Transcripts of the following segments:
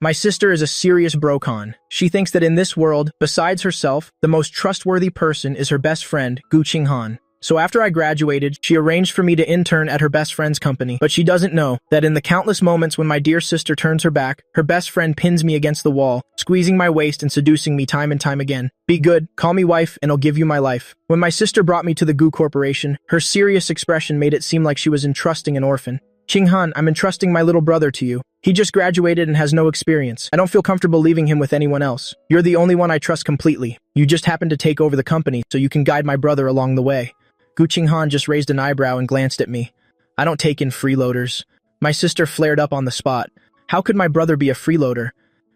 My sister is a serious brocon. She thinks that in this world, besides herself, the most trustworthy person is her best friend, Gu Qinghan. So after I graduated, she arranged for me to intern at her best friend's company, but she doesn't know that in the countless moments when my dear sister turns her back, her best friend pins me against the wall, squeezing my waist and seducing me time and time again. Be good, call me wife, and I'll give you my life. When my sister brought me to the Gu Corporation, her serious expression made it seem like she was entrusting an orphan. Qinghan, I'm entrusting my little brother to you. He just graduated and has no experience. I don't feel comfortable leaving him with anyone else. You're the only one I trust completely. You just happen to take over the company, so you can guide my brother along the way. Gu Qinghan just raised an eyebrow and glanced at me. I don't take in freeloaders. My sister flared up on the spot. How could my brother be a freeloader?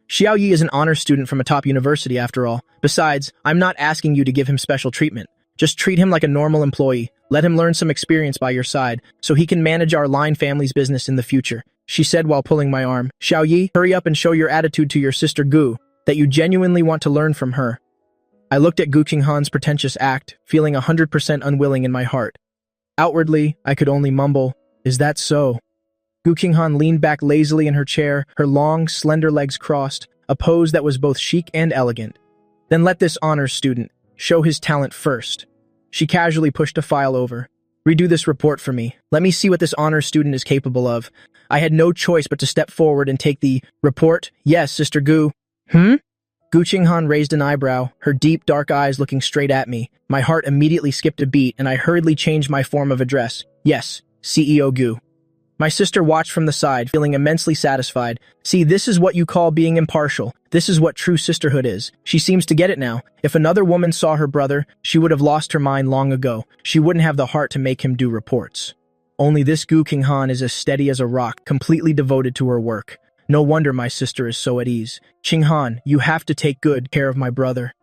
Xiao Yi is an honor student from a top university after all. Besides, I'm not asking you to give him special treatment. Just treat him like a normal employee. Let him learn some experience by your side, so he can manage our Line family's business in the future, she said while pulling my arm. Xiao Yi, hurry up and show your attitude to your sister Gu, that you genuinely want to learn from her. I looked at Gu Qinghan's pretentious act, feeling 100% unwilling in my heart. Outwardly, I could only mumble, "Is that so?" Gu Qinghan leaned back lazily in her chair, her long, slender legs crossed, a pose that was both chic and elegant. Then let this honors student show his talent first. She casually pushed a file over. Redo this report for me. Let me see what this honors student is capable of. I had no choice but to step forward and take the report. Yes, Sister Gu. Gu Qinghan raised an eyebrow, her deep, dark eyes looking straight at me. My heart immediately skipped a beat, and I hurriedly changed my form of address. Yes, CEO Gu. My sister watched from the side, feeling immensely satisfied. See, this is what you call being impartial. This is what true sisterhood is. She seems to get it now. If another woman saw her brother, she would have lost her mind long ago. She wouldn't have the heart to make him do reports. Only this Gu Qinghan is as steady as a rock, completely devoted to her work. No wonder my sister is so at ease. Qinghan, you have to take good care of my brother.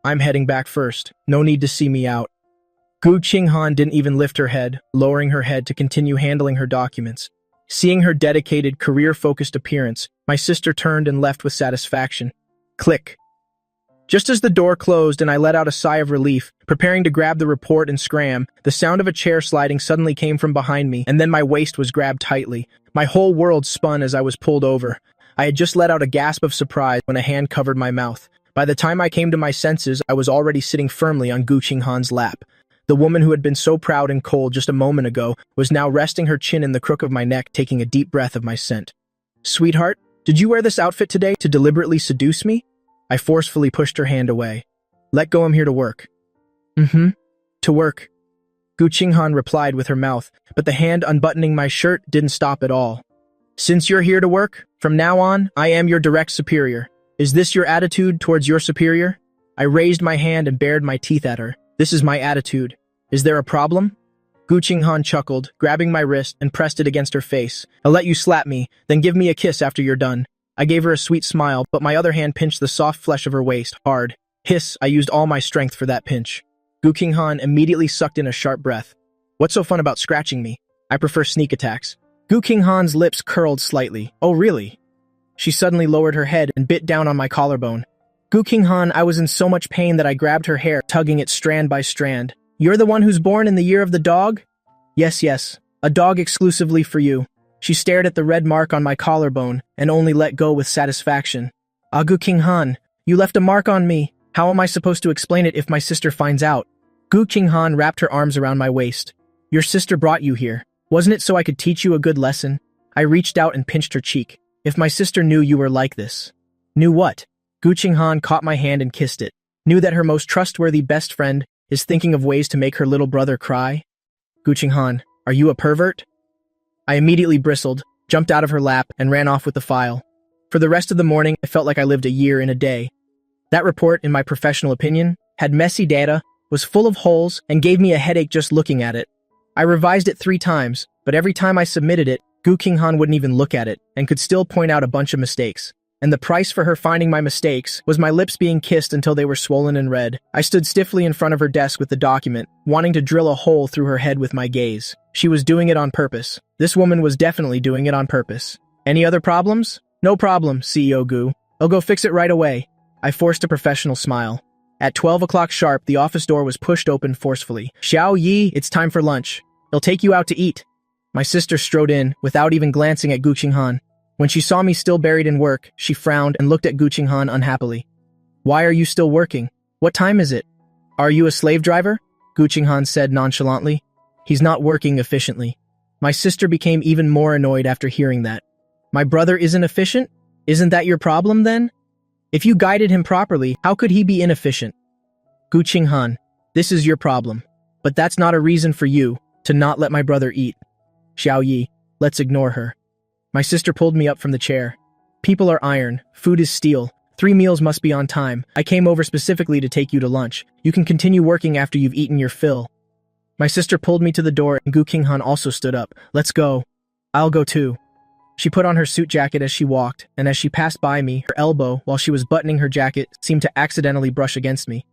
I'm heading back first. No need to see me out. Gu Qinghan didn't even lift her head, lowering her head to continue handling her documents. Seeing her dedicated, career-focused appearance, my sister turned and left with satisfaction. Click. Just as the door closed and I let out a sigh of relief, preparing to grab the report and scram, the sound of a chair sliding suddenly came from behind me, and then my waist was grabbed tightly. My whole world spun as I was pulled over. I had just let out a gasp of surprise when a hand covered my mouth. By the time I came to my senses, I was already sitting firmly on Gu Qinghan's lap. The woman who had been so proud and cold just a moment ago was now resting her chin in the crook of my neck, taking a deep breath of my scent. Sweetheart, did you wear this outfit today to deliberately seduce me? I forcefully pushed her hand away. Let go, I'm here to work. To work. Gu Qinghan replied with her mouth, but the hand unbuttoning my shirt didn't stop at all. Since you're here to work, from now on, I am your direct superior. Is this your attitude towards your superior? I raised my hand and bared my teeth at her. This is my attitude. Is there a problem? Gu Qinghan chuckled, grabbing my wrist and pressed it against her face. I'll let you slap me, then give me a kiss after you're done. I gave her a sweet smile, but my other hand pinched the soft flesh of her waist, hard. Hiss, I used all my strength for that pinch. Gu Qinghan immediately sucked in a sharp breath. What's so fun about scratching me? I prefer sneak attacks. Gu Qinghan's lips curled slightly. Oh, really? She suddenly lowered her head and bit down on my collarbone. Gu Qinghan, I was in so much pain that I grabbed her hair, tugging it strand by strand. You're the one who's born in the year of the dog? Yes. A dog exclusively for you. She stared at the red mark on my collarbone and only let go with satisfaction. Gu Qinghan, you left a mark on me. How am I supposed to explain it if my sister finds out? Gu Qinghan wrapped her arms around my waist. Your sister brought you here. Wasn't it so I could teach you a good lesson? I reached out and pinched her cheek. If my sister knew you were like this. Knew what? Gu Qinghan caught my hand and kissed it. Knew that her most trustworthy best friend is thinking of ways to make her little brother cry? Gu Qinghan, are you a pervert? I immediately bristled, jumped out of her lap, and ran off with the file. For the rest of the morning, I felt like I lived a year in a day. That report, in my professional opinion, had messy data, was full of holes, and gave me a headache just looking at it. I revised it 3 times, but every time I submitted it, Gu Qinghan wouldn't even look at it, and could still point out a bunch of mistakes. And the price for her finding my mistakes was my lips being kissed until they were swollen and red. I stood stiffly in front of her desk with the document, wanting to drill a hole through her head with my gaze. She was doing it on purpose. This woman was definitely doing it on purpose. Any other problems? No problem, CEO Gu. I'll go fix it right away. I forced a professional smile. At 12 o'clock sharp, the office door was pushed open forcefully. Xiao Yi, it's time for lunch. They'll take you out to eat. My sister strode in, without even glancing at Gu Qinghan. When she saw me still buried in work, she frowned and looked at Gu Qinghan unhappily. Why are you still working? What time is it? Are you a slave driver? Gu Qinghan said nonchalantly. He's not working efficiently. My sister became even more annoyed after hearing that. My brother isn't efficient? Isn't that your problem then? If you guided him properly, how could he be inefficient? Gu Qinghan, this is your problem. But that's not a reason for you to not let my brother eat. Xiao Yi, let's ignore her. My sister pulled me up from the chair. People are iron, food is steel. 3 meals must be on time. I came over specifically to take you to lunch. You can continue working after you've eaten your fill. My sister pulled me to the door and Gu Qinghan also stood up. Let's go. I'll go too. She put on her suit jacket as she walked, and as she passed by me, her elbow, while she was buttoning her jacket, seemed to accidentally brush against me.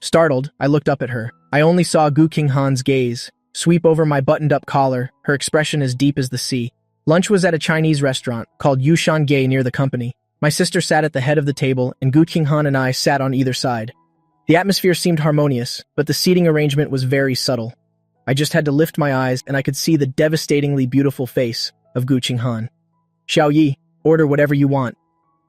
Startled, I looked up at her. I only saw Gu Qinghan's gaze sweep over my buttoned-up collar, her expression as deep as the sea. Lunch was at a Chinese restaurant called Yushan Gei near the company. My sister sat at the head of the table, and Gu Qinghan and I sat on either side. The atmosphere seemed harmonious, but the seating arrangement was very subtle. I just had to lift my eyes, and I could see the devastatingly beautiful face of Gu Qinghan. Xiao Yi, order whatever you want.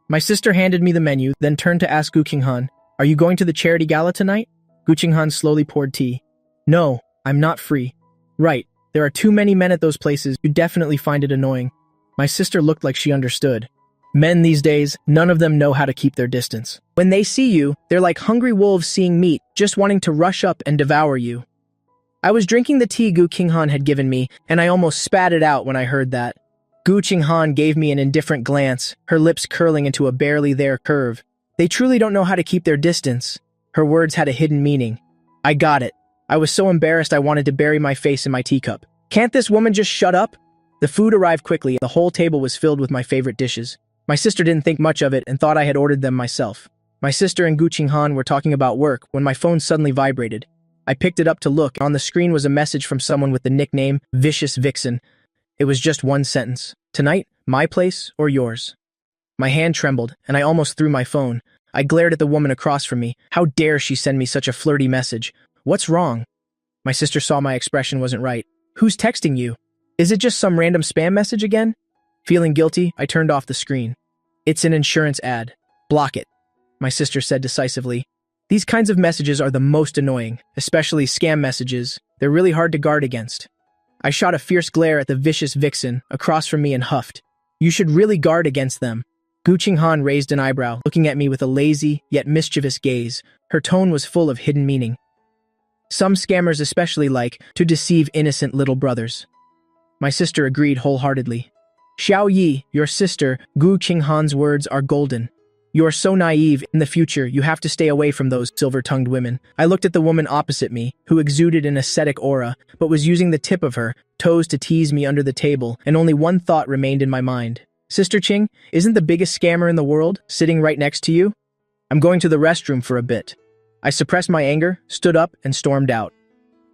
My sister handed me the menu, then turned to ask Gu Qinghan, are you going to the charity gala tonight? Gu Qinghan slowly poured tea. No, I'm not free. Right, there are too many men at those places. You definitely find it annoying. My sister looked like she understood. Men these days, none of them know how to keep their distance. When they see you, they're like hungry wolves seeing meat, just wanting to rush up and devour you. I was drinking the tea Gu Qinghan had given me, and I almost spat it out when I heard that. Gu Qinghan gave me an indifferent glance, her lips curling into a barely there curve. They truly don't know how to keep their distance. Her words had a hidden meaning. I got it. I was so embarrassed I wanted to bury my face in my teacup. Can't this woman just shut up? The food arrived quickly. The whole table was filled with my favorite dishes. My sister didn't think much of it and thought I had ordered them myself. My sister and Gu Qinghan were talking about work when my phone suddenly vibrated. I picked it up to look. On the screen was a message from someone with the nickname Vicious Vixen. It was just one sentence. Tonight, my place or yours? My hand trembled, and I almost threw my phone. I glared at the woman across from me. How dare she send me such a flirty message? What's wrong? My sister saw my expression wasn't right. Who's texting you? Is it just some random spam message again? Feeling guilty, I turned off the screen. It's an insurance ad. Block it, my sister said decisively. These kinds of messages are the most annoying, especially scam messages. They're really hard to guard against. I shot a fierce glare at the vicious vixen across from me and huffed. You should really guard against them. Gu Qinghan raised an eyebrow, looking at me with a lazy, yet mischievous gaze. Her tone was full of hidden meaning. Some scammers especially like to deceive innocent little brothers. My sister agreed wholeheartedly. Xiao Yi, your sister, Gu Qinghan's words are golden. You are so naive. In the future, you have to stay away from those silver-tongued women. I looked at the woman opposite me, who exuded an ascetic aura, but was using the tip of her toes to tease me under the table, and only one thought remained in my mind. Sister Qing, isn't the biggest scammer in the world sitting right next to you? I'm going to the restroom for a bit. I suppressed my anger, stood up, and stormed out.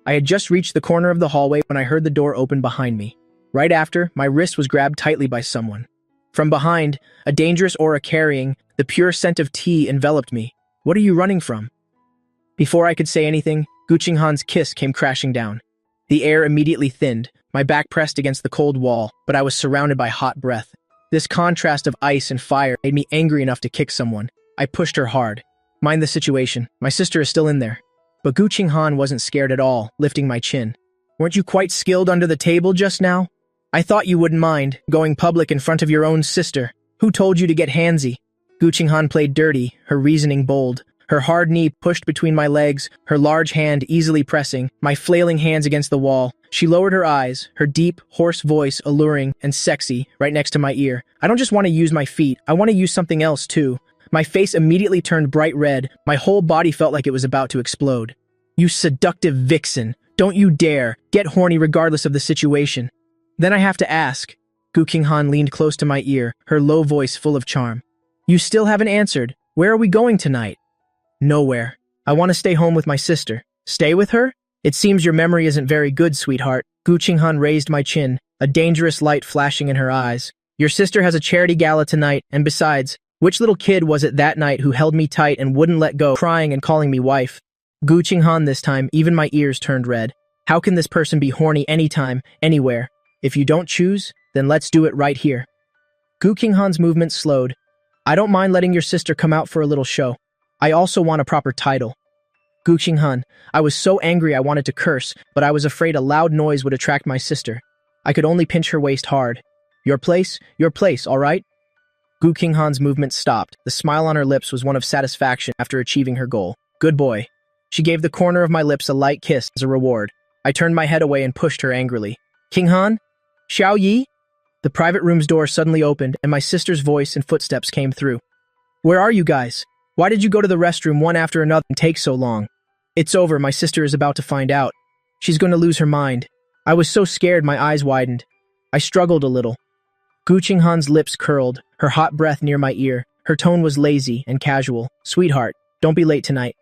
I had just reached the corner of the hallway when I heard the door open behind me. Right after, my wrist was grabbed tightly by someone. From behind, a dangerous aura carrying the pure scent of tea enveloped me. What are you running from? Before I could say anything, Gu Qinghan's kiss came crashing down. The air immediately thinned, my back pressed against the cold wall, but I was surrounded by hot breath. This contrast of ice and fire made me angry enough to kick someone. I pushed her hard. Mind the situation. My sister is still in there. But Gu Qinghan wasn't scared at all, lifting my chin. Weren't you quite skilled under the table just now? I thought you wouldn't mind, going public in front of your own sister. Who told you to get handsy? Gu Qinghan played dirty, her reasoning bold. Her hard knee pushed between my legs, her large hand easily pressing my flailing hands against the wall. She lowered her eyes, her deep, hoarse voice alluring and sexy, right next to my ear. I don't just want to use my feet, I want to use something else too. My face immediately turned bright red, my whole body felt like it was about to explode. You seductive vixen, don't you dare, get horny regardless of the situation. Then I have to ask. Gu Qinghan leaned close to my ear, her low voice full of charm. You still haven't answered. Where are we going tonight? Nowhere. I want to stay home with my sister. Stay with her? It seems your memory isn't very good, sweetheart. Gu Qinghan raised my chin, a dangerous light flashing in her eyes. Your sister has a charity gala tonight, and besides, which little kid was it that night who held me tight and wouldn't let go, crying and calling me wife? Gu Qinghan this time, even my ears turned red. How can this person be horny anytime, anywhere? If you don't choose, then let's do it right here. Gu Qinghan's movement slowed. I don't mind letting your sister come out for a little show. I also want a proper title. Gu Qinghan, I was so angry I wanted to curse, but I was afraid a loud noise would attract my sister. I could only pinch her waist hard. Your place, all right? Gu Qinghan's movement stopped. The smile on her lips was one of satisfaction after achieving her goal. Good boy. She gave the corner of my lips a light kiss as a reward. I turned my head away and pushed her angrily. Qinghan? Xiao Yi? The private room's door suddenly opened, and my sister's voice and footsteps came through. Where are you guys? Why did you go to the restroom one after another and take so long? It's over, my sister is about to find out. She's going to lose her mind. I was so scared my eyes widened. I struggled a little. Gu Qinghan's lips curled, her hot breath near my ear. Her tone was lazy and casual. Sweetheart, don't be late tonight.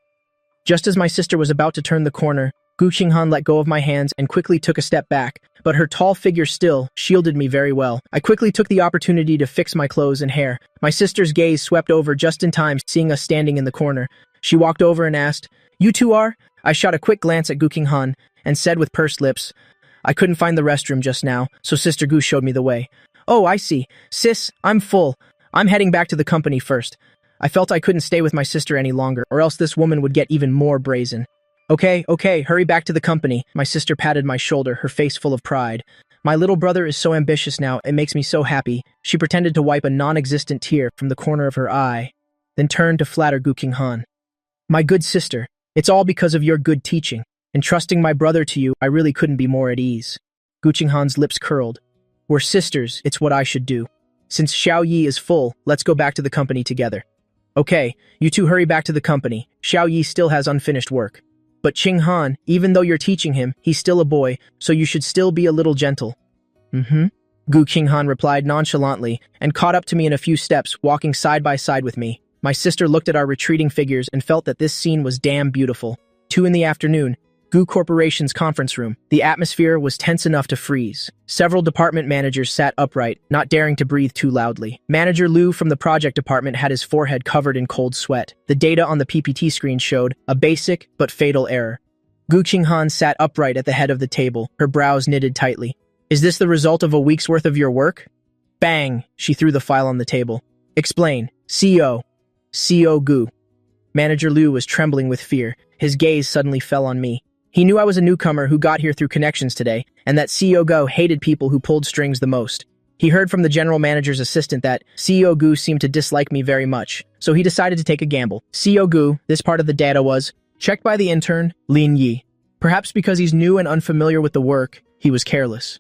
Just as my sister was about to turn the corner, Gu Qinghan let go of my hands and quickly took a step back, but her tall figure still shielded me very well. I quickly took the opportunity to fix my clothes and hair. My sister's gaze swept over just in time, seeing us standing in the corner. She walked over and asked, You two are? I shot a quick glance at Gu Qinghan and said with pursed lips, I couldn't find the restroom just now, so Sister Gu showed me the way. Oh, I see. Sis, I'm full. I'm heading back to the company first. I felt I couldn't stay with my sister any longer, or else this woman would get even more brazen. Okay, hurry back to the company. My sister patted my shoulder, her face full of pride. My little brother is so ambitious now, it makes me so happy. She pretended to wipe a non-existent tear from the corner of her eye, then turned to flatter Gu Qinghan. My good sister, it's all because of your good teaching. And trusting my brother to you, I really couldn't be more at ease. Gu Qinghan's lips curled. We're sisters, it's what I should do. Since Xiao Yi is full, let's go back to the company together. Okay, you two hurry back to the company. Xiao Yi still has unfinished work. But Qinghan, even though you're teaching him, he's still a boy, so you should still be a little gentle. Gu Qinghan replied nonchalantly and caught up to me in a few steps, walking side by side with me. My sister looked at our retreating figures and felt that this scene was damn beautiful. 2 in the afternoon, Gu Corporation's conference room. The atmosphere was tense enough to freeze. Several department managers sat upright, not daring to breathe too loudly. Manager Liu from the project department had his forehead covered in cold sweat. The data on the PPT screen showed a basic but fatal error. Gu Qinghan sat upright at the head of the table, her brows knitted tightly. Is this the result of a week's worth of your work? Bang! She threw the file on the table. Explain. CEO Gu. Manager Liu was trembling with fear. His gaze suddenly fell on me. He knew I was a newcomer who got here through connections today, and that CEO Gu hated people who pulled strings the most. He heard from the general manager's assistant that CEO Gu seemed to dislike me very much, so he decided to take a gamble. CEO Gu, this part of the data was checked by the intern, Lin Yi. Perhaps because he's new and unfamiliar with the work, he was careless.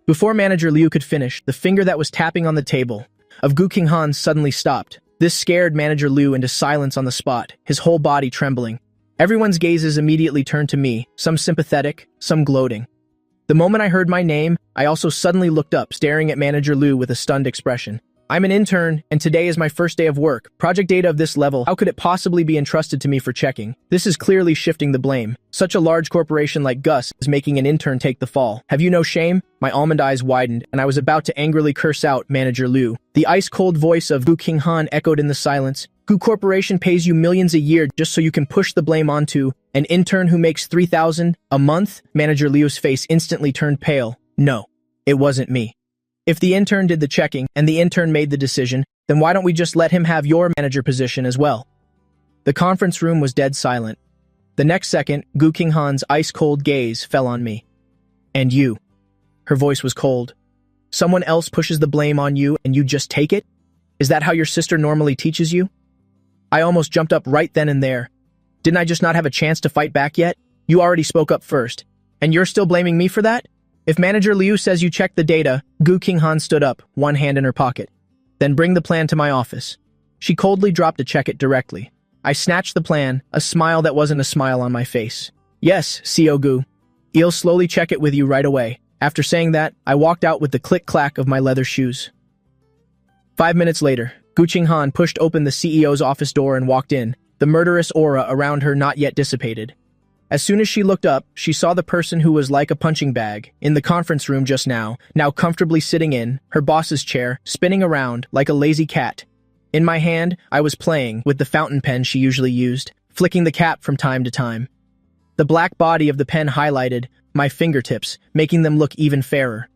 Before Manager Liu could finish, the finger that was tapping on the table of Gu Qinghan suddenly stopped. This scared Manager Liu into silence on the spot, his whole body trembling. Everyone's gazes immediately turned to me, some sympathetic, some gloating. The moment I heard my name, I also suddenly looked up, staring at Manager Liu with a stunned expression. I'm an intern, and today is my first day of work. Project data of this level, how could it possibly be entrusted to me for checking? This is clearly shifting the blame. Such a large corporation like Gus is making an intern take the fall. Have you no shame? My almond eyes widened, and I was about to angrily curse out Manager Liu. The ice-cold voice of Gu Qinghan echoed in the silence. Gu Corporation pays you millions a year just so you can push the blame onto an intern who makes $3,000 a month? Manager Liu's face instantly turned pale. No, it wasn't me. If the intern did the checking and the intern made the decision, then why don't we just let him have your manager position as well? The conference room was dead silent. The next second, Gu Qinghan's ice-cold gaze fell on me. And you. Her voice was cold. Someone else pushes the blame on you and you just take it? Is that how your sister normally teaches you? I almost jumped up right then and there. Didn't I just not have a chance to fight back yet? You already spoke up first. And you're still blaming me for that? If Manager Liu says you checked the data, Gu Qinghan stood up, one hand in her pocket. Then bring the plan to my office. She coldly dropped to check it directly. I snatched the plan, a smile that wasn't a smile on my face. Yes, CEO Gu. I'll slowly check it with you right away. After saying that, I walked out with the click-clack of my leather shoes. 5 minutes later, Gu Qinghan pushed open the CEO's office door and walked in, the murderous aura around her not yet dissipated. As soon as she looked up, she saw the person who was like a punching bag in the conference room just now comfortably sitting in her boss's chair, spinning around like a lazy cat. In my hand, I was playing with the fountain pen she usually used, flicking the cap from time to time. The black body of the pen highlighted my fingertips, making them look even fairer.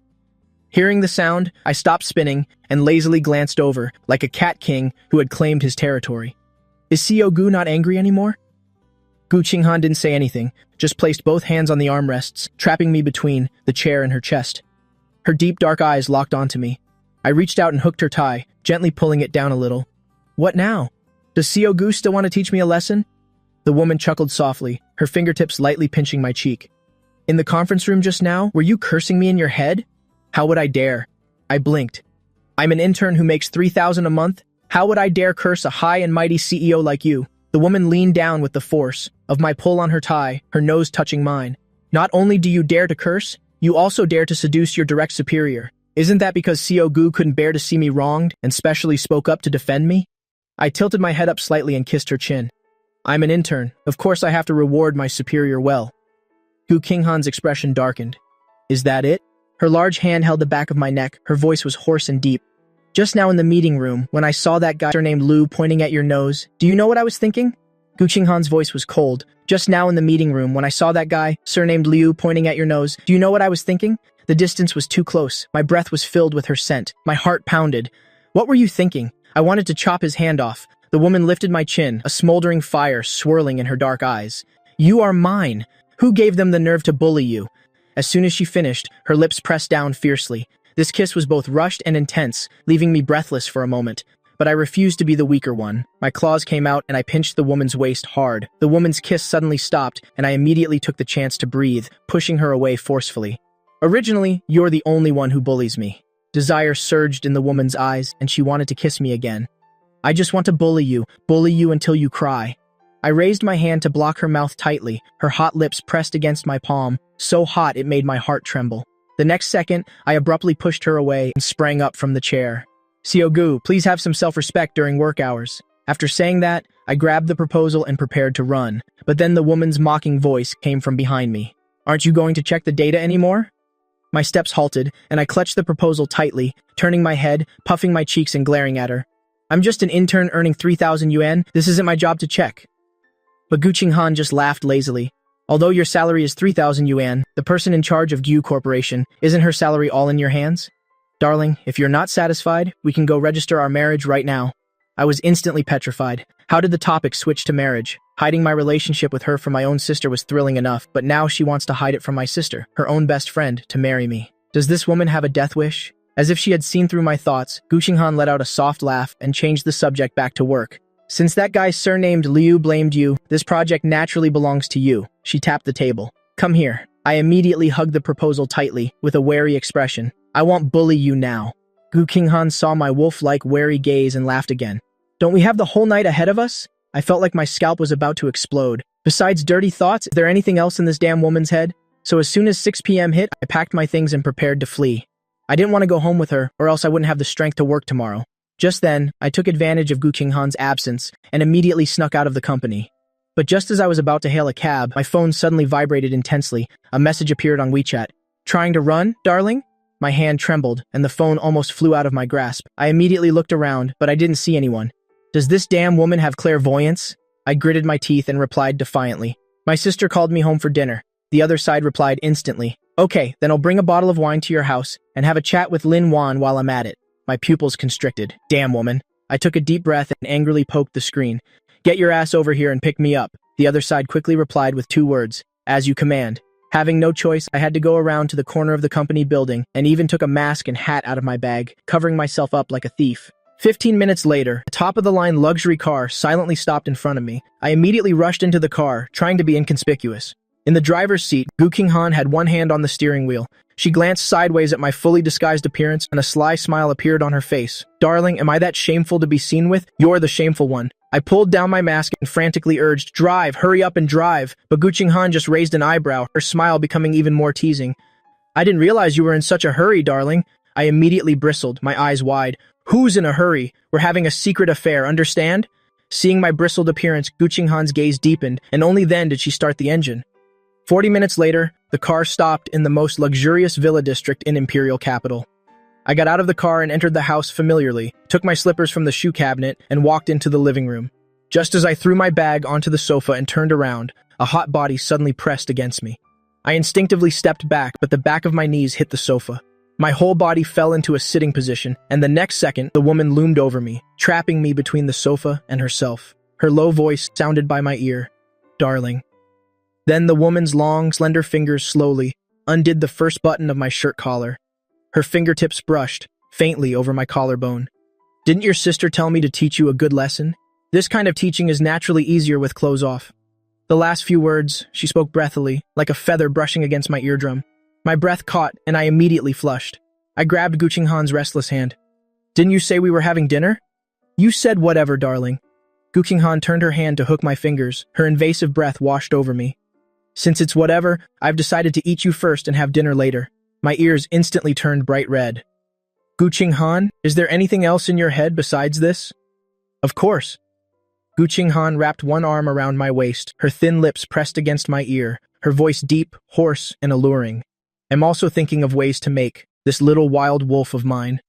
Hearing the sound, I stopped spinning and lazily glanced over, like a cat king who had claimed his territory. Is Seo Gu not angry anymore? Gu Qinghan didn't say anything, just placed both hands on the armrests, trapping me between the chair and her chest. Her deep dark eyes locked onto me. I reached out and hooked her tie, gently pulling it down a little. What now? Does Seo Gu still want to teach me a lesson? The woman chuckled softly, her fingertips lightly pinching my cheek. In the conference room just now, were you cursing me in your head? How would I dare? I blinked. I'm an intern who makes $3,000 a month. How would I dare curse a high and mighty CEO like you? The woman leaned down with the force of my pull on her tie, her nose touching mine. Not only do you dare to curse, you also dare to seduce your direct superior. Isn't that because Seo Gu couldn't bear to see me wronged and specially spoke up to defend me? I tilted my head up slightly and kissed her chin. I'm an intern. Of course I have to reward my superior well. Gu Qinghan's expression darkened. Is that it? Her large hand held the back of my neck. Her voice was hoarse and deep. Just now in the meeting room, when I saw that guy named Liu pointing at your nose, do you know what I was thinking? Gu Qinghan's voice was cold. Just now in the meeting room, when I saw that guy, surnamed Liu, pointing at your nose, do you know what I was thinking? The distance was too close. My breath was filled with her scent. My heart pounded. What were you thinking? I wanted to chop his hand off. The woman lifted my chin, a smoldering fire swirling in her dark eyes. You are mine. Who gave them the nerve to bully you? As soon as she finished, her lips pressed down fiercely. This kiss was both rushed and intense, leaving me breathless for a moment. But I refused to be the weaker one. My claws came out and I pinched the woman's waist hard. The woman's kiss suddenly stopped, and I immediately took the chance to breathe, pushing her away forcefully. Originally, you're the only one who bullies me. Desire surged in the woman's eyes, and she wanted to kiss me again. I just want to bully you until you cry. I raised my hand to block her mouth tightly, her hot lips pressed against my palm, so hot it made my heart tremble. The next second, I abruptly pushed her away and sprang up from the chair. Seo Gu, please have some self-respect during work hours. After saying that, I grabbed the proposal and prepared to run, but then the woman's mocking voice came from behind me. Aren't you going to check the data anymore? My steps halted, and I clutched the proposal tightly, turning my head, puffing my cheeks and glaring at her. I'm just an intern earning 3,000 yuan. This isn't my job to check. But Gu Qinghan just laughed lazily. Although your salary is 3,000 yuan, the person in charge of Gu Corporation, isn't her salary all in your hands? Darling, if you're not satisfied, we can go register our marriage right now. I was instantly petrified. How did the topic switch to marriage? Hiding my relationship with her from my own sister was thrilling enough, but now she wants to hide it from my sister, her own best friend, to marry me. Does this woman have a death wish? As if she had seen through my thoughts, Gu Qinghan let out a soft laugh and changed the subject back to work. Since that guy surnamed Liu blamed you, this project naturally belongs to you. She tapped the table. Come here. I immediately hugged the proposal tightly, with a wary expression. I won't bully you now. Gu Qinghan saw my wolf-like wary gaze and laughed again. Don't we have the whole night ahead of us? I felt like my scalp was about to explode. Besides dirty thoughts, is there anything else in this damn woman's head? So as soon as 6 p.m. hit, I packed my things and prepared to flee. I didn't want to go home with her, or else I wouldn't have the strength to work tomorrow. Just then, I took advantage of Gu Qinghan's absence and immediately snuck out of the company. But just as I was about to hail a cab, my phone suddenly vibrated intensely. A message appeared on WeChat. Trying to run, darling? My hand trembled, and the phone almost flew out of my grasp. I immediately looked around, but I didn't see anyone. Does this damn woman have clairvoyance? I gritted my teeth and replied defiantly. My sister called me home for dinner. The other side replied instantly. Okay, then I'll bring a bottle of wine to your house and have a chat with Lin Wan while I'm at it. My pupils constricted. Damn woman. I took a deep breath and angrily poked the screen. Get your ass over here and pick me up. The other side quickly replied with 2 words. As you command. Having no choice, I had to go around to the corner of the company building and even took a mask and hat out of my bag, covering myself up like a thief. 15 minutes later, a top-of-the-line luxury car silently stopped in front of me. I immediately rushed into the car, trying to be inconspicuous. In the driver's seat, Gu Qinghan had one hand on the steering wheel. She glanced sideways at my fully disguised appearance, and a sly smile appeared on her face. Darling, am I that shameful to be seen with? You're the shameful one. I pulled down my mask and frantically urged, drive, hurry up and drive. But Gu Qinghan just raised an eyebrow, her smile becoming even more teasing. I didn't realize you were in such a hurry, darling. I immediately bristled, my eyes wide. Who's in a hurry? We're having a secret affair, understand? Seeing my bristled appearance, Gu Qinghan's gaze deepened, and only then did she start the engine. 40 minutes later, the car stopped in the most luxurious villa district in Imperial Capital. I got out of the car and entered the house familiarly, took my slippers from the shoe cabinet, and walked into the living room. Just as I threw my bag onto the sofa and turned around, a hot body suddenly pressed against me. I instinctively stepped back, but the back of my knees hit the sofa. My whole body fell into a sitting position, and the next second, the woman loomed over me, trapping me between the sofa and herself. Her low voice sounded by my ear. "Darling." Then the woman's long, slender fingers slowly undid the first button of my shirt collar. Her fingertips brushed faintly over my collarbone. "Didn't your sister tell me to teach you a good lesson? This kind of teaching is naturally easier with clothes off." The last few words, she spoke breathily, like a feather brushing against my eardrum. My breath caught, and I immediately flushed. I grabbed Guqing Han's restless hand. "Didn't you say we were having dinner?" "You said whatever, darling." Guqing Han turned her hand to hook my fingers. Her invasive breath washed over me. "Since it's whatever, I've decided to eat you first and have dinner later." My ears instantly turned bright red. "Guqing Han, is there anything else in your head besides this?" "Of course." Guqing Han wrapped one arm around my waist, her thin lips pressed against my ear, her voice deep, hoarse, and alluring. "I'm also thinking of ways to make this little wild wolf of mine."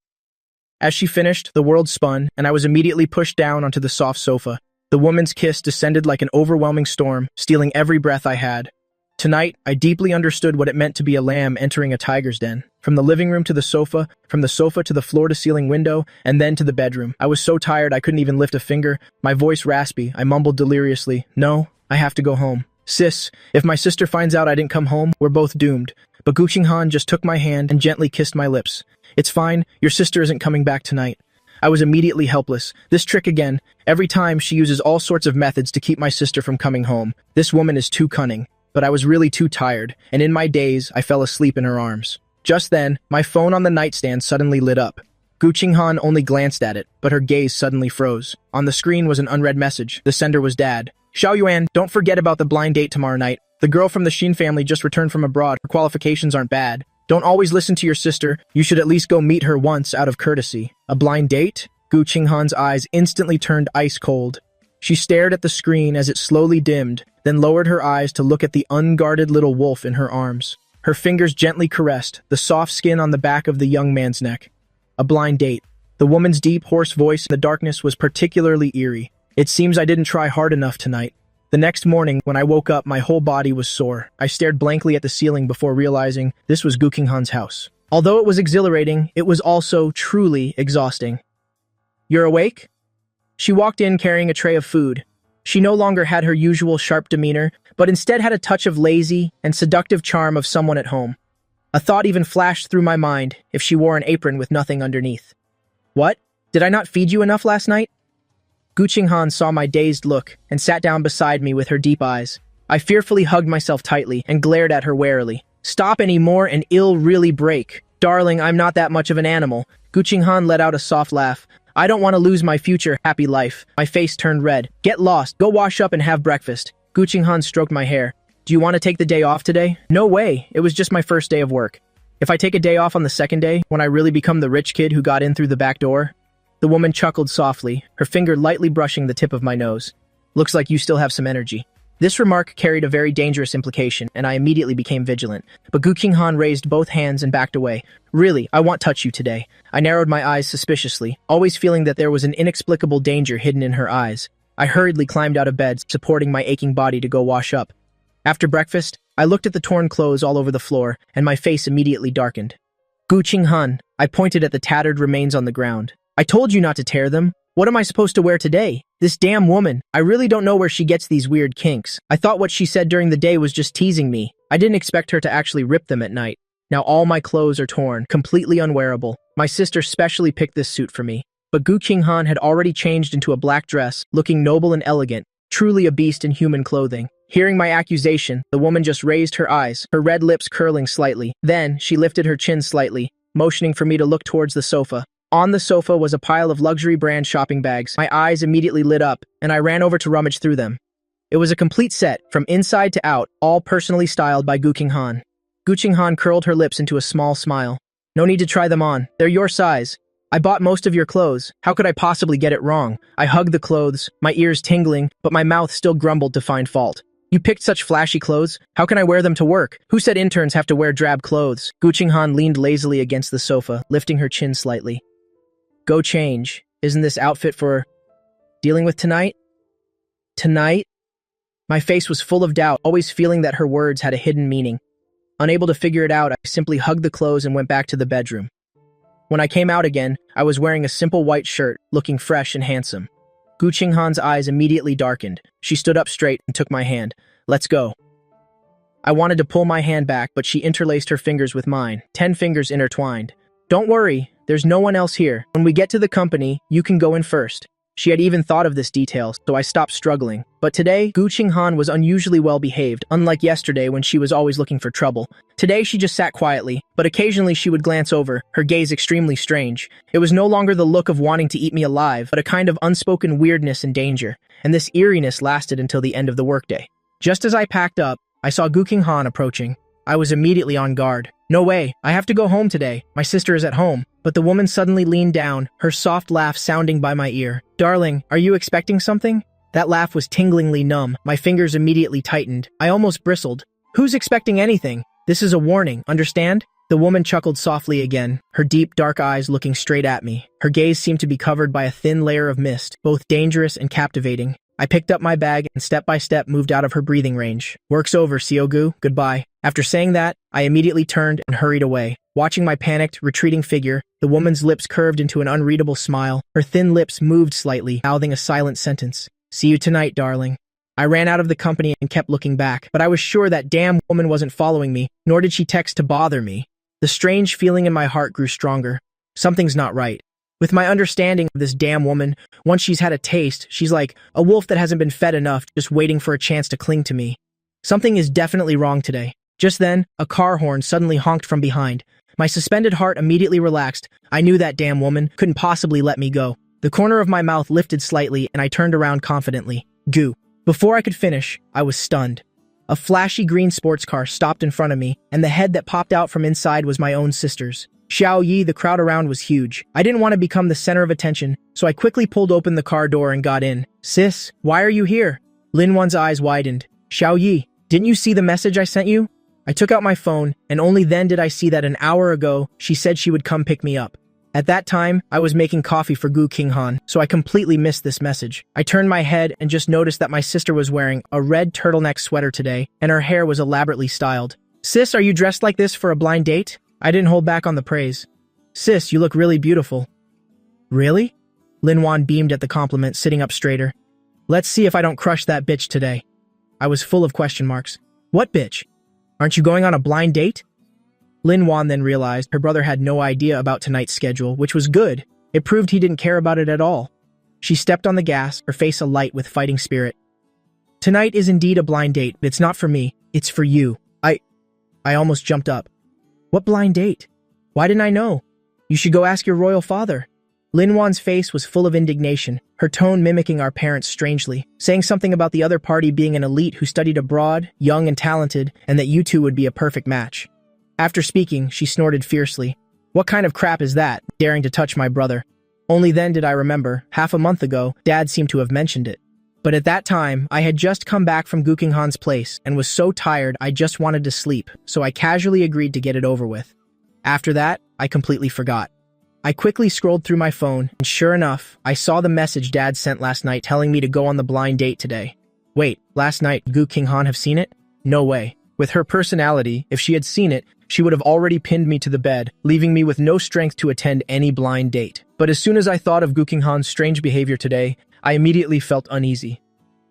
As she finished, the world spun, and I was immediately pushed down onto the soft sofa. The woman's kiss descended like an overwhelming storm, stealing every breath I had. Tonight, I deeply understood what it meant to be a lamb entering a tiger's den. From the living room to the sofa, from the sofa to the floor-to-ceiling window, and then to the bedroom. I was so tired I couldn't even lift a finger. My voice raspy, I mumbled deliriously, "No, I have to go home. Sis, if my sister finds out I didn't come home, we're both doomed." But Guqing Han just took my hand and gently kissed my lips. "It's fine, your sister isn't coming back tonight." I was immediately helpless. This trick again. Every time she uses all sorts of methods to keep my sister from coming home. This woman is too cunning. But I was really too tired, and in my daze, I fell asleep in her arms. Just then, my phone on the nightstand suddenly lit up. Guqing Han only glanced at it, but her gaze suddenly froze. On the screen was an unread message. The sender was Dad. "Xiao Yuan, don't forget about the blind date tomorrow night. The girl from the Xin family just returned from abroad. Her qualifications aren't bad. Don't always listen to your sister. You should at least go meet her once out of courtesy." A blind date? Guqing Han's eyes instantly turned ice cold. She stared at the screen as it slowly dimmed, then lowered her eyes to look at the unguarded little wolf in her arms. Her fingers gently caressed the soft skin on the back of the young man's neck. A blind date. The woman's deep, hoarse voice in the darkness was particularly eerie. "It seems I didn't try hard enough tonight." The next morning, when I woke up, my whole body was sore. I stared blankly at the ceiling before realizing this was Guqing Han's house. Although it was exhilarating, it was also truly exhausting. "You're awake?" She walked in carrying a tray of food. She no longer had her usual sharp demeanor, but instead had a touch of lazy and seductive charm of someone at home. A thought even flashed through my mind if she wore an apron with nothing underneath. "What? Did I not feed you enough last night?" Guqing Han saw my dazed look and sat down beside me with her deep eyes. I fearfully hugged myself tightly and glared at her warily. "Stop any more and it'll really break." "Darling, I'm not that much of an animal." Guqing Han let out a soft laugh. "I don't want to lose my future happy life." My face turned red. "Get lost. Go wash up and have breakfast." Guqing Han stroked my hair. "Do you want to take the day off today?" "No way. It was just my first day of work. If I take a day off on the second day, when I really become the rich kid who got in through the back door?" The woman chuckled softly, her finger lightly brushing the tip of my nose. "Looks like you still have some energy." This remark carried a very dangerous implication, and I immediately became vigilant. But Guqing Han raised both hands and backed away. "Really, I won't touch you today." I narrowed my eyes suspiciously, always feeling that there was an inexplicable danger hidden in her eyes. I hurriedly climbed out of bed, supporting my aching body to go wash up. After breakfast, I looked at the torn clothes all over the floor, and my face immediately darkened. "Guqing Han," I pointed at the tattered remains on the ground. "I told you not to tear them. What am I supposed to wear today? This damn woman. I really don't know where she gets these weird kinks. I thought what she said during the day was just teasing me. I didn't expect her to actually rip them at night. Now all my clothes are torn, completely unwearable. My sister specially picked this suit for me." But Guqing Han had already changed into a black dress, looking noble and elegant, truly a beast in human clothing. Hearing my accusation, the woman just raised her eyes, her red lips curling slightly. Then, she lifted her chin slightly, motioning for me to look towards the sofa. On the sofa was a pile of luxury brand shopping bags. My eyes immediately lit up, and I ran over to rummage through them. It was a complete set, from inside to out, all personally styled by Guqing Han. Guqing Han curled her lips into a small smile. "No need to try them on. They're your size. I bought most of your clothes. How could I possibly get it wrong?" I hugged the clothes, my ears tingling, but my mouth still grumbled to find fault. "You picked such flashy clothes. How can I wear them to work? Who said interns have to wear drab clothes?" Guqing Han leaned lazily against the sofa, lifting her chin slightly. "Go change. Isn't this outfit for dealing with tonight?" "Tonight?" My face was full of doubt, always feeling that her words had a hidden meaning. Unable to figure it out, I simply hugged the clothes and went back to the bedroom. When I came out again, I was wearing a simple white shirt, looking fresh and handsome. Gu Qinghan's eyes immediately darkened. She stood up straight and took my hand. "Let's go." I wanted to pull my hand back, but she interlaced her fingers with mine, 10 fingers intertwined. "Don't worry, there's no one else here. When we get to the company, you can go in first." She had even thought of this detail, so I stopped struggling. But today, Gu Qinghan was unusually well behaved, unlike yesterday when she was always looking for trouble. Today she just sat quietly, but occasionally she would glance over, her gaze extremely strange. It was no longer the look of wanting to eat me alive, but a kind of unspoken weirdness and danger, and this eeriness lasted until the end of the workday. Just as I packed up, I saw Gu Qinghan approaching. I was immediately on guard. "No way, I have to go home today. My sister is at home." But the woman suddenly leaned down, her soft laugh sounding by my ear. "Darling, are you expecting something?" That laugh was tinglingly numb. My fingers immediately tightened. I almost bristled. "Who's expecting anything? This is a warning, understand?" The woman chuckled softly again, her deep, dark eyes looking straight at me. Her gaze seemed to be covered by a thin layer of mist, both dangerous and captivating. I picked up my bag and step by step moved out of her breathing range. "Work's over, Siogu. Goodbye." After saying that, I immediately turned and hurried away. Watching my panicked, retreating figure, the woman's lips curved into an unreadable smile. Her thin lips moved slightly, mouthing a silent sentence. "See you tonight, darling." I ran out of the company and kept looking back, but I was sure that damn woman wasn't following me, nor did she text to bother me. The strange feeling in my heart grew stronger. Something's not right. With my understanding of this damn woman, once she's had a taste, she's like a wolf that hasn't been fed enough, just waiting for a chance to cling to me. Something is definitely wrong today. Just then, a car horn suddenly honked from behind. My suspended heart immediately relaxed. I knew that damn woman couldn't possibly let me go. The corner of my mouth lifted slightly, and I turned around confidently. Goo. Before I could finish, I was stunned. A flashy green sports car stopped in front of me, and the head that popped out from inside was my own sister's. Xiao Yi, the crowd around was huge. I didn't want to become the center of attention, so I quickly pulled open the car door and got in. "Sis, why are you here?" Lin Wan's eyes widened. "Xiao Yi, didn't you see the message I sent you?" I took out my phone, and only then did I see that an hour ago, she said she would come pick me up. At that time, I was making coffee for Gu Qinghan, so I completely missed this message. I turned my head and just noticed that my sister was wearing a red turtleneck sweater today, and her hair was elaborately styled. "Sis, are you dressed like this for a blind date?" I didn't hold back on the praise. "Sis, you look really beautiful." "Really?" Lin Wan beamed at the compliment, sitting up straighter. "Let's see if I don't crush that bitch today." I was full of question marks. "What bitch? Aren't you going on a blind date?" Lin Wan then realized her brother had no idea about tonight's schedule, which was good. It proved he didn't care about it at all. She stepped on the gas, her face alight with fighting spirit. "Tonight is indeed a blind date, but it's not for me. It's for you." I almost jumped up. "What blind date? Why didn't I know? You should go ask your royal father." Lin Wan's face was full of indignation, her tone mimicking our parents strangely, saying something about the other party being an elite who studied abroad, young and talented, and that you two would be a perfect match. After speaking, she snorted fiercely. "What kind of crap is that, daring to touch my brother?" Only then did I remember, half a month ago, Dad seemed to have mentioned it. But at that time, I had just come back from Gu Qinghan's place and was so tired I just wanted to sleep, so I casually agreed to get it over with. After that, I completely forgot. I quickly scrolled through my phone, and sure enough, I saw the message Dad sent last night telling me to go on the blind date today. Wait, last night, Gu Qinghan have seen it? No way. With her personality, if she had seen it, she would have already pinned me to the bed, leaving me with no strength to attend any blind date. But as soon as I thought of Gu Qinghan's strange behavior today, I immediately felt uneasy.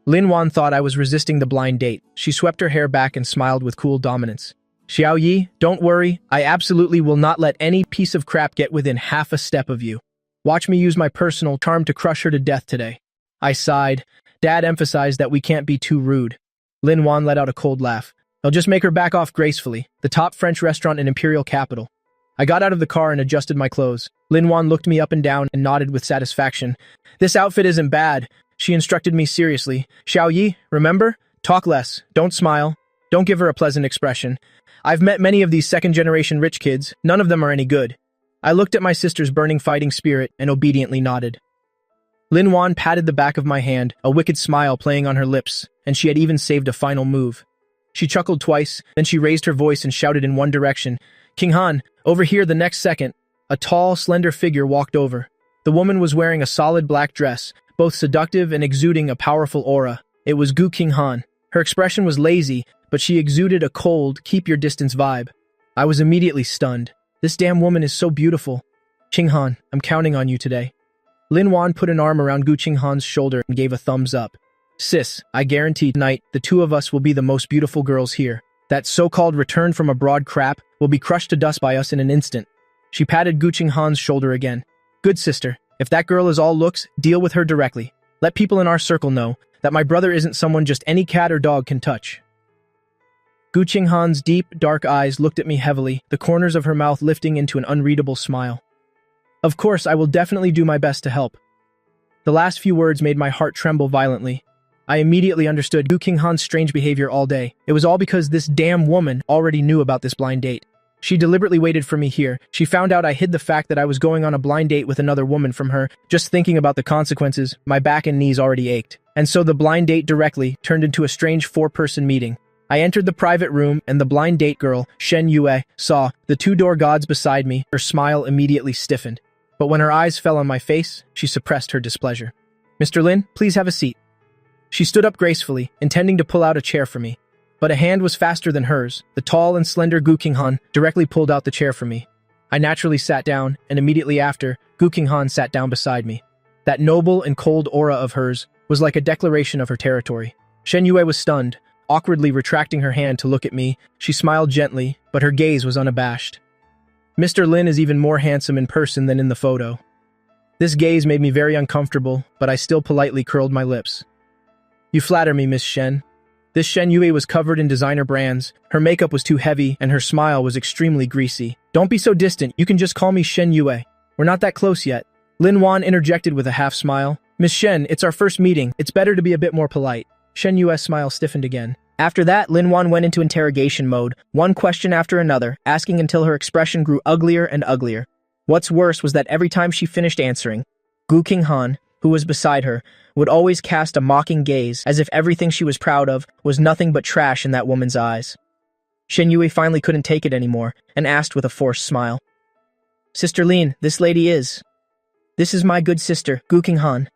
Lin Wan thought I was resisting the blind date. She swept her hair back and smiled with cool dominance. "Xiao Yi, don't worry. I absolutely will not let any piece of crap get within half a step of you. Watch me use my personal charm to crush her to death today." I sighed. Dad emphasized that we can't be too rude. Lin Wan let out a cold laugh. "I'll just make her back off gracefully. The top French restaurant in Imperial Capital." I got out of the car and adjusted my clothes. Lin Wan looked me up and down and nodded with satisfaction. "This outfit isn't bad," she instructed me seriously. "Xiao Yi, remember? Talk less. Don't smile. Don't give her a pleasant expression. I've met many of these second-generation rich kids. None of them are any good." I looked at my sister's burning fighting spirit and obediently nodded. Lin Wan patted the back of my hand, a wicked smile playing on her lips, and she had even saved a final move. She chuckled twice, then she raised her voice and shouted in one direction, "Qinghan, over here the next second." A tall, slender figure walked over. The woman was wearing a solid black dress, both seductive and exuding a powerful aura. It was Gu Qinghan. Her expression was lazy, but she exuded a cold, keep-your-distance vibe. I was immediately stunned. This damn woman is so beautiful. Qinghan, I'm counting on you today. Lin Wan put an arm around Gu Qinghan's shoulder and gave a thumbs up. Sis, I guarantee tonight the two of us will be the most beautiful girls here. That so-called return from abroad crap will be crushed to dust by us in an instant. She patted Gu Qinghan's shoulder again. Good sister, if that girl is all looks, deal with her directly. Let people in our circle know that my brother isn't someone just any cat or dog can touch. Gu Qinghan's deep, dark eyes looked at me heavily, the corners of her mouth lifting into an unreadable smile. Of course, I will definitely do my best to help. The last few words made my heart tremble violently. I immediately understood Gu Qinghan's strange behavior all day. It was all because this damn woman already knew about this blind date. She deliberately waited for me here. She found out I hid the fact that I was going on a blind date with another woman from her. Just thinking about the consequences, my back and knees already ached. And so the blind date directly turned into a strange four-person meeting. I entered the private room and the blind date girl, Shen Yue, saw the two-door gods beside me. Her smile immediately stiffened. But when her eyes fell on my face, she suppressed her displeasure. Mr. Lin, please have a seat. She stood up gracefully, intending to pull out a chair for me. But a hand was faster than hers. The tall and slender Gu Qinghan directly pulled out the chair for me. I naturally sat down, and immediately after, Gu Qinghan sat down beside me. That noble and cold aura of hers was like a declaration of her territory. Shen Yue was stunned, awkwardly retracting her hand to look at me. She smiled gently, but her gaze was unabashed. Mr. Lin is even more handsome in person than in the photo. This gaze made me very uncomfortable, but I still politely curled my lips. You flatter me, Miss Shen. This Shen Yue was covered in designer brands, her makeup was too heavy, and her smile was extremely greasy. Don't be so distant, you can just call me Shen Yue. We're not that close yet. Lin Wan interjected with a half smile. Miss Shen, it's our first meeting, it's better to be a bit more polite. Shen Yue's smile stiffened again. After that, Lin Wan went into interrogation mode, one question after another, asking until her expression grew uglier and uglier. What's worse was that every time she finished answering, Gu Qinghan, who was beside her, would always cast a mocking gaze, as if everything she was proud of was nothing but trash in that woman's eyes. Shen Yue finally couldn't take it anymore, and asked with a forced smile. Sister Lin, this lady is... This is my good sister, Gu Qinghan.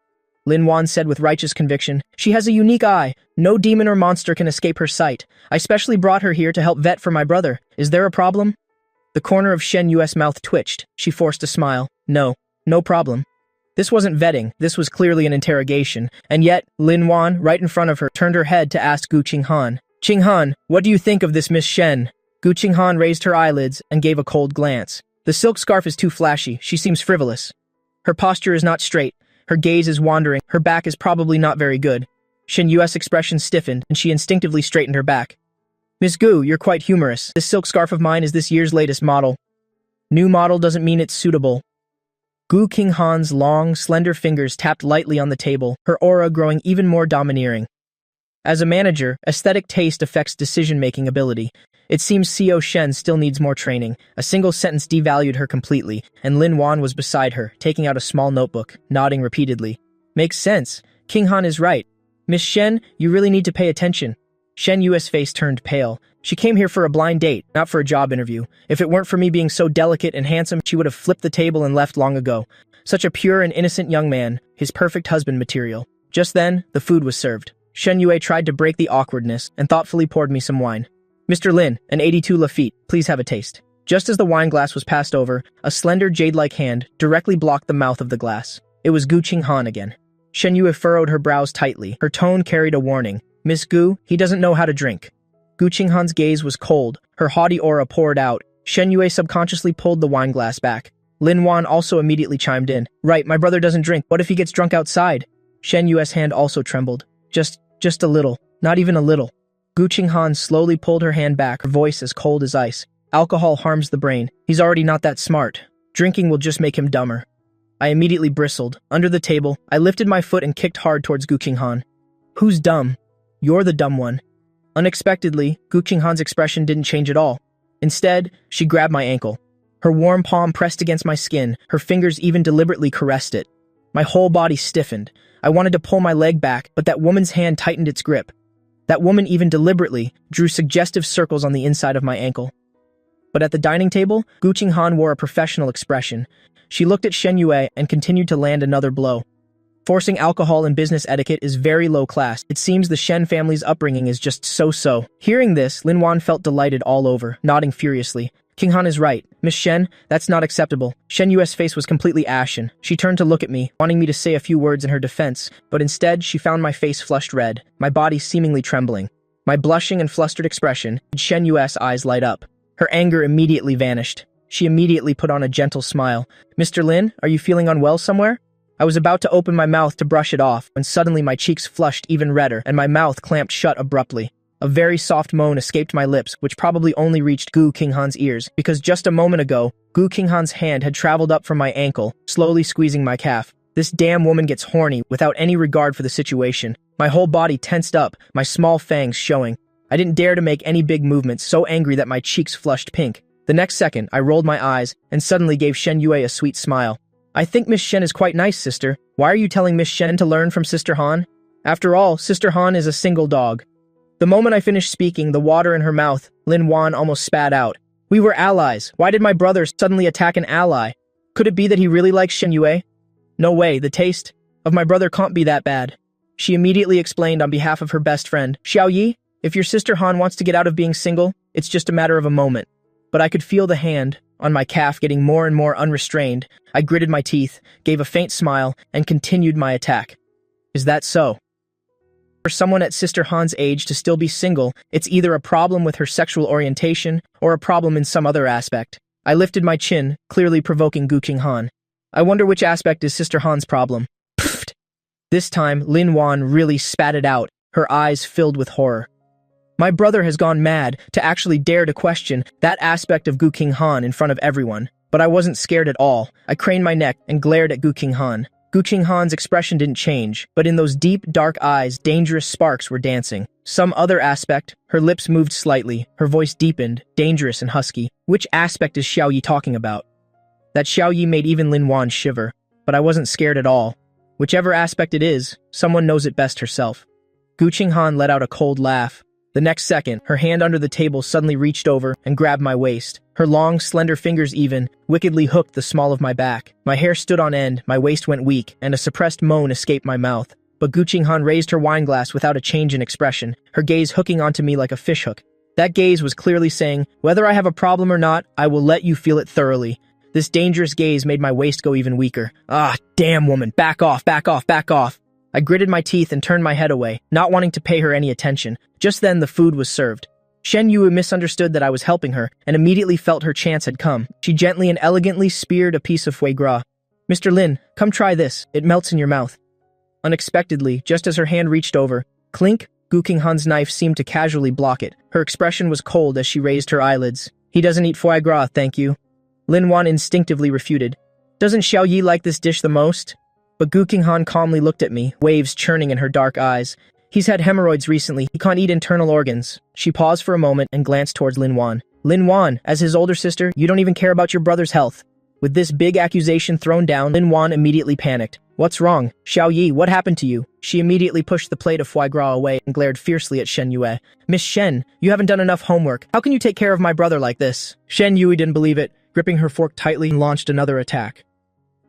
Lin Wan said with righteous conviction. She has a unique eye. No demon or monster can escape her sight. I specially brought her here to help vet for my brother. Is there a problem? The corner of Shen Yue's mouth twitched. She forced a smile. No problem. This wasn't vetting, this was clearly an interrogation, and yet, Lin Wan, right in front of her, turned her head to ask Gu Qinghan. Qinghan, what do you think of this Miss Shen? Gu Qinghan raised her eyelids and gave a cold glance. The silk scarf is too flashy, she seems frivolous. Her posture is not straight, her gaze is wandering, her back is probably not very good. Shen Yue's expression stiffened, and she instinctively straightened her back. Miss Gu, you're quite humorous. This silk scarf of mine is this year's latest model. New model doesn't mean it's suitable. Gu Qinghan's long, slender fingers tapped lightly on the table, her aura growing even more domineering. As a manager, aesthetic taste affects decision-making ability. It seems Xiao Shen still needs more training. A single sentence devalued her completely, and Lin Wan was beside her, taking out a small notebook, nodding repeatedly. Makes sense. Qinghan is right. Miss Shen, you really need to pay attention. Shen Yue's face turned pale. She came here for a blind date, not for a job interview. If it weren't for me being so delicate and handsome, she would have flipped the table and left long ago. Such a pure and innocent young man, his perfect husband material. Just then, the food was served. Shen Yue tried to break the awkwardness and thoughtfully poured me some wine. Mr. Lin, an 82 Lafitte, please have a taste. Just as the wine glass was passed over, a slender jade-like hand directly blocked the mouth of the glass. It was Gu Qinghan again. Shen Yue furrowed her brows tightly. Her tone carried a warning. Miss Gu, he doesn't know how to drink. Gu Qinghan's gaze was cold. Her haughty aura poured out. Shen Yue subconsciously pulled the wine glass back. Lin Wan also immediately chimed in. Right, my brother doesn't drink. What if he gets drunk outside? Shen Yue's hand also trembled. Just a little. Not even a little. Gu Qinghan slowly pulled her hand back, her voice as cold as ice. Alcohol harms the brain. He's already not that smart. Drinking will just make him dumber. I immediately bristled. Under the table, I lifted my foot and kicked hard towards Gu Qinghan. Who's dumb? You're the dumb one. Unexpectedly, Gu Qinghan's expression didn't change at all. Instead, she grabbed my ankle. Her warm palm pressed against my skin, her fingers even deliberately caressed it. My whole body stiffened. I wanted to pull my leg back, but that woman's hand tightened its grip. That woman even deliberately drew suggestive circles on the inside of my ankle. But at the dining table, Gu Qinghan wore a professional expression. She looked at Shen Yue and continued to land another blow. Forcing alcohol in business etiquette is very low class. It seems the Shen family's upbringing is just so-so. Hearing this, Lin Wan felt delighted all over, nodding furiously. King Han is right. Miss Shen, that's not acceptable. Shen Yue's face was completely ashen. She turned to look at me, wanting me to say a few words in her defense, but instead she found my face flushed red, my body seemingly trembling. My blushing and flustered expression made Shen Yue's eyes light up. Her anger immediately vanished. She immediately put on a gentle smile. Mr. Lin, are you feeling unwell somewhere? I was about to open my mouth to brush it off when suddenly my cheeks flushed even redder and my mouth clamped shut abruptly. A very soft moan escaped my lips, which probably only reached Gu Qinghan's ears, because just a moment ago, Gu Qinghan's hand had traveled up from my ankle, slowly squeezing my calf. This damn woman gets horny without any regard for the situation. My whole body tensed up, my small fangs showing. I didn't dare to make any big movements, so angry that my cheeks flushed pink. The next second, I rolled my eyes and suddenly gave Shen Yue a sweet smile. I think Miss Shen is quite nice, sister. Why are you telling Miss Shen to learn from Sister Han? After all, Sister Han is a single dog. The moment I finished speaking, the water in her mouth, Lin Wan almost spat out. We were allies. Why did my brother suddenly attack an ally? Could it be that he really likes Shen Yue? No way, the taste of my brother can't be that bad. She immediately explained on behalf of her best friend, Xiao Yi, if your sister Han wants to get out of being single, it's just a matter of a moment. But I could feel the hand on my calf getting more and more unrestrained. I gritted my teeth, gave a faint smile, and continued my attack. Is that so? For someone at Sister Han's age to still be single, it's either a problem with her sexual orientation or a problem in some other aspect. I lifted my chin, clearly provoking Gu Qinghan. I wonder which aspect is Sister Han's problem. Pfft. This time, Lin Wan really spat it out, her eyes filled with horror. My brother has gone mad to actually dare to question that aspect of Gu Qinghan in front of everyone. But I wasn't scared at all. I craned my neck and glared at Gu Qinghan. Gu Qinghan's expression didn't change, but in those deep, dark eyes, dangerous sparks were dancing. Some other aspect, her lips moved slightly, her voice deepened, dangerous and husky. Which aspect is Xiao Yi talking about? That Xiao Yi made even Lin Wan shiver, but I wasn't scared at all. Whichever aspect it is, someone knows it best herself. Gu Qinghan let out a cold laugh. The next second, her hand under the table suddenly reached over and grabbed my waist. Her long, slender fingers even wickedly hooked the small of my back. My hair stood on end, my waist went weak, and a suppressed moan escaped my mouth. But Gu Qinghan raised her wineglass without a change in expression, her gaze hooking onto me like a fishhook. That gaze was clearly saying, whether I have a problem or not, I will let you feel it thoroughly. This dangerous gaze made my waist go even weaker. Ah, damn woman, back off, back off, back off. I gritted my teeth and turned my head away, not wanting to pay her any attention. Just then, the food was served. Shen Yue misunderstood that I was helping her and immediately felt her chance had come. She gently and elegantly speared a piece of foie gras. Mr. Lin, come try this. It melts in your mouth. Unexpectedly, just as her hand reached over, clink, Gu Qinghan's knife seemed to casually block it. Her expression was cold as she raised her eyelids. He doesn't eat foie gras, thank you. Lin Wan instinctively refuted. Doesn't Xiao Yi like this dish the most? But Gu Qinghan calmly looked at me, waves churning in her dark eyes. He's had hemorrhoids recently. He can't eat internal organs. She paused for a moment and glanced towards Lin Wan. Lin Wan, as his older sister, you don't even care about your brother's health. With this big accusation thrown down, Lin Wan immediately panicked. What's wrong? Xiao Yi, what happened to you? She immediately pushed the plate of foie gras away and glared fiercely at Shen Yue. Miss Shen, you haven't done enough homework. How can you take care of my brother like this? Shen Yue didn't believe it, gripping her fork tightly and launched another attack.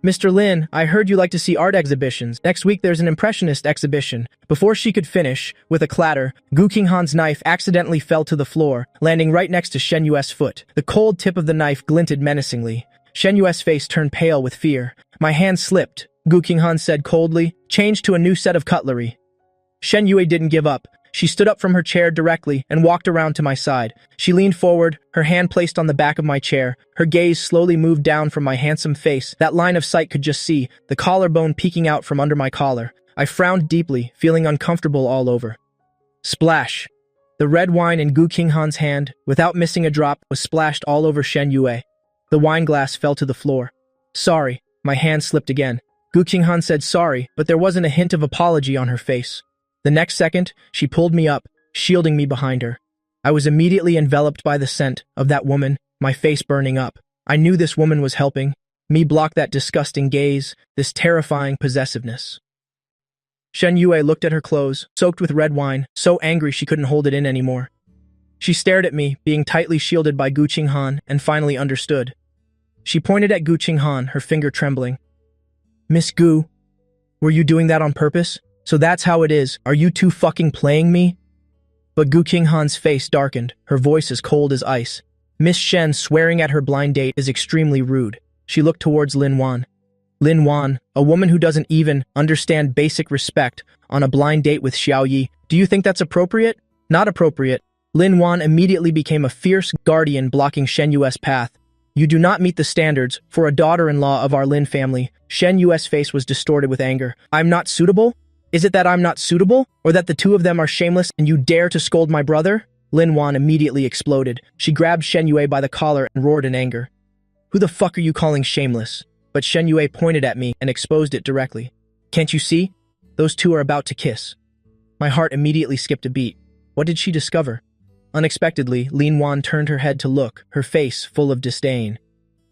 Mr. Lin, I heard you like to see art exhibitions. Next week there's an impressionist exhibition. Before she could finish, with a clatter, Gu Qinghan's knife accidentally fell to the floor, landing right next to Shen Yue's foot. The cold tip of the knife glinted menacingly. Shen Yue's face turned pale with fear. My hand slipped, Gu Qinghan said coldly, changed to a new set of cutlery. Shen Yue didn't give up. She stood up from her chair directly and walked around to my side. She leaned forward, her hand placed on the back of my chair. Her gaze slowly moved down from my handsome face. That line of sight could just see, the collarbone peeking out from under my collar. I frowned deeply, feeling uncomfortable all over. Splash! The red wine in Gu Qinghan's hand, without missing a drop, was splashed all over Shen Yue. The wineglass fell to the floor. Sorry, my hand slipped again. Gu Qinghan said sorry, but there wasn't a hint of apology on her face. The next second, she pulled me up, shielding me behind her. I was immediately enveloped by the scent of that woman, my face burning up. I knew this woman was helping me block that disgusting gaze, this terrifying possessiveness. Shen Yue looked at her clothes, soaked with red wine, so angry she couldn't hold it in anymore. She stared at me, being tightly shielded by Gu Qinghan, and finally understood. She pointed at Gu Qinghan, her finger trembling. Miss Gu, Were you doing that on purpose? So that's how it is. Are you two fucking playing me? But Gu Qinghan's face darkened, her voice as cold as ice. Miss Shen swearing at her blind date is extremely rude. She looked towards Lin Wan. Lin Wan, a woman who doesn't even understand basic respect, on a blind date with Xiao Yi. Do you think that's appropriate? Not appropriate. Lin Wan immediately became a fierce guardian blocking Shen Yue's path. You do not meet the standards for a daughter-in-law of our Lin family. Shen Yue's face was distorted with anger. I'm not suitable? Is it that I'm not suitable? Or that the two of them are shameless and you dare to scold my brother? Lin Wan immediately exploded. She grabbed Shen Yue by the collar and roared in anger. Who the fuck are you calling shameless? But Shen Yue pointed at me and exposed it directly. Can't you see? Those two are about to kiss. My heart immediately skipped a beat. What did she discover? Unexpectedly, Lin Wan turned her head to look, her face full of disdain.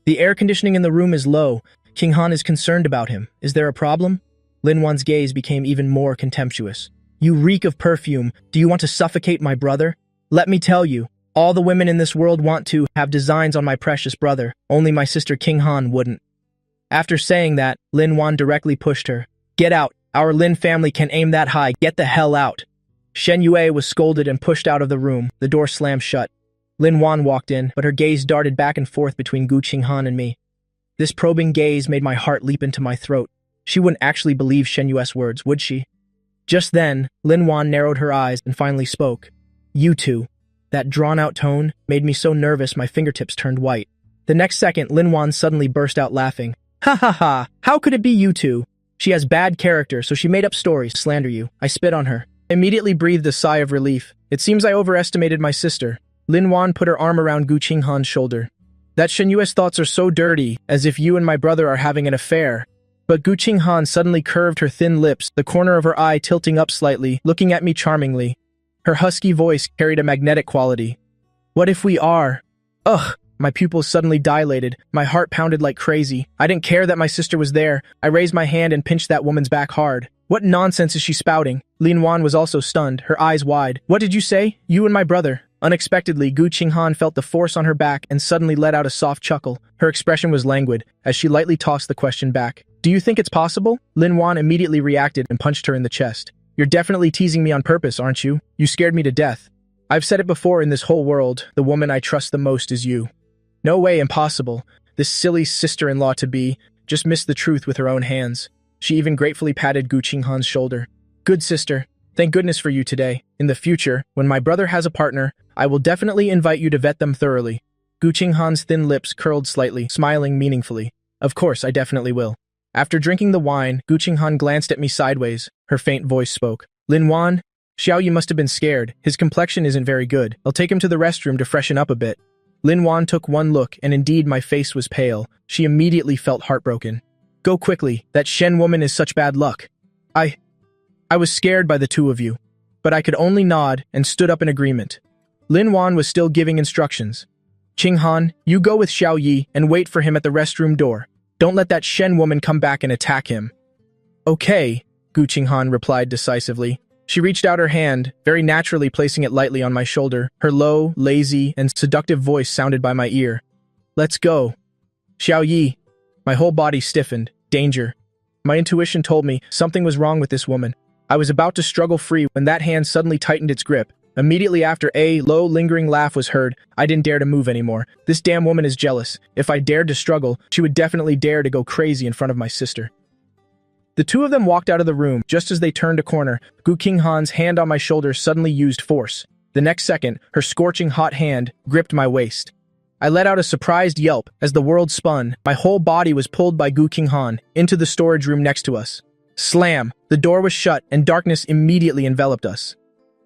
The air conditioning in the room is low. King Han is concerned about him. Is there a problem? Lin Wan's gaze became even more contemptuous. You reek of perfume. Do you want to suffocate my brother? Let me tell you, all the women in this world want to have designs on my precious brother. Only my sister King Han wouldn't. After saying that, Lin Wan directly pushed her. Get out. Our Lin family can aim that high. Get the hell out. Shen Yue was scolded and pushed out of the room. The door slammed shut. Lin Wan walked in, but her gaze darted back and forth between Gu Qinghan and me. This probing gaze made my heart leap into my throat. She wouldn't actually believe Shen Yue's words, would she? Just then, Lin Wan narrowed her eyes and finally spoke. You two. That drawn-out tone made me so nervous my fingertips turned white. The next second, Lin Wan suddenly burst out laughing. Ha ha ha! How could it be you two? She has bad character, so she made up stories to slander you. I spit on her. I immediately breathed a sigh of relief. It seems I overestimated my sister. Lin Wan put her arm around Gu Qinghan's shoulder. That Shen Yue's thoughts are so dirty, as if you and my brother are having an affair. But Gu Qinghan suddenly curved her thin lips, the corner of her eye tilting up slightly, looking at me charmingly. Her husky voice carried a magnetic quality. What if we are? Ugh! My pupils suddenly dilated. My heart pounded like crazy. I didn't care that my sister was there. I raised my hand and pinched that woman's back hard. What nonsense is she spouting? Lin Wan was also stunned, her eyes wide. What did you say? You and my brother. Unexpectedly, Gu Qinghan felt the force on her back and suddenly let out a soft chuckle. Her expression was languid, as she lightly tossed the question back. Do you think it's possible? Lin Wan immediately reacted and punched her in the chest. You're definitely teasing me on purpose, aren't you? You scared me to death. I've said it before, in this whole world, the woman I trust the most is you. No way, impossible. This silly sister-in-law-to-be just missed the truth with her own hands. She even gratefully patted Gu Qinghan's shoulder. Good sister. Thank goodness for you today. In the future, when my brother has a partner, I will definitely invite you to vet them thoroughly. Gu Qinghan's thin lips curled slightly, smiling meaningfully. Of course, I definitely will. After drinking the wine, Gu Qinghan glanced at me sideways. Her faint voice spoke. Lin Wan? Xiao Yi must have been scared. His complexion isn't very good. I'll take him to the restroom to freshen up a bit. Lin Wan took one look, and indeed my face was pale. She immediately felt heartbroken. Go quickly. That Shen woman is such bad luck. I was scared by the two of you, but I could only nod and stood up in agreement. Lin Wan was still giving instructions. Qinghan, you go with Xiao Yi and wait for him at the restroom door. Don't let that Shen woman come back and attack him. Okay, Gu Qinghan replied decisively. She reached out her hand, very naturally placing it lightly on my shoulder. Her low, lazy, and seductive voice sounded by my ear. Let's go. Xiao Yi. My whole body stiffened. Danger. My intuition told me something was wrong with this woman. I was about to struggle free when that hand suddenly tightened its grip. Immediately after a low, lingering laugh was heard, I didn't dare to move anymore. This damn woman is jealous. If I dared to struggle, she would definitely dare to go crazy in front of my sister. The two of them walked out of the room. Just as they turned a corner, Gu Qinghan's hand on my shoulder suddenly used force. The next second, her scorching hot hand gripped my waist. I let out a surprised yelp as the world spun. My whole body was pulled by Gu Qinghan into the storage room next to us. Slam! The door was shut and darkness immediately enveloped us.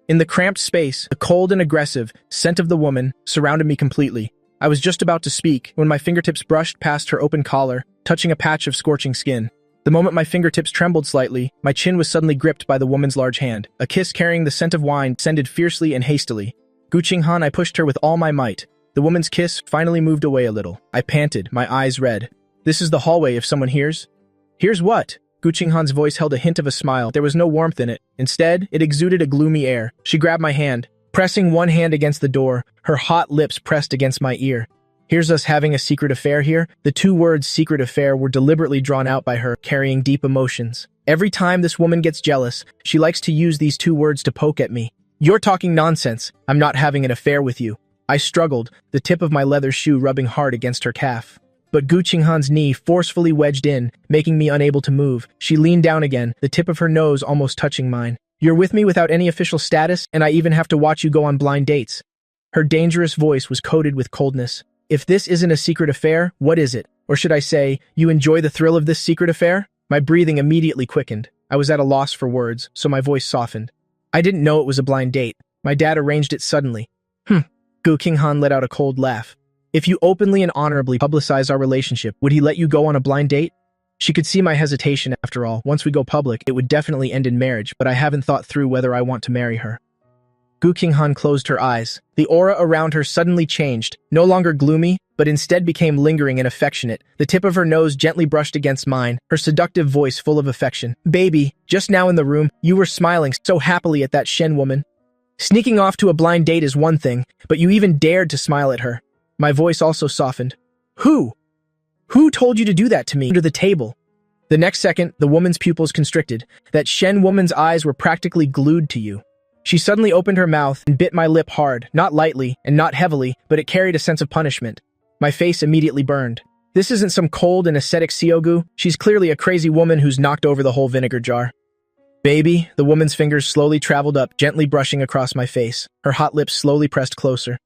In the cramped space, the cold and aggressive scent of the woman surrounded me completely. I was just about to speak when my fingertips brushed past her open collar, touching a patch of scorching skin. The moment my fingertips trembled slightly, my chin was suddenly gripped by the woman's large hand. A kiss carrying the scent of wine descended fiercely and hastily. Gu Qinghan, I pushed her with all my might. The woman's kiss finally moved away a little. I panted, my eyes red. This is the hallway if someone hears. Hears what? Gu Qinghan's voice held a hint of a smile. There was no warmth in it. Instead, it exuded a gloomy air. She grabbed my hand. Pressing one hand against the door, her hot lips pressed against my ear. Here's us having a secret affair here. The two words secret affair were deliberately drawn out by her, carrying deep emotions. Every time this woman gets jealous, she likes to use these two words to poke at me. You're talking nonsense. I'm not having an affair with you. I struggled, the tip of my leather shoe rubbing hard against her calf. But Gu Qinghan's knee forcefully wedged in, making me unable to move. She leaned down again, the tip of her nose almost touching mine. You're with me without any official status, and I even have to watch you go on blind dates. Her dangerous voice was coated with coldness. If this isn't a secret affair, what is it? Or should I say, you enjoy the thrill of this secret affair? My breathing immediately quickened. I was at a loss for words, so my voice softened. I didn't know it was a blind date. My dad arranged it suddenly. Gu Qinghan let out a cold laugh. If you openly and honorably publicize our relationship, would he let you go on a blind date? She could see my hesitation after all. Once we go public, it would definitely end in marriage, but I haven't thought through whether I want to marry her. Gu Qinghan closed her eyes. The aura around her suddenly changed, no longer gloomy, but instead became lingering and affectionate. The tip of her nose gently brushed against mine, her seductive voice full of affection. Baby, just now in the room, you were smiling so happily at that Shen woman. Sneaking off to a blind date is one thing, but you even dared to smile at her. My voice also softened. Who? Who told you to do that to me? Under the table. The next second, the woman's pupils constricted. That Shen woman's eyes were practically glued to you. She suddenly opened her mouth and bit my lip hard, not lightly and not heavily, but it carried a sense of punishment. My face immediately burned. This isn't some cold and ascetic Siogu. She's clearly a crazy woman who's knocked over the whole vinegar jar. Baby, the woman's fingers slowly traveled up, gently brushing across my face. Her hot lips slowly pressed closer.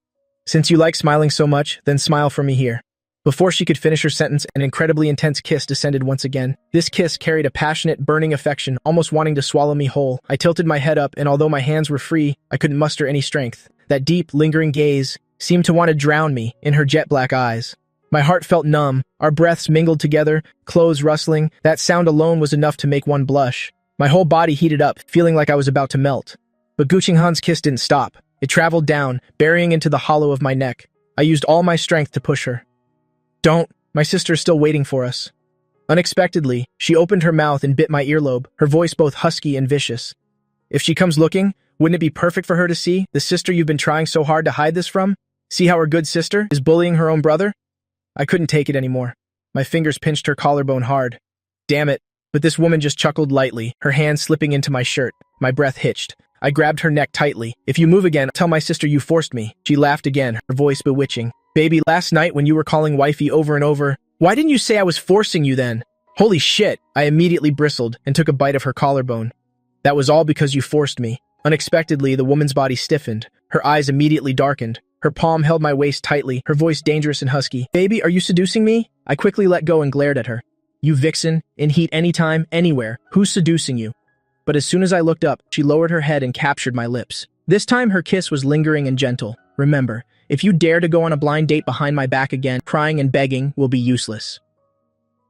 Since you like smiling so much, then smile for me here. Before she could finish her sentence, an incredibly intense kiss descended once again. This kiss carried a passionate, burning affection, almost wanting to swallow me whole. I tilted my head up, and although my hands were free, I couldn't muster any strength. That deep, lingering gaze seemed to want to drown me in her jet-black eyes. My heart felt numb. Our breaths mingled together, clothes rustling. That sound alone was enough to make one blush. My whole body heated up, feeling like I was about to melt. But Gu Qinghan's kiss didn't stop. It traveled down, burying into the hollow of my neck. I used all my strength to push her. Don't. My sister is still waiting for us. Unexpectedly, she opened her mouth and bit my earlobe, her voice both husky and vicious. If she comes looking, wouldn't it be perfect for her to see the sister you've been trying so hard to hide this from? See how her good sister is bullying her own brother? I couldn't take it anymore. My fingers pinched her collarbone hard. Damn it. But this woman just chuckled lightly, her hand slipping into my shirt. My breath hitched. I grabbed her neck tightly. If you move again, tell my sister you forced me. She laughed again, her voice bewitching. Baby, last night when you were calling wifey over and over, why didn't you say I was forcing you then? Holy shit! I immediately bristled and took a bite of her collarbone. That was all because you forced me. Unexpectedly, the woman's body stiffened. Her eyes immediately darkened. Her palm held my waist tightly, her voice dangerous and husky. Baby, are you seducing me? I quickly let go and glared at her. You vixen, in heat anytime, anywhere. Who's seducing you? But as soon as I looked up, she lowered her head and captured my lips. This time her kiss was lingering and gentle. Remember, if you dare to go on a blind date behind my back again, crying and begging will be useless.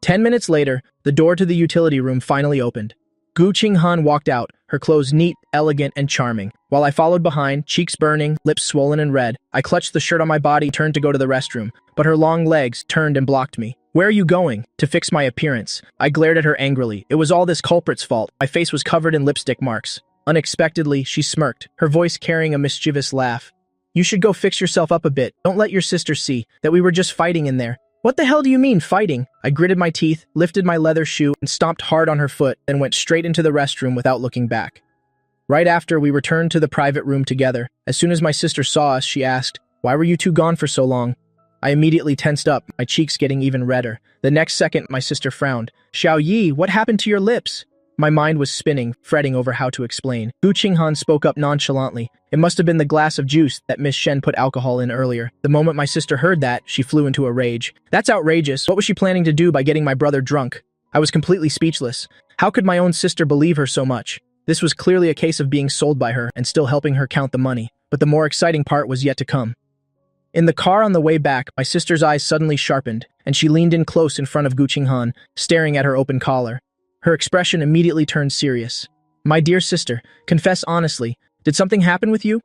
10 minutes later, the door to the utility room finally opened. Gu Qinghan walked out, her clothes neat, elegant, and charming. While I followed behind, cheeks burning, lips swollen and red, I clutched the shirt on my body, turned to go to the restroom, but her long legs turned and blocked me. Where are you going? To fix my appearance. I glared at her angrily. It was all this culprit's fault. My face was covered in lipstick marks. Unexpectedly, she smirked, her voice carrying a mischievous laugh. You should go fix yourself up a bit. Don't let your sister see that we were just fighting in there. What the hell do you mean, fighting? I gritted my teeth, lifted my leather shoe, and stomped hard on her foot, then went straight into the restroom without looking back. Right after, we returned to the private room together. As soon as my sister saw us, she asked, "Why were you two gone for so long?" I immediately tensed up, my cheeks getting even redder. The next second, my sister frowned. "Xiao Yi, what happened to your lips?" My mind was spinning, fretting over how to explain. Gu Qinghan spoke up nonchalantly. It must have been the glass of juice that Miss Shen put alcohol in earlier. The moment my sister heard that, she flew into a rage. That's outrageous. What was she planning to do by getting my brother drunk? I was completely speechless. How could my own sister believe her so much? This was clearly a case of being sold by her and still helping her count the money. But the more exciting part was yet to come. In the car on the way back, my sister's eyes suddenly sharpened, and she leaned in close in front of Gu Qinghan, staring at her open collar. Her expression immediately turned serious. "My dear sister, confess honestly, did something happen with you?"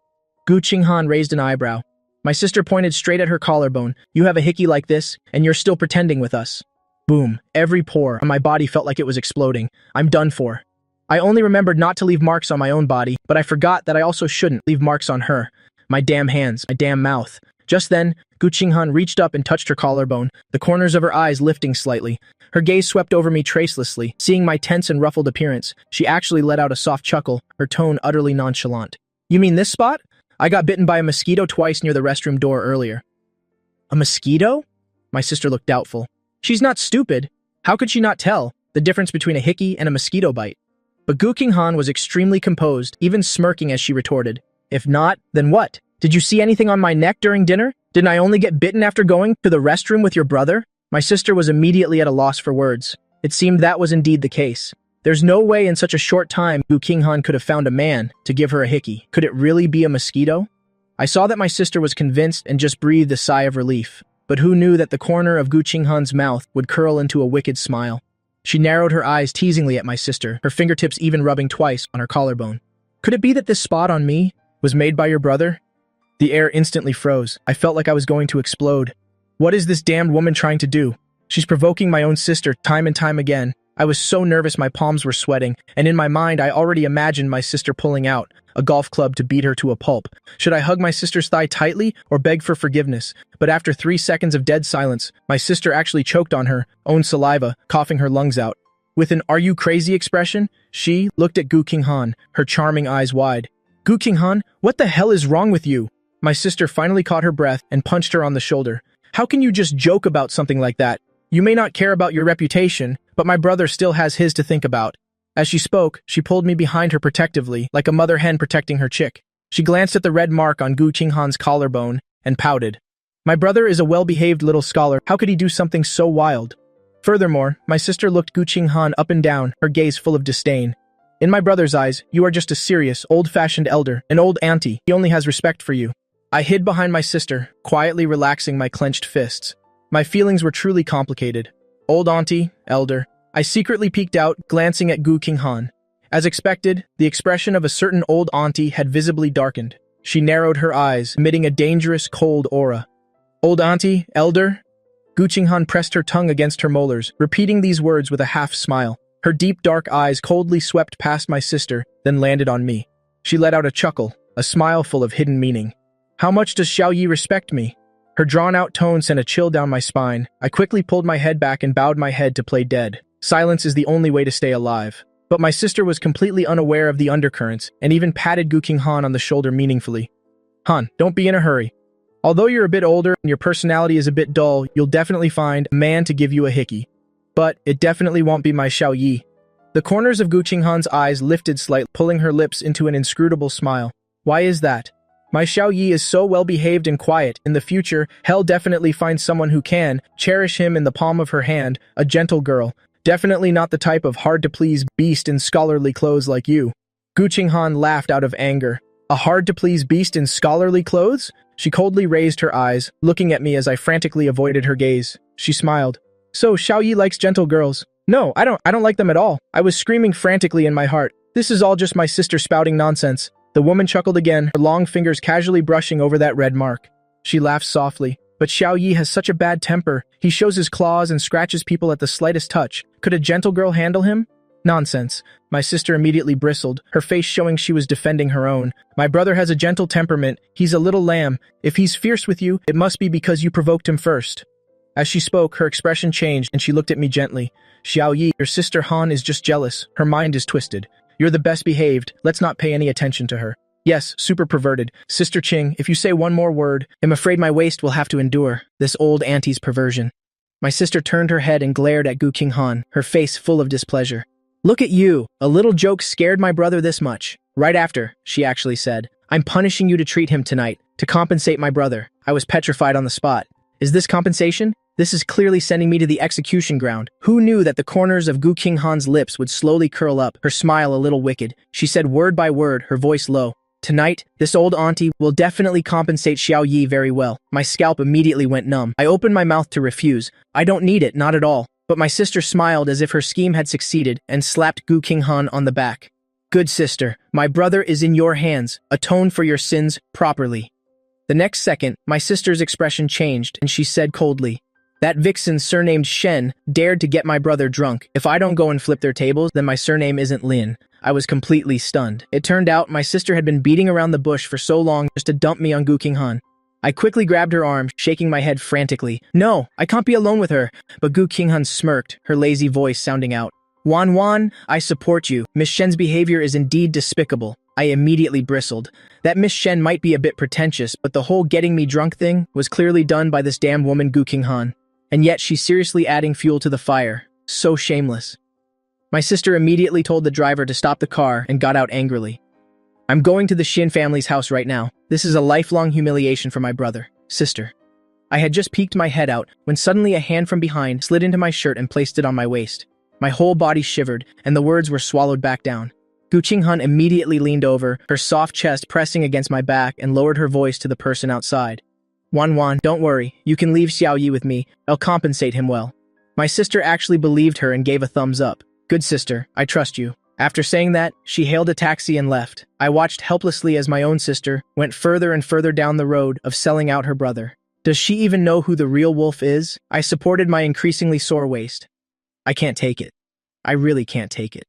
Gu Qinghan raised an eyebrow. My sister pointed straight at her collarbone. "You have a hickey like this, and you're still pretending with us." Boom. Every pore on my body felt like it was exploding. I'm done for. I only remembered not to leave marks on my own body, but I forgot that I also shouldn't leave marks on her. My damn hands, my damn mouth. Just then, Gu Qinghan reached up and touched her collarbone, the corners of her eyes lifting slightly. Her gaze swept over me tracelessly. Seeing my tense and ruffled appearance, she actually let out a soft chuckle, her tone utterly nonchalant. You mean this spot? I got bitten by a mosquito twice near the restroom door earlier. A mosquito? My sister looked doubtful. She's not stupid. How could she not tell the difference between a hickey and a mosquito bite? But Gu Qinghan was extremely composed, even smirking as she retorted. If not, then what? Did you see anything on my neck during dinner? Didn't I only get bitten after going to the restroom with your brother? My sister was immediately at a loss for words. It seemed that was indeed the case. There's no way in such a short time Gu Qinghan could have found a man to give her a hickey. Could it really be a mosquito? I saw that my sister was convinced and just breathed a sigh of relief. But who knew that the corner of Gu Qinghan's mouth would curl into a wicked smile? She narrowed her eyes teasingly at my sister, her fingertips even rubbing twice on her collarbone. Could it be that this spot on me was made by your brother? The air instantly froze. I felt like I was going to explode. What is this damned woman trying to do? She's provoking my own sister time and time again. I was so nervous my palms were sweating, and in my mind I already imagined my sister pulling out a golf club to beat her to a pulp. Should I hug my sister's thigh tightly or beg for forgiveness? But after 3 seconds of dead silence, my sister actually choked on her own saliva, coughing her lungs out. With an "are you crazy" expression, she looked at Gu Qinghan, her charming eyes wide. Gu Qinghan, what the hell is wrong with you? My sister finally caught her breath and punched her on the shoulder. How can you just joke about something like that? You may not care about your reputation, but my brother still has his to think about. As she spoke, she pulled me behind her protectively, like a mother hen protecting her chick. She glanced at the red mark on Gu Qinghan's collarbone and pouted. My brother is a well-behaved little scholar. How could he do something so wild? Furthermore, my sister looked Gu Qinghan up and down, her gaze full of disdain. In my brother's eyes, you are just a serious, old-fashioned elder, an old auntie. He only has respect for you. I hid behind my sister, quietly relaxing my clenched fists. My feelings were truly complicated. Old auntie, elder. I secretly peeked out, glancing at Gu Qinghan. As expected, the expression of a certain old auntie had visibly darkened. She narrowed her eyes, emitting a dangerous, cold aura. Old auntie, elder? Gu Qinghan pressed her tongue against her molars, repeating these words with a half-smile. Her deep, dark eyes coldly swept past my sister, then landed on me. She let out a chuckle, a smile full of hidden meaning. How much does Xiao Yi respect me? Her drawn-out tone sent a chill down my spine. I quickly pulled my head back and bowed my head to play dead. Silence is the only way to stay alive. But my sister was completely unaware of the undercurrents, and even patted Gu Qinghan on the shoulder meaningfully. Han, don't be in a hurry. Although you're a bit older and your personality is a bit dull, you'll definitely find a man to give you a hickey. But it definitely won't be my Xiao Yi. The corners of Gu Qinghan's eyes lifted slightly, pulling her lips into an inscrutable smile. Why is that? My Xiao Yi is so well-behaved and quiet. In the future, he'll definitely find someone who can cherish him in the palm of her hand, a gentle girl. Definitely not the type of hard-to-please beast in scholarly clothes like you. Gu Qinghan laughed out of anger. A hard-to-please beast in scholarly clothes? She coldly raised her eyes, looking at me as I frantically avoided her gaze. She smiled. So, Xiao Yi likes gentle girls. No, I don't like them at all. I was screaming frantically in my heart. This is all just my sister spouting nonsense. The woman chuckled again, her long fingers casually brushing over that red mark. She laughed softly. But Xiao Yi has such a bad temper. He shows his claws and scratches people at the slightest touch. Could a gentle girl handle him? Nonsense. My sister immediately bristled, her face showing she was defending her own. My brother has a gentle temperament. He's a little lamb. If he's fierce with you, it must be because you provoked him first. As she spoke, her expression changed and she looked at me gently. Xiao Yi, your sister Han is just jealous. Her mind is twisted. You're the best behaved. Let's not pay any attention to her. Yes, super perverted. Sister Qing, if you say one more word, I'm afraid my waist will have to endure this old auntie's perversion. My sister turned her head and glared at Gu Qinghan, her face full of displeasure. Look at you. A little joke scared my brother this much. Right after, she actually said, I'm punishing you to treat him tonight, to compensate my brother. I was petrified on the spot. Is this compensation? This is clearly sending me to the execution ground. Who knew that the corners of Gu Qinghan's lips would slowly curl up, her smile a little wicked? She said word by word, her voice low. Tonight, this old auntie will definitely compensate Xiao Yi very well. My scalp immediately went numb. I opened my mouth to refuse. I don't need it, not at all. But my sister smiled as if her scheme had succeeded and slapped Gu Qinghan on the back. Good sister, my brother is in your hands. Atone for your sins properly. The next second, my sister's expression changed and she said coldly, that vixen surnamed Shen dared to get my brother drunk. If I don't go and flip their tables, then my surname isn't Lin. I was completely stunned. It turned out my sister had been beating around the bush for so long just to dump me on Gu Qinghan. I quickly grabbed her arm, shaking my head frantically. No, I can't be alone with her. But Gu Qinghan smirked, her lazy voice sounding out. Wan Wan, I support you. Miss Shen's behavior is indeed despicable. I immediately bristled. That Miss Shen might be a bit pretentious, but the whole getting me drunk thing was clearly done by this damned woman Gu Qinghan. And yet she's seriously adding fuel to the fire. So shameless. My sister immediately told the driver to stop the car and got out angrily. I'm going to the Shin family's house right now. This is a lifelong humiliation for my brother, sister. I had just peeked my head out when suddenly a hand from behind slid into my shirt and placed it on my waist. My whole body shivered, and the words were swallowed back down. Gu Qinghan immediately leaned over, her soft chest pressing against my back, and lowered her voice to the person outside. Wan Wan, don't worry. You can leave Xiao Yi with me. I'll compensate him well. My sister actually believed her and gave a thumbs up. Good sister, I trust you. After saying that, she hailed a taxi and left. I watched helplessly as my own sister went further and further down the road of selling out her brother. Does she even know who the real wolf is? I supported my increasingly sore waist. I can't take it. I really can't take it.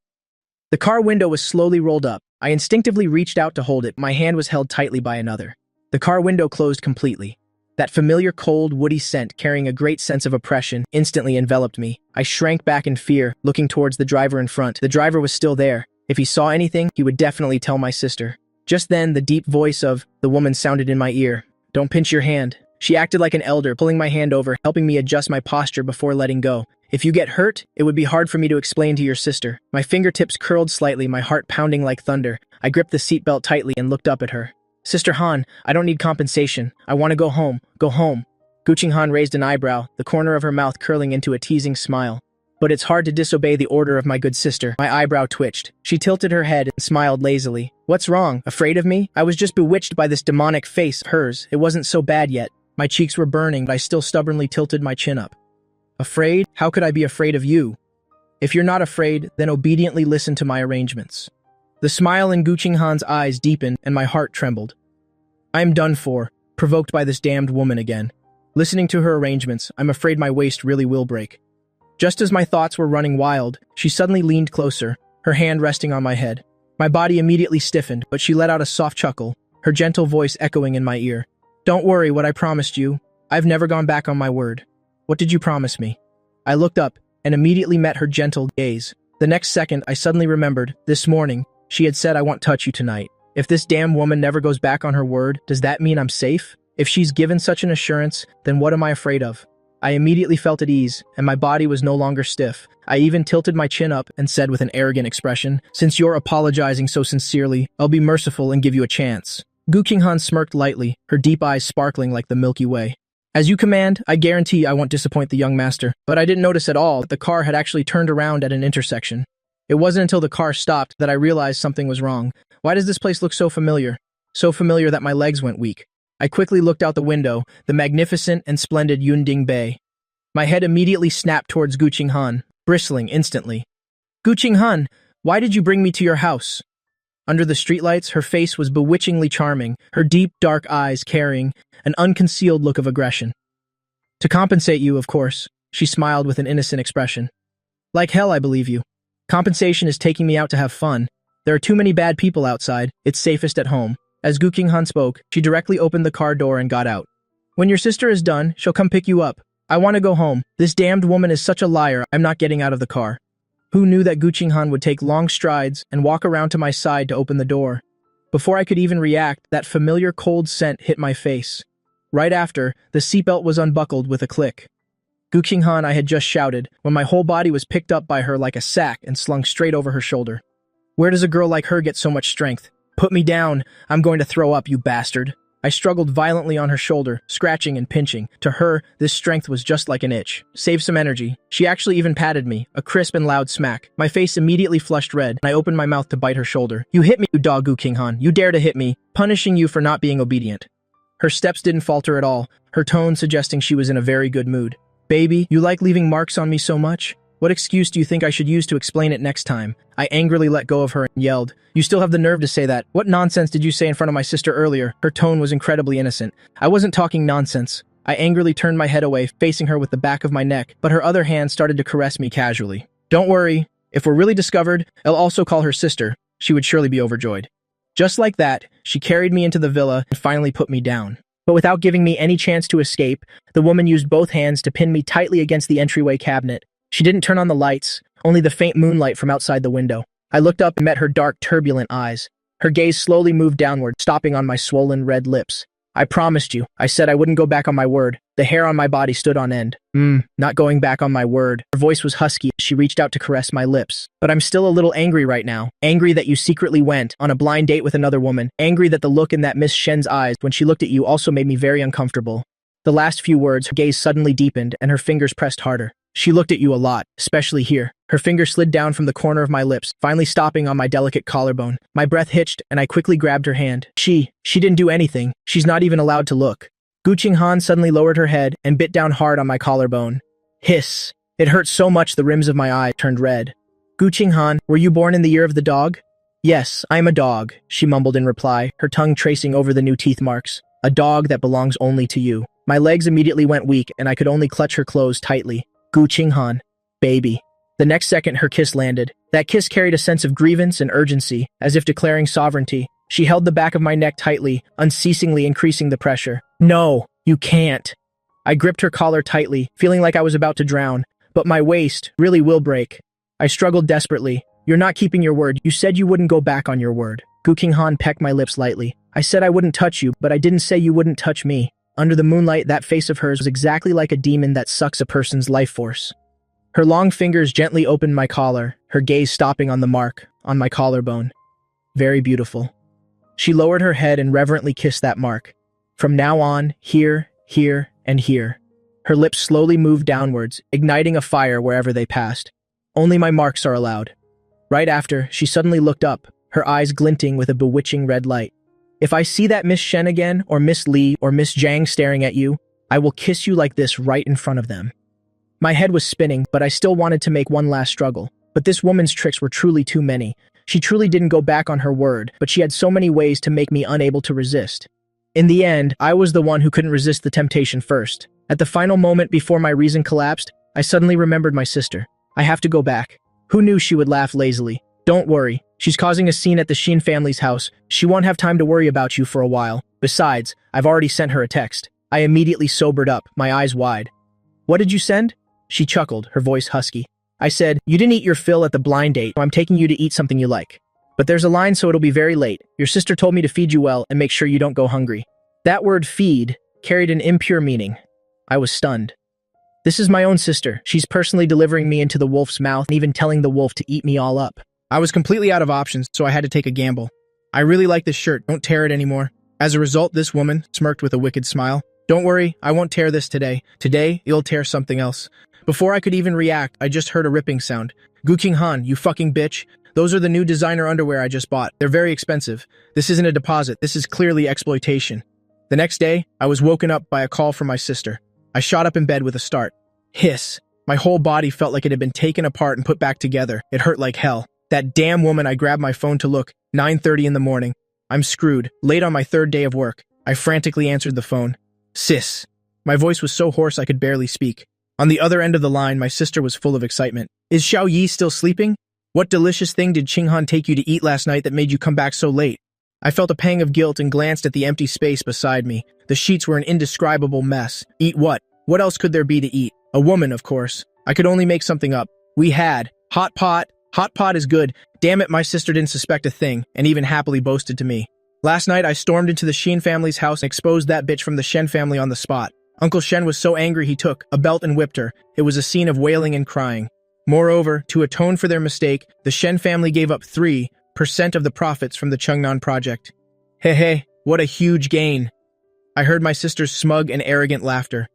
The car window was slowly rolled up. I instinctively reached out to hold it. My hand was held tightly by another. The car window closed completely. That familiar cold, woody scent, carrying a great sense of oppression, instantly enveloped me. I shrank back in fear, looking towards the driver in front. The driver was still there. If he saw anything, he would definitely tell my sister. Just then, the deep voice of the woman sounded in my ear. Don't pinch your hand. She acted like an elder, pulling my hand over, helping me adjust my posture before letting go. If you get hurt, it would be hard for me to explain to your sister. My fingertips curled slightly, my heart pounding like thunder. I gripped the seatbelt tightly and looked up at her. Sister Han, I don't need compensation. I want to go home. Go home. Gu Qinghan raised an eyebrow, the corner of her mouth curling into a teasing smile. But it's hard to disobey the order of my good sister. My eyebrow twitched. She tilted her head and smiled lazily. What's wrong? Afraid of me? I was just bewitched by this demonic face of hers. It wasn't so bad yet. My cheeks were burning, but I still stubbornly tilted my chin up. Afraid? How could I be afraid of you? If you're not afraid, then obediently listen to my arrangements. The smile in Gu Qinghan's eyes deepened, and my heart trembled. I am done for, provoked by this damned woman again. Listening to her arrangements, I'm afraid my waist really will break. Just as my thoughts were running wild, she suddenly leaned closer, her hand resting on my head. My body immediately stiffened, but she let out a soft chuckle, her gentle voice echoing in my ear. Don't worry what I promised you. I've never gone back on my word. What did you promise me? I looked up and immediately met her gentle gaze. The next second, I suddenly remembered, this morning, she had said I won't touch you tonight. If this damn woman never goes back on her word, does that mean I'm safe? If she's given such an assurance, then what am I afraid of? I immediately felt at ease, and my body was no longer stiff. I even tilted my chin up and said with an arrogant expression, since you're apologizing so sincerely, I'll be merciful and give you a chance. Gu Qinghan smirked lightly, her deep eyes sparkling like the Milky Way. As you command, I guarantee I won't disappoint the young master. But I didn't notice at all that the car had actually turned around at an intersection. It wasn't until the car stopped that I realized something was wrong. Why does this place look so familiar? So familiar that my legs went weak. I quickly looked out the window, the magnificent and splendid Yunding Bay. My head immediately snapped towards Gu Qinghan, bristling instantly. Gu Qinghan, why did you bring me to your house? Under the streetlights, her face was bewitchingly charming, her deep, dark eyes carrying an unconcealed look of aggression. To compensate you, of course, she smiled with an innocent expression. Like hell, I believe you. Compensation is taking me out to have fun. There are too many bad people outside. It's safest at home. As Gu Qinghan spoke, she directly opened the car door and got out. When your sister is done, she'll come pick you up. I want to go home. This damned woman is such a liar, I'm not getting out of the car. Who knew that Gu Qinghan would take long strides and walk around to my side to open the door? Before I could even react, that familiar cold scent hit my face. Right after, the seatbelt was unbuckled with a click. Gu Qinghan, I had just shouted, when my whole body was picked up by her like a sack and slung straight over her shoulder. Where does a girl like her get so much strength? Put me down. I'm going to throw up, you bastard. I struggled violently on her shoulder, scratching and pinching. To her, this strength was just like an itch. Save some energy. She actually even patted me, a crisp and loud smack. My face immediately flushed red, and I opened my mouth to bite her shoulder. You hit me, you dog, Gu Qinghan. You dare to hit me, punishing you for not being obedient. Her steps didn't falter at all, her tone suggesting she was in a very good mood. Baby, you like leaving marks on me so much? What excuse do you think I should use to explain it next time? I angrily let go of her and yelled, You still have the nerve to say that? What nonsense did you say in front of my sister earlier? Her tone was incredibly innocent. I wasn't talking nonsense. I angrily turned my head away, facing her with the back of my neck, but her other hand started to caress me casually. Don't worry. If we're really discovered, I'll also call her sister. She would surely be overjoyed. Just like that, she carried me into the villa and finally put me down. But without giving me any chance to escape, the woman used both hands to pin me tightly against the entryway cabinet. She didn't turn on the lights, only the faint moonlight from outside the window. I looked up and met her dark, turbulent eyes. Her gaze slowly moved downward, stopping on my swollen red lips. I promised you. I said I wouldn't go back on my word. The hair on my body stood on end. Not going back on my word. Her voice was husky as she reached out to caress my lips. But I'm still a little angry right now. Angry that you secretly went on a blind date with another woman. Angry that the look in that Miss Shen's eyes when she looked at you also made me very uncomfortable. The last few words, her gaze suddenly deepened and her fingers pressed harder. She looked at you a lot, especially here. Her finger slid down from the corner of my lips, finally stopping on my delicate collarbone. My breath hitched, and I quickly grabbed her hand. She didn't do anything. She's not even allowed to look. Gu Qinghan suddenly lowered her head and bit down hard on my collarbone. Hiss. It hurt so much the rims of my eyes turned red. Gu Qinghan, were you born in the year of the dog? Yes, I'm a dog, she mumbled in reply, her tongue tracing over the new teeth marks. A dog that belongs only to you. My legs immediately went weak, and I could only clutch her clothes tightly. Gu Qinghan. Baby. The next second, her kiss landed. That kiss carried a sense of grievance and urgency, as if declaring sovereignty. She held the back of my neck tightly, unceasingly increasing the pressure. No, you can't. I gripped her collar tightly, feeling like I was about to drown, but my waist really will break. I struggled desperately. You're not keeping your word. You said you wouldn't go back on your word. Gu Qinghan pecked my lips lightly. I said I wouldn't touch you, but I didn't say you wouldn't touch me. Under the moonlight, that face of hers was exactly like a demon that sucks a person's life force. Her long fingers gently opened my collar, her gaze stopping on the mark on my collarbone. Very beautiful. She lowered her head and reverently kissed that mark. From now on, here, and here. Her lips slowly moved downwards, igniting a fire wherever they passed. Only my marks are allowed. Right after, she suddenly looked up, her eyes glinting with a bewitching red light. If I see that Miss Shen again, or Miss Li, or Miss Zhang staring at you, I will kiss you like this right in front of them. My head was spinning, but I still wanted to make one last struggle. But this woman's tricks were truly too many. She truly didn't go back on her word, but she had so many ways to make me unable to resist. In the end, I was the one who couldn't resist the temptation first. At the final moment before my reason collapsed, I suddenly remembered my sister. I have to go back. Who knew she would laugh lazily? Don't worry. She's causing a scene at the Shin family's house. She won't have time to worry about you for a while. Besides, I've already sent her a text. I immediately sobered up, my eyes wide. What did you send? She chuckled, her voice husky. I said, you didn't eat your fill at the blind date, so I'm taking you to eat something you like. But there's a line, so it'll be very late. Your sister told me to feed you well and make sure you don't go hungry. That word feed carried an impure meaning. I was stunned. This is my own sister. She's personally delivering me into the wolf's mouth and even telling the wolf to eat me all up. I was completely out of options, so I had to take a gamble. I really like this shirt. Don't tear it anymore. As a result, this woman smirked with a wicked smile. Don't worry, I won't tear this today. Today, you'll tear something else. Before I could even react, I just heard a ripping sound. Gu Qinghan, you fucking bitch. Those are the new designer underwear I just bought. They're very expensive. This isn't a deposit. This is clearly exploitation. The next day, I was woken up by a call from my sister. I shot up in bed with a start. Hiss. My whole body felt like it had been taken apart and put back together. It hurt like hell. That damn woman. I grabbed my phone to look. 9:30 in the morning. I'm screwed. Late on my third day of work. I frantically answered the phone. Sis. My voice was so hoarse I could barely speak. On the other end of the line, my sister was full of excitement. Is Xiao Yi still sleeping? What delicious thing did Qinghan take you to eat last night that made you come back so late? I felt a pang of guilt and glanced at the empty space beside me. The sheets were an indescribable mess. Eat what? What else could there be to eat? A woman, of course. I could only make something up. We had. Hot pot. Hot pot is good. Damn it, my sister didn't suspect a thing, and even happily boasted to me. Last night, I stormed into the Shin family's house and exposed that bitch from the Shen family on the spot. Uncle Shen was so angry he took a belt and whipped her. It was a scene of wailing and crying. Moreover, to atone for their mistake, the Shen family gave up 3% of the profits from the Changnan project. Hey, what a huge gain. I heard my sister's smug and arrogant laughter.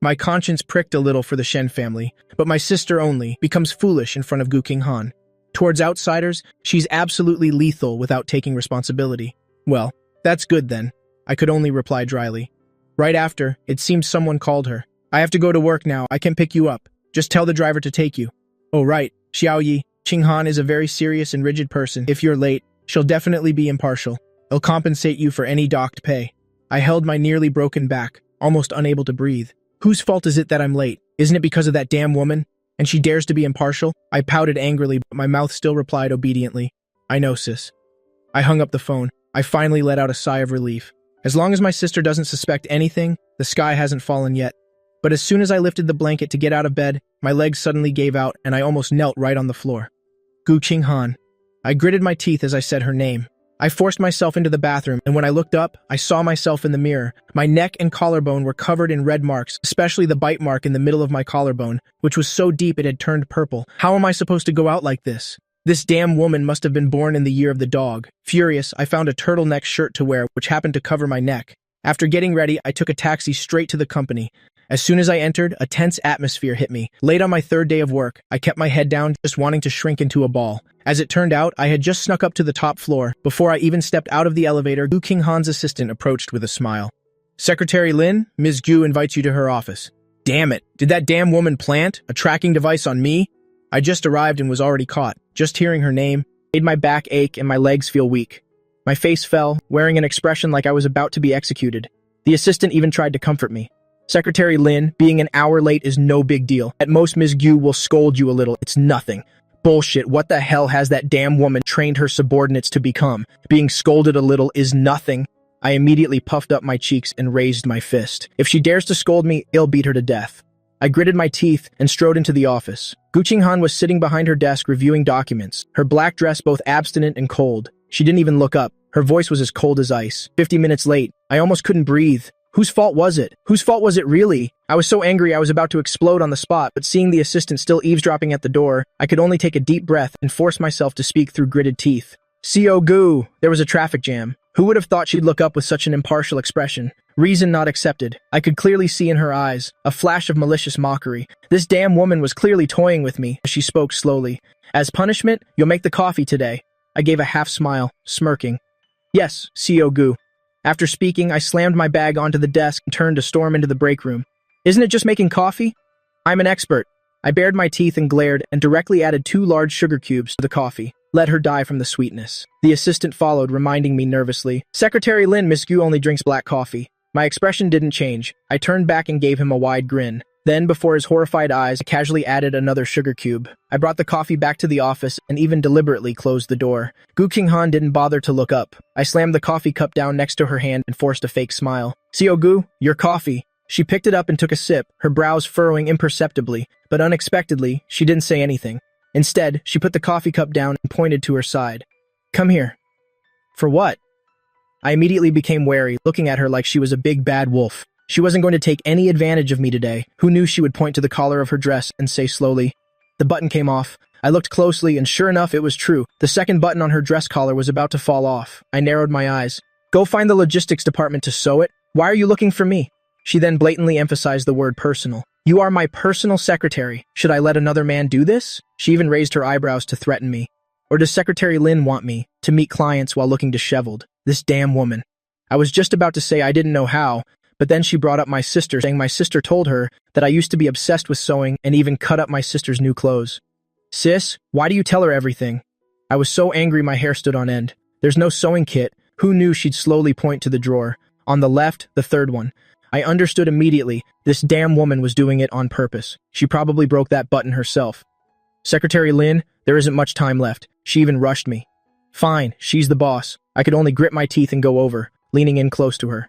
My conscience pricked a little for the Shen family, but my sister only becomes foolish in front of Gu Qinghan. Towards outsiders, she's absolutely lethal without taking responsibility. Well, that's good then, I could only reply dryly. Right after, it seems someone called her. I have to go to work now. I can pick you up. Just tell the driver to take you. Oh right, Xiao Yi. Qinghan is a very serious and rigid person. If you're late, she'll definitely be impartial. I'll compensate you for any docked pay. I held my nearly broken back, almost unable to breathe. Whose fault is it that I'm late? Isn't it because of that damn woman? And she dares to be impartial? I pouted angrily, but my mouth still replied obediently. I know, sis. I hung up the phone. I finally let out a sigh of relief. As long as my sister doesn't suspect anything, the sky hasn't fallen yet. But as soon as I lifted the blanket to get out of bed, my legs suddenly gave out and I almost knelt right on the floor. Gu Qinghan. I gritted my teeth as I said her name. I forced myself into the bathroom, and when I looked up, I saw myself in the mirror. My neck and collarbone were covered in red marks, especially the bite mark in the middle of my collarbone, which was so deep it had turned purple. How am I supposed to go out like this? This damn woman must have been born in the year of the dog. Furious, I found a turtleneck shirt to wear, which happened to cover my neck. After getting ready, I took a taxi straight to the company. As soon as I entered, a tense atmosphere hit me. Late on my third day of work, I kept my head down, just wanting to shrink into a ball. As it turned out, I had just snuck up to the top floor. Before I even stepped out of the elevator, Gu Qinghan's assistant approached with a smile. Secretary Lin, Ms. Gu invites you to her office. Damn it, did that damn woman plant a tracking device on me? I just arrived and was already caught. Just hearing her name made my back ache and my legs feel weak. My face fell, wearing an expression like I was about to be executed. The assistant even tried to comfort me. Secretary Lin, being an hour late is no big deal. At most, Ms. Gu will scold you a little. It's nothing. Bullshit, what the hell has that damn woman trained her subordinates to become? Being scolded a little is nothing. I immediately puffed up my cheeks and raised my fist. If she dares to scold me, I'll beat her to death. I gritted my teeth and strode into the office. Gu Qinghan was sitting behind her desk reviewing documents, her black dress both abstinent and cold. She didn't even look up. Her voice was as cold as ice. 50 minutes late. I almost couldn't breathe. Whose fault was it? Whose fault was it really? I was so angry I was about to explode on the spot, but seeing the assistant still eavesdropping at the door, I could only take a deep breath and force myself to speak through gritted teeth. CO Gu, there was a traffic jam. Who would have thought she'd look up with such an impartial expression? Reason not accepted. I could clearly see in her eyes a flash of malicious mockery. This damn woman was clearly toying with me as she spoke slowly. As punishment, you'll make the coffee today. I gave a half smile, smirking. Yes, CO Gu. After speaking, I slammed my bag onto the desk and turned to storm into the break room. Isn't it just making coffee? I'm an expert. I bared my teeth and glared and directly added 2 large sugar cubes to the coffee. Let her die from the sweetness. The assistant followed, reminding me nervously, Secretary Lin, Miss Gu only drinks black coffee. My expression didn't change. I turned back and gave him a wide grin. Then, before his horrified eyes, I casually added another sugar cube. I brought the coffee back to the office and even deliberately closed the door. Gu Qinghan didn't bother to look up. I slammed the coffee cup down next to her hand and forced a fake smile. CO Gu, your coffee. She picked it up and took a sip, her brows furrowing imperceptibly, but unexpectedly, she didn't say anything. Instead, she put the coffee cup down and pointed to her side. Come here. For what? I immediately became wary, looking at her like she was a big bad wolf. She wasn't going to take any advantage of me today. Who knew she would point to the collar of her dress and say slowly. The button came off. I looked closely and sure enough it was true. The second button on her dress collar was about to fall off. I narrowed my eyes. Go find the logistics department to sew it. Why are you looking for me? She then blatantly emphasized the word personal. You are my personal secretary. Should I let another man do this? She even raised her eyebrows to threaten me. Or does Secretary Lin want me to meet clients while looking disheveled? This damn woman. I was just about to say I didn't know how, but then she brought up my sister, saying my sister told her that I used to be obsessed with sewing and even cut up my sister's new clothes. Sis, why do you tell her everything? I was so angry my hair stood on end. There's no sewing kit. Who knew she'd slowly point to the drawer? On the left, the third one. I understood immediately. This damn woman was doing it on purpose. She probably broke that button herself. Secretary Lin, there isn't much time left. She even rushed me. Fine, she's the boss. I could only grit my teeth and go over, leaning in close to her.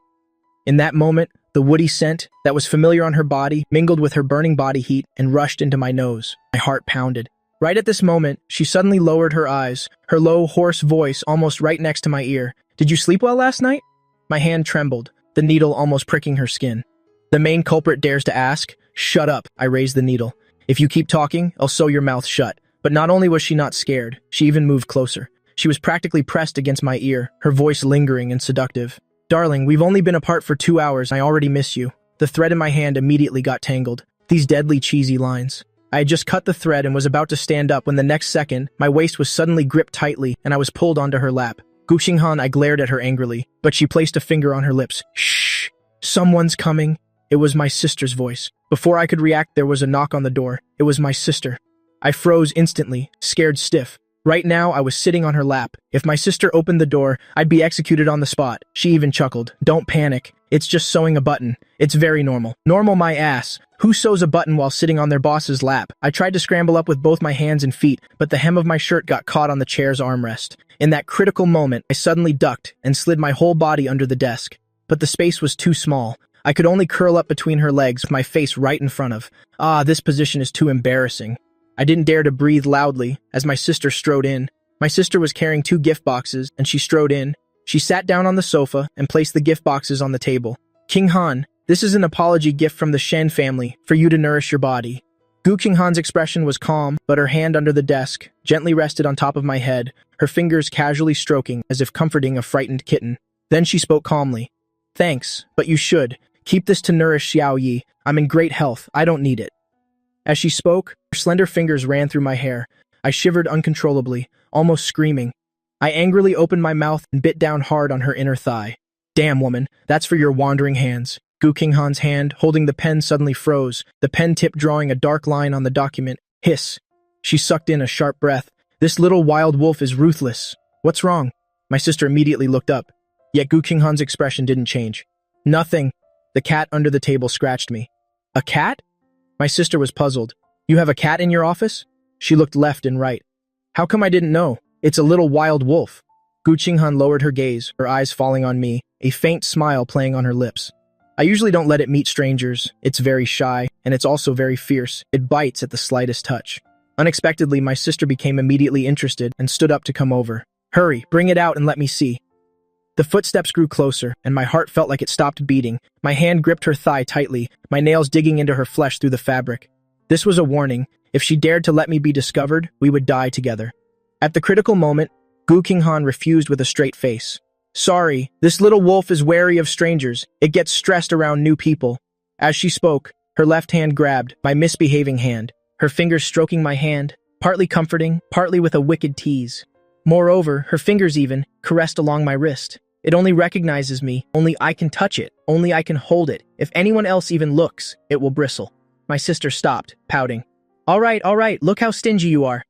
In that moment, the woody scent that was familiar on her body mingled with her burning body heat and rushed into my nose. My heart pounded. Right at this moment, she suddenly lowered her eyes, her low, hoarse voice almost right next to my ear. Did you sleep well last night? My hand trembled, the needle almost pricking her skin. The main culprit dares to ask? Shut up, I raised the needle. If you keep talking, I'll sew your mouth shut. But not only was she not scared, she even moved closer. She was practically pressed against my ear, her voice lingering and seductive. Darling, we've only been apart for 2 hours. I already miss you. The thread in my hand immediately got tangled. These deadly cheesy lines. I had just cut the thread and was about to stand up when the next second, my waist was suddenly gripped tightly and I was pulled onto her lap. Gu Qinghan, I glared at her angrily, but she placed a finger on her lips. Shh! Someone's coming. It was my sister's voice. Before I could react, there was a knock on the door. It was my sister. I froze instantly, scared stiff. Right now, I was sitting on her lap. If my sister opened the door, I'd be executed on the spot. She even chuckled. Don't panic. It's just sewing a button. It's very normal. Normal my ass. Who sews a button while sitting on their boss's lap? I tried to scramble up with both my hands and feet, but the hem of my shirt got caught on the chair's armrest. In that critical moment, I suddenly ducked and slid my whole body under the desk. but the space was too small. I could only curl up between her legs, my face right in front of. This position is too embarrassing. I didn't dare to breathe loudly as my sister strode in. My sister was carrying 2 gift boxes, and she strode in. She sat down on the sofa and placed the gift boxes on the table. King Han, this is an apology gift from the Shen family for you to nourish your body. Gu Qinghan's expression was calm, but her hand under the desk gently rested on top of my head, her fingers casually stroking as if comforting a frightened kitten. Then she spoke calmly. Thanks, but you should. Keep this to nourish Xiao Yi. I'm in great health. I don't need it. As she spoke, her slender fingers ran through my hair. I shivered uncontrollably, almost screaming. I angrily opened my mouth and bit down hard on her inner thigh. Damn, woman, that's for your wandering hands. Gu Qinghan's hand, holding the pen, suddenly froze, the pen tip drawing a dark line on the document. Hiss. She sucked in a sharp breath. This little wild wolf is ruthless. What's wrong? My sister immediately looked up. Yet Gu Qinghan's expression didn't change. Nothing. The cat under the table scratched me. A cat? My sister was puzzled. You have a cat in your office? She looked left and right. How come I didn't know? It's a little wild wolf. Gu Qinghan lowered her gaze, her eyes falling on me, a faint smile playing on her lips. I usually don't let it meet strangers. It's very shy, and it's also very fierce. It bites at the slightest touch. Unexpectedly, my sister became immediately interested and stood up to come over. Hurry, bring it out and let me see. The footsteps grew closer, and my heart felt like it stopped beating. My hand gripped her thigh tightly, my nails digging into her flesh through the fabric. This was a warning. If she dared to let me be discovered, we would die together. At the critical moment, Gu Qinghan refused with a straight face. Sorry, this little wolf is wary of strangers. It gets stressed around new people. As she spoke, her left hand grabbed my misbehaving hand, her fingers stroking my hand, partly comforting, partly with a wicked tease. Moreover, her fingers even caressed along my wrist. It only recognizes me, only I can touch it, only I can hold it. If anyone else even looks, it will bristle. My sister stopped, pouting. All right, look how stingy you are.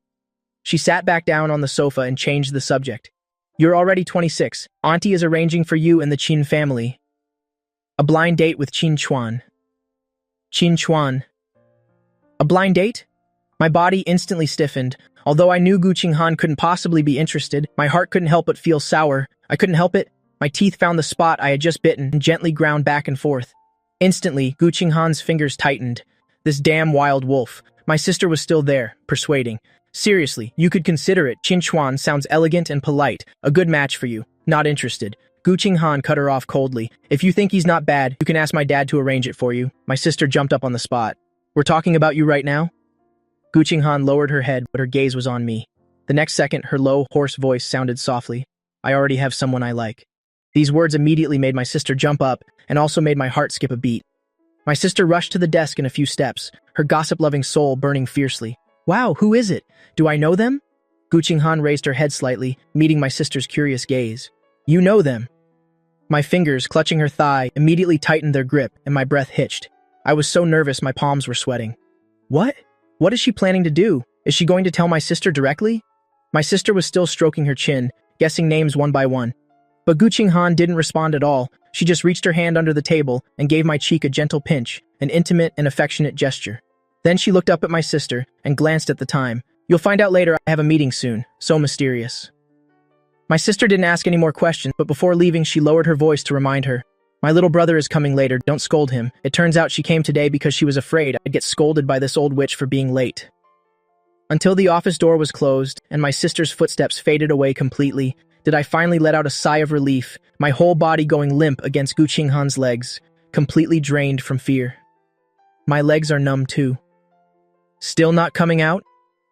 She sat back down on the sofa and changed the subject. You're already 26. Auntie is arranging for you and the Qin family a blind date with Qin Chuan. Qin Chuan. A blind date? My body instantly stiffened. Although I knew Gu Qinghan couldn't possibly be interested, my heart couldn't help but feel sour. I couldn't help it. My teeth found the spot I had just bitten and gently ground back and forth. Instantly, Gu Qinghan's fingers tightened. This damn wild wolf. My sister was still there, persuading. Seriously, you could consider it. Qin Chuan sounds elegant and polite. A good match for you. Not interested. Gu Qinghan cut her off coldly. If you think he's not bad, you can ask my dad to arrange it for you. My sister jumped up on the spot. We're talking about you right now? Gu Qinghan lowered her head, but her gaze was on me. The next second, her low, hoarse voice sounded softly. I already have someone I like. These words immediately made my sister jump up and also made my heart skip a beat. My sister rushed to the desk in a few steps, her gossip-loving soul burning fiercely. Wow, who is it? Do I know them? Gu Qinghan raised her head slightly, meeting my sister's curious gaze. You know them. My fingers, clutching her thigh, immediately tightened their grip, and my breath hitched. I was so nervous my palms were sweating. What? What is she planning to do? Is she going to tell my sister directly? My sister was still stroking her chin, guessing names one by one. But Gu Qinghan didn't respond at all. She just reached her hand under the table and gave my cheek a gentle pinch, an intimate and affectionate gesture. Then she looked up at my sister and glanced at the time. You'll find out later I have a meeting soon. So mysterious. My sister didn't ask any more questions, but before leaving she lowered her voice to remind her. My little brother is coming later, don't scold him. It turns out she came today because she was afraid I'd get scolded by this old witch for being late. Until the office door was closed and my sister's footsteps faded away completely, did I finally let out a sigh of relief, my whole body going limp against Gu Qinghan's legs, completely drained from fear. My legs are numb too. Still not coming out?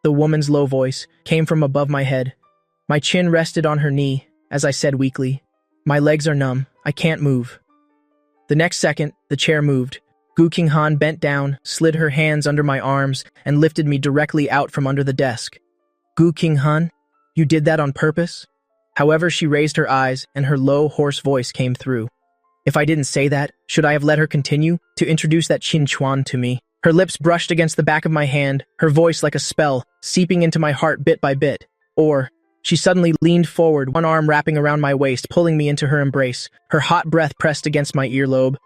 The woman's low voice came from above my head. My chin rested on her knee as I said weakly, my legs are numb, I can't move. The next second, the chair moved. Gu Qinghan bent down, slid her hands under my arms, and lifted me directly out from under the desk. Gu Qinghan, you did that on purpose? However, she raised her eyes, and her low, hoarse voice came through. If I didn't say that, should I have let her continue to introduce that Qin Chuan to me? Her lips brushed against the back of my hand, her voice like a spell, seeping into my heart bit by bit. Or, she suddenly leaned forward, one arm wrapping around my waist, pulling me into her embrace, her hot breath pressed against my earlobe.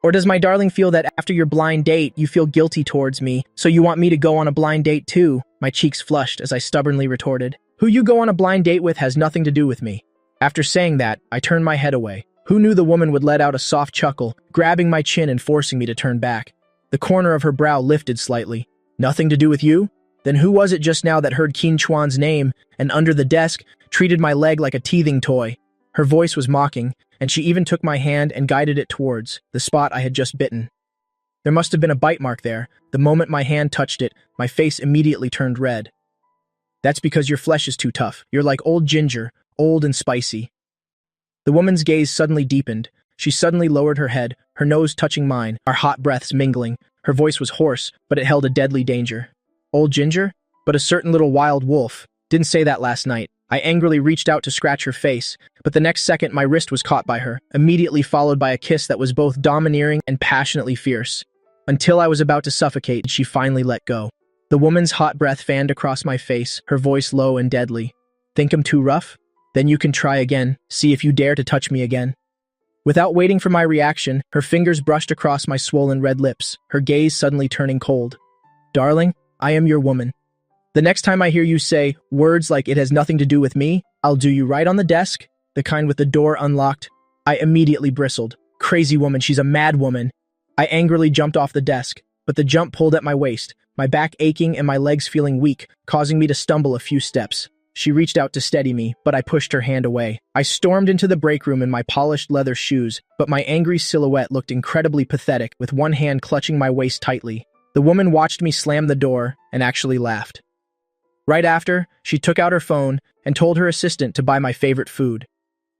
Or does my darling feel that after your blind date, you feel guilty towards me, so you want me to go on a blind date too? My cheeks flushed as I stubbornly retorted. Who you go on a blind date with has nothing to do with me. After saying that, I turned my head away. Who knew the woman would let out a soft chuckle, grabbing my chin and forcing me to turn back? The corner of her brow lifted slightly. Nothing to do with you? Then who was it just now that heard Qin Chuan's name and under the desk treated my leg like a teething toy? Her voice was mocking, and she even took my hand and guided it towards the spot I had just bitten. There must have been a bite mark there. The moment my hand touched it, my face immediately turned red. That's because your flesh is too tough. You're like old ginger, old and spicy. The woman's gaze suddenly deepened. She suddenly lowered her head, her nose touching mine, our hot breaths mingling. Her voice was hoarse, but it held a deadly danger. Old ginger? But a certain little wild wolf. Didn't say that last night. I angrily reached out to scratch her face, but the next second my wrist was caught by her, immediately followed by a kiss that was both domineering and passionately fierce. Until I was about to suffocate, she finally let go. The woman's hot breath fanned across my face, her voice low and deadly. Think I'm too rough? Then you can try again. See if you dare to touch me again. Without waiting for my reaction, her fingers brushed across my swollen red lips, her gaze suddenly turning cold. Darling, I am your woman. The next time I hear you say words like it has nothing to do with me, I'll do you right on the desk, the kind with the door unlocked. I immediately bristled. Crazy woman, she's a mad woman. I angrily jumped off the desk, but the jump pulled at my waist, my back aching and my legs feeling weak, causing me to stumble a few steps. She reached out to steady me, but I pushed her hand away. I stormed into the break room in my polished leather shoes, but my angry silhouette looked incredibly pathetic, with one hand clutching my waist tightly. The woman watched me slam the door and actually laughed. Right after, she took out her phone and told her assistant to buy my favorite food.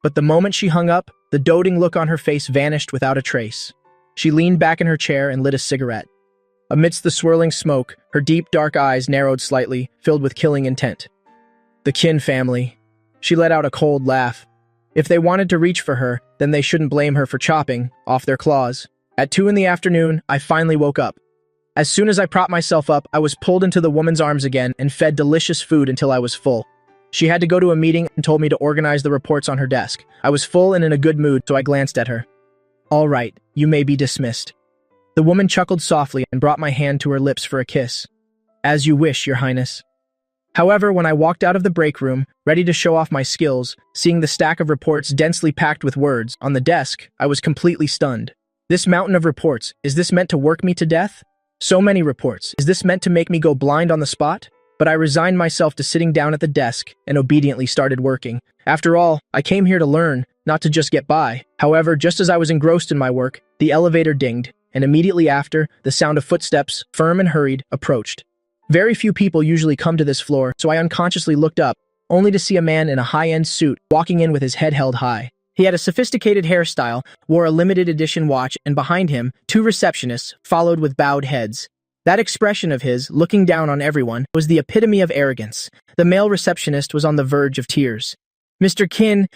But the moment she hung up, the doting look on her face vanished without a trace. She leaned back in her chair and lit a cigarette. Amidst the swirling smoke, her deep, dark eyes narrowed slightly, filled with killing intent. The Qin family. She let out a cold laugh. If they wanted to reach for her, then they shouldn't blame her for chopping off their claws. At 2 in the afternoon, I finally woke up. As soon as I propped myself up, I was pulled into the woman's arms again and fed delicious food until I was full. She had to go to a meeting and told me to organize the reports on her desk. I was full and in a good mood, so I glanced at her. All right, you may be dismissed. The woman chuckled softly and brought my hand to her lips for a kiss. As you wish, Your Highness. However, when I walked out of the break room, ready to show off my skills, seeing the stack of reports densely packed with words on the desk, I was completely stunned. This mountain of reports, is this meant to work me to death? So many reports, is this meant to make me go blind on the spot? But I resigned myself to sitting down at the desk and obediently started working. After all, I came here to learn, not to just get by. However, just as I was engrossed in my work, the elevator dinged, and immediately after, the sound of footsteps, firm and hurried, approached. Very few people usually come to this floor, so I unconsciously looked up, only to see a man in a high-end suit walking in with his head held high. He had a sophisticated hairstyle, wore a limited edition watch, and behind him, 2 receptionists followed with bowed heads. That expression of his, looking down on everyone, was the epitome of arrogance. The male receptionist was on the verge of tears. Mr. Qin,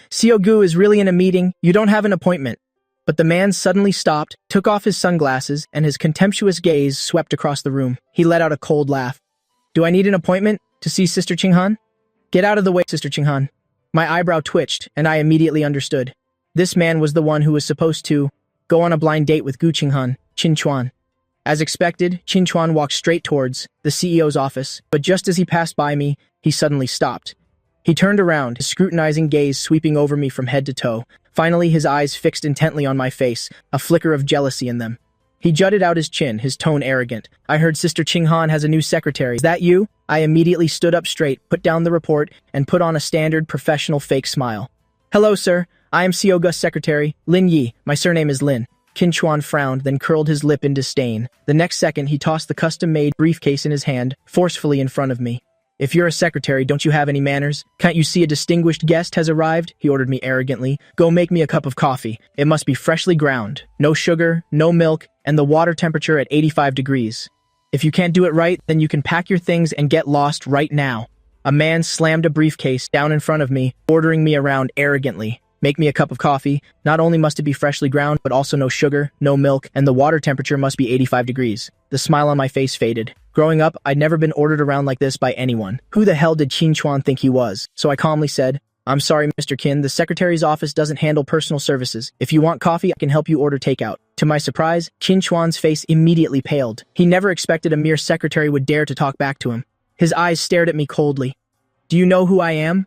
Gu is really in a meeting. You don't have an appointment. But the man suddenly stopped, took off his sunglasses, and his contemptuous gaze swept across the room. He let out a cold laugh. Do I need an appointment to see Sister Qinghan? Get out of the way, Sister Qinghan. My eyebrow twitched, and I immediately understood. This man was the one who was supposed to go on a blind date with Gu Qinghan, Qin Chuan. As expected, Qin Chuan walked straight towards the CEO's office, but just as he passed by me, he suddenly stopped. He turned around, his scrutinizing gaze sweeping over me from head to toe. Finally, his eyes fixed intently on my face, a flicker of jealousy in them. He jutted out his chin, his tone arrogant. I heard Sister Qinghan has a new secretary. Is that you? I immediately stood up straight, put down the report, and put on a standard professional fake smile. Hello, sir. I am CEO Gus' secretary, Lin Yi. My surname is Lin. Qin Chuan frowned, then curled his lip in disdain. The next second, he tossed the custom-made briefcase in his hand, forcefully in front of me. If you're a secretary, don't you have any manners? Can't you see a distinguished guest has arrived? He ordered me arrogantly. Go make me a cup of coffee. It must be freshly ground. No sugar, no milk, and the water temperature at 85 degrees. If you can't do it right, then you can pack your things and get lost right now. A man slammed a briefcase down in front of me, ordering me around arrogantly. Make me a cup of coffee. Not only must it be freshly ground, but also no sugar, no milk, and the water temperature must be 85 degrees. The smile on my face faded. Growing up, I'd never been ordered around like this by anyone. Who the hell did Qin Chuan think he was? So I calmly said, I'm sorry, Mr. Qin, the secretary's office doesn't handle personal services. If you want coffee, I can help you order takeout. To my surprise, Qin Chuan's face immediately paled. He never expected a mere secretary would dare to talk back to him. His eyes stared at me coldly. Do you know who I am?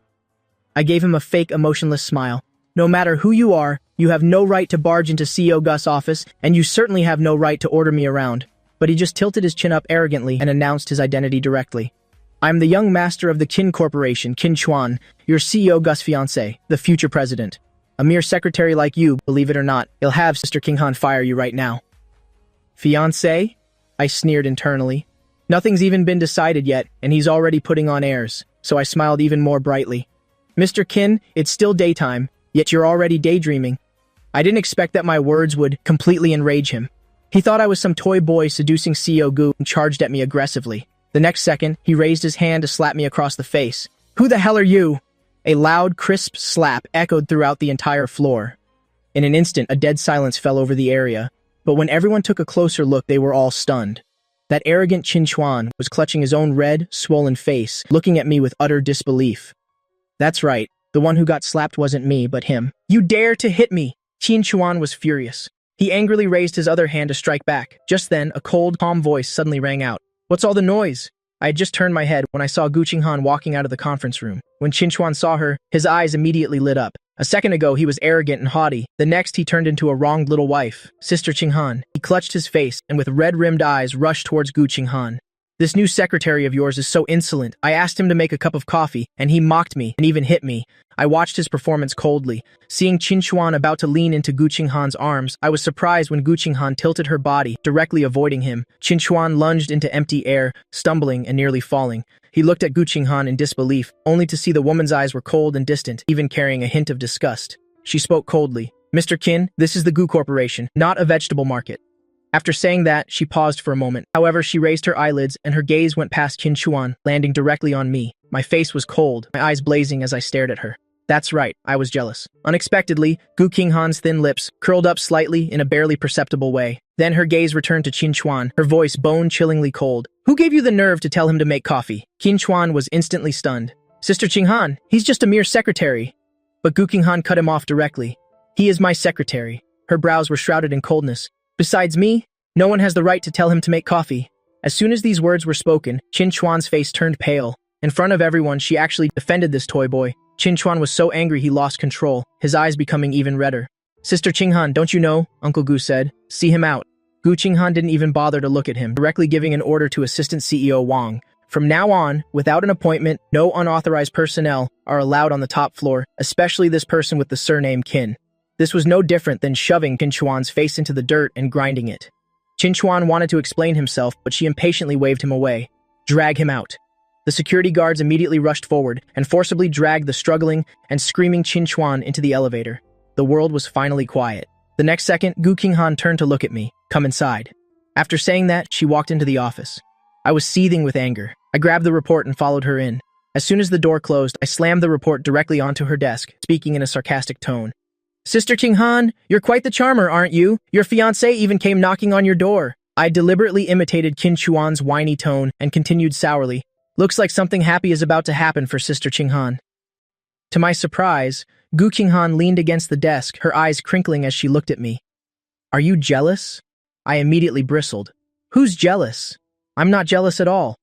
I gave him a fake, emotionless smile. No matter who you are, You have no right to barge into CEO Gus' office, and you certainly have no right to order me around. But he just tilted his chin up arrogantly and announced his identity directly. I'm the young master of the Qin Corporation, Qin Chuan, your CEO Gus' fiancé, the future president. A mere secretary like you, believe it or not, he'll have Sister King Han fire you right now. Fiancé? I sneered internally. Nothing's even been decided yet, and he's already putting on airs, so I smiled even more brightly. Mr. Qin, it's still daytime, yet you're already daydreaming. I didn't expect that my words would completely enrage him. He thought I was some toy boy seducing CEO Gu and charged at me aggressively. The next second, he raised his hand to slap me across the face. Who the hell are you? A loud, crisp slap echoed throughout the entire floor. In an instant, a dead silence fell over the area, but when everyone took a closer look, they were all stunned. That arrogant Qin Chuan was clutching his own red, swollen face, looking at me with utter disbelief. That's right, the one who got slapped wasn't me, but him. You dare to hit me! Qin Chuan was furious. He angrily raised his other hand to strike back. Just then, a cold, calm voice suddenly rang out. What's all the noise? I had just turned my head when I saw Gu Qinghan walking out of the conference room. When Qin Chuan saw her, his eyes immediately lit up. A second ago, he was arrogant and haughty. The next, he turned into a wronged little wife, Sister Qinghan. He clutched his face and with red-rimmed eyes rushed towards Gu Qinghan. This new secretary of yours is so insolent. I asked him to make a cup of coffee, and he mocked me and even hit me. I watched his performance coldly. Seeing Qin Chuan about to lean into Gu Qinghan's arms, I was surprised when Gu Qinghan tilted her body, directly avoiding him. Qin Chuan lunged into empty air, stumbling and nearly falling. He looked at Gu Qinghan in disbelief, only to see the woman's eyes were cold and distant, even carrying a hint of disgust. She spoke coldly. Mr. Qin, this is the Gu Corporation, not a vegetable market. After saying that, she paused for a moment. However, she raised her eyelids and her gaze went past Qin Chuan, landing directly on me. My face was cold, my eyes blazing as I stared at her. That's right, I was jealous. Unexpectedly, Gu Qinghan's thin lips curled up slightly in a barely perceptible way. Then her gaze returned to Qin Chuan, her voice bone-chillingly cold. Who gave you the nerve to tell him to make coffee? Qin Chuan was instantly stunned. Sister Qinghan, he's just a mere secretary. But Gu Qinghan cut him off directly. He is my secretary. Her brows were shrouded in coldness. Besides me, no one has the right to tell him to make coffee. As soon as these words were spoken, Qin Chuan's face turned pale. In front of everyone, she actually defended this toy boy. Qin Chuan was so angry he lost control, his eyes becoming even redder. Sister Qinghan, don't you know? Uncle Gu said. See him out. Gu Qinghan didn't even bother to look at him, directly giving an order to Assistant CEO Wang. From now on, without an appointment, no unauthorized personnel are allowed on the top floor, especially this person with the surname Qin. This was no different than shoving Qin Chuan's face into the dirt and grinding it. Qin Chuan wanted to explain himself, but she impatiently waved him away. Drag him out. The security guards immediately rushed forward and forcibly dragged the struggling and screaming Qin Chuan into the elevator. The world was finally quiet. The next second, Gu Qinghan turned to look at me. Come inside. After saying that, she walked into the office. I was seething with anger. I grabbed the report and followed her in. As soon as the door closed, I slammed the report directly onto her desk, speaking in a sarcastic tone. Sister Qinghan, you're quite the charmer, aren't you? Your fiancé even came knocking on your door. I deliberately imitated Qin Chuan's whiny tone and continued sourly. Looks like something happy is about to happen for Sister Qinghan. To my surprise, Gu Qinghan leaned against the desk, her eyes crinkling as she looked at me. Are you jealous? I immediately bristled. Who's jealous? I'm not jealous at all.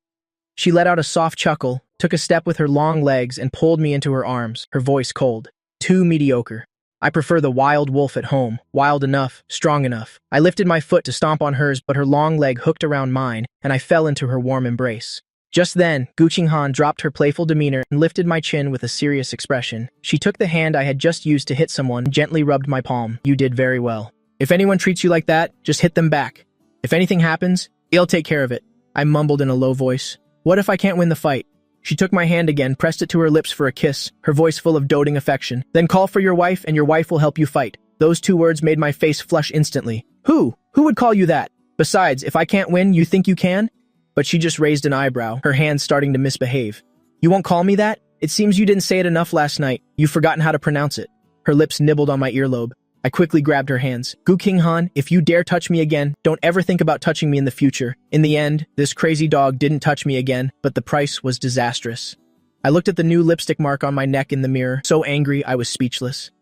She let out a soft chuckle, took a step with her long legs and pulled me into her arms, her voice cold. Too mediocre. I prefer the wild wolf at home, wild enough, strong enough. I lifted my foot to stomp on hers, but her long leg hooked around mine, and I fell into her warm embrace. Just then, Gu Qinghan dropped her playful demeanor and lifted my chin with a serious expression. She took the hand I had just used to hit someone and gently rubbed my palm. You did very well. If anyone treats you like that, just hit them back. If anything happens, he'll take care of it. I mumbled in a low voice. What if I can't win the fight? She took my hand again, pressed it to her lips for a kiss, her voice full of doting affection. Then call for your wife and your wife will help you fight. Those two words made my face flush instantly. Who? Who would call you that? Besides, if I can't win, you think you can? But she just raised an eyebrow, her hands starting to misbehave. You won't call me that? It seems you didn't say it enough last night. You've forgotten how to pronounce it. Her lips nibbled on my earlobe. I quickly grabbed her hands. Gu Qinghan, if you dare touch me again, don't ever think about touching me in the future. In the end, this crazy dog didn't touch me again, but the price was disastrous. I looked at the new lipstick mark on my neck in the mirror, so angry I was speechless.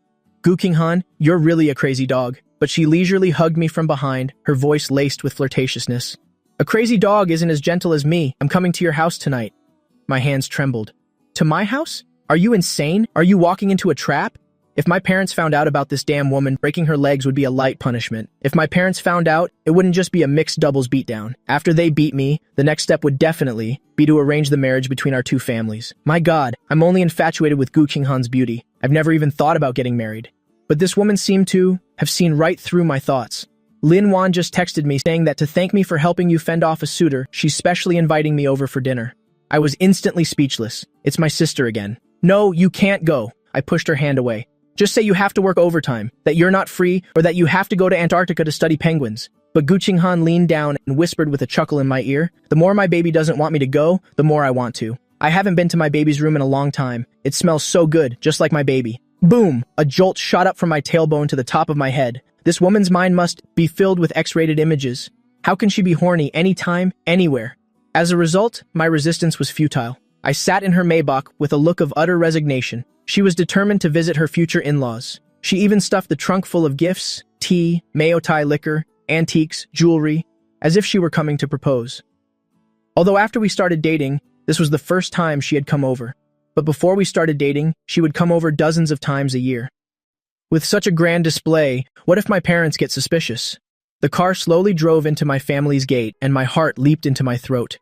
Gu Qinghan, you're really a crazy dog. But she leisurely hugged me from behind, her voice laced with flirtatiousness. A crazy dog isn't as gentle as me. I'm coming to your house tonight. My hands trembled. To my house? Are you insane? Are you walking into a trap? If my parents found out about this damn woman, breaking her legs would be a light punishment. If my parents found out, it wouldn't just be a mixed doubles beatdown. After they beat me, the next step would definitely be to arrange the marriage between our two families. My God, I'm only infatuated with Gu Qinghan's beauty. I've never even thought about getting married. But this woman seemed to have seen right through my thoughts. Lin Wan just texted me saying that to thank me for helping you fend off a suitor, she's specially inviting me over for dinner. I was instantly speechless. It's my sister again. No, you can't go. I pushed her hand away. Just say you have to work overtime, that you're not free, or that you have to go to Antarctica to study penguins. But Gu Qinghan leaned down and whispered with a chuckle in my ear, the more my baby doesn't want me to go, the more I want to. I haven't been to my baby's room in a long time. It smells so good, just like my baby. Boom! A jolt shot up from my tailbone to the top of my head. This woman's mind must be filled with X-rated images. How can she be horny anytime, anywhere? As a result, my resistance was futile. I sat in her Maybach with a look of utter resignation. She was determined to visit her future in-laws. She even stuffed the trunk full of gifts, tea, Mayo-Tai liquor, antiques, jewelry, as if she were coming to propose. Although after we started dating, this was the first time she had come over. But before we started dating, she would come over dozens of times a year. With such a grand display, what if my parents get suspicious? The car slowly drove into my family's gate, and my heart leaped into my throat.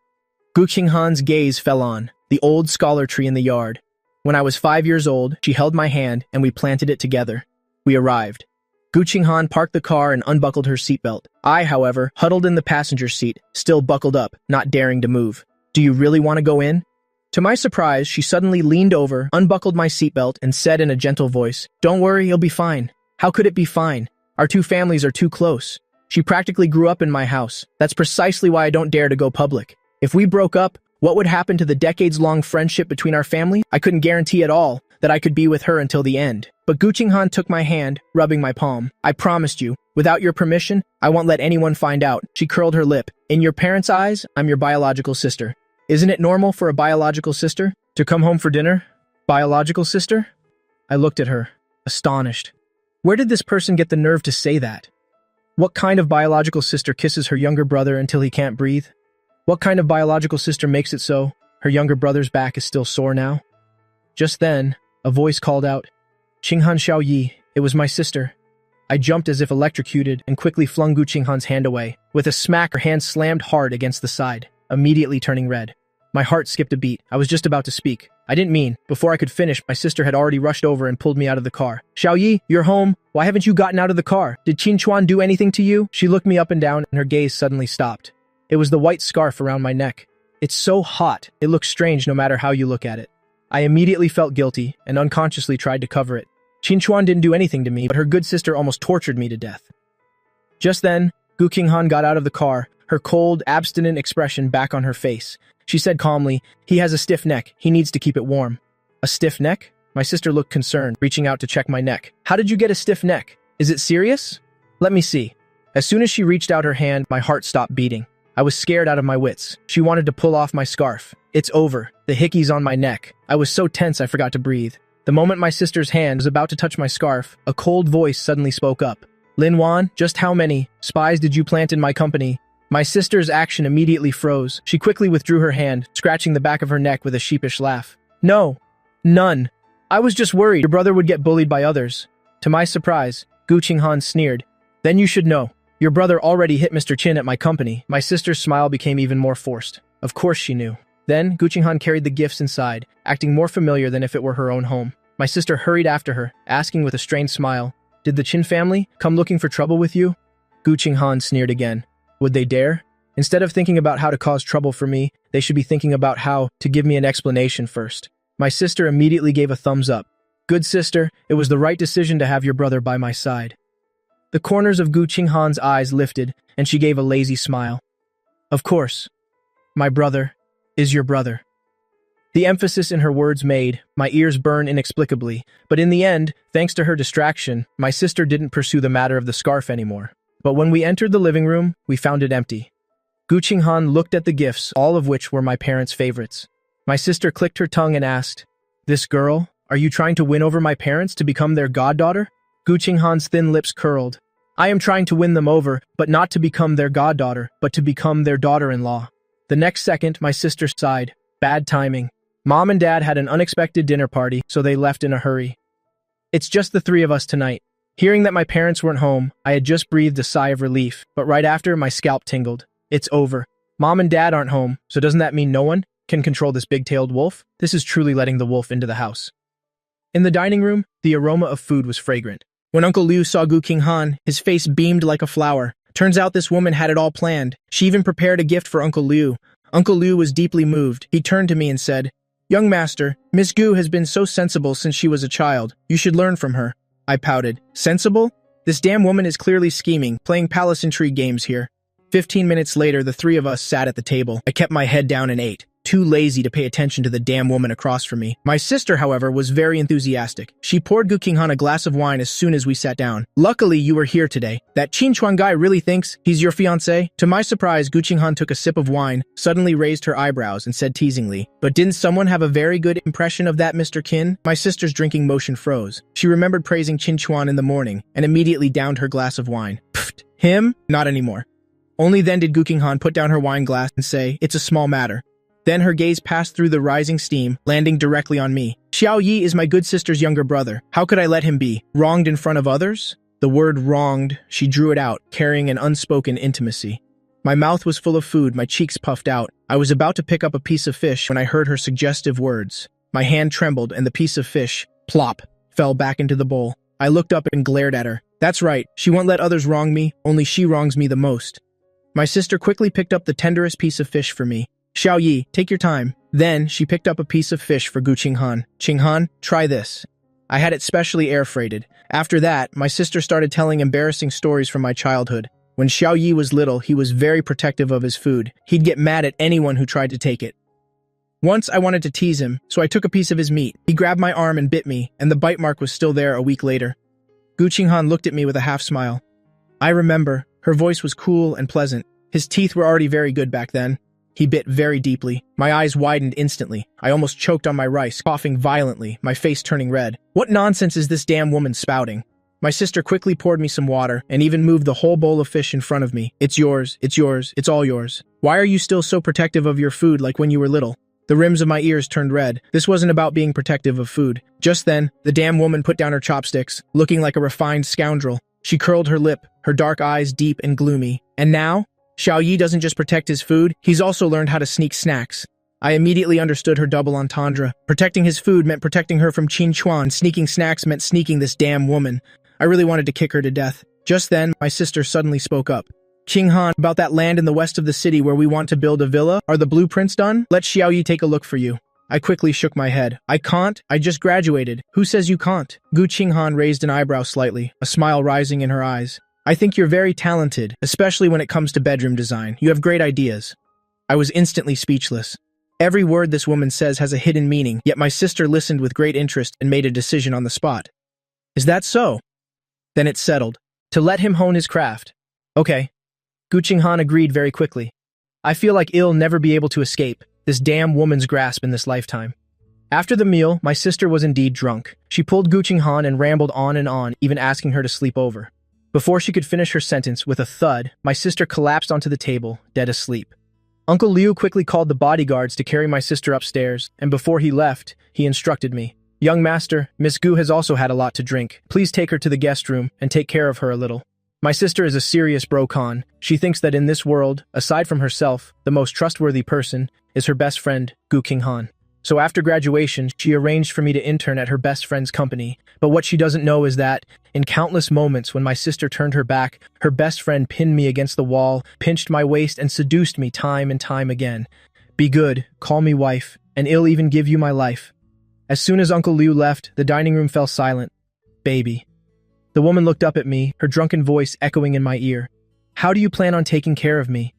Gu Qinghan's gaze fell on the old scholar tree in the yard. When I was 5 years old, she held my hand and we planted it together. We arrived. Gu Qinghan parked the car and unbuckled her seatbelt. I, however, huddled in the passenger seat, still buckled up, not daring to move. Do you really want to go in? To my surprise, she suddenly leaned over, unbuckled my seatbelt, and said in a gentle voice, "Don't worry, you'll be fine." How could it be fine? Our two families are too close. She practically grew up in my house. That's precisely why I don't dare to go public. If we broke up, what would happen to the decades-long friendship between our families? I couldn't guarantee at all that I could be with her until the end. But Gu Qinghan took my hand, rubbing my palm. I promised you, without your permission, I won't let anyone find out. She curled her lip. In your parents' eyes, I'm your biological sister. Isn't it normal for a biological sister to come home for dinner? Biological sister? I looked at her, astonished. Where did this person get the nerve to say that? What kind of biological sister kisses her younger brother until he can't breathe? What kind of biological sister makes it so her younger brother's back is still sore now? Just then, a voice called out, "Qinghan Xiaoyi." It was my sister. I jumped as if electrocuted and quickly flung Gu Qinghan's hand away. With a smack, her hand slammed hard against the side, immediately turning red. My heart skipped a beat. I was just about to speak. I didn't mean. Before I could finish, my sister had already rushed over and pulled me out of the car. "Xiaoyi, you're home. Why haven't you gotten out of the car? Did Qin Chuan do anything to you?" She looked me up and down, and her gaze suddenly stopped. It was the white scarf around my neck. It's so hot, it looks strange no matter how you look at it. I immediately felt guilty and unconsciously tried to cover it. Qin Chuan didn't do anything to me, but her good sister almost tortured me to death. Just then, Gu Qinghan got out of the car, her cold, abstinent expression back on her face. She said calmly, "He has a stiff neck. He needs to keep it warm." A stiff neck? My sister looked concerned, reaching out to check my neck. "How did you get a stiff neck? Is it serious? Let me see." As soon as she reached out her hand, my heart stopped beating. I was scared out of my wits. She wanted to pull off my scarf. It's over. The hickey's on my neck. I was so tense I forgot to breathe. The moment my sister's hand was about to touch my scarf, a cold voice suddenly spoke up. "Lin Wan, just how many spies did you plant in my company?" My sister's action immediately froze. She quickly withdrew her hand, scratching the back of her neck with a sheepish laugh. "No, none. I was just worried your brother would get bullied by others." To my surprise, Gu Qinghan sneered. "Then you should know. Your brother already hit Mr. Qin at my company." My sister's smile became even more forced. Of course she knew. Then, Gu Qinghan carried the gifts inside, acting more familiar than if it were her own home. My sister hurried after her, asking with a strained smile, "Did the Qin family come looking for trouble with you?" Gu Qinghan sneered again. Would they dare? Instead of thinking about how to cause trouble for me, they should be thinking about how to give me an explanation first. My sister immediately gave a thumbs up. "Good sister, it was the right decision to have your brother by my side." The corners of Gu Qinghan's eyes lifted, and she gave a lazy smile. "Of course. My brother is your brother." The emphasis in her words made my ears burn inexplicably, but in the end, thanks to her distraction, my sister didn't pursue the matter of the scarf anymore. But when we entered the living room, we found it empty. Gu Qinghan looked at the gifts, all of which were my parents' favorites. My sister clicked her tongue and asked, "This girl? Are you trying to win over my parents to become their goddaughter?" Gu Qinghan's thin lips curled. "I am trying to win them over, but not to become their goddaughter, but to become their daughter-in-law." The next second, my sister sighed. Bad timing. Mom and Dad had an unexpected dinner party, so they left in a hurry. It's just the three of us tonight. Hearing that my parents weren't home, I had just breathed a sigh of relief, but right after, my scalp tingled. It's over. Mom and Dad aren't home, so doesn't that mean no one can control this big-tailed wolf? This is truly letting the wolf into the house. In the dining room, the aroma of food was fragrant. When Uncle Liu saw Gu Qinghan, his face beamed like a flower. Turns out this woman had it all planned. She even prepared a gift for Uncle Liu. Uncle Liu was deeply moved. He turned to me and said, "Young master, Miss Gu has been so sensible since she was a child. You should learn from her." I pouted. Sensible? This damn woman is clearly scheming, playing palace intrigue games here. 15 minutes later, the three of us sat at the table. I kept my head down and ate, too lazy to pay attention to the damn woman across from me. My sister, however, was very enthusiastic. She poured Gu Qinghan a glass of wine as soon as we sat down. "Luckily, you were here today. That Qin Chuan guy really thinks he's your fiancé?" To my surprise, Gu Qinghan took a sip of wine, suddenly raised her eyebrows, and said teasingly, "But didn't someone have a very good impression of that Mr. Qin?" My sister's drinking motion froze. She remembered praising Qin Chuan in the morning, and immediately downed her glass of wine. Pfft, him? Not anymore. Only then did Gu Qinghan put down her wine glass and say, "It's a small matter." Then her gaze passed through the rising steam, landing directly on me. Xiao Yi is my good sister's younger brother. How could I let him be wronged in front of others? The word wronged, she drew it out, carrying an unspoken intimacy. My mouth was full of food, my cheeks puffed out. I was about to pick up a piece of fish when I heard her suggestive words. My hand trembled and the piece of fish, plop, fell back into the bowl. I looked up and glared at her. That's right, she won't let others wrong me, only she wrongs me the most. My sister quickly picked up the tenderest piece of fish for me. "Xiao Yi, take your time." Then she picked up a piece of fish for Gu Qinghan. "Qinghan, try this." I had it specially air-freighted. After that, my sister started telling embarrassing stories from my childhood. When Xiao Yi was little, he was very protective of his food. He'd get mad at anyone who tried to take it. Once I wanted to tease him, so I took a piece of his meat. He grabbed my arm and bit me, and the bite mark was still there a week later. Gu Qinghan looked at me with a half-smile. I remember. Her voice was cool and pleasant. His teeth were already very good back then. He bit very deeply. My eyes widened instantly. I almost choked on my rice, coughing violently, my face turning red. What nonsense is this damn woman spouting? My sister quickly poured me some water and even moved the whole bowl of fish in front of me. "It's yours, it's yours, it's all yours. Why are you still so protective of your food like when you were little?" The rims of my ears turned red. This wasn't about being protective of food. Just then, the damn woman put down her chopsticks, looking like a refined scoundrel. She curled her lip, her dark eyes deep and gloomy. And now? Xiao Yi doesn't just protect his food, he's also learned how to sneak snacks. I immediately understood her double entendre. Protecting his food meant protecting her from Qin Chuan. Sneaking snacks meant sneaking this damn woman. I really wanted to kick her to death. Just then, my sister suddenly spoke up. "Qinghan, about that land in the west of the city where we want to build a villa, are the blueprints done? Let Xiao Yi take a look for you." I quickly shook my head. "I can't. I just graduated. Who says you can't?" Gu Qinghan raised an eyebrow slightly, a smile rising in her eyes. "I think you're very talented, especially when it comes to bedroom design. You have great ideas." I was instantly speechless. Every word this woman says has a hidden meaning, yet my sister listened with great interest and made a decision on the spot. "Is that so?" Then it settled. To let him hone his craft. Okay. Gu Qinghan agreed very quickly. I feel like I'll never be able to escape this damn woman's grasp in this lifetime. After the meal, my sister was indeed drunk. She pulled Gu Qinghan and rambled on, even asking her to sleep over. Before she could finish her sentence, with a thud, my sister collapsed onto the table, dead asleep. Uncle Liu quickly called the bodyguards to carry my sister upstairs, and before he left, he instructed me. "Young master, Miss Gu has also had a lot to drink. Please take her to the guest room and take care of her a little." My sister is a serious bro-con. She thinks that in this world, aside from herself, the most trustworthy person is her best friend, Gu Qinghan. So after graduation, she arranged for me to intern at her best friend's company. But what she doesn't know is that, in countless moments when my sister turned her back, her best friend pinned me against the wall, pinched my waist, and seduced me time and time again. "Be good, call me wife, and I'll even give you my life." As soon as Uncle Liu left, the dining room fell silent. "Baby." The woman looked up at me, her drunken voice echoing in my ear. "How do you plan on taking care of me?"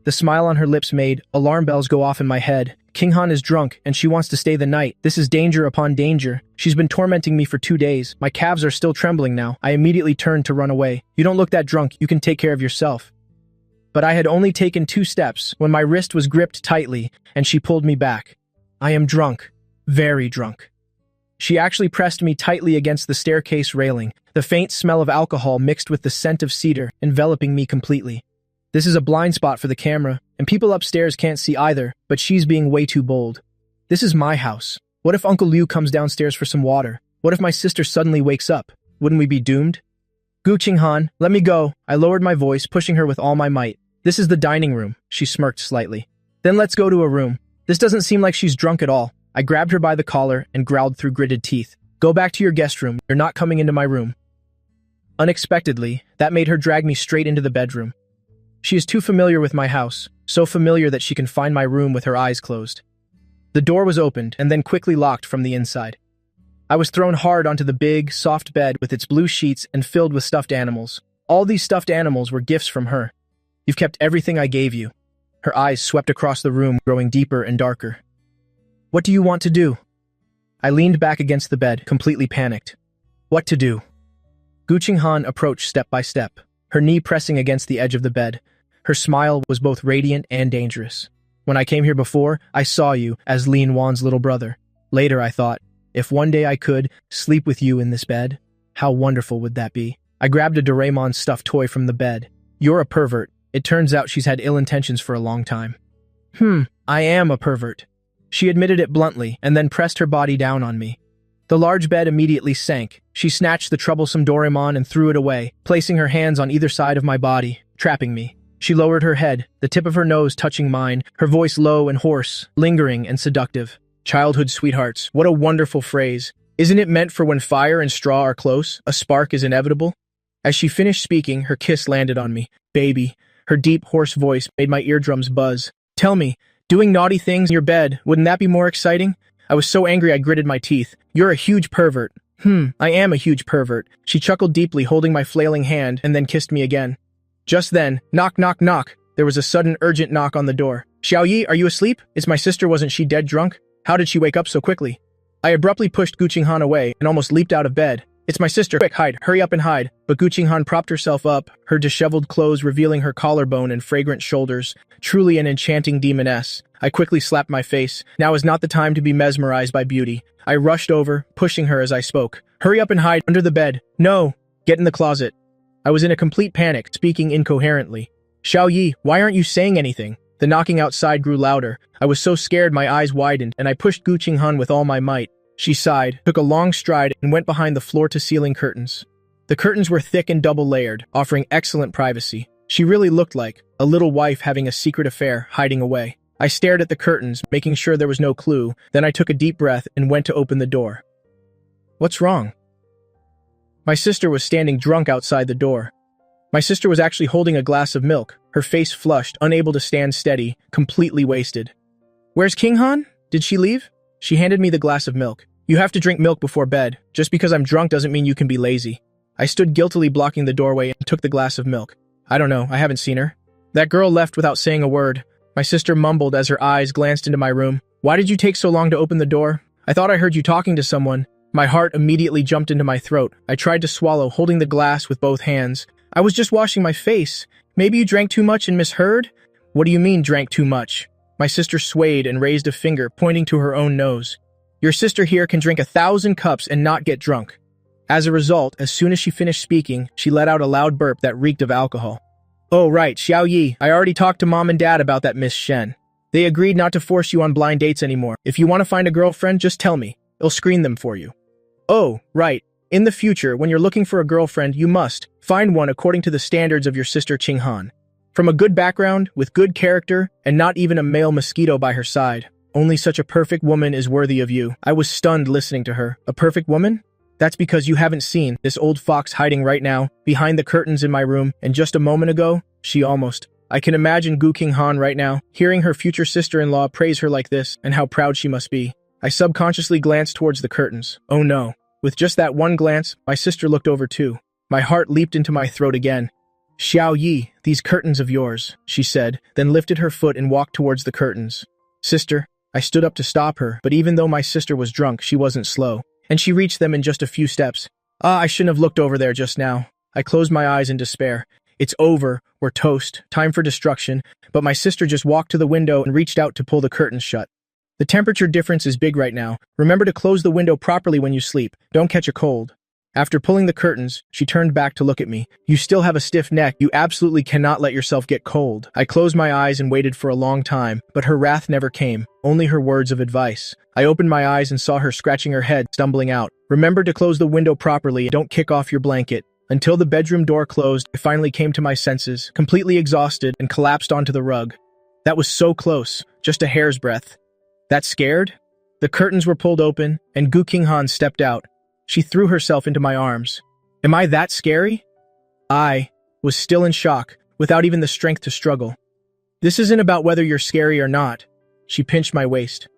The smile on her lips made alarm bells go off in my head. Qinghan is drunk, and she wants to stay the night. This is danger upon danger. She's been tormenting me for 2 days. My calves are still trembling now. I immediately turned to run away. "You don't look that drunk. You can take care of yourself." But I had only taken 2 steps when my wrist was gripped tightly, and she pulled me back. "I am drunk. Very drunk." She actually pressed me tightly against the staircase railing, the faint smell of alcohol mixed with the scent of cedar, enveloping me completely. This is a blind spot for the camera, and people upstairs can't see either, but she's being way too bold. This is my house. What if Uncle Liu comes downstairs for some water? What if my sister suddenly wakes up? Wouldn't we be doomed? Gu Qinghan, let me go. I lowered my voice, pushing her with all my might. This is the dining room, she smirked slightly. Then let's go to a room. This doesn't seem like she's drunk at all. I grabbed her by the collar and growled through gritted teeth. Go back to your guest room. You're not coming into my room. Unexpectedly, that made her drag me straight into the bedroom. She is too familiar with my house, so familiar that she can find my room with her eyes closed. The door was opened and then quickly locked from the inside. I was thrown hard onto the big, soft bed with its blue sheets and filled with stuffed animals. All these stuffed animals were gifts from her. You've kept everything I gave you. Her eyes swept across the room, growing deeper and darker. What do you want to do? I leaned back against the bed, completely panicked. What to do? Gu Qinghan approached step by step, her knee pressing against the edge of the bed. Her smile was both radiant and dangerous. When I came here before, I saw you as Lin Wan's little brother. Later, I thought, if one day I could sleep with you in this bed, how wonderful would that be? I grabbed a Doraemon stuffed toy from the bed. You're a pervert. It turns out she's had ill intentions for a long time. I am a pervert. She admitted it bluntly and then pressed her body down on me. The large bed immediately sank. She snatched the troublesome Doraemon and threw it away, placing her hands on either side of my body, trapping me. She lowered her head, the tip of her nose touching mine, her voice low and hoarse, lingering and seductive. Childhood sweethearts, what a wonderful phrase. Isn't it meant for when fire and straw are close, a spark is inevitable? As she finished speaking, her kiss landed on me. Baby. Her deep, hoarse voice made my eardrums buzz. Tell me, doing naughty things in your bed, wouldn't that be more exciting? I was so angry I gritted my teeth. You're a huge pervert. I am a huge pervert. She chuckled deeply, holding my flailing hand, and then kissed me again. Just then, knock, knock, knock. There was a sudden, urgent knock on the door. Xiaoyi, are you asleep? It's my sister, wasn't she dead drunk? How did she wake up so quickly? I abruptly pushed Gu Qinghan away and almost leaped out of bed. It's my sister. Quick, hide. Hurry up and hide. But Gu Qinghan propped herself up, her disheveled clothes revealing her collarbone and fragrant shoulders. Truly an enchanting demoness. I quickly slapped my face. Now is not the time to be mesmerized by beauty. I rushed over, pushing her as I spoke. Hurry up and hide under the bed. No. Get in the closet. I was in a complete panic, speaking incoherently. Xiaoyi, why aren't you saying anything? The knocking outside grew louder. I was so scared my eyes widened, and I pushed Gu Qinghan with all my might. She sighed, took a long stride, and went behind the floor-to-ceiling curtains. The curtains were thick and double-layered, offering excellent privacy. She really looked like a little wife having a secret affair, hiding away. I stared at the curtains, making sure there was no clue. Then I took a deep breath and went to open the door. What's wrong? My sister was standing drunk outside the door. My sister was actually holding a glass of milk, her face flushed, unable to stand steady, completely wasted. Where's Qinghan? Did she leave? She handed me the glass of milk. You have to drink milk before bed. Just because I'm drunk doesn't mean you can be lazy. I stood guiltily blocking the doorway and took the glass of milk. I don't know, I haven't seen her. That girl left without saying a word. My sister mumbled as her eyes glanced into my room. Why did you take so long to open the door? I thought I heard you talking to someone. My heart immediately jumped into my throat. I tried to swallow, holding the glass with both hands. I was just washing my face. Maybe you drank too much and misheard? What do you mean, drank too much? My sister swayed and raised a finger, pointing to her own nose. Your sister here can drink 1,000 cups and not get drunk. As a result, as soon as she finished speaking, she let out a loud burp that reeked of alcohol. Oh right, Xiaoyi, I already talked to Mom and Dad about that Miss Shen. They agreed not to force you on blind dates anymore. If you want to find a girlfriend, just tell me. I'll screen them for you. Oh, right. In the future, when you're looking for a girlfriend, you must find one according to the standards of your sister Qinghan. From a good background, with good character, and not even a male mosquito by her side. Only such a perfect woman is worthy of you. I was stunned listening to her. A perfect woman? That's because you haven't seen this old fox hiding right now, behind the curtains in my room, and just a moment ago, she almost. I can imagine Gu Qinghan right now, hearing her future sister-in-law praise her like this, and how proud she must be. I subconsciously glanced towards the curtains. Oh no. With just that one glance, my sister looked over too. My heart leaped into my throat again. Xiaoyi, these curtains of yours, she said, then lifted her foot and walked towards the curtains. Sister, I stood up to stop her, but even though my sister was drunk, she wasn't slow, and she reached them in just a few steps. I shouldn't have looked over there just now. I closed my eyes in despair. It's over, we're toast, time for destruction, but my sister just walked to the window and reached out to pull the curtains shut. The temperature difference is big right now. Remember to close the window properly when you sleep. Don't catch a cold. After pulling the curtains, she turned back to look at me. You still have a stiff neck. You absolutely cannot let yourself get cold. I closed my eyes and waited for a long time, but her wrath never came, only her words of advice. I opened my eyes and saw her scratching her head, stumbling out. Remember to close the window properly and don't kick off your blanket. Until the bedroom door closed, I finally came to my senses, completely exhausted, and collapsed onto the rug. That was so close, just a hair's breadth. That scared? The curtains were pulled open, and Gu Qinghan stepped out. She threw herself into my arms. Am I that scary? I was still in shock, without even the strength to struggle. This isn't about whether you're scary or not. She pinched my waist.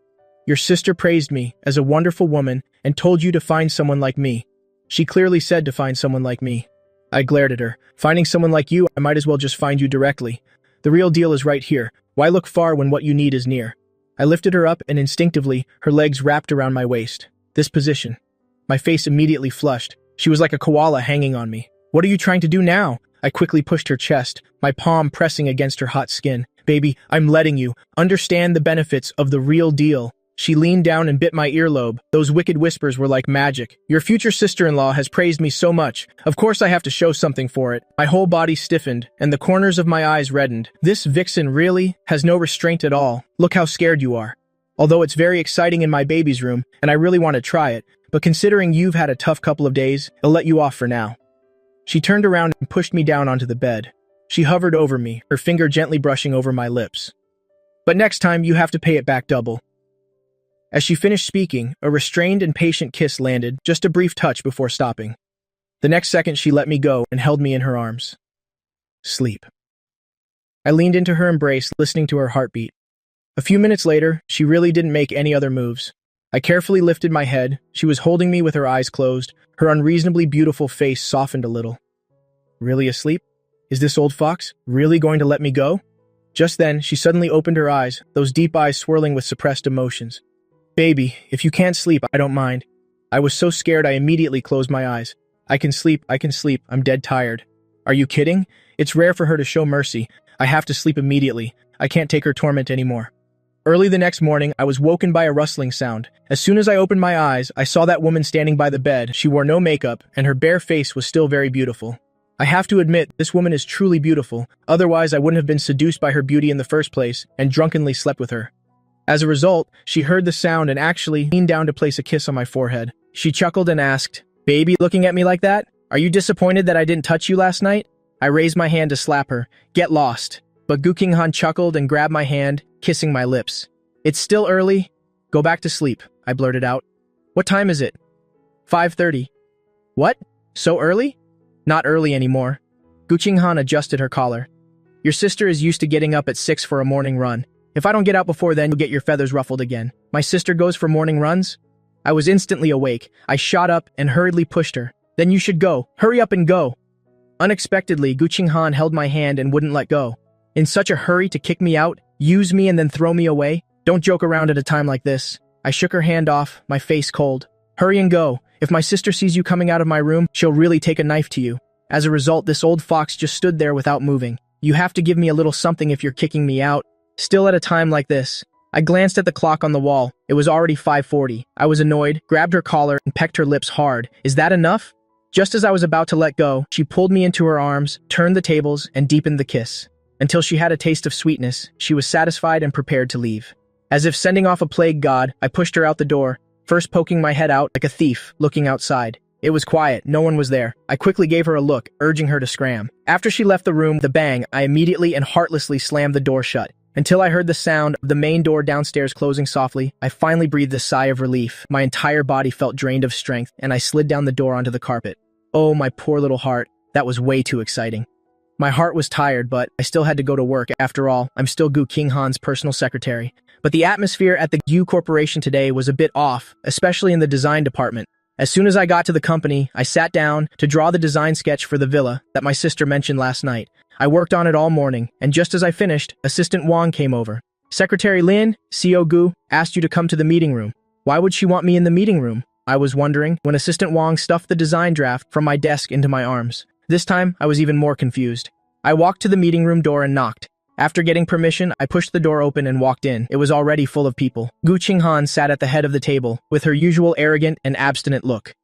Your sister praised me as a wonderful woman and told you to find someone like me. She clearly said to find someone like me. I glared at her. Finding someone like you, I might as well just find you directly. The real deal is right here. Why look far when what you need is near? I lifted her up and instinctively, her legs wrapped around my waist. This position. My face immediately flushed. She was like a koala hanging on me. What are you trying to do now? I quickly pushed her chest, my palm pressing against her hot skin. Baby, I'm letting you understand the benefits of the real deal. She leaned down and bit my earlobe. Those wicked whispers were like magic. Your future sister-in-law has praised me so much. Of course I have to show something for it. My whole body stiffened, and the corners of my eyes reddened. This vixen really has no restraint at all. Look how scared you are. Although it's very exciting in my baby's room, and I really want to try it, but considering you've had a tough couple of days, I'll let you off for now. She turned around and pushed me down onto the bed. She hovered over me, her finger gently brushing over my lips. But next time, you have to pay it back double. As she finished speaking, a restrained and patient kiss landed, just a brief touch before stopping. The next second, she let me go and held me in her arms. Sleep. I leaned into her embrace, listening to her heartbeat. A few minutes later, she really didn't make any other moves. I carefully lifted my head. She was holding me with her eyes closed. Her unreasonably beautiful face softened a little. Really asleep? Is this old fox really going to let me go? Just then, she suddenly opened her eyes, those deep eyes swirling with suppressed emotions. Baby, if you can't sleep, I don't mind. I was so scared I immediately closed my eyes. I can sleep, I'm dead tired. Are you kidding? It's rare for her to show mercy. I have to sleep immediately. I can't take her torment anymore. Early the next morning, I was woken by a rustling sound. As soon as I opened my eyes, I saw that woman standing by the bed. She wore no makeup, and her bare face was still very beautiful. I have to admit, this woman is truly beautiful. Otherwise, I wouldn't have been seduced by her beauty in the first place and drunkenly slept with her. As a result, she heard the sound and actually leaned down to place a kiss on my forehead. She chuckled and asked, Baby, looking at me like that? Are you disappointed that I didn't touch you last night? I raised my hand to slap her. Get lost. But Gu Qinghan chuckled and grabbed my hand, kissing my lips. It's still early. Go back to sleep, I blurted out. What time is it? 5:30. What? So early? Not early anymore. Gu Qinghan adjusted her collar. Your sister is used to getting up at 6 for a morning run. If I don't get out before then, you'll get your feathers ruffled again. My sister goes for morning runs? I was instantly awake. I shot up and hurriedly pushed her. Then you should go. Hurry up and go. Unexpectedly, Gu Qinghan held my hand and wouldn't let go. In such a hurry to kick me out, use me and then throw me away? Don't joke around at a time like this. I shook her hand off, my face cold. Hurry and go. If my sister sees you coming out of my room, she'll really take a knife to you. As a result, this old fox just stood there without moving. You have to give me a little something if you're kicking me out. Still at a time like this. I glanced at the clock on the wall. It was already 5:40. I was annoyed, grabbed her collar, and pecked her lips hard. Is that enough? Just as I was about to let go, she pulled me into her arms, turned the tables, and deepened the kiss. Until she had a taste of sweetness, she was satisfied and prepared to leave. As if sending off a plague god, I pushed her out the door, first poking my head out like a thief, looking outside. It was quiet, no one was there. I quickly gave her a look, urging her to scram. After she left the room with a bang, I immediately and heartlessly slammed the door shut. Until I heard the sound of the main door downstairs closing softly, I finally breathed a sigh of relief. My entire body felt drained of strength, and I slid down the door onto the carpet. Oh, my poor little heart. That was way too exciting. My heart was tired, but I still had to go to work. After all, I'm still Gu Qinghan's personal secretary. But the atmosphere at the Gu Corporation today was a bit off, especially in the design department. As soon as I got to the company, I sat down to draw the design sketch for the villa that my sister mentioned last night. I worked on it all morning, and just as I finished, Assistant Wang came over. Secretary Lin, CO Gu, asked you to come to the meeting room. Why would she want me in the meeting room? I was wondering when Assistant Wang stuffed the design draft from my desk into my arms. This time, I was even more confused. I walked to the meeting room door and knocked. After getting permission, I pushed the door open and walked in. It was already full of people. Gu Qinghan sat at the head of the table, with her usual arrogant and abstinent look.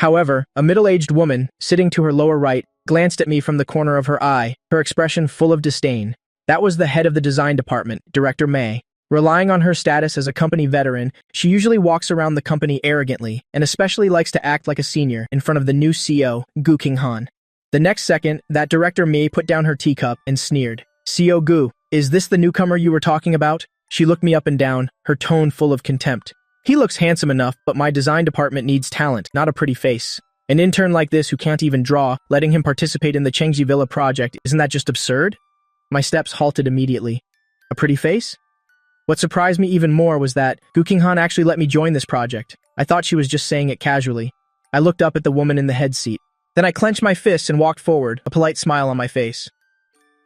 However, a middle-aged woman, sitting to her lower right, glanced at me from the corner of her eye, her expression full of disdain. That was the head of the design department, Director May. Relying on her status as a company veteran, she usually walks around the company arrogantly, and especially likes to act like a senior in front of the new CEO, Gu Qinghan. The next second, that Director May put down her teacup and sneered. CEO Gu, is this the newcomer you were talking about? She looked me up and down, her tone full of contempt. He looks handsome enough, but my design department needs talent, not a pretty face. An intern like this who can't even draw, letting him participate in the Chengji Villa project, isn't that just absurd? My steps halted immediately. A pretty face? What surprised me even more was that Gu Qinghan actually let me join this project. I thought she was just saying it casually. I looked up at the woman in the head seat. Then I clenched my fists and walked forward, a polite smile on my face.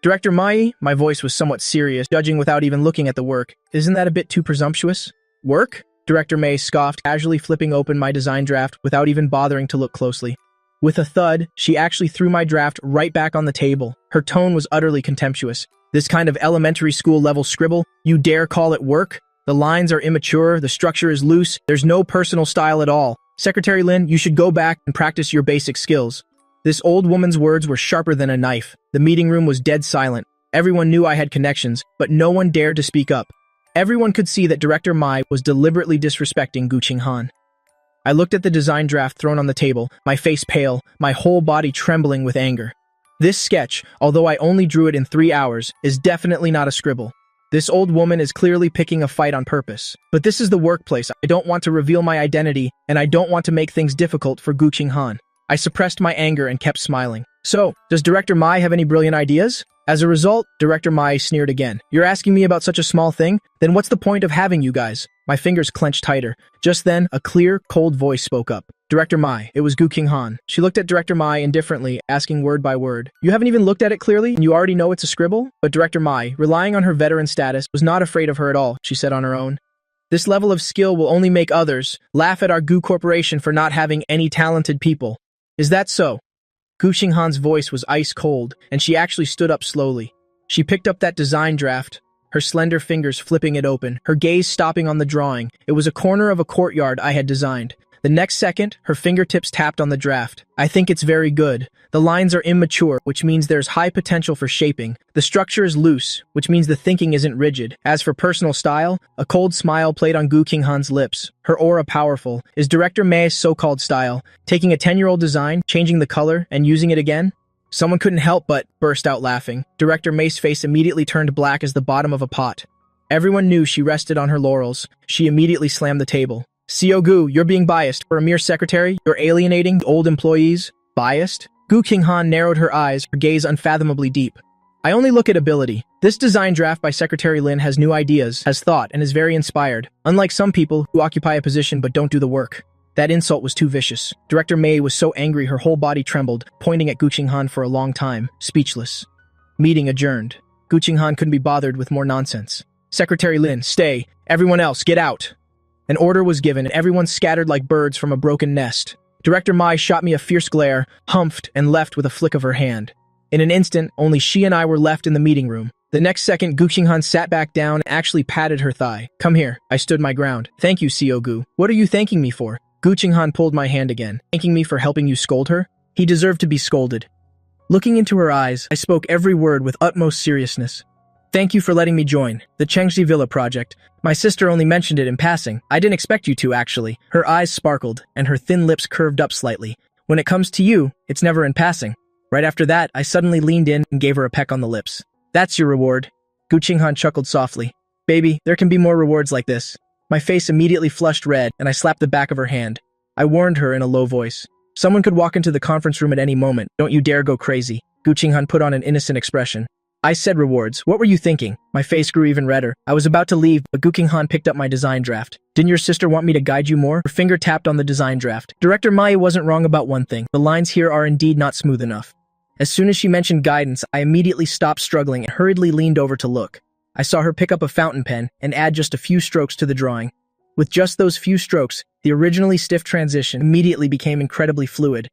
Director Mai, my voice was somewhat serious, judging without even looking at the work. Isn't that a bit too presumptuous? Work? Director May scoffed, casually flipping open my design draft without even bothering to look closely. With a thud, she actually threw my draft right back on the table. Her tone was utterly contemptuous. This kind of elementary school level scribble, you dare call it work? The lines are immature, the structure is loose, there's no personal style at all. Secretary Lin, you should go back and practice your basic skills. This old woman's words were sharper than a knife. The meeting room was dead silent. Everyone knew I had connections, but no one dared to speak up. Everyone could see that Director Mai was deliberately disrespecting Gu Qinghan. I looked at the design draft thrown on the table, my face pale, my whole body trembling with anger. This sketch, although I only drew it in 3 hours, is definitely not a scribble. This old woman is clearly picking a fight on purpose. But this is the workplace. I don't want to reveal my identity, and I don't want to make things difficult for Gu Qinghan. I suppressed my anger and kept smiling. So, does Director Mai have any brilliant ideas? As a result, Director Mai sneered again. You're asking me about such a small thing? Then what's the point of having you guys? My fingers clenched tighter. Just then, a clear, cold voice spoke up. Director Mai, it was Gu Qinghan. She looked at Director Mai indifferently, asking word by word. You haven't even looked at it clearly, and you already know it's a scribble? But Director Mai, relying on her veteran status, was not afraid of her at all, she said on her own. This level of skill will only make others laugh at our Gu Corporation for not having any talented people. Is that so? Gu Qinghan's voice was ice cold, and she actually stood up slowly. She picked up that design draft, her slender fingers flipping it open, her gaze stopping on the drawing. It was a corner of a courtyard I had designed. The next second, her fingertips tapped on the draft. I think it's very good. The lines are immature, which means there's high potential for shaping. The structure is loose, which means the thinking isn't rigid. As for personal style, a cold smile played on Gu Qinghan's lips. Her aura powerful. Is Director Mei's so-called style, taking a 10-year-old design, changing the color, and using it again? Someone couldn't help but burst out laughing. Director Mei's face immediately turned black as the bottom of a pot. Everyone knew she rested on her laurels. She immediately slammed the table. CEO Gu, you're being biased. For a mere secretary, you're alienating old employees. Biased? Gu Qinghan narrowed her eyes, her gaze unfathomably deep. I only look at ability. This design draft by Secretary Lin has new ideas, has thought, and is very inspired. Unlike some people who occupy a position but don't do the work. That insult was too vicious. Director Mei was so angry her whole body trembled, pointing at Gu Qinghan for a long time, speechless. Meeting adjourned. Gu Qinghan couldn't be bothered with more nonsense. Secretary Lin, stay. Everyone else, get out. An order was given, and everyone scattered like birds from a broken nest. Director Mai shot me a fierce glare, humphed, and left with a flick of her hand. In an instant, only she and I were left in the meeting room. The next second, Gu Qinghan sat back down and actually patted her thigh. Come here. I stood my ground. Thank you, CEO Gu. What are you thanking me for? Gu Qinghan pulled my hand again. Thanking me for helping you scold her? He deserved to be scolded. Looking into her eyes, I spoke every word with utmost seriousness. Thank you for letting me join the Chengji Villa project. My sister only mentioned it in passing. I didn't expect you to, actually. Her eyes sparkled, and her thin lips curved up slightly. When it comes to you, it's never in passing. Right after that, I suddenly leaned in and gave her a peck on the lips. That's your reward. Gu Qinghan chuckled softly. Baby, there can be more rewards like this. My face immediately flushed red, and I slapped the back of her hand. I warned her in a low voice. Someone could walk into the conference room at any moment. Don't you dare go crazy. Gu Qinghan put on an innocent expression. I said rewards. What were you thinking? My face grew even redder. I was about to leave, but Gu Qinghan picked up my design draft. Didn't your sister want me to guide you more? Her finger tapped on the design draft. Director Mai wasn't wrong about one thing. The lines here are indeed not smooth enough. As soon as she mentioned guidance, I immediately stopped struggling and hurriedly leaned over to look. I saw her pick up a fountain pen and add just a few strokes to the drawing. With just those few strokes, the originally stiff transition immediately became incredibly fluid.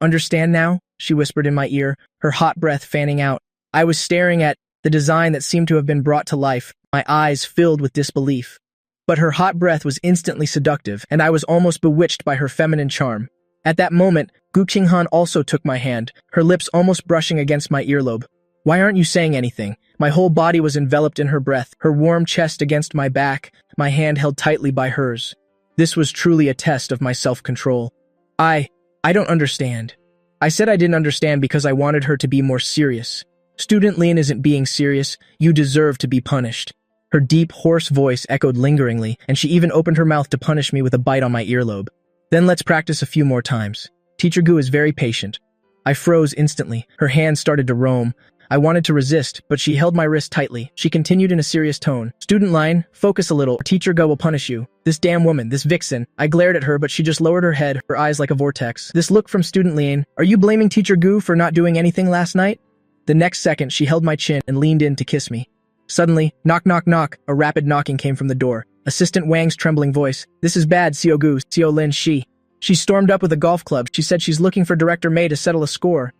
Understand now? She whispered in my ear, her hot breath fanning out. I was staring at the design that seemed to have been brought to life, my eyes filled with disbelief. But her hot breath was instantly seductive, and I was almost bewitched by her feminine charm. At that moment, Gu Qinghan also took my hand, her lips almost brushing against my earlobe. Why aren't you saying anything? My whole body was enveloped in her breath, her warm chest against my back, my hand held tightly by hers. This was truly a test of my self-control. I don't understand. I said I didn't understand because I wanted her to be more serious. Student Lin isn't being serious. You deserve to be punished. Her deep, hoarse voice echoed lingeringly, and she even opened her mouth to punish me with a bite on my earlobe. Then let's practice a few more times. Teacher Gu is very patient. I froze instantly. Her hands started to roam. I wanted to resist, but she held my wrist tightly. She continued in a serious tone. Student Lin, focus a little, or Teacher Gu will punish you. This damn woman, this vixen. I glared at her, but she just lowered her head, her eyes like a vortex. This look from Student Lin. Are you blaming Teacher Gu for not doing anything last night? The next second, she held my chin and leaned in to kiss me. Suddenly, knock knock knock, a rapid knocking came from the door. Assistant Wang's trembling voice. This is bad, Xiao Gu, Xiao Lin, she. She stormed up with a golf club. She said she's looking for Director Mei to settle a score.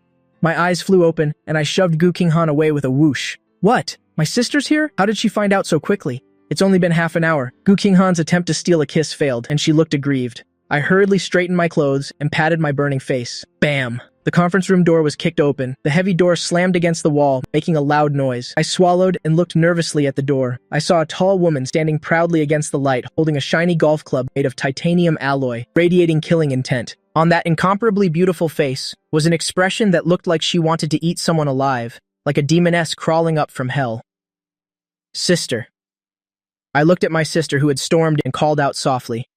My eyes flew open, and I shoved Gu Qinghan away with a whoosh. What? My sister's here? How did she find out so quickly? It's only been half an hour. Gu Qinghan's attempt to steal a kiss failed, and she looked aggrieved. I hurriedly straightened my clothes and patted my burning face. Bam! The conference room door was kicked open. The heavy door slammed against the wall, making a loud noise. I swallowed and looked nervously at the door. I saw a tall woman standing proudly against the light, holding a shiny golf club made of titanium alloy, radiating killing intent. On that incomparably beautiful face was an expression that looked like she wanted to eat someone alive, like a demoness crawling up from hell. Sister. I looked at my sister who had stormed and called out softly.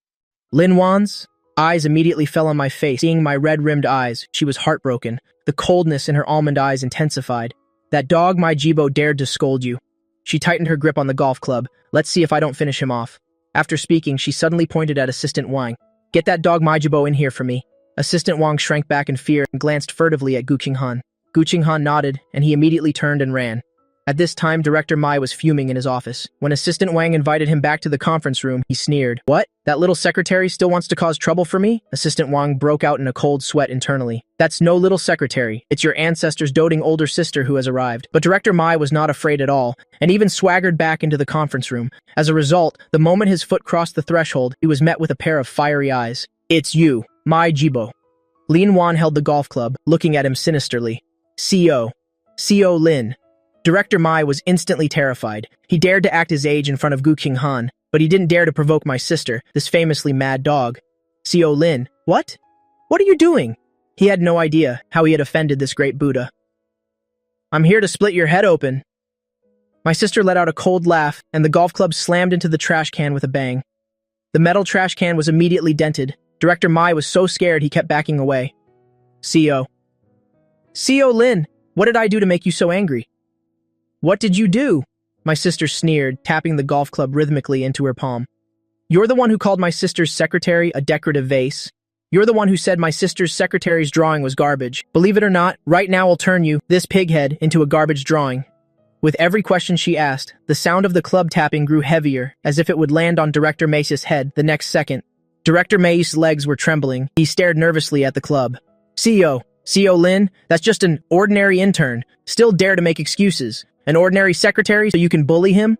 Lin Wan's eyes immediately fell on my face. Seeing my red-rimmed eyes, she was heartbroken. The coldness in her almond eyes intensified. That dog my Jibo dared to scold you. She tightened her grip on the golf club. Let's see if I don't finish him off. After speaking, she suddenly pointed at Assistant Wang. Get that dog Maijibo in here for me. Assistant Wang shrank back in fear and glanced furtively at Gu Qinghan. Gu Qinghan nodded, and he immediately turned and ran. At this time, Director Mai was fuming in his office. When Assistant Wang invited him back to the conference room, he sneered. What? That little secretary still wants to cause trouble for me? Assistant Wang broke out in a cold sweat internally. That's no little secretary. It's your ancestor's doting older sister who has arrived. But Director Mai was not afraid at all, and even swaggered back into the conference room. As a result, the moment his foot crossed the threshold, he was met with a pair of fiery eyes. It's you, Mai Jibo. Lin Wan held the golf club, looking at him sinisterly. CO Lin. Director Mai was instantly terrified. He dared to act his age in front of Gu Qinghan, but he didn't dare to provoke my sister, this famously mad dog. CO Lin, what? What are you doing? He had no idea how he had offended this great Buddha. I'm here to split your head open. My sister let out a cold laugh, and the golf club slammed into the trash can with a bang. The metal trash can was immediately dented. Director Mai was so scared he kept backing away. CO Lin, what did I do to make you so angry? What did you do? My sister sneered, tapping the golf club rhythmically into her palm. You're the one who called my sister's secretary a decorative vase. You're the one who said my sister's secretary's drawing was garbage. Believe it or not, right now I'll turn you, this pighead, into a garbage drawing. With every question she asked, the sound of the club tapping grew heavier, as if it would land on Director Mace's head the next second. Director Mace's legs were trembling. He stared nervously at the club. CO Lin, that's just an ordinary intern. Still dare to make excuses. An ordinary secretary so you can bully him?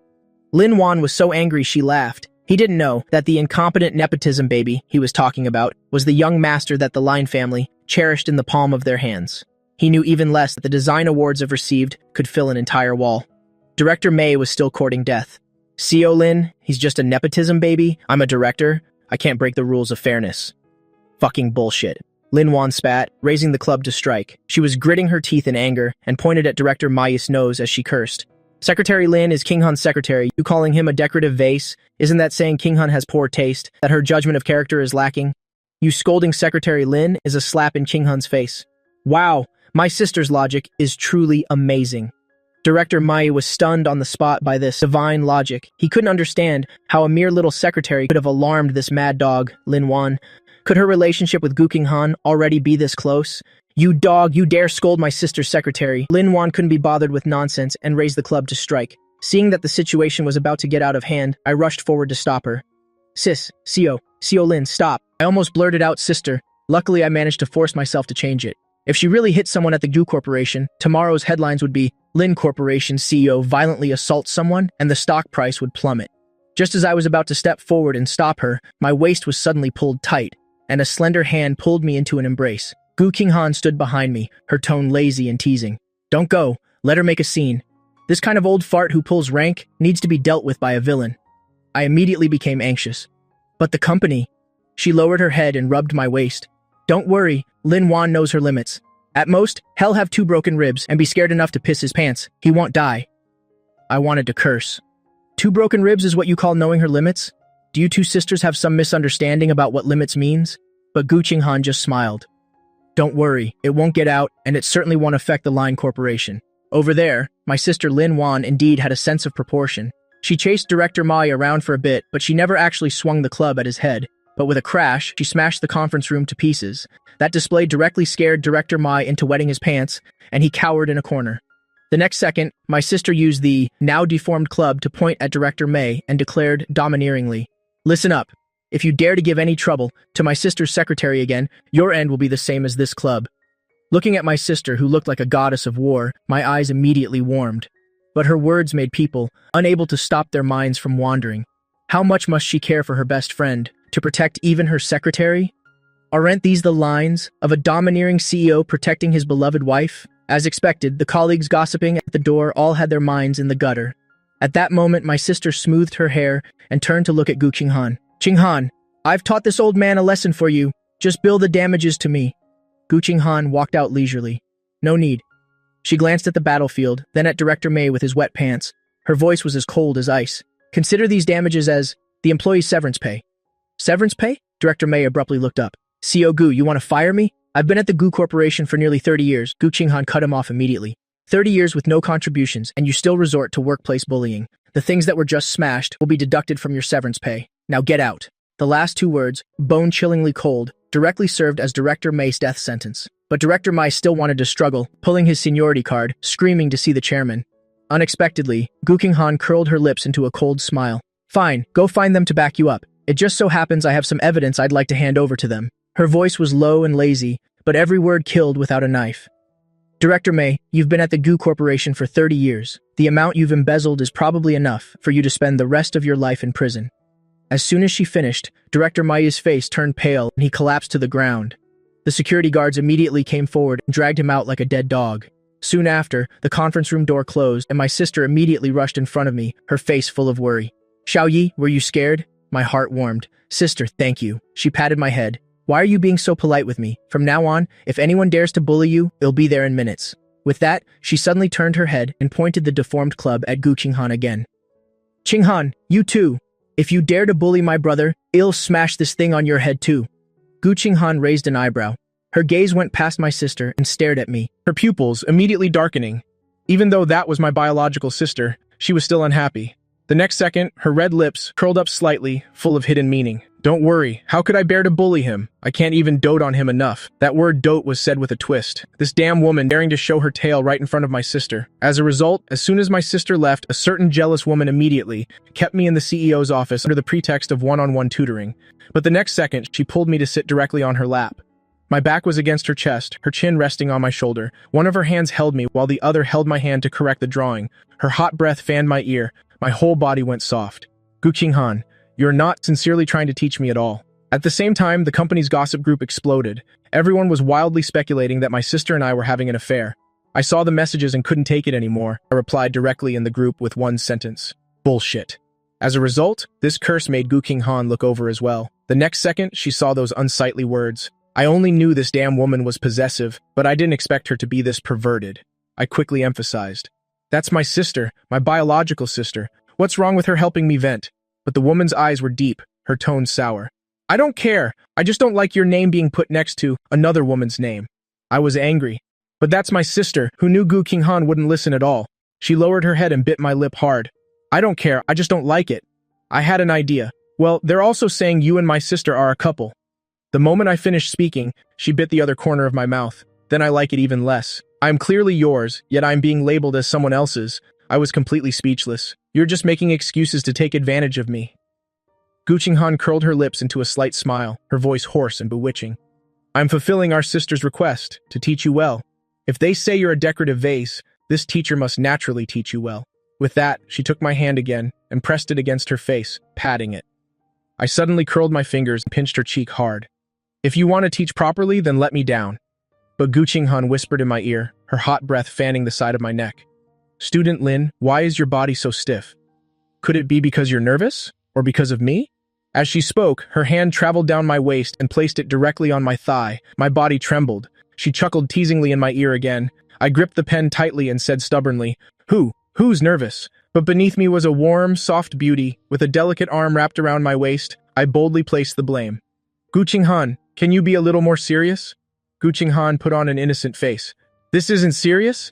Lin Wan was so angry she laughed. He didn't know that the incompetent nepotism baby he was talking about was the young master that the Lin family cherished in the palm of their hands. He knew even less that the design awards it received could fill an entire wall. Director Mei was still courting death. CO Lin, he's just a nepotism baby? I'm a director? I can't break the rules of fairness. Fucking bullshit. Lin Wan spat, raising the club to strike. She was gritting her teeth in anger and pointed at Director Mai's nose as she cursed. Secretary Lin is King Han's secretary. You calling him a decorative vase? Isn't that saying King Han has poor taste, that her judgment of character is lacking? You scolding Secretary Lin is a slap in King Han's face. Wow, my sister's logic is truly amazing. Director Mai was stunned on the spot by this divine logic. He couldn't understand how a mere little secretary could have alarmed this mad dog, Lin Wan. Could her relationship with Gu Qinghan already be this close? You dog, you dare scold my sister's secretary. Lin Wan couldn't be bothered with nonsense and raised the club to strike. Seeing that the situation was about to get out of hand, I rushed forward to stop her. Sis, CO Lin, stop. I almost blurted out sister. Luckily, I managed to force myself to change it. If she really hit someone at the Gu Corporation, tomorrow's headlines would be, Lin Corporation CEO violently assaults someone, and the stock price would plummet. Just as I was about to step forward and stop her, my waist was suddenly pulled tight. and a slender hand pulled me into an embrace. Gu Qinghan stood behind me, her tone lazy and teasing. Don't go, let her make a scene. This kind of old fart who pulls rank needs to be dealt with by a villain. I immediately became anxious. But the company. She lowered her head and rubbed my waist. Don't worry, Lin Wan knows her limits. At most, he'll have 2 broken ribs and be scared enough to piss his pants. He won't die. I wanted to curse. 2 broken ribs is what you call knowing her limits? Do you 2 sisters have some misunderstanding about what limits means? But Gu Qinghan just smiled. Don't worry, it won't get out, and it certainly won't affect the Line Corporation. Over there, my sister Lin Wan indeed had a sense of proportion. She chased Director Mai around for a bit, but she never actually swung the club at his head. But with a crash, she smashed the conference room to pieces. That display directly scared Director Mai into wetting his pants, and he cowered in a corner. The next second, my sister used the now-deformed club to point at Director May and declared domineeringly, Listen up. If you dare to give any trouble to my sister's secretary again, your end will be the same as this club. Looking at my sister, who looked like a goddess of war, my eyes immediately warmed. But her words made people unable to stop their minds from wandering. How much must she care for her best friend, to protect even her secretary? Aren't these the lines of a domineering CEO protecting his beloved wife? As expected, the colleagues gossiping at the door all had their minds in the gutter. At that moment, my sister smoothed her hair and turned to look at Gu Qinghan. Qinghan, I've taught this old man a lesson for you. Just bill the damages to me. Gu Qinghan walked out leisurely. No need. She glanced at the battlefield, then at Director May with his wet pants. Her voice was as cold as ice. Consider these damages as the employee's severance pay. Severance pay? Director May abruptly looked up. CO Gu, you want to fire me? I've been at the Gu Corporation for nearly 30 years. Gu Qinghan cut him off immediately. 30 years with no contributions, and you still resort to workplace bullying. The things that were just smashed will be deducted from your severance pay. Now get out. The last 2 words, bone-chillingly cold, directly served as Director May's death sentence. But Director Mai still wanted to struggle, pulling his seniority card, screaming to see the chairman. Unexpectedly, Gu Qinghan curled her lips into a cold smile. Fine, go find them to back you up. It just so happens I have some evidence I'd like to hand over to them. Her voice was low and lazy, but every word killed without a knife. Director May, you've been at the Gu Corporation for 30 years. The amount you've embezzled is probably enough for you to spend the rest of your life in prison. As soon as she finished, Director Mai's face turned pale and he collapsed to the ground. The security guards immediately came forward and dragged him out like a dead dog. Soon after, the conference room door closed and my sister immediately rushed in front of me, her face full of worry. Xiao Yi, were you scared? My heart warmed. Sister, thank you. She patted my head. Why are you being so polite with me? From now on, if anyone dares to bully you, it'll be there in minutes. With that, she suddenly turned her head and pointed the deformed club at Gu Qinghan again. Qinghan, you too. If you dare to bully my brother, I'll smash this thing on your head too. Gu Qinghan raised an eyebrow. Her gaze went past my sister and stared at me, her pupils immediately darkening. Even though that was my biological sister, she was still unhappy. The next second, her red lips curled up slightly, full of hidden meaning. Don't worry, how could I bear to bully him? I can't even dote on him enough. That word dote was said with a twist. This damn woman daring to show her tail right in front of my sister. As a result, as soon as my sister left, a certain jealous woman immediately kept me in the CEO's office under the pretext of one-on-one tutoring. But the next second, she pulled me to sit directly on her lap. My back was against her chest, her chin resting on my shoulder. One of her hands held me, while the other held my hand to correct the drawing. Her hot breath fanned my ear. My whole body went soft. Gu Qinghan, you're not sincerely trying to teach me at all. At the same time, the company's gossip group exploded. Everyone was wildly speculating that my sister and I were having an affair. I saw the messages and couldn't take it anymore. I replied directly in the group with one sentence. Bullshit. As a result, this curse made Gu Qinghan look over as well. The next second, she saw those unsightly words. I only knew this damn woman was possessive, but I didn't expect her to be this perverted. I quickly emphasized. That's my sister, my biological sister. What's wrong with her helping me vent? But the woman's eyes were deep, her tone sour. I don't care. I just don't like your name being put next to another woman's name. I was angry. But that's my sister, who knew Gu Qinghan wouldn't listen at all. She lowered her head and bit my lip hard. I don't care, I just don't like it. I had an idea. Well, they're also saying you and my sister are a couple. The moment I finished speaking, she bit the other corner of my mouth. Then I like it even less. I am clearly yours, yet I am being labeled as someone else's. I was completely speechless. You're just making excuses to take advantage of me. Gu Qinghan curled her lips into a slight smile, her voice hoarse and bewitching. I'm fulfilling our sister's request, to teach you well. If they say you're a decorative vase, this teacher must naturally teach you well. With that, she took my hand again and pressed it against her face, patting it. I suddenly curled my fingers and pinched her cheek hard. If you want to teach properly, then let me down. But Gu Qinghan whispered in my ear, her hot breath fanning the side of my neck. Student Lin, why is your body so stiff? Could it be because you're nervous? Or because of me? As she spoke, her hand traveled down my waist and placed it directly on my thigh. My body trembled. She chuckled teasingly in my ear again. I gripped the pen tightly and said stubbornly, Who's nervous? But beneath me was a warm, soft beauty. With a delicate arm wrapped around my waist, I boldly placed the blame. Gu Qinghan, can you be a little more serious? Gu Qinghan put on an innocent face. This isn't serious?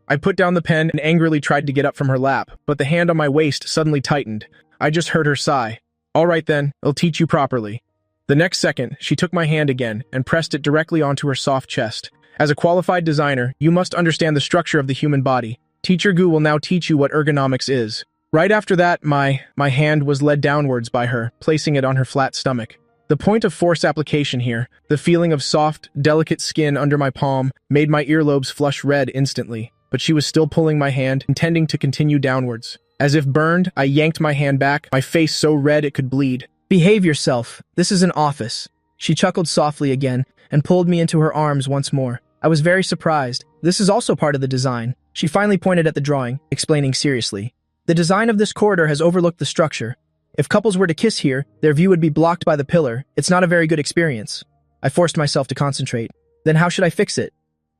I put down the pen and angrily tried to get up from her lap, but the hand on my waist suddenly tightened. I just heard her sigh. All right then, I'll teach you properly. The next second, she took my hand again and pressed it directly onto her soft chest. As a qualified designer, you must understand the structure of the human body. Teacher Gu will now teach you what ergonomics is. Right after that, my hand was led downwards by her, placing it on her flat stomach. The point of force application here, the feeling of soft, delicate skin under my palm, made my earlobes flush red instantly, but she was still pulling my hand, intending to continue downwards. As if burned, I yanked my hand back, my face so red it could bleed. Behave yourself. This is an office. She chuckled softly again and pulled me into her arms once more. I was very surprised. This is also part of the design. She finally pointed at the drawing, explaining seriously. The design of this corridor has overlooked the structure. If couples were to kiss here, their view would be blocked by the pillar. It's not a very good experience. I forced myself to concentrate. Then how should I fix it?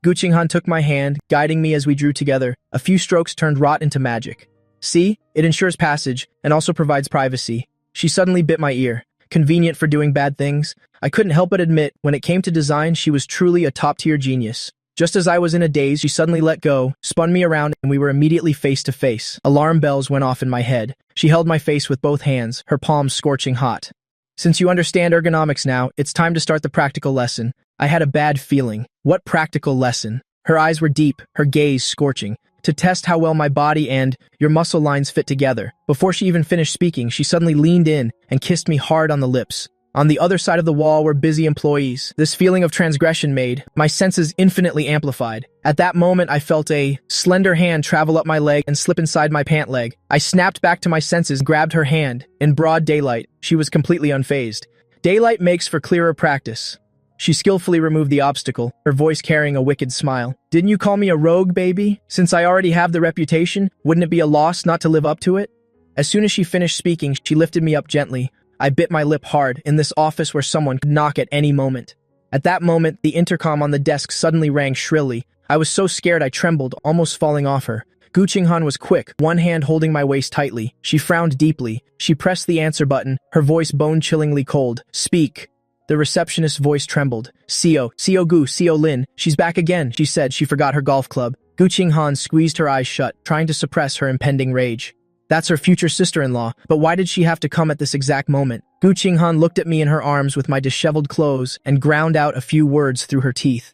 Gu Qinghan took my hand, guiding me as we drew together. A few strokes turned rot into magic. See, it ensures passage and also provides privacy. She suddenly bit my ear. Convenient for doing bad things. I couldn't help but admit, when it came to design, she was truly a top-tier genius. Just as I was in a daze, she suddenly let go, spun me around, and we were immediately face to face. Alarm bells went off in my head. She held my face with both hands, her palms scorching hot. Since you understand ergonomics now, it's time to start the practical lesson. I had a bad feeling. What practical lesson? Her eyes were deep, her gaze scorching. To test how well my body and your muscle lines fit together. Before she even finished speaking, she suddenly leaned in and kissed me hard on the lips. On the other side of the wall were busy employees. This feeling of transgression made my senses infinitely amplified. At that moment, I felt a slender hand travel up my leg and slip inside my pant leg. I snapped back to my senses, grabbed her hand. In broad daylight, she was completely unfazed. Daylight makes for clearer practice. She skillfully removed the obstacle, her voice carrying a wicked smile. Didn't you call me a rogue, baby? Since I already have the reputation, wouldn't it be a loss not to live up to it? As soon as she finished speaking, she lifted me up gently. I bit my lip hard in this office where someone could knock at any moment. At that moment, the intercom on the desk suddenly rang shrilly. I was so scared I trembled, almost falling off her. Gu Qinghan was quick, one hand holding my waist tightly. She frowned deeply. She pressed the answer button, her voice bone-chillingly cold. Speak. The receptionist's voice trembled. Seo Gu, Seo Lin. She's back again, she said. She forgot her golf club. Gu Qinghan squeezed her eyes shut, trying to suppress her impending rage. That's her future sister-in-law, but why did she have to come at this exact moment? Gu Qinghan looked at me in her arms with my disheveled clothes and ground out a few words through her teeth.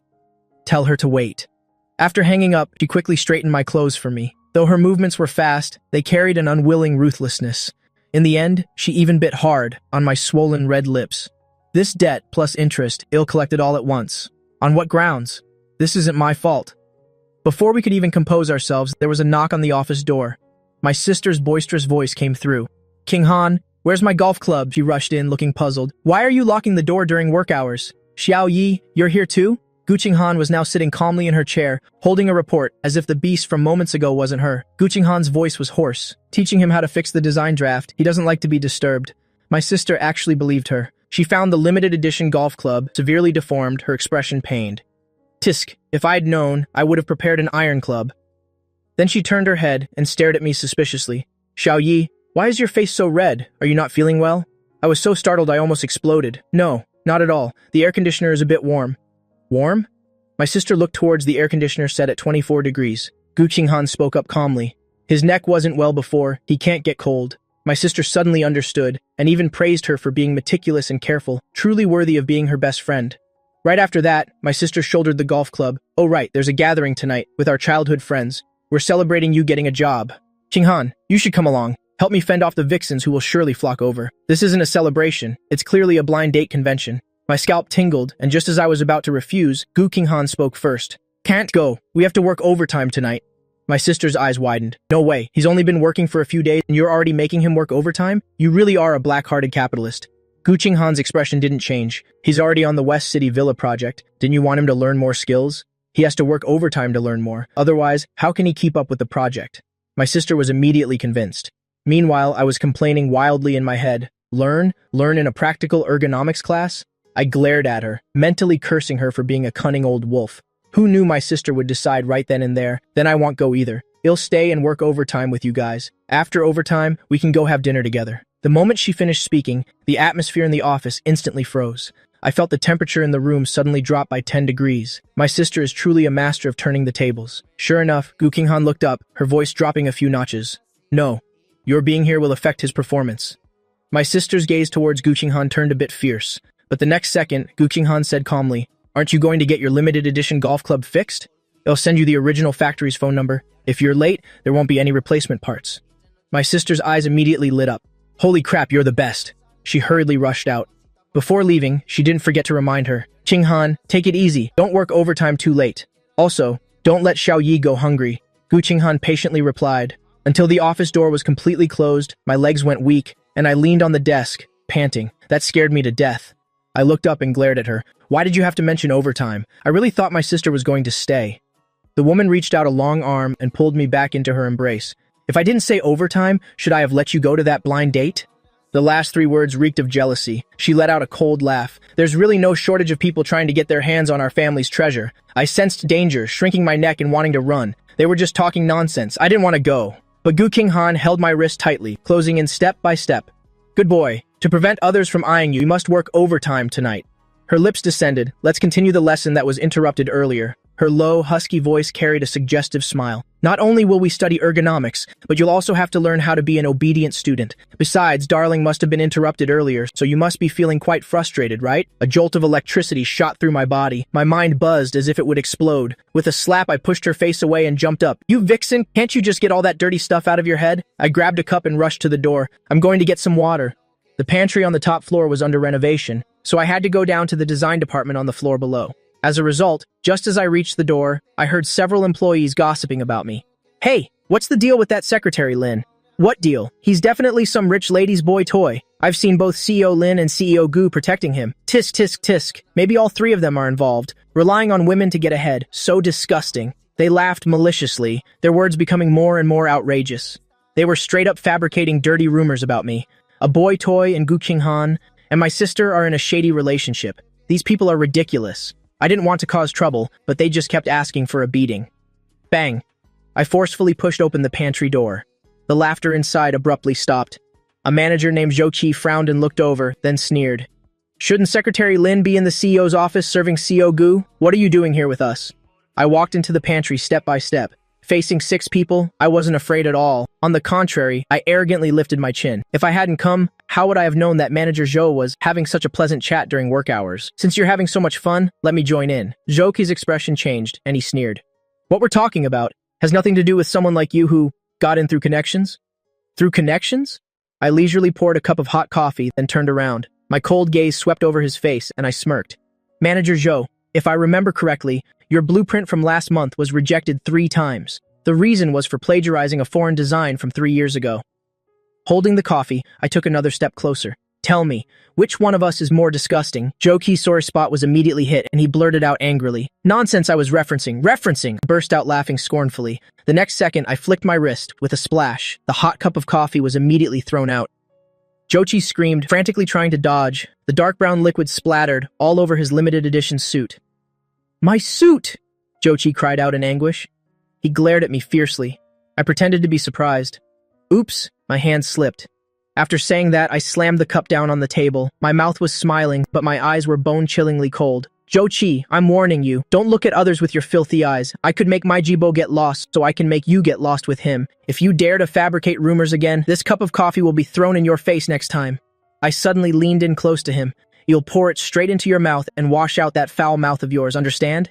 Tell her to wait. After hanging up, she quickly straightened my clothes for me. Though her movements were fast, they carried an unwilling ruthlessness. In the end, she even bit hard on my swollen red lips. This debt plus interest, ill collected all at once. On what grounds? This isn't my fault. Before we could even compose ourselves, there was a knock on the office door. My sister's boisterous voice came through. Qinghan, where's my golf club? She rushed in, looking puzzled. Why are you locking the door during work hours? Xiao Yi, you're here too? Gu Qinghan was now sitting calmly in her chair, holding a report, as if the beast from moments ago wasn't her. Gu Qinghan's voice was hoarse, teaching him how to fix the design draft. He doesn't like to be disturbed. My sister actually believed her. She found the limited edition golf club severely deformed, her expression pained. Tisk, if I'd known, I would have prepared an iron club. Then she turned her head and stared at me suspiciously. Xiao Yi, why is your face so red? Are you not feeling well? I was so startled I almost exploded. No, not at all. The air conditioner is a bit warm. Warm? My sister looked towards the air conditioner set at 24 degrees. Gu Qinghan spoke up calmly. His neck wasn't well before, he can't get cold. My sister suddenly understood, and even praised her for being meticulous and careful, truly worthy of being her best friend. Right after that, my sister shouldered the golf club. Oh right, there's a gathering tonight, with our childhood friends. We're celebrating you getting a job. Qinghan, you should come along. Help me fend off the vixens who will surely flock over. This isn't a celebration, it's clearly a blind date convention. My scalp tingled, and just as I was about to refuse, Gu Qinghan spoke first. Can't go, we have to work overtime tonight. My sister's eyes widened. No way, he's only been working for a few days and you're already making him work overtime? You really are a black-hearted capitalist. Gu Qinghan's expression didn't change. He's already on the West City Villa project. Didn't you want him to learn more skills? He has to work overtime to learn more. Otherwise, how can he keep up with the project? My sister was immediately convinced. Meanwhile, I was complaining wildly in my head. Learn in a practical ergonomics class? I glared at her, mentally cursing her for being a cunning old wolf. Who knew my sister would decide right then and there? Then I won't go either. I'll stay and work overtime with you guys. After overtime, we can go have dinner together. The moment she finished speaking, the atmosphere in the office instantly froze. I felt the temperature in the room suddenly drop by 10 degrees. My sister is truly a master of turning the tables. Sure enough, Gu Qinghan looked up, her voice dropping a few notches. No, your being here will affect his performance. My sister's gaze towards Gu Qinghan turned a bit fierce, but the next second, Gu Qinghan said calmly, aren't you going to get your limited edition golf club fixed? I'll send you the original factory's phone number. If you're late, there won't be any replacement parts. My sister's eyes immediately lit up. Holy crap, you're the best. She hurriedly rushed out. Before leaving, she didn't forget to remind her, Qinghan, take it easy. Don't work overtime too late. Also, don't let Xiao Yi go hungry. Gu Qinghan patiently replied. Until the office door was completely closed, my legs went weak, and I leaned on the desk, panting. That scared me to death. I looked up and glared at her. Why did you have to mention overtime? I really thought my sister was going to stay. The woman reached out a long arm and pulled me back into her embrace. If I didn't say overtime, should I have let you go to that blind date? The last 3 words reeked of jealousy. She let out a cold laugh. There's really no shortage of people trying to get their hands on our family's treasure. I sensed danger, shrinking my neck and wanting to run. They were just talking nonsense. I didn't want to go. But Gu Qinghan held my wrist tightly, closing in step by step. Good boy. To prevent others from eyeing you, you must work overtime tonight. Her lips descended. Let's continue the lesson that was interrupted earlier. Her low, husky voice carried a suggestive smile. Not only will we study ergonomics, but you'll also have to learn how to be an obedient student. Besides, Darling must have been interrupted earlier, so you must be feeling quite frustrated, right? A jolt of electricity shot through my body. My mind buzzed as if it would explode. With a slap, I pushed her face away and jumped up. You vixen, can't you just get all that dirty stuff out of your head? I grabbed a cup and rushed to the door. I'm going to get some water. The pantry on the top floor was under renovation, so I had to go down to the design department on the floor below. As a result, just as I reached the door, I heard several employees gossiping about me. Hey, what's the deal with that secretary, Lin? What deal? He's definitely some rich lady's boy toy. I've seen both CEO Lin and CEO Gu protecting him. Tisk, tisk, tisk. Maybe all 3 of them are involved, relying on women to get ahead. So disgusting. They laughed maliciously, their words becoming more and more outrageous. They were straight up fabricating dirty rumors about me. A boy toy and Gu Qinghan and my sister are in a shady relationship. These people are ridiculous. I didn't want to cause trouble, but they just kept asking for a beating. Bang! I forcefully pushed open the pantry door. The laughter inside abruptly stopped. A manager named Zhou Qi frowned and looked over, then sneered. Shouldn't Secretary Lin be in the CEO's office serving CEO Gu? What are you doing here with us? I walked into the pantry step by step. Facing 6 people, I wasn't afraid at all. On the contrary, I arrogantly lifted my chin. If I hadn't come, how would I have known that Manager Zhou was having such a pleasant chat during work hours? Since you're having so much fun, let me join in. Zhou Qi's expression changed, and he sneered. What we're talking about has nothing to do with someone like you who got in through connections? Through connections? I leisurely poured a cup of hot coffee, then turned around. My cold gaze swept over his face, and I smirked. Manager Zhou, if I remember correctly, your blueprint from last month was rejected 3 times. The reason was for plagiarizing a foreign design from 3 years ago. Holding the coffee, I took another step closer. Tell me, which one of us is more disgusting? Zhou Qi's sore spot was immediately hit, and he blurted out angrily. Nonsense I was referencing! I burst out laughing scornfully. The next second, I flicked my wrist. With a splash, the hot cup of coffee was immediately thrown out. Zhou Qi screamed, frantically trying to dodge. The dark brown liquid splattered all over his limited edition suit. My suit! Zhou Qi cried out in anguish. He glared at me fiercely. I pretended to be surprised. Oops, my hand slipped. After saying that, I slammed the cup down on the table. My mouth was smiling, but my eyes were bone-chillingly cold. Zhou Qi, I'm warning you. Don't look at others with your filthy eyes. I could make my Jibo get lost, so I can make you get lost with him. If you dare to fabricate rumors again, this cup of coffee will be thrown in your face next time. I suddenly leaned in close to him. You'll pour it straight into your mouth and wash out that foul mouth of yours, understand?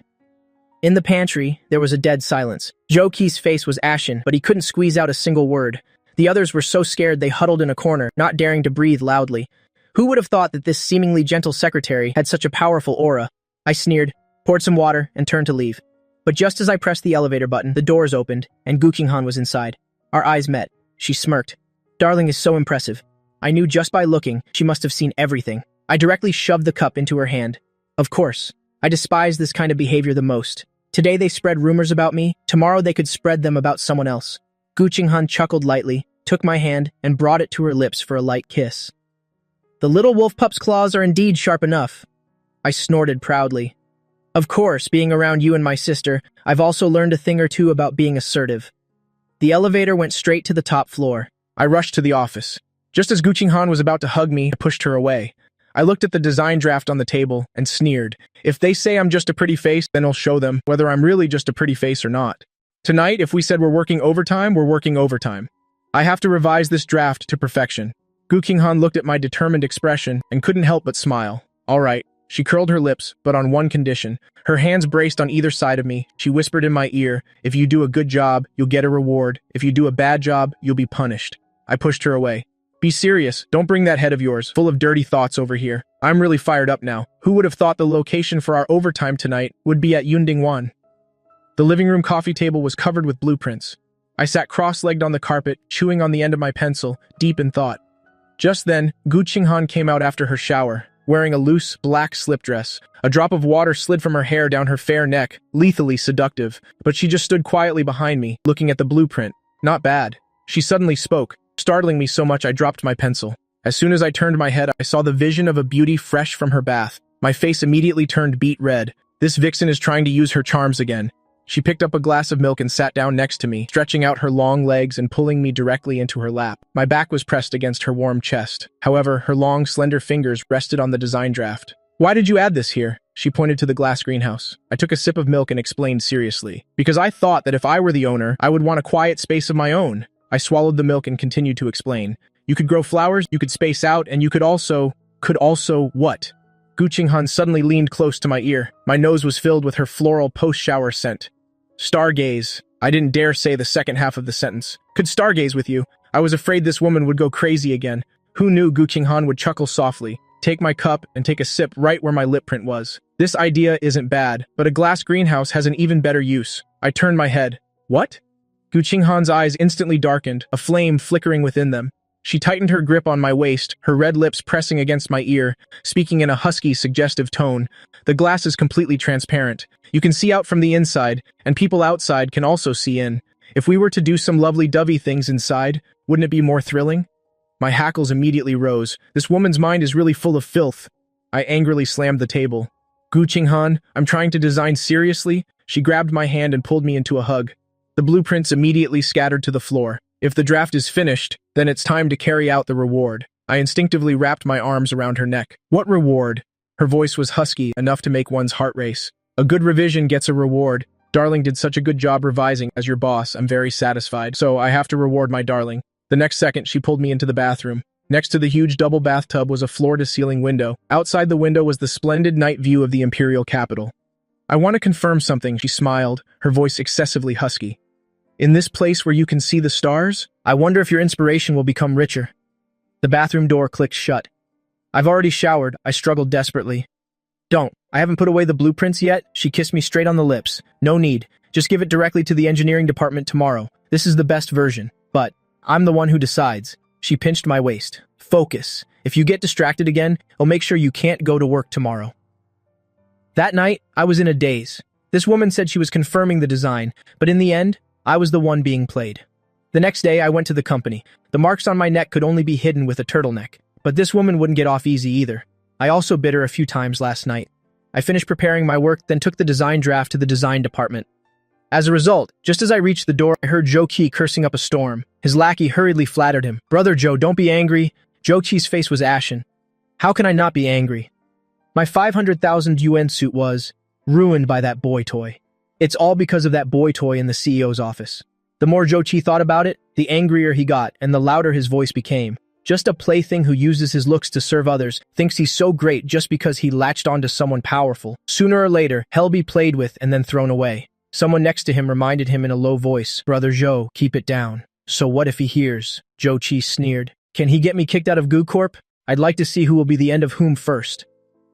In the pantry, there was a dead silence. Zhou Qi's face was ashen, but he couldn't squeeze out a single word. The others were so scared they huddled in a corner, not daring to breathe loudly. Who would have thought that this seemingly gentle secretary had such a powerful aura? I sneered, poured some water, and turned to leave. But just as I pressed the elevator button, the doors opened, and Gu Qinghan was inside. Our eyes met. She smirked. Darling is so impressive. I knew just by looking, she must have seen everything. I directly shoved the cup into her hand. Of course, I despise this kind of behavior the most. Today they spread rumors about me, tomorrow they could spread them about someone else. Gu Qinghan chuckled lightly, took my hand, and brought it to her lips for a light kiss. The little wolf pup's claws are indeed sharp enough. I snorted proudly. Of course, being around you and my sister, I've also learned a thing or two about being assertive. The elevator went straight to the top floor. I rushed to the office. Just as Gu Qinghan was about to hug me, I pushed her away. I looked at the design draft on the table and sneered. If they say I'm just a pretty face, then I'll show them whether I'm really just a pretty face or not. Tonight, if we said we're working overtime, we're working overtime. I have to revise this draft to perfection. Gu Qinghan looked at my determined expression and couldn't help but smile. All right. She curled her lips, but on one condition. Her hands braced on either side of me. She whispered in my ear, if you do a good job, you'll get a reward. If you do a bad job, you'll be punished. I pushed her away. Be serious. Don't bring that head of yours, full of dirty thoughts over here. I'm really fired up now. Who would have thought the location for our overtime tonight would be at Yundingwan? The living room coffee table was covered with blueprints. I sat cross-legged on the carpet, chewing on the end of my pencil, deep in thought. Just then, Gu Qinghan came out after her shower, wearing a loose, black slip dress. A drop of water slid from her hair down her fair neck, lethally seductive, but she just stood quietly behind me, looking at the blueprint. Not bad. She suddenly spoke, startling me so much I dropped my pencil. As soon as I turned my head, I saw the vision of a beauty fresh from her bath. My face immediately turned beet red. This vixen is trying to use her charms again. She picked up a glass of milk and sat down next to me, stretching out her long legs and pulling me directly into her lap. My back was pressed against her warm chest. However, her long, slender fingers rested on the design draft. Why did you add this here? She pointed to the glass greenhouse. I took a sip of milk and explained seriously. Because I thought that if I were the owner, I would want a quiet space of my own. I swallowed the milk and continued to explain. You could grow flowers, you could space out, and you could also what? Gu Qinghan suddenly leaned close to my ear. My nose was filled with her floral post-shower scent. Stargaze. I didn't dare say the second half of the sentence. Could stargaze with you. I was afraid this woman would go crazy again. Who knew Gu Qinghan would chuckle softly, take my cup, and take a sip right where my lip print was. This idea isn't bad, but a glass greenhouse has an even better use. I turned my head. What? Gu Qinghan's eyes instantly darkened, a flame flickering within them. She tightened her grip on my waist, her red lips pressing against my ear, speaking in a husky, suggestive tone. The glass is completely transparent. You can see out from the inside, and people outside can also see in. If we were to do some lovely dovey things inside, wouldn't it be more thrilling? My hackles immediately rose. This woman's mind is really full of filth. I angrily slammed the table. Gu Qinghan, I'm trying to design seriously. She grabbed my hand and pulled me into a hug. The blueprints immediately scattered to the floor. If the draft is finished, then it's time to carry out the reward. I instinctively wrapped my arms around her neck. What reward? Her voice was husky, enough to make one's heart race. A good revision gets a reward. Darling did such a good job revising. As your boss, I'm very satisfied, so I have to reward my darling. The next second, she pulled me into the bathroom. Next to the huge double bathtub was a floor-to-ceiling window. Outside the window was the splendid night view of the imperial capital. I want to confirm something, she smiled, her voice excessively husky. In this place where you can see the stars, I wonder if your inspiration will become richer. The bathroom door clicked shut. I've already showered, I struggled desperately. Don't. I haven't put away the blueprints yet. She kissed me straight on the lips. No need. Just give it directly to the engineering department tomorrow. This is the best version. But I'm the one who decides. She pinched my waist. Focus. If you get distracted again, I'll make sure you can't go to work tomorrow. That night, I was in a daze. This woman said she was confirming the design, but in the end, I was the one being played. The next day, I went to the company. The marks on my neck could only be hidden with a turtleneck. But this woman wouldn't get off easy either. I also bit her a few times last night. I finished preparing my work, then took the design draft to the design department. As a result, just as I reached the door, I heard Zhou Qi cursing up a storm. His lackey hurriedly flattered him. Brother Zhou, don't be angry. Zhou Qi's face was ashen. How can I not be angry? My 500,000 yuan suit was ruined by that boy toy. It's all because of that boy toy in the CEO's office. The more Zhou Qi thought about it, the angrier he got, and the louder his voice became. Just a plaything who uses his looks to serve others, thinks he's so great just because he latched onto someone powerful. Sooner or later, he'll be played with and then thrown away. Someone next to him reminded him in a low voice, Brother Zhou, keep it down. So what if he hears? Zhou Qi sneered. Can he get me kicked out of Gu Corp? I'd like to see who will be the end of whom first.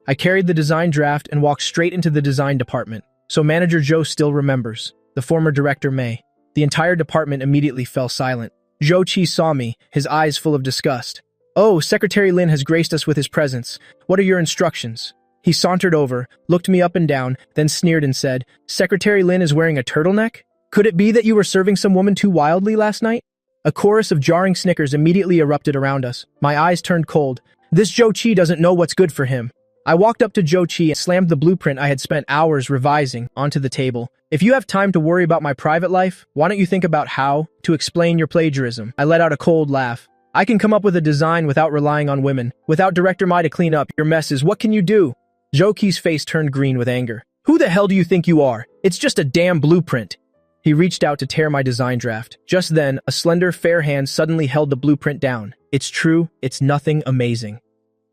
I carried the design draft and walked straight into the design department. So Manager Zhou still remembers. The former director Mei. The entire department immediately fell silent. Zhou Qi saw me, his eyes full of disgust. "Oh, Secretary Lin has graced us with his presence. What are your instructions?" He sauntered over, looked me up and down, then sneered and said, "Secretary Lin is wearing a turtleneck? Could it be that you were serving some woman too wildly last night?" A chorus of jarring snickers immediately erupted around us. My eyes turned cold. This Zhou Qi doesn't know what's good for him. I walked up to Zhou Qi and slammed the blueprint I had spent hours revising onto the table. "If you have time to worry about my private life, why don't you think about how to explain your plagiarism?" I let out a cold laugh. "I can come up with a design without relying on women. Without Director Mai to clean up your messes, what can you do?" Zhou Qi's face turned green with anger. "Who the hell do you think you are? It's just a damn blueprint." He reached out to tear my design draft. Just then, a slender, fair hand suddenly held the blueprint down. "It's true, it's nothing amazing."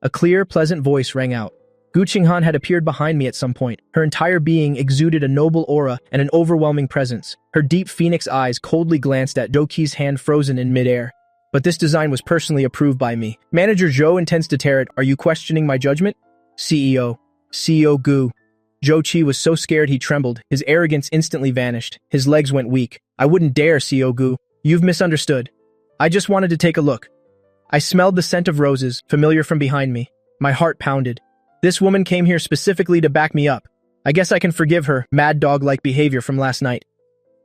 A clear, pleasant voice rang out. Gu Qinghan had appeared behind me at some point. Her entire being exuded a noble aura and an overwhelming presence. Her deep phoenix eyes coldly glanced at Zhou Qi's hand frozen in midair. "But this design was personally approved by me. Manager Zhou intends to tear it. Are you questioning my judgment?" CEO Gu. Zhou Qi was so scared he trembled. His arrogance instantly vanished. His legs went weak. "I wouldn't dare, CEO Gu. You've misunderstood. I just wanted to take a look." I smelled the scent of roses, familiar from behind me. My heart pounded. This woman came here specifically to back me up. I guess I can forgive her mad dog-like behavior from last night.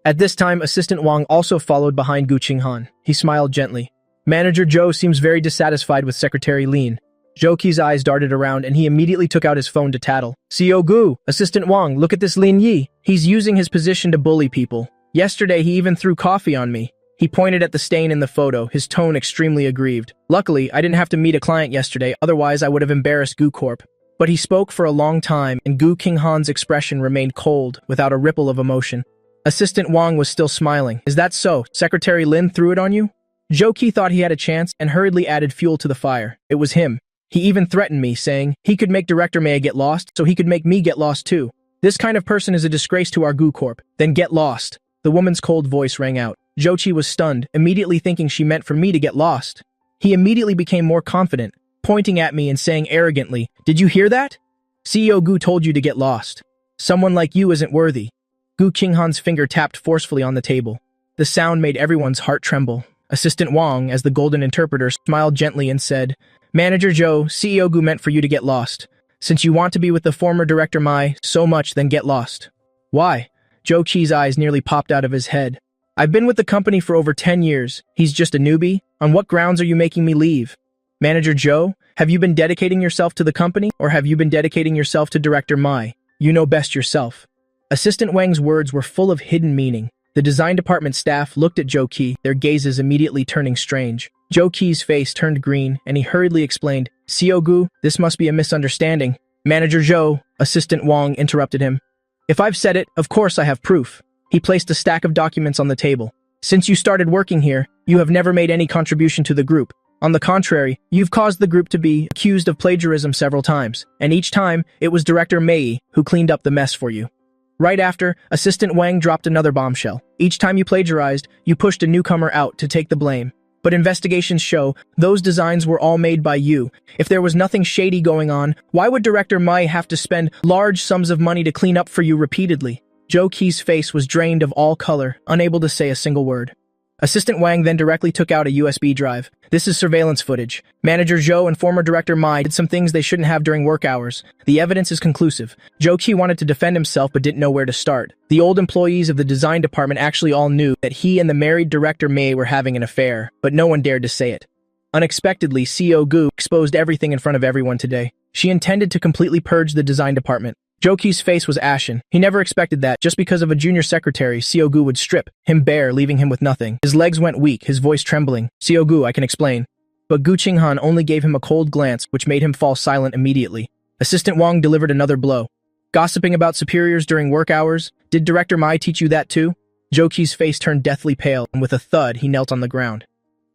At this time, Assistant Wang also followed behind Gu Qinghan. He smiled gently. "Manager Zhou seems very dissatisfied with Secretary Lin." Zhou Qi's eyes darted around and he immediately took out his phone to tattle. "CEO Gu, Assistant Wang, look at this Lin Yi. He's using his position to bully people. Yesterday he even threw coffee on me." He pointed at the stain in the photo, his tone extremely aggrieved. "Luckily, I didn't have to meet a client yesterday, otherwise I would have embarrassed Gu Corp." But he spoke for a long time and Gu Qinghan's expression remained cold, without a ripple of emotion. Assistant Wang was still smiling. "Is that so? Secretary Lin threw it on you?" Zhou Qi thought he had a chance and hurriedly added fuel to the fire. It was him. He even threatened me, saying he could make Director May get lost, so he could make me get lost too. "This kind of person is a disgrace to our Gu Corp. Then get lost." The woman's cold voice rang out. Zhou Qi was stunned, immediately thinking she meant for me to get lost. He immediately became more confident, pointing at me and saying arrogantly, "Did you hear that? CEO Gu told you to get lost. Someone like you isn't worthy." Gu Qinghan's finger tapped forcefully on the table. The sound made everyone's heart tremble. Assistant Wang, as the golden interpreter, smiled gently and said, "Manager Zhou, CEO Gu meant for you to get lost. Since you want to be with the former Director Mai so much, then get lost." "Why?" Zhou Qi's eyes nearly popped out of his head. "I've been with the company for over 10 years. He's just a newbie. On what grounds are you making me leave?" "Manager Zhou, have you been dedicating yourself to the company, or have you been dedicating yourself to Director Mai? You know best yourself." Assistant Wang's words were full of hidden meaning. The design department staff looked at Zhou Qi, their gazes immediately turning strange. Zhou Qi's face turned green, and he hurriedly explained, "CEO Gu, this must be a misunderstanding." "Manager Zhou," Assistant Wang interrupted him. "If I've said it, of course I have proof." He placed a stack of documents on the table. "Since you started working here, you have never made any contribution to the group. On the contrary, you've caused the group to be accused of plagiarism several times, and each time, it was Director Mei who cleaned up the mess for you." Right after, Assistant Wang dropped another bombshell. "Each time you plagiarized, you pushed a newcomer out to take the blame. But investigations show those designs were all made by you. If there was nothing shady going on, why would Director Mai have to spend large sums of money to clean up for you repeatedly?" Zhou Qi's face was drained of all color, unable to say a single word. Assistant Wang then directly took out a USB drive. "This is surveillance footage. Manager Zhou and former Director Mai did some things they shouldn't have during work hours. The evidence is conclusive." Zhou Qi wanted to defend himself but didn't know where to start. The old employees of the design department actually all knew that he and the married Director May were having an affair, but no one dared to say it. Unexpectedly, CEO Gu exposed everything in front of everyone today. She intended to completely purge the design department. Zhou Qi's face was ashen. He never expected that, just because of a junior secretary, CEO Gu would strip him bare, leaving him with nothing. His legs went weak, his voice trembling. "CEO Gu, I can explain." But Gu Qinghan only gave him a cold glance, which made him fall silent immediately. Assistant Wang delivered another blow. "Gossiping about superiors during work hours? Did Director Mai teach you that too?" Zhou Qi's face turned deathly pale, and with a thud, he knelt on the ground.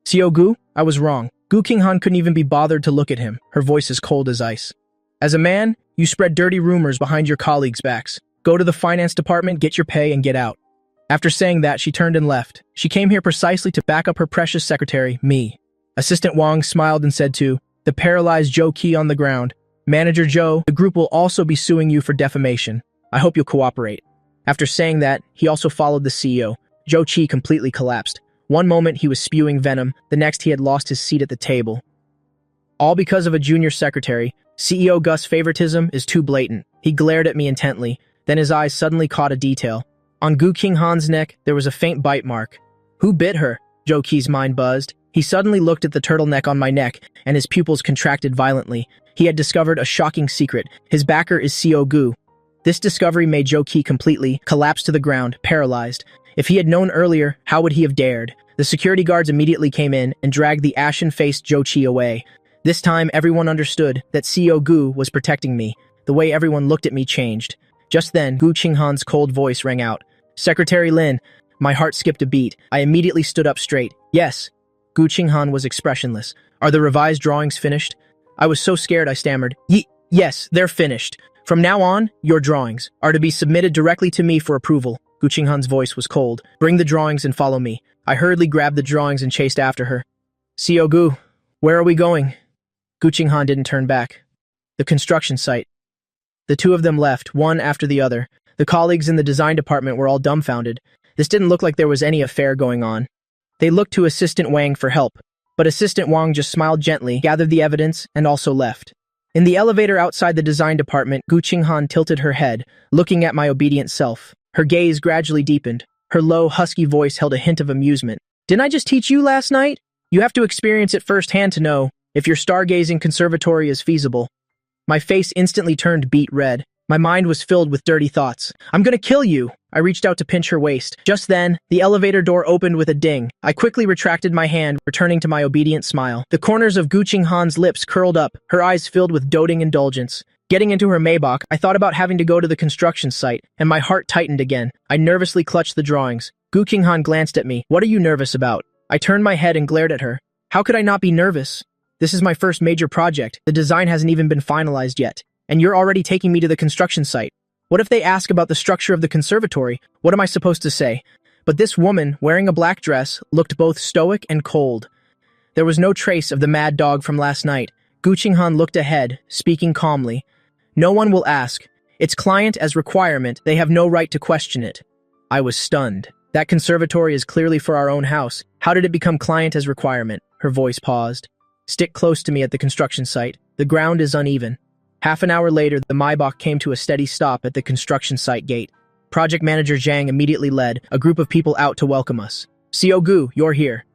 "CEO Gu, I was wrong." Gu Qinghan couldn't even be bothered to look at him, her voice as cold as ice. "As a man, you spread dirty rumors behind your colleagues' backs. Go to the finance department, get your pay, and get out." After saying that, she turned and left. She came here precisely to back up her precious secretary, me. Assistant Wang smiled and said to the paralyzed Zhou Qi on the ground, "Manager Zhou, the group will also be suing you for defamation. I hope you'll cooperate." After saying that, he also followed the CEO. Zhou Qi completely collapsed. One moment he was spewing venom, the next he had lost his seat at the table. All because of a junior secretary. CEO Gus' favoritism is too blatant. He glared at me intently, then his eyes suddenly caught a detail. On Gu Qinghan's neck, there was a faint bite mark. Who bit her? Zhou Qi's mind buzzed. He suddenly looked at the turtleneck on my neck, and his pupils contracted violently. He had discovered a shocking secret. His backer is CEO Gu. This discovery made Zhou Qi completely collapse to the ground, paralyzed. If he had known earlier, how would he have dared? The security guards immediately came in and dragged the ashen-faced Zhou Qi away. This time, everyone understood that CEO Gu was protecting me. The way everyone looked at me changed. Just then, Gu Qinghan's cold voice rang out. Secretary Lin. My heart skipped a beat. I immediately stood up straight. Yes. Gu Qinghan was expressionless. Are the revised drawings finished? I was so scared I stammered. Yes, they're finished. From now on, your drawings are to be submitted directly to me for approval. Gu Qinghan's voice was cold. Bring the drawings and follow me. I hurriedly grabbed the drawings and chased after her. CEO Gu, where are we going? Gu Qinghan didn't turn back. The construction site. The two of them left, one after the other. The colleagues in the design department were all dumbfounded. This didn't look like there was any affair going on. They looked to Assistant Wang for help, but Assistant Wang just smiled gently, gathered the evidence, and also left. In the elevator outside the design department, Gu Qinghan tilted her head, looking at my obedient self. Her gaze gradually deepened. Her low, husky voice held a hint of amusement. Didn't I just teach you last night? You have to experience it firsthand to know if your stargazing conservatory is feasible. My face instantly turned beet red. My mind was filled with dirty thoughts. I'm gonna kill you! I reached out to pinch her waist. Just then, the elevator door opened with a ding. I quickly retracted my hand, returning to my obedient smile. The corners of Gu Qinghan's lips curled up, her eyes filled with doting indulgence. Getting into her Maybach, I thought about having to go to the construction site, and my heart tightened again. I nervously clutched the drawings. Gu Qinghan glanced at me. What are you nervous about? I turned my head and glared at her. How could I not be nervous? This is my first major project. The design hasn't even been finalized yet. And you're already taking me to the construction site. What if they ask about the structure of the conservatory? What am I supposed to say? But this woman, wearing a black dress, looked both stoic and cold. There was no trace of the mad dog from last night. Gu Qinghan looked ahead, speaking calmly. No one will ask. It's client as requirement. They have no right to question it. I was stunned. That conservatory is clearly for our own house. How did it become client as requirement? Her voice paused. Stick close to me at the construction site. The ground is uneven. Half an hour later, the Maybach came to a steady stop at the construction site gate. Project Manager Zhang immediately led a group of people out to welcome us. CEO Gu, you're here.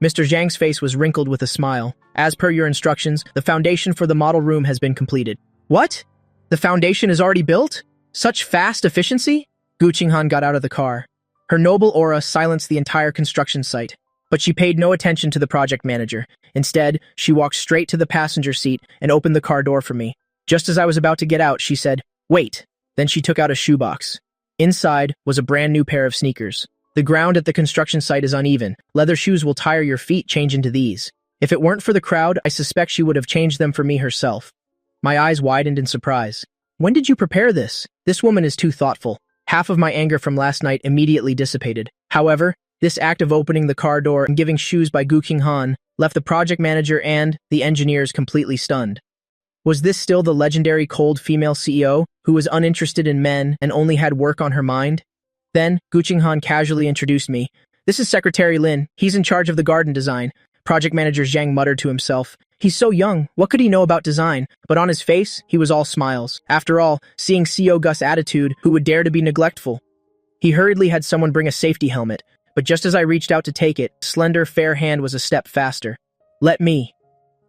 Mr. Zhang's face was wrinkled with a smile. As per your instructions, the foundation for the model room has been completed. What? The foundation is already built? Such fast efficiency? Gu Qinghan got out of the car. Her noble aura silenced the entire construction site. But she paid no attention to the project manager. Instead, she walked straight to the passenger seat and opened the car door for me. Just as I was about to get out, she said, "Wait." Then she took out a shoebox. Inside was a brand new pair of sneakers. The ground at the construction site is uneven. Leather shoes will tire your feet. Change into these. If it weren't for the crowd, I suspect she would have changed them for me herself. My eyes widened in surprise. When did you prepare this? This woman is too thoughtful. Half of my anger from last night immediately dissipated. However, this act of opening the car door and giving shoes by Gu Qinghan left the project manager and the engineers completely stunned. Was this still the legendary cold female CEO who was uninterested in men and only had work on her mind? Then, Gu Qinghan casually introduced me. This is Secretary Lin. He's in charge of the garden design. Project Manager Zhang muttered to himself. He's so young. What could he know about design? But on his face, he was all smiles. After all, seeing CEO Gus' attitude, who would dare to be neglectful? He hurriedly had someone bring a safety helmet, but just as I reached out to take it, a slender, fair hand was a step faster. Let me.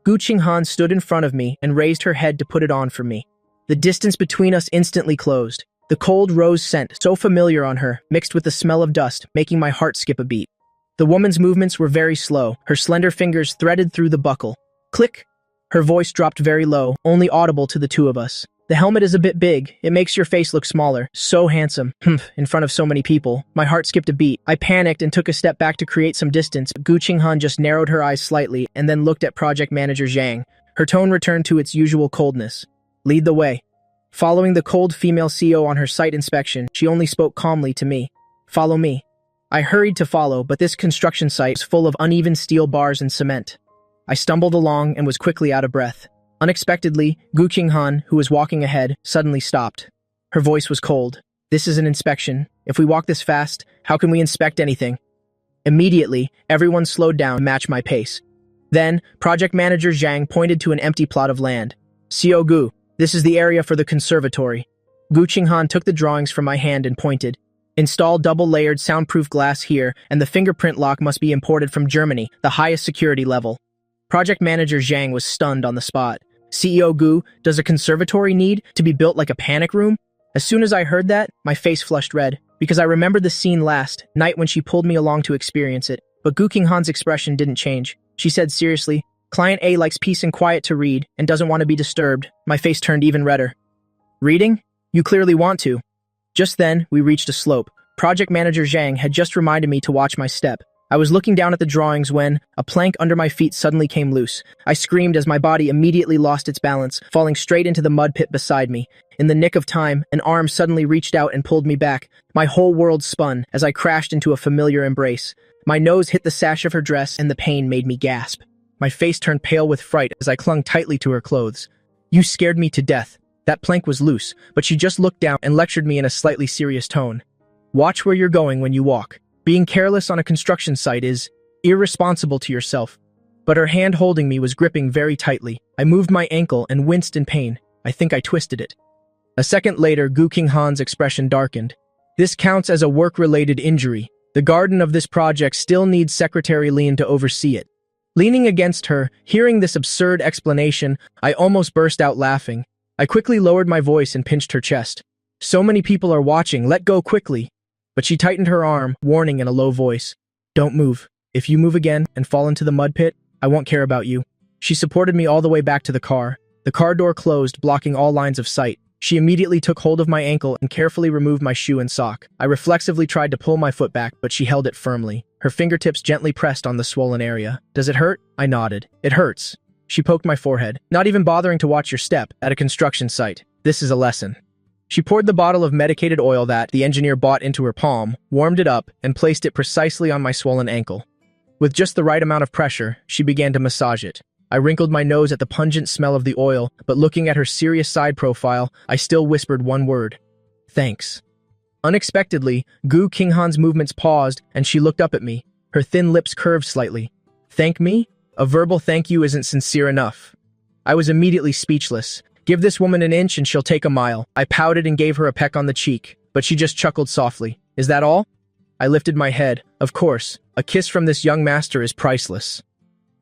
Gu Qinghan stood in front of me and raised her head to put it on for me. The distance between us instantly closed. The cold rose scent, so familiar on her, mixed with the smell of dust, making my heart skip a beat. The woman's movements were very slow, her slender fingers threaded through the buckle. Click! Her voice dropped very low, only audible to the two of us. The helmet is a bit big. It makes your face look smaller. So handsome. In front of so many people. My heart skipped a beat. I panicked and took a step back to create some distance, but Gu Qinghan just narrowed her eyes slightly and then looked at Project Manager Zhang. Her tone returned to its usual coldness. Lead the way. Following the cold female CEO on her site inspection, she only spoke calmly to me. Follow me. I hurried to follow, but this construction site was full of uneven steel bars and cement. I stumbled along and was quickly out of breath. Unexpectedly, Gu Qinghan, who was walking ahead, suddenly stopped. Her voice was cold. This is an inspection. If we walk this fast, how can we inspect anything? Immediately, everyone slowed down to match my pace. Then, project manager Zhang pointed to an empty plot of land. "Xiao Gu, this is the area for the conservatory." Gu Qinghan took the drawings from my hand and pointed. "Install double-layered soundproof glass here, and the fingerprint lock must be imported from Germany, the highest security level." Project manager Zhang was stunned on the spot. "CEO Gu, does a conservatory need to be built like a panic room?" As soon as I heard that, my face flushed red, because I remembered the scene last night when she pulled me along to experience it. But Gu Qinghan's expression didn't change. She said seriously, "Client A likes peace and quiet to read and doesn't want to be disturbed." My face turned even redder. "Reading? You clearly want to." Just then, we reached a slope. Project manager Zhang had just reminded me to watch my step. I was looking down at the drawings when a plank under my feet suddenly came loose. I screamed as my body immediately lost its balance, falling straight into the mud pit beside me. In the nick of time, an arm suddenly reached out and pulled me back. My whole world spun as I crashed into a familiar embrace. My nose hit the sash of her dress and the pain made me gasp. My face turned pale with fright as I clung tightly to her clothes. "You scared me to death." That plank was loose, but she just looked down and lectured me in a slightly serious tone. "Watch where you're going when you walk. Being careless on a construction site is irresponsible to yourself." But her hand holding me was gripping very tightly. I moved my ankle and winced in pain. I think I twisted it. A second later, Gu Qinghan's expression darkened. "This counts as a work-related injury. The garden of this project still needs Secretary Lin to oversee it." Leaning against her, hearing this absurd explanation, I almost burst out laughing. I quickly lowered my voice and pinched her chest. "So many people are watching, let go quickly." But she tightened her arm, warning in a low voice. "Don't move. If you move again and fall into the mud pit, I won't care about you." She supported me all the way back to the car. The car door closed, blocking all lines of sight. She immediately took hold of my ankle and carefully removed my shoe and sock. I reflexively tried to pull my foot back, but she held it firmly. Her fingertips gently pressed on the swollen area. "Does it hurt?" I nodded. "It hurts." She poked my forehead. "Not even bothering to watch your step at a construction site. This is a lesson." She poured the bottle of medicated oil that the engineer bought into her palm, warmed it up, and placed it precisely on my swollen ankle. With just the right amount of pressure, she began to massage it. I wrinkled my nose at the pungent smell of the oil, but looking at her serious side profile, I still whispered one word. "Thanks." Unexpectedly, Gu Qinghan's movements paused, and she looked up at me. Her thin lips curved slightly. "Thank me? A verbal thank you isn't sincere enough." I was immediately speechless. "Give this woman an inch and she'll take a mile." I pouted and gave her a peck on the cheek, but she just chuckled softly. "Is that all?" I lifted my head. "Of course, a kiss from this young master is priceless."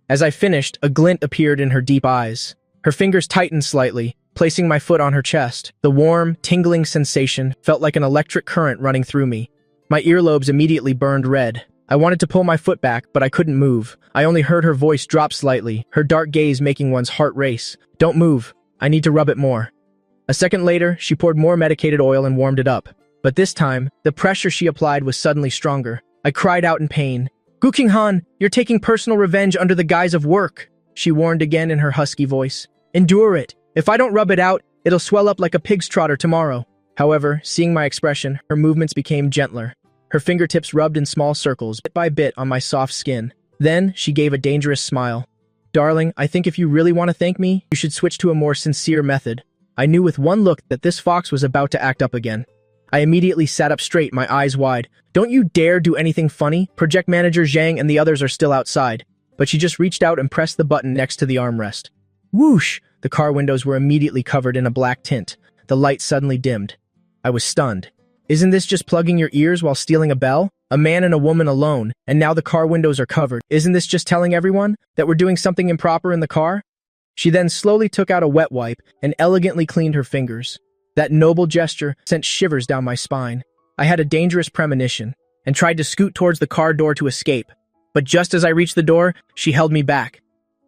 As I finished, a glint appeared in her deep eyes. Her fingers tightened slightly, placing my foot on her chest. The warm, tingling sensation felt like an electric current running through me. My earlobes immediately burned red. I wanted to pull my foot back, but I couldn't move. I only heard her voice drop slightly, her dark gaze making one's heart race. "Don't move. I need to rub it more." A second later, she poured more medicated oil and warmed it up. But this time, the pressure she applied was suddenly stronger. I cried out in pain. "Gu Qinghan, you're taking personal revenge under the guise of work," she warned again in her husky voice. "Endure it. If I don't rub it out, it'll swell up like a pig's trotter tomorrow." However, seeing my expression, her movements became gentler. Her fingertips rubbed in small circles, bit by bit, on my soft skin. Then, she gave a dangerous smile. "Darling, I think if you really want to thank me, you should switch to a more sincere method." I knew with one look that this fox was about to act up again. I immediately sat up straight, my eyes wide. "Don't you dare do anything funny. Project manager Zhang and the others are still outside." But she just reached out and pressed the button next to the armrest. Whoosh! The car windows were immediately covered in a black tint. The light suddenly dimmed. I was stunned. Isn't this just plugging your ears while stealing a bell? A man and a woman alone, and now the car windows are covered. Isn't this just telling everyone that we're doing something improper in the car? She then slowly took out a wet wipe and elegantly cleaned her fingers. That noble gesture sent shivers down my spine. I had a dangerous premonition and tried to scoot towards the car door to escape. But just as I reached the door, she held me back.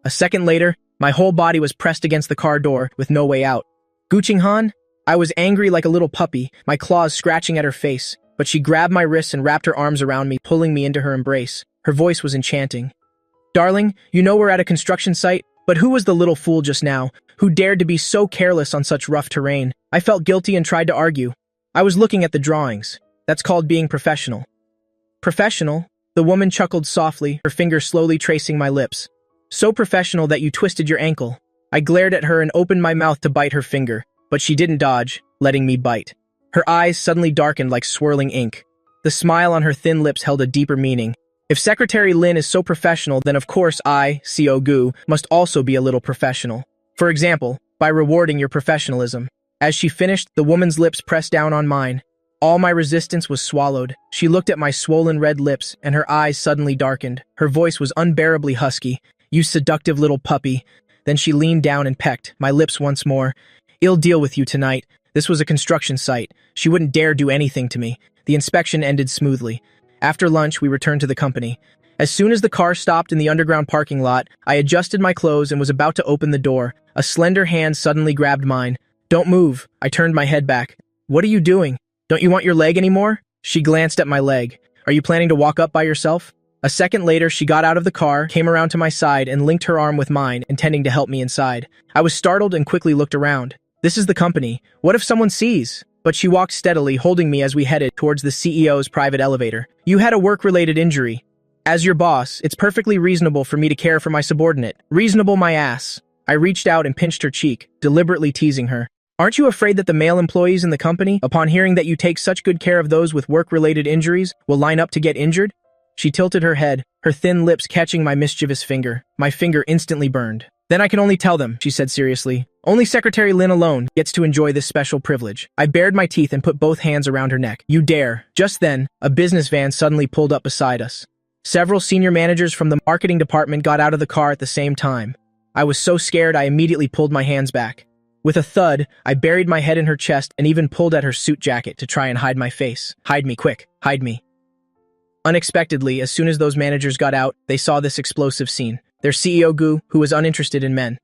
A second later, my whole body was pressed against the car door with no way out. "Gu Qinghan?" I was angry like a little puppy, my claws scratching at her face, but she grabbed my wrists and wrapped her arms around me, pulling me into her embrace. Her voice was enchanting. "Darling, you know we're at a construction site, but who was the little fool just now, who dared to be so careless on such rough terrain?" I felt guilty and tried to argue. "I was looking at the drawings. That's called being professional." "Professional?" The woman chuckled softly, her finger slowly tracing my lips. "So professional that you twisted your ankle." I glared at her and opened my mouth to bite her finger, but she didn't dodge, letting me bite. Her eyes suddenly darkened like swirling ink. The smile on her thin lips held a deeper meaning. If Secretary Lin is so professional, then of course I, CO Gu, must also be a little professional. For example, by rewarding your professionalism. As she finished, the woman's lips pressed down on mine. All my resistance was swallowed. She looked at my swollen red lips, and her eyes suddenly darkened. Her voice was unbearably husky. "You seductive little puppy." Then she leaned down and pecked my lips once more. "I'll deal with you tonight." This was a construction site. She wouldn't dare do anything to me. The inspection ended smoothly. After lunch, we returned to the company. As soon as the car stopped in the underground parking lot, I adjusted my clothes and was about to open the door. A slender hand suddenly grabbed mine. "Don't move." I turned my head back. "What are you doing? Don't you want your leg anymore?" She glanced at my leg. "Are you planning to walk up by yourself?" A second later, she got out of the car, came around to my side, and linked her arm with mine, intending to help me inside. I was startled and quickly looked around. This is the company. What if someone sees? But she walked steadily, holding me as we headed towards the CEO's private elevator. "You had a work-related injury. As your boss, it's perfectly reasonable for me to care for my subordinate." "Reasonable my ass." I reached out and pinched her cheek, deliberately teasing her. "Aren't you afraid that the male employees in the company, upon hearing that you take such good care of those with work-related injuries, will line up to get injured?" She tilted her head, her thin lips catching my mischievous finger. My finger instantly burned. "Then I can only tell them," she said seriously. "Only Secretary Lin alone gets to enjoy this special privilege." I bared my teeth and put both hands around her neck. "You dare." Just then, a business van suddenly pulled up beside us. Several senior managers from the marketing department got out of the car at the same time. I was so scared I immediately pulled my hands back. With a thud, I buried my head in her chest and even pulled at her suit jacket to try and hide my face. "Hide me, quick, hide me." Unexpectedly, as soon as those managers got out, they saw this explosive scene. Their CEO Gu, who was uninterested in men.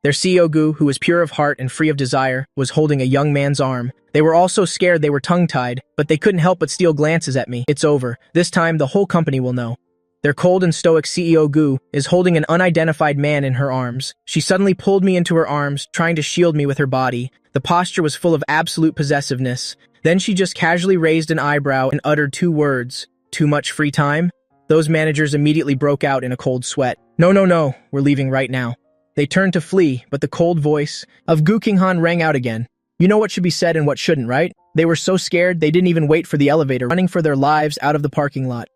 Their CEO Gu, who was pure of heart and free of desire, was holding a young man's arm. They were all so scared they were tongue-tied, but they couldn't help but steal glances at me. "It's over. This time, the whole company will know." Their cold and stoic CEO Gu is holding an unidentified man in her arms. She suddenly pulled me into her arms, trying to shield me with her body. The posture was full of absolute possessiveness. Then she just casually raised an eyebrow and uttered two words. "Too much free time?" Those managers immediately broke out in a cold sweat. No, we're leaving right now." They turned to flee, but the cold voice of Gu Qinghan rang out again. You know what should be said and what shouldn't, right? They were so scared they didn't even wait for the elevator, running for their lives out of the parking lot.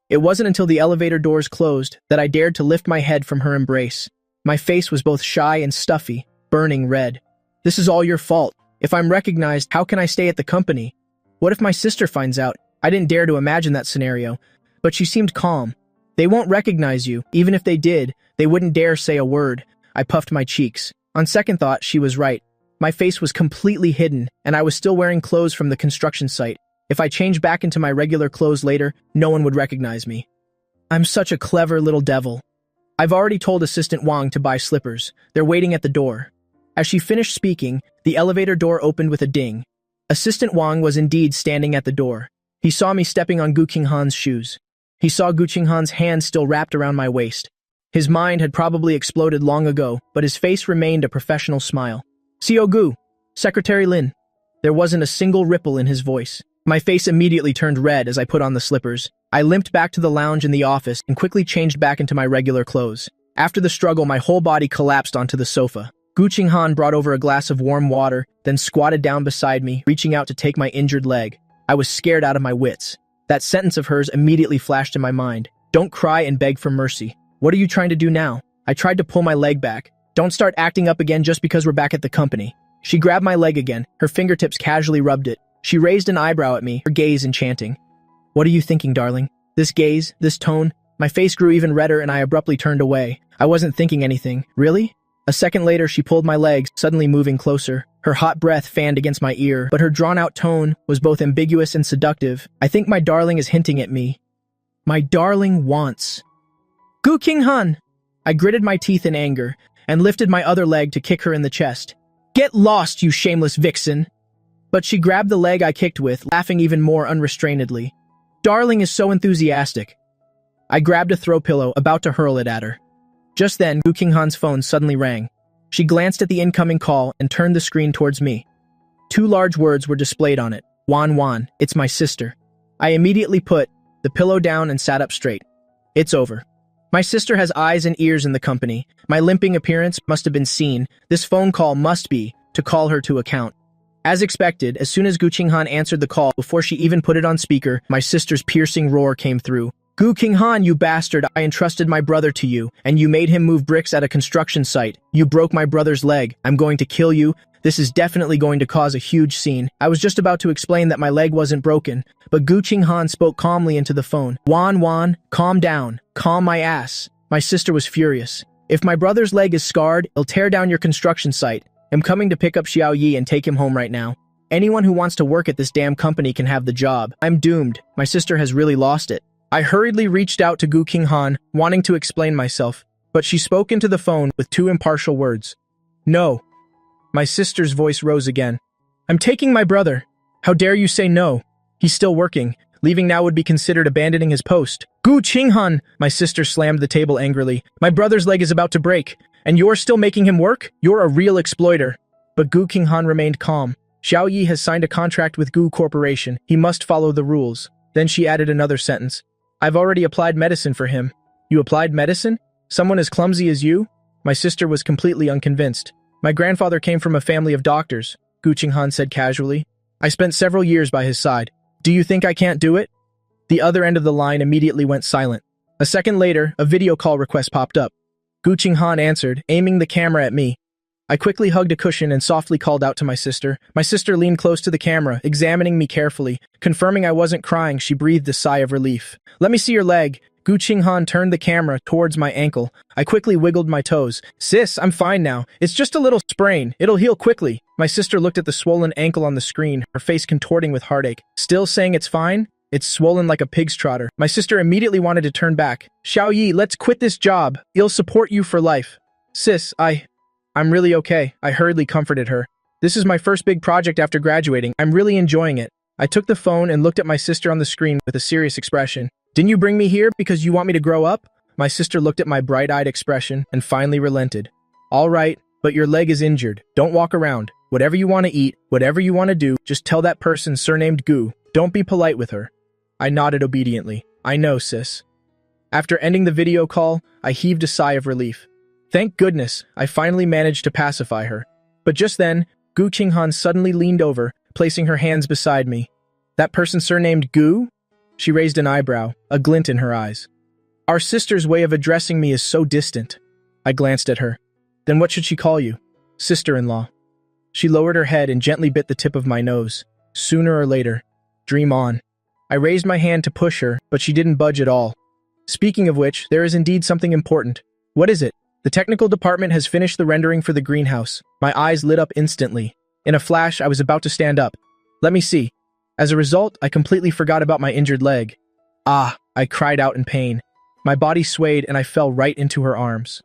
It wasn't until the elevator doors closed that I dared to lift my head from her embrace. My face was both shy and stuffy, burning red. "This is all your fault. If I'm recognized, how can I stay at the company? What if my sister finds out?" I didn't dare to imagine that scenario, but she seemed calm. "They won't recognize you. Even if they did, they wouldn't dare say a word." I puffed my cheeks. On second thought, she was right. My face was completely hidden, and I was still wearing clothes from the construction site. If I changed back into my regular clothes later, no one would recognize me. I'm such a clever little devil. I've already told Assistant Wang to buy slippers. They're waiting at the door. As she finished speaking, the elevator door opened with a ding. Assistant Wang was indeed standing at the door. He saw me stepping on Gu Qinghan's shoes. He saw Gu Qinghan's hand still wrapped around my waist. His mind had probably exploded long ago, but his face remained a professional smile. "CO Gu, Secretary Lin." There wasn't a single ripple in his voice. My face immediately turned red as I put on the slippers. I limped back to the lounge in the office and quickly changed back into my regular clothes. After the struggle, my whole body collapsed onto the sofa. Gu Qinghan brought over a glass of warm water, then squatted down beside me, reaching out to take my injured leg. I was scared out of my wits. That sentence of hers immediately flashed in my mind. "Don't cry and beg for mercy." What are you trying to do now? I tried to pull my leg back. "Don't start acting up again just because we're back at the company." She grabbed my leg again. Her fingertips casually rubbed it. She raised an eyebrow at me, her gaze enchanting. "What are you thinking, darling?" This gaze, this tone, my face grew even redder and I abruptly turned away. I wasn't thinking anything. Really? A second later, she pulled my legs, suddenly moving closer. Her hot breath fanned against my ear, but her drawn-out tone was both ambiguous and seductive. "I think my darling is hinting at me. My darling wants." "Gu Qinghan!" I gritted my teeth in anger and lifted my other leg to kick her in the chest. "Get lost, you shameless vixen!" But she grabbed the leg I kicked with, laughing even more unrestrainedly. "Darling is so enthusiastic." I grabbed a throw pillow, about to hurl it at her. Just then, Gu Qinghan's phone suddenly rang. She glanced at the incoming call and turned the screen towards me. Two large words were displayed on it. "Wan, it's my sister." I immediately put the pillow down and sat up straight. It's over. My sister has eyes and ears in the company. My limping appearance must have been seen. This phone call must be to call her to account. As expected, as soon as Gu Qinghan answered the call, before she even put it on speaker, my sister's piercing roar came through. Gu Qinghan, you bastard, I entrusted my brother to you, and you made him move bricks at a construction site. You broke my brother's leg. I'm going to kill you. This is definitely going to cause a huge scene. I was just about to explain that my leg wasn't broken, but Gu Qinghan spoke calmly into the phone. Wan, calm down. Calm my ass. My sister was furious. If my brother's leg is scarred, it'll tear down your construction site. I'm coming to pick up Xiao Yi and take him home right now. Anyone who wants to work at this damn company can have the job. I'm doomed. My sister has really lost it. I hurriedly reached out to Gu Qinghan, wanting to explain myself, but she spoke into the phone with two impartial words. No. My sister's voice rose again. I'm taking my brother. How dare you say no? He's still working. Leaving now would be considered abandoning his post. Gu Qinghan! My sister slammed the table angrily. My brother's leg is about to break, and you're still making him work? You're a real exploiter. But Gu Qinghan remained calm. Xiao Yi has signed a contract with Gu Corporation. He must follow the rules. Then she added another sentence. I've already applied medicine for him. You applied medicine? Someone as clumsy as you? My sister was completely unconvinced. My grandfather came from a family of doctors, Gu Qinghan said casually. I spent several years by his side. Do you think I can't do it? The other end of the line immediately went silent. A second later, a video call request popped up. Gu Qinghan answered, aiming the camera at me. I quickly hugged a cushion and softly called out to my sister. My sister leaned close to the camera, examining me carefully. Confirming I wasn't crying, she breathed a sigh of relief. Let me see your leg. Gu Qinghan turned the camera towards my ankle. I quickly wiggled my toes. Sis, I'm fine now. It's just a little sprain. It'll heal quickly. My sister looked at the swollen ankle on the screen, her face contorting with heartache. Still saying it's fine? It's swollen like a pig's trotter. My sister immediately wanted to turn back. Xiao Yi, let's quit this job. It'll support you for life. Sis, I'm really okay. I hurriedly comforted her. This is my first big project after graduating. I'm really enjoying it. I took the phone and looked at my sister on the screen with a serious expression. Didn't you bring me here because you want me to grow up? My sister looked at my bright-eyed expression and finally relented. All right, but your leg is injured. Don't walk around. Whatever you want to eat, whatever you want to do, just tell that person surnamed Gu. Don't be polite with her. I nodded obediently. I know, sis. After ending the video call, I heaved a sigh of relief. Thank goodness, I finally managed to pacify her. But just then, Gu Qinghan suddenly leaned over, placing her hands beside me. That person surnamed Gu? She raised an eyebrow, a glint in her eyes. Our sister's way of addressing me is so distant. I glanced at her. Then what should she call you? Sister-in-law. She lowered her head and gently bit the tip of my nose. Sooner or later. Dream on. I raised my hand to push her, but she didn't budge at all. Speaking of which, there is indeed something important. What is it? The technical department has finished the rendering for the greenhouse. My eyes lit up instantly. In a flash, I was about to stand up. Let me see. As a result, I completely forgot about my injured leg. Ah, I cried out in pain. My body swayed and I fell right into her arms.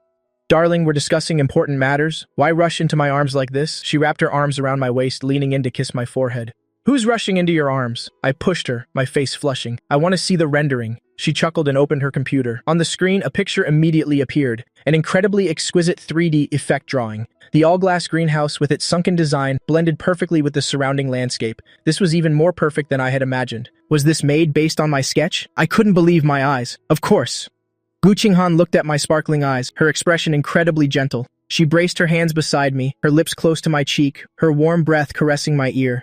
Darling, we're discussing important matters. Why rush into my arms like this? She wrapped her arms around my waist, leaning in to kiss my forehead. Who's rushing into your arms? I pushed her, my face flushing. I want to see the rendering. She chuckled and opened her computer. On the screen, a picture immediately appeared. An incredibly exquisite 3D effect drawing. The all-glass greenhouse with its sunken design blended perfectly with the surrounding landscape. This was even more perfect than I had imagined. Was this made based on my sketch? I couldn't believe my eyes. Of course. Gu Qinghan looked at my sparkling eyes, her expression incredibly gentle. She braced her hands beside me, her lips close to my cheek, her warm breath caressing my ear.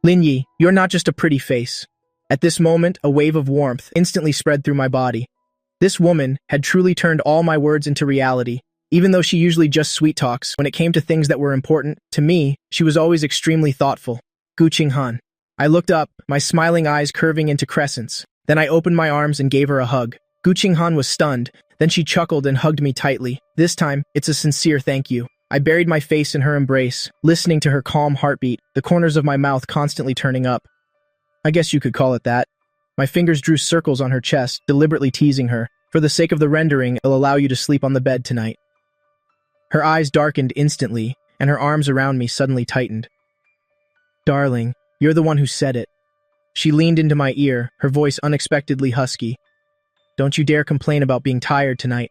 Lin Yi, you're not just a pretty face. At this moment, a wave of warmth instantly spread through my body. This woman had truly turned all my words into reality. Even though she usually just sweet talks, when it came to things that were important, to me, she was always extremely thoughtful. Gu Qinghan. I looked up, my smiling eyes curving into crescents. Then I opened my arms and gave her a hug. Gu Qinghan was stunned. Then she chuckled and hugged me tightly. This time, it's a sincere thank you. I buried my face in her embrace, listening to her calm heartbeat, the corners of my mouth constantly turning up. I guess you could call it that. My fingers drew circles on her chest, deliberately teasing her. For the sake of the rendering, it'll allow you to sleep on the bed tonight. Her eyes darkened instantly, and her arms around me suddenly tightened. Darling, you're the one who said it. She leaned into my ear, her voice unexpectedly husky. Don't you dare complain about being tired tonight.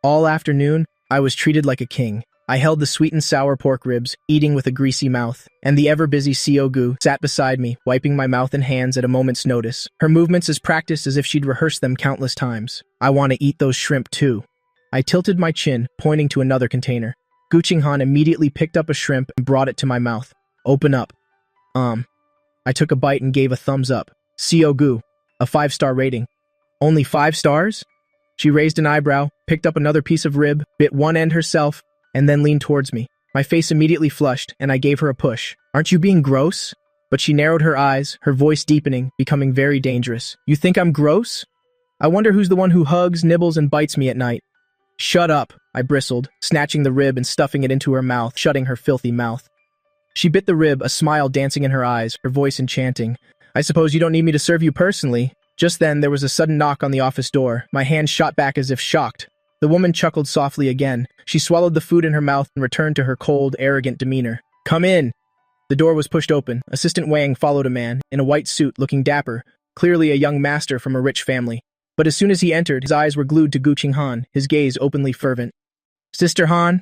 All afternoon, I was treated like a king. I held the sweet and sour pork ribs, eating with a greasy mouth, and the ever-busy Gu sat beside me, wiping my mouth and hands at a moment's notice, her movements as practiced as if she'd rehearsed them countless times. I want to eat those shrimp too. I tilted my chin, pointing to another container. Gu Qinghan immediately picked up a shrimp and brought it to my mouth. Open up. I took a bite and gave a thumbs up. Gu, a 5-star rating. Only 5 stars? She raised an eyebrow, picked up another piece of rib, bit one end herself, and then leaned towards me. My face immediately flushed, and I gave her a push. Aren't you being gross? But she narrowed her eyes, her voice deepening, becoming very dangerous. You think I'm gross? I wonder who's the one who hugs, nibbles, and bites me at night. Shut up, I bristled, snatching the rib and stuffing it into her mouth, shutting her filthy mouth. She bit the rib, a smile dancing in her eyes, her voice enchanting. I suppose you don't need me to serve you personally. Just then, there was a sudden knock on the office door. My hand shot back as if shocked. The woman chuckled softly again. She swallowed the food in her mouth and returned to her cold, arrogant demeanor. Come in! The door was pushed open. Assistant Wang followed a man, in a white suit, looking dapper, clearly a young master from a rich family. But as soon as he entered, his eyes were glued to Guqing Han, his gaze openly fervent. Sister Han?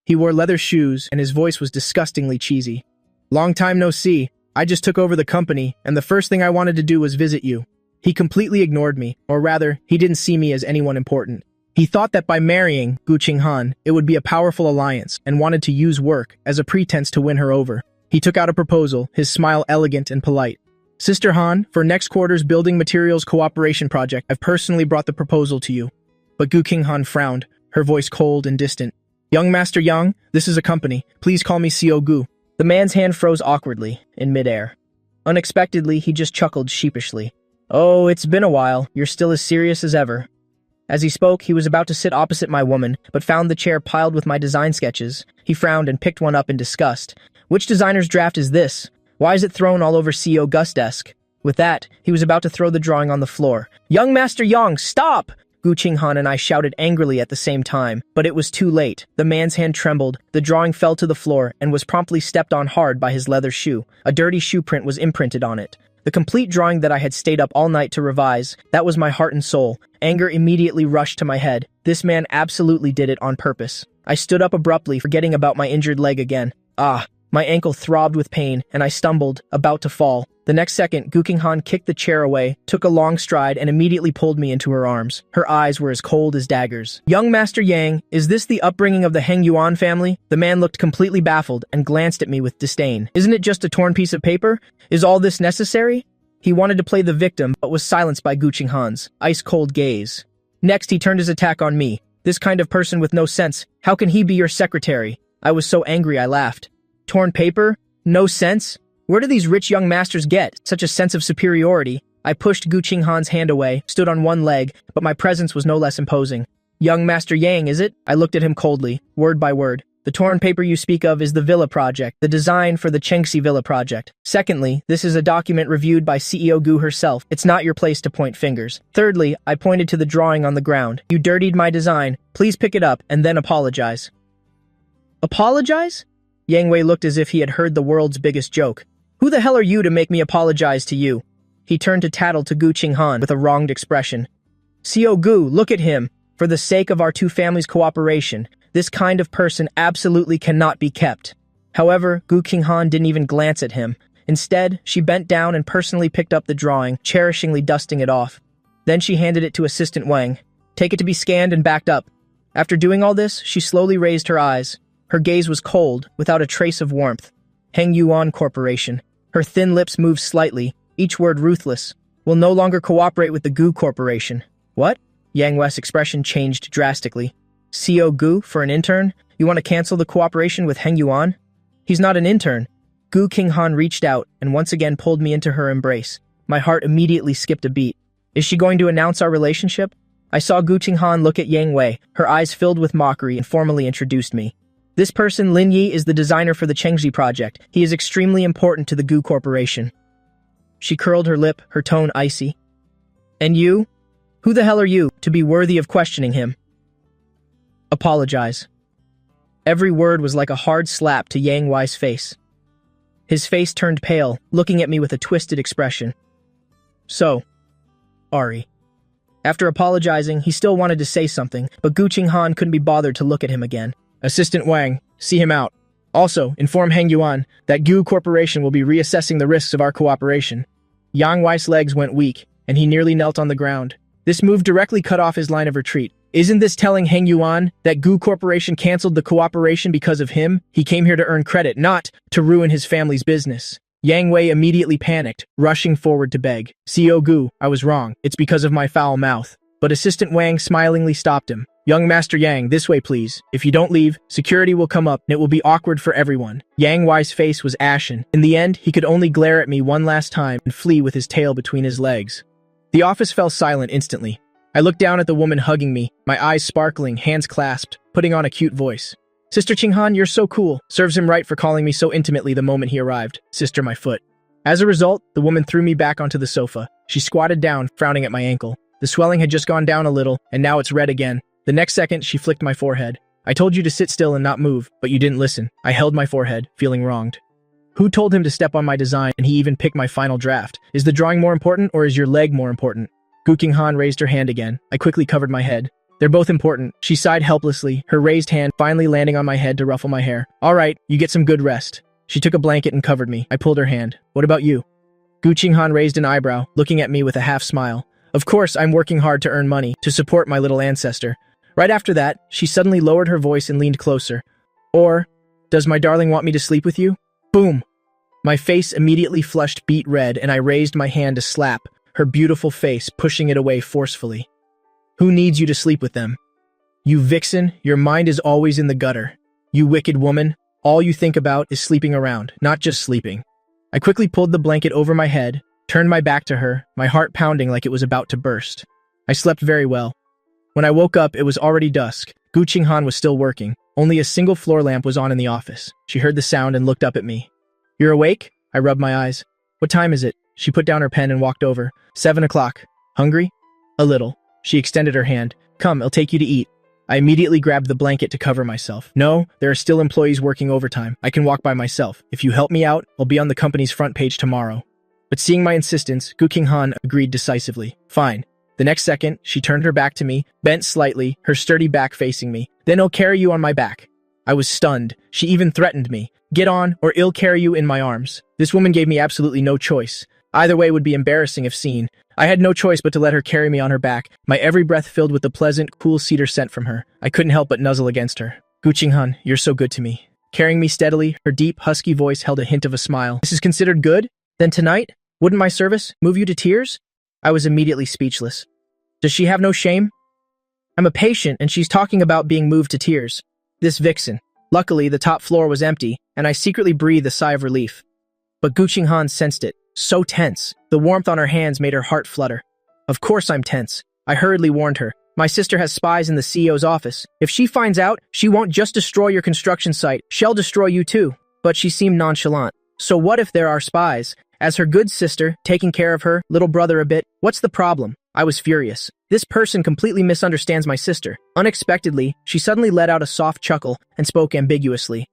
He wore leather shoes, and his voice was disgustingly cheesy. Long time no see. I just took over the company, and the first thing I wanted to do was visit you. He completely ignored me, or rather, he didn't see me as anyone important. He thought that by marrying Guqing Han, it would be a powerful alliance, and wanted to use work as a pretense to win her over. He took out a proposal, his smile elegant and polite. Sister Han, for next quarter's building materials cooperation project, I've personally brought the proposal to you. But Guqing Han frowned, her voice cold and distant. Young Master Yang, this is a company. Please call me Xiao Gu. The man's hand froze awkwardly, in midair. Unexpectedly, he just chuckled sheepishly. Oh, it's been a while. You're still as serious as ever. As he spoke, he was about to sit opposite my woman, but found the chair piled with my design sketches. He frowned and picked one up in disgust. Which designer's draft is this? Why is it thrown all over CEO Gus' desk? With that, he was about to throw the drawing on the floor. Young Master Yang, stop! Guqing Han and I shouted angrily at the same time, but it was too late. The man's hand trembled, the drawing fell to the floor, and was promptly stepped on hard by his leather shoe. A dirty shoe print was imprinted on it. The complete drawing that I had stayed up all night to revise, that was my heart and soul. Anger immediately rushed to my head. This man absolutely did it on purpose. I stood up abruptly, forgetting about my injured leg again. My ankle throbbed with pain, and I stumbled, about to fall. The next second, Guqing Han kicked the chair away, took a long stride, and immediately pulled me into her arms. Her eyes were as cold as daggers. Young Master Yang, is this the upbringing of the Heng Yuan family? The man looked completely baffled and glanced at me with disdain. Isn't it just a torn piece of paper? Is all this necessary? He wanted to play the victim, but was silenced by Guqing Han's ice-cold gaze. Next, he turned his attack on me. This kind of person with no sense. How can he be your secretary? I was so angry I laughed. Torn paper? No sense? Where do these rich young masters get such a sense of superiority? I pushed Guqing Han's hand away, stood on one leg, but my presence was no less imposing. Young Master Yang, is it? I looked at him coldly, word by word. The torn paper you speak of is the Villa Project, the design for the Chengxi Villa Project. Secondly, this is a document reviewed by CEO Gu herself. It's not your place to point fingers. Thirdly, I pointed to the drawing on the ground. You dirtied my design. Please pick it up and then apologize. Apologize? Yang Wei looked as if he had heard the world's biggest joke. Who the hell are you to make me apologize to you? He turned to tattle to Guqing Han with a wronged expression. Xiao Gu, look at him. For the sake of our two families' cooperation, this kind of person absolutely cannot be kept. However, Guqing Han didn't even glance at him. Instead, she bent down and personally picked up the drawing, cherishingly dusting it off. Then she handed it to Assistant Wang. Take it to be scanned and backed up. After doing all this, she slowly raised her eyes. Her gaze was cold, without a trace of warmth. Heng Yuan Corporation. Her thin lips moved slightly, each word ruthless. Will no longer cooperate with the Gu Corporation. What? Yang Wei's expression changed drastically. CO Gu for an intern? You want to cancel the cooperation with Heng Yuan? He's not an intern. Guqing Han reached out and once again pulled me into her embrace. My heart immediately skipped a beat. Is she going to announce our relationship? I saw Guqing Han look at Yang Wei, her eyes filled with mockery, and formally introduced me. This person, Lin Yi, is the designer for the Chengxi project. He is extremely important to the Gu Corporation. She curled her lip, her tone icy. And you? Who the hell are you, to be worthy of questioning him? Apologize. Every word was like a hard slap to Yang Wei's face. His face turned pale, looking at me with a twisted expression. So, Ari. After apologizing, he still wanted to say something, but Guqing Han couldn't be bothered to look at him again. Assistant Wang, see him out. Also, inform Heng Yuan that Gu Corporation will be reassessing the risks of our cooperation. Yang Wei's legs went weak, and he nearly knelt on the ground. This move directly cut off his line of retreat. Isn't this telling Heng Yuan that Gu Corporation canceled the cooperation because of him? He came here to earn credit, not to ruin his family's business. Yang Wei immediately panicked, rushing forward to beg. "CEO Gu, I was wrong. It's because of my foul mouth." But Assistant Wang smilingly stopped him. "Young Master Yang, this way please. If you don't leave, security will come up and it will be awkward for everyone." Yang Wei's face was ashen. In the end, he could only glare at me one last time and flee with his tail between his legs. The office fell silent instantly. I looked down at the woman hugging me, my eyes sparkling, hands clasped, putting on a cute voice. "Sister Qinghan, you're so cool." Serves him right for calling me so intimately the moment he arrived. Sister my foot. As a result, the woman threw me back onto the sofa. She squatted down, frowning at my ankle. The swelling had just gone down a little, and now it's red again. The next second, she flicked my forehead. "I told you to sit still and not move, but you didn't listen." I held my forehead, feeling wronged. Who told him to step on my design, and he even picked my final draft? Is the drawing more important, or is your leg more important? Gu Qinghan raised her hand again. I quickly covered my head. "They're both important." She sighed helplessly, her raised hand finally landing on my head to ruffle my hair. "All right, you get some good rest." She took a blanket and covered me. I pulled her hand. "What about you?" Gu Qinghan raised an eyebrow, looking at me with a half smile. "Of course, I'm working hard to earn money, to support my little ancestor." Right after that, she suddenly lowered her voice and leaned closer. "Or, does my darling want me to sleep with you?" Boom! My face immediately flushed beet red and I raised my hand to slap her beautiful face, pushing it away forcefully. "Who needs you to sleep with them? You vixen, your mind is always in the gutter. You wicked woman, all you think about is sleeping around, not just sleeping." I quickly pulled the blanket over my head, turned my back to her, my heart pounding like it was about to burst. I slept very well. When I woke up, it was already dusk. Gu Qinghan was still working. Only a single floor lamp was on in the office. She heard the sound and looked up at me. "You're awake?" I rubbed my eyes. "What time is it?" She put down her pen and walked over. 7 o'clock. "Hungry?" "A little." She extended her hand. "Come, I'll take you to eat." I immediately grabbed the blanket to cover myself. "No, there are still employees working overtime. I can walk by myself. If you help me out, I'll be on the company's front page tomorrow." But seeing my insistence, Gu Qinghan agreed decisively. "Fine." The next second, she turned her back to me, bent slightly, her sturdy back facing me. "Then I'll carry you on my back." I was stunned. She even threatened me. "Get on, or I'll carry you in my arms." This woman gave me absolutely no choice. Either way would be embarrassing if seen. I had no choice but to let her carry me on her back, my every breath filled with the pleasant, cool cedar scent from her. I couldn't help but nuzzle against her. "Gu Qinghan, you're so good to me." Carrying me steadily, her deep, husky voice held a hint of a smile. "This is considered good? Then tonight, wouldn't my service move you to tears?" I was immediately speechless. Does she have no shame? I'm a patient, and she's talking about being moved to tears. This vixen. Luckily, the top floor was empty, and I secretly breathed a sigh of relief. But Gu Qinghan sensed it. So tense. The warmth on her hands made her heart flutter. Of course I'm tense. I hurriedly warned her. "My sister has spies in the CEO's office. If she finds out, she won't just destroy your construction site, she'll destroy you too." But she seemed nonchalant. "So what if there are spies? As her good sister, taking care of her little brother a bit, what's the problem?" I was furious. This person completely misunderstands my sister. Unexpectedly, she suddenly let out a soft chuckle and spoke ambiguously.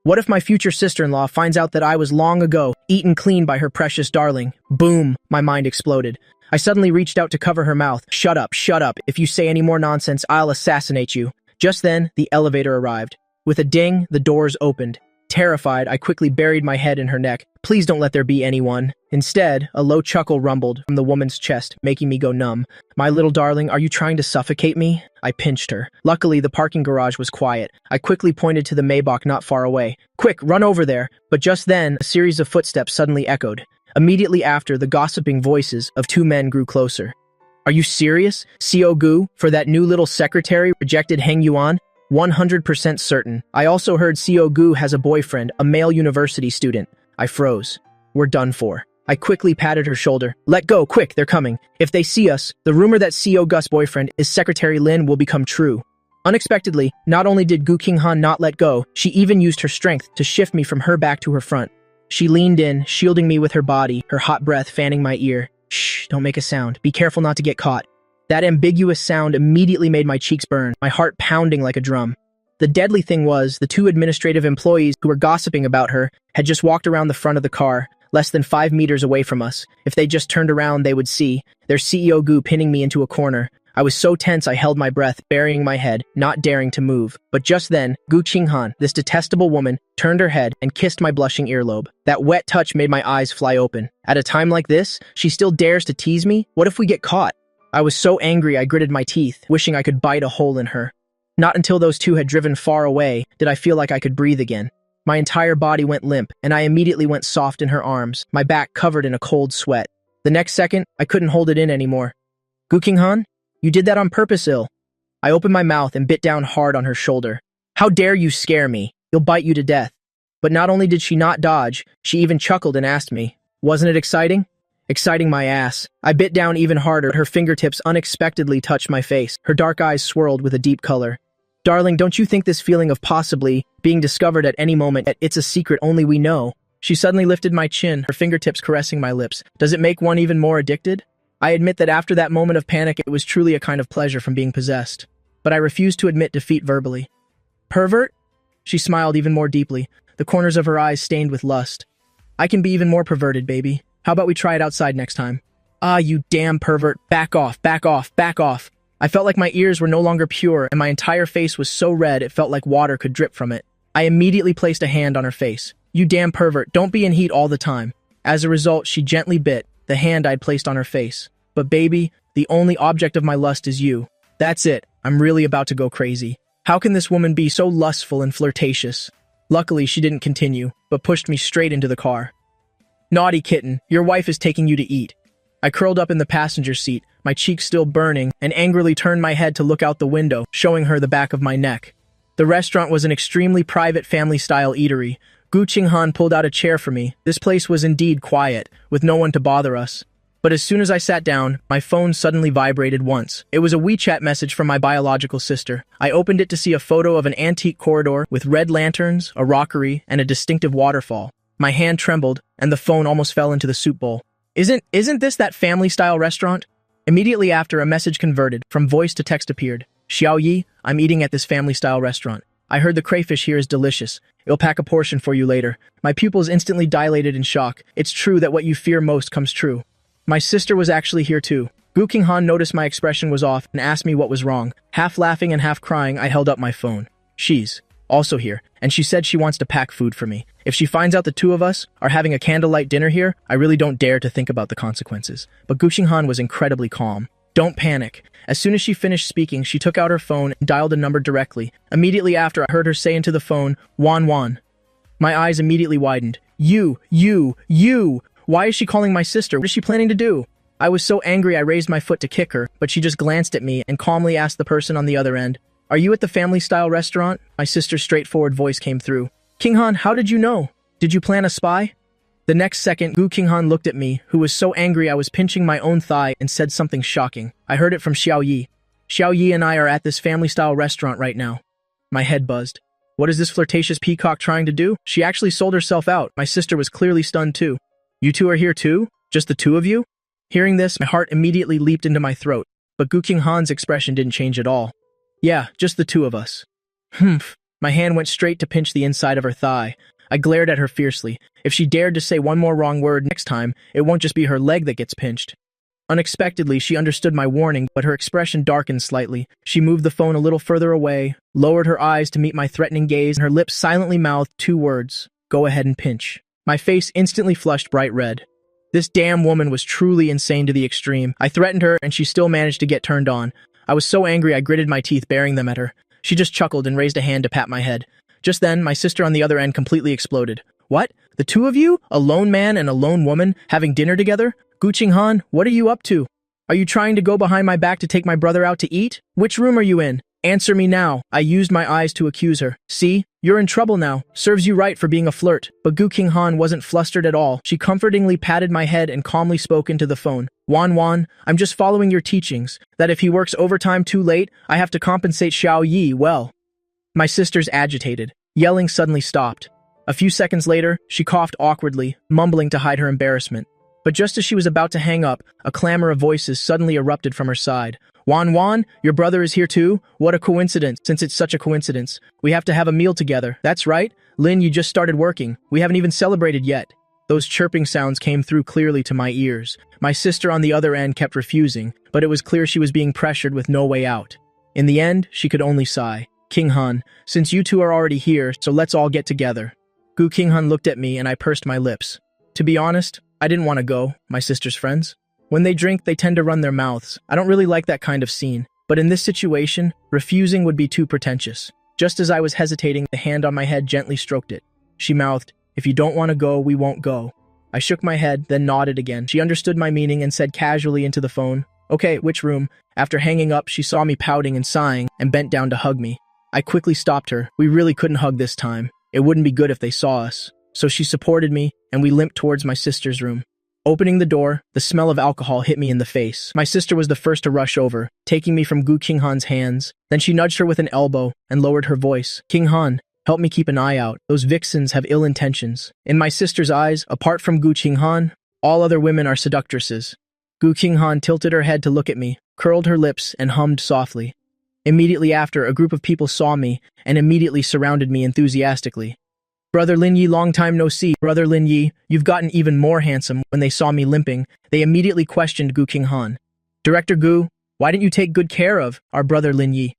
"What if my future sister-in-law finds out that I was long ago eaten clean by her precious darling?" Boom! My mind exploded. I suddenly reached out to cover her mouth. Shut up, shut up. If you say any more nonsense, I'll assassinate you." Just then, the elevator arrived. With a ding, the doors opened. Terrified, I quickly buried my head in her neck. "Please don't let there be anyone." Instead, a low chuckle rumbled from the woman's chest, making me go numb. "My little darling, are you trying to suffocate me?" I pinched her. Luckily, the parking garage was quiet. I quickly pointed to the Maybach not far away. "Quick, run over there." But just then, a series of footsteps suddenly echoed. Immediately after, the gossiping voices of two men grew closer. "Are you serious? CEO Gu, for that new little secretary, rejected Heng Yuan?" 100% certain. I also heard CEO Gu has a boyfriend, a male university student. I froze. We're done for. I quickly patted her shoulder. "Let go, quick, they're coming. If they see us, the rumor that CEO Gus' boyfriend is Secretary Lin will become true." Unexpectedly, not only did Gu Qinghan not let go, she even used her strength to shift me from her back to her front. She leaned in, shielding me with her body, her hot breath fanning my ear. "Shh, don't make a sound. Be careful not to get caught." That ambiguous sound immediately made my cheeks burn, my heart pounding like a drum. The deadly thing was, the two administrative employees who were gossiping about her had just walked around the front of the car, less than 5 meters away from us. If they just turned around, they would see their CEO Gu pinning me into a corner. I was so tense I held my breath, burying my head, not daring to move. But just then, Gu Qinghan, this detestable woman, turned her head and kissed my blushing earlobe. That wet touch made my eyes fly open. At a time like this, she still dares to tease me? What if we get caught? I was so angry I gritted my teeth, wishing I could bite a hole in her. Not until those two had driven far away did I feel like I could breathe again. My entire body went limp, and I immediately went soft in her arms, my back covered in a cold sweat. The next second, I couldn't hold it in anymore. "Gu-King-han, you did that on purpose, ill." I opened my mouth and bit down hard on her shoulder. "How dare you scare me? You'll bite you to death." But not only did she not dodge, she even chuckled and asked me, "Wasn't it exciting?" Exciting my ass. I bit down even harder. Her fingertips unexpectedly touched my face. Her dark eyes swirled with a deep color. "Darling, don't you think this feeling of possibly being discovered at any moment, it's a secret only we know?" She suddenly lifted my chin, her fingertips caressing my lips. "Does it make one even more addicted?" I admit that after that moment of panic, it was truly a kind of pleasure from being possessed. But I refused to admit defeat verbally. "Pervert?" She smiled even more deeply, the corners of her eyes stained with lust. "I can be even more perverted, baby. How about we try it outside next time?" "Ah, you damn pervert. Back off, back off, back off." I felt like my ears were no longer pure, and my entire face was so red it felt like water could drip from it. I immediately placed a hand on her face. "You damn pervert, don't be in heat all the time." As a result, she gently bit the hand I'd placed on her face. "But baby, the only object of my lust is you. That's it. I'm really about to go crazy. How can this woman be so lustful and flirtatious?" Luckily, she didn't continue, but pushed me straight into the car. "Naughty kitten, your wife is taking you to eat." I curled up in the passenger seat, my cheeks still burning, and angrily turned my head to look out the window, showing her the back of my neck. The restaurant was an extremely private family-style eatery. Gu-King-han pulled out a chair for me. This place was indeed quiet, with no one to bother us. But as soon as I sat down, my phone suddenly vibrated once. It was a WeChat message from my biological sister. I opened it to see a photo of an antique corridor with red lanterns, a rockery, and a distinctive waterfall. My hand trembled, and the phone almost fell into the soup bowl. Isn't this that family-style restaurant?" Immediately after, a message converted from voice to text appeared. "Xiao Yi, I'm eating at this family-style restaurant. I heard the crayfish here is delicious. It'll pack a portion for you later." My pupils instantly dilated in shock. It's true that what you fear most comes true. My sister was actually here too. Gu-King-han noticed my expression was off and asked me what was wrong. Half laughing and half crying, I held up my phone. "She's also here, and she said she wants to pack food for me. If she finds out the two of us are having a candlelight dinner here, I really don't dare to think about the consequences." But Gu-King-han was incredibly calm. "Don't panic." As soon as she finished speaking, she took out her phone and dialed a number directly. Immediately after, I heard her say into the phone, "Wan Wan." My eyes immediately widened. You! Why is she calling my sister? What is she planning to do?" I was so angry I raised my foot to kick her, but she just glanced at me and calmly asked the person on the other end, "Are you at the family-style restaurant?" My sister's straightforward voice came through. "King-han, how did you know? Did you plan a spy?" The next second, Gu-King-han looked at me, who was so angry I was pinching my own thigh, and said something shocking. I heard it from Xiao Yi. "Xiao Yi and I are at this family-style restaurant right now." My head buzzed. What is this flirtatious peacock trying to do? She actually sold herself out. My sister was clearly stunned too. "You two are here too? Just the two of you?" Hearing this, my heart immediately leaped into my throat, but Gu-King-han's expression didn't change at all. "Yeah, just the two of us." Humph. My hand went straight to pinch the inside of her thigh. I glared at her fiercely. If she dared to say one more wrong word next time, it won't just be her leg that gets pinched. Unexpectedly, she understood my warning, but her expression darkened slightly. She moved the phone a little further away, lowered her eyes to meet my threatening gaze, and her lips silently mouthed two words, "Go ahead and pinch." My face instantly flushed bright red. This damn woman was truly insane to the extreme. I threatened her, and she still managed to get turned on. I was so angry I gritted my teeth, baring them at her. She just chuckled and raised a hand to pat my head. Just then, my sister on the other end completely exploded. "What? The two of you? A lone man and a lone woman? Having dinner together? Gu-King-han, what are you up to? Are you trying to go behind my back to take my brother out to eat? Which room are you in? Answer me now." I used my eyes to accuse her. "See? You're in trouble now. Serves you right for being a flirt." But Gu-King-han wasn't flustered at all. She comfortingly patted my head and calmly spoke into the phone. "Wan Wan, I'm just following your teachings, that if he works overtime too late, I have to compensate Xiao Yi well." My sister's agitated. Yelling suddenly stopped. A few seconds later, she coughed awkwardly, mumbling to hide her embarrassment. But just as she was about to hang up, a clamor of voices suddenly erupted from her side. "Wan Wan, your brother is here too? What a coincidence, since it's such a coincidence. We have to have a meal together. That's right. Lin, you just started working. We haven't even celebrated yet." Those chirping sounds came through clearly to my ears. My sister on the other end kept refusing, but it was clear she was being pressured with no way out. In the end, she could only sigh. "King-han, since you two are already here, so let's all get together." Gu-King-han looked at me and I pursed my lips. To be honest, I didn't want to go, my sister's friends. When they drink, they tend to run their mouths. I don't really like that kind of scene. But in this situation, refusing would be too pretentious. Just as I was hesitating, the hand on my head gently stroked it. She mouthed, "If you don't want to go, we won't go." I shook my head, then nodded again. She understood my meaning and said casually into the phone, "Okay, which room?" After hanging up, she saw me pouting and sighing and bent down to hug me. I quickly stopped her. We really couldn't hug this time. It wouldn't be good if they saw us. So she supported me, and we limped towards my sister's room. Opening the door, the smell of alcohol hit me in the face. My sister was the first to rush over, taking me from Gu Qinghan's hands. Then she nudged her with an elbow and lowered her voice. "Qinghan, help me keep an eye out. Those vixens have ill intentions." In my sister's eyes, apart from Gu Qinghan, all other women are seductresses. Gu Qinghan tilted her head to look at me, curled her lips, and hummed softly. Immediately after, a group of people saw me and immediately surrounded me enthusiastically. "Brother Lin Yi, long time no see. Brother Lin Yi, you've gotten even more handsome." When they saw me limping, they immediately questioned Gu Qinghan. "Director Gu, why didn't you take good care of our brother Lin Yi?"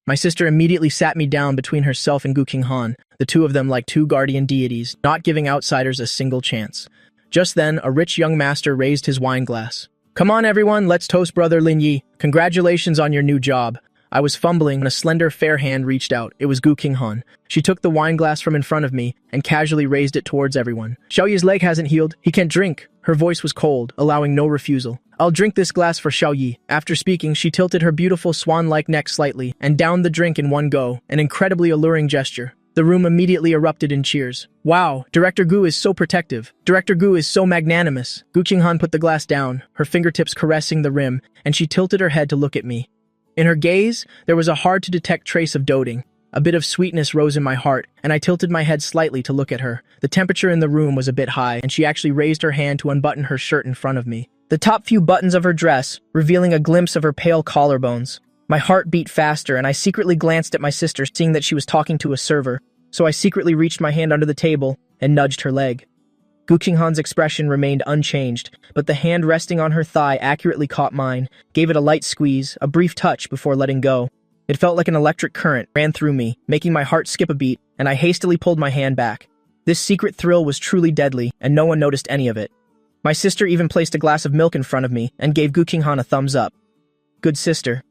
My sister immediately sat me down between herself and Gu Qinghan, the two of them like two guardian deities, not giving outsiders a single chance. Just then, a rich young master raised his wine glass. "Come on everyone, let's toast brother Lin Yi. Congratulations on your new job." I was fumbling when a slender, fair hand reached out. It was Gu Qinghan. She took the wine glass from in front of me and casually raised it towards everyone. "Xiao Yi's leg hasn't healed. He can't drink." Her voice was cold, allowing no refusal. "I'll drink this glass for Xiao Yi." After speaking, she tilted her beautiful swan-like neck slightly and downed the drink in one go, an incredibly alluring gesture. The room immediately erupted in cheers. "Wow, Director Gu is so protective. Director Gu is so magnanimous." Gu Qinghan put the glass down, her fingertips caressing the rim, and she tilted her head to look at me. In her gaze, there was a hard-to-detect trace of doting. A bit of sweetness rose in my heart, and I tilted my head slightly to look at her. The temperature in the room was a bit high, and she actually raised her hand to unbutton her shirt in front of me. The top few buttons of her dress, revealing a glimpse of her pale collarbones. My heart beat faster, and I secretly glanced at my sister, seeing that she was talking to a server. So I secretly reached my hand under the table and nudged her leg. Gu Qinghan's expression remained unchanged, but the hand resting on her thigh accurately caught mine, gave it a light squeeze, a brief touch before letting go. It felt like an electric current ran through me, making my heart skip a beat, and I hastily pulled my hand back. This secret thrill was truly deadly, and no one noticed any of it. My sister even placed a glass of milk in front of me and gave Gu Qinghan a thumbs up. Good sister.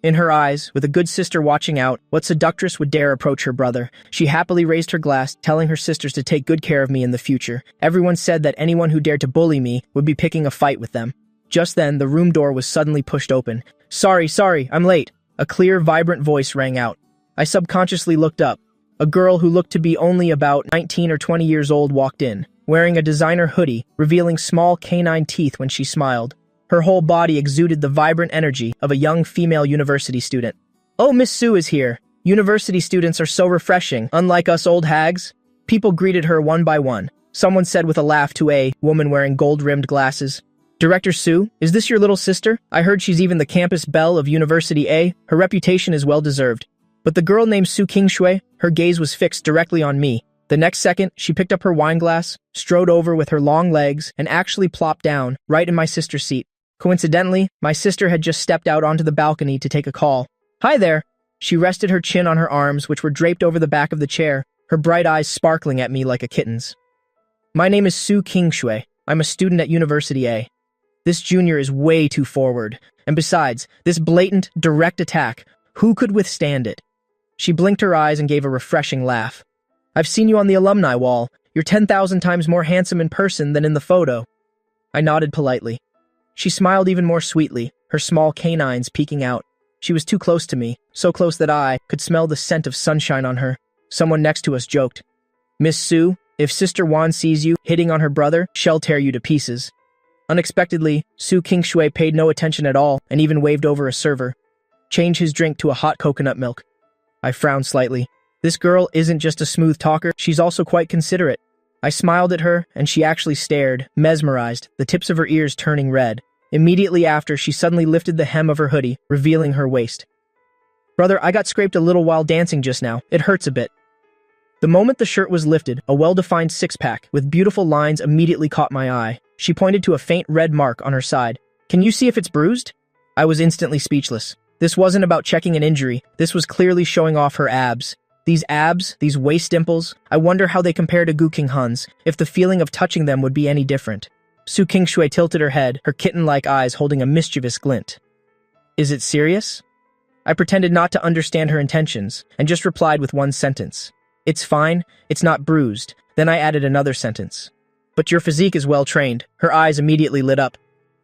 In her eyes, with a good sister watching out, what seductress would dare approach her brother? She happily raised her glass, telling her sisters to take good care of me in the future. Everyone said that anyone who dared to bully me would be picking a fight with them. Just then, the room door was suddenly pushed open. Sorry, I'm late." A clear, vibrant voice rang out. I subconsciously looked up. A girl who looked to be only about 19 or 20 years old walked in, wearing a designer hoodie, revealing small canine teeth when she smiled. Her whole body exuded the vibrant energy of a young female university student. "Oh, Miss Su is here. University students are so refreshing, unlike us old hags." People greeted her one by one. Someone said with a laugh to a woman wearing gold-rimmed glasses, "Director Su, is this your little sister? I heard she's even the campus belle of University A. Her reputation is well-deserved." But the girl named Su Qingshui, her gaze was fixed directly on me. The next second, she picked up her wine glass, strode over with her long legs, and actually plopped down, right in my sister's seat. Coincidentally, my sister had just stepped out onto the balcony to take a call. "Hi there." She rested her chin on her arms, which were draped over the back of the chair, her bright eyes sparkling at me like a kitten's. "My name is Su Qingshui. I'm a student at University A. This junior is way too forward. And besides, this blatant, direct attack, who could withstand it?" She blinked her eyes and gave a refreshing laugh. "I've seen you on the alumni wall. You're 10,000 times more handsome in person than in the photo." I nodded politely. She smiled even more sweetly, her small canines peeking out. She was too close to me, so close that I could smell the scent of sunshine on her. Someone next to us joked, "Miss Su, if Sister Wan sees you hitting on her brother, she'll tear you to pieces." Unexpectedly, Su Qingshui paid no attention at all and even waved over a server. "Change his drink to a hot coconut milk." I frowned slightly. This girl isn't just a smooth talker, she's also quite considerate. I smiled at her, and she actually stared, mesmerized, the tips of her ears turning red. Immediately after, she suddenly lifted the hem of her hoodie, revealing her waist. "Brother, I got scraped a little while dancing just now. It hurts a bit." The moment the shirt was lifted, a well-defined six-pack with beautiful lines immediately caught my eye. She pointed to a faint red mark on her side. "Can you see if it's bruised?" I was instantly speechless. This wasn't about checking an injury. This was clearly showing off her abs. These abs, these waist dimples, I wonder how they compare to Gu Qinghan's, if the feeling of touching them would be any different. Su Qingshui tilted her head, her kitten-like eyes holding a mischievous glint. "Is it serious?" I pretended not to understand her intentions, and just replied with one sentence. "It's fine, it's not bruised. Then I added another sentence. But your physique is well trained. Her eyes immediately lit up.